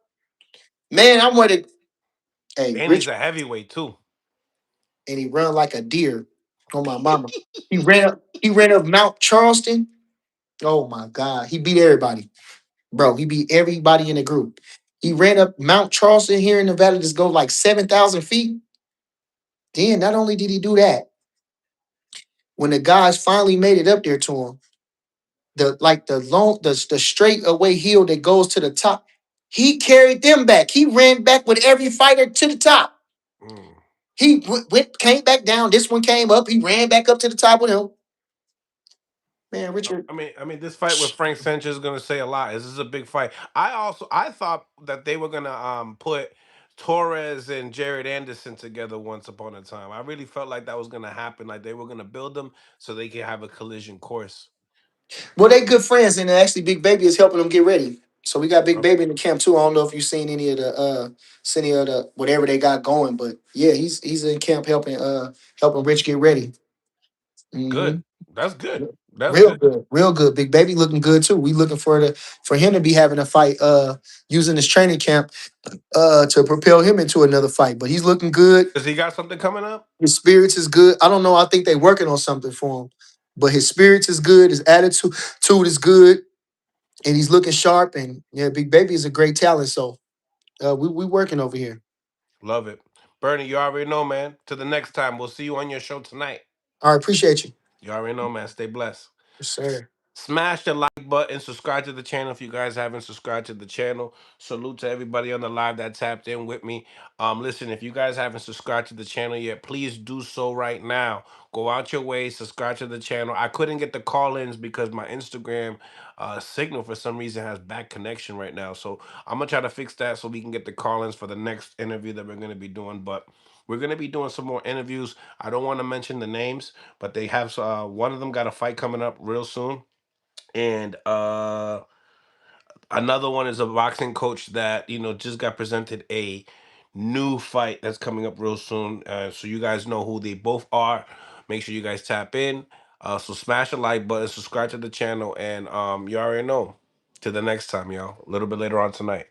[SPEAKER 2] Man, I wanted, hey,
[SPEAKER 1] And he's
[SPEAKER 2] Rich,
[SPEAKER 1] a heavyweight too.
[SPEAKER 2] and he run like a deer on my mama. He ran up. He ran up Mount Charleston. Oh my God, he beat everybody, bro. He beat everybody in the group. He ran up Mount Charleston here in Nevada. Just go like 7,000 feet. Then not only did he do that, when the guys finally made it up there to him, the straight away hill that goes to the top, he carried them back. He ran back with every fighter to the top.
[SPEAKER 1] Mm.
[SPEAKER 2] He went came back down. This one came up. He ran back up to the top with him. Man, Richard.
[SPEAKER 1] I mean, this fight with Frank Sanchez is gonna say a lot. This is a big fight. I thought that they were gonna put Torres and Jared Anderson together once upon a time. I really felt like that was gonna happen. Like they were gonna build them so they could have a collision course.
[SPEAKER 2] Well, they good friends, and actually, Big Baby is helping them get ready. So we got Big
[SPEAKER 1] Uh,
[SPEAKER 2] Baby in the camp too. I don't know if you've seen any of the whatever they got going, but yeah, he's in camp helping Rich get ready.
[SPEAKER 1] Good.
[SPEAKER 2] Mm-hmm.
[SPEAKER 1] That's good. That's
[SPEAKER 2] Real
[SPEAKER 1] good.
[SPEAKER 2] good, real good. Big Baby looking good too. We looking for him to be having a fight, using his training camp, to propel him into another fight. But he's looking good.
[SPEAKER 1] Does he got something coming up?
[SPEAKER 2] His spirits is good. I don't know. I think they working on something for him, but his spirits is good. His attitude is good, and he's looking sharp. And yeah, Big Baby is a great talent. So we working over here.
[SPEAKER 1] Love it. Bernie, you already know, man. To the next time. We'll see you on your show tonight.
[SPEAKER 2] All right, appreciate you,
[SPEAKER 1] You already know, man. Stay blessed.
[SPEAKER 2] yes, sir.
[SPEAKER 1] Smash the like button, subscribe to the channel if you guys haven't subscribed to the channel. Salute to everybody on the live that tapped in with me. Listen, if you guys haven't subscribed to the channel yet, please do so right now. Go out your way, subscribe to the channel. I couldn't get the call-ins because my Instagram signal for some reason has bad connection right now. So I'm gonna try to fix that so we can get the call-ins for the next interview that we're gonna be doing. But we're gonna be doing some more interviews. I don't want to mention the names, but they have one of them got a fight coming up real soon, and another one is a boxing coach that just got presented a new fight that's coming up real soon, so you guys know who they both are. Make sure you guys tap in. So smash the like button, subscribe to the channel, and you already know. Till the next time, y'all. A little bit later on tonight.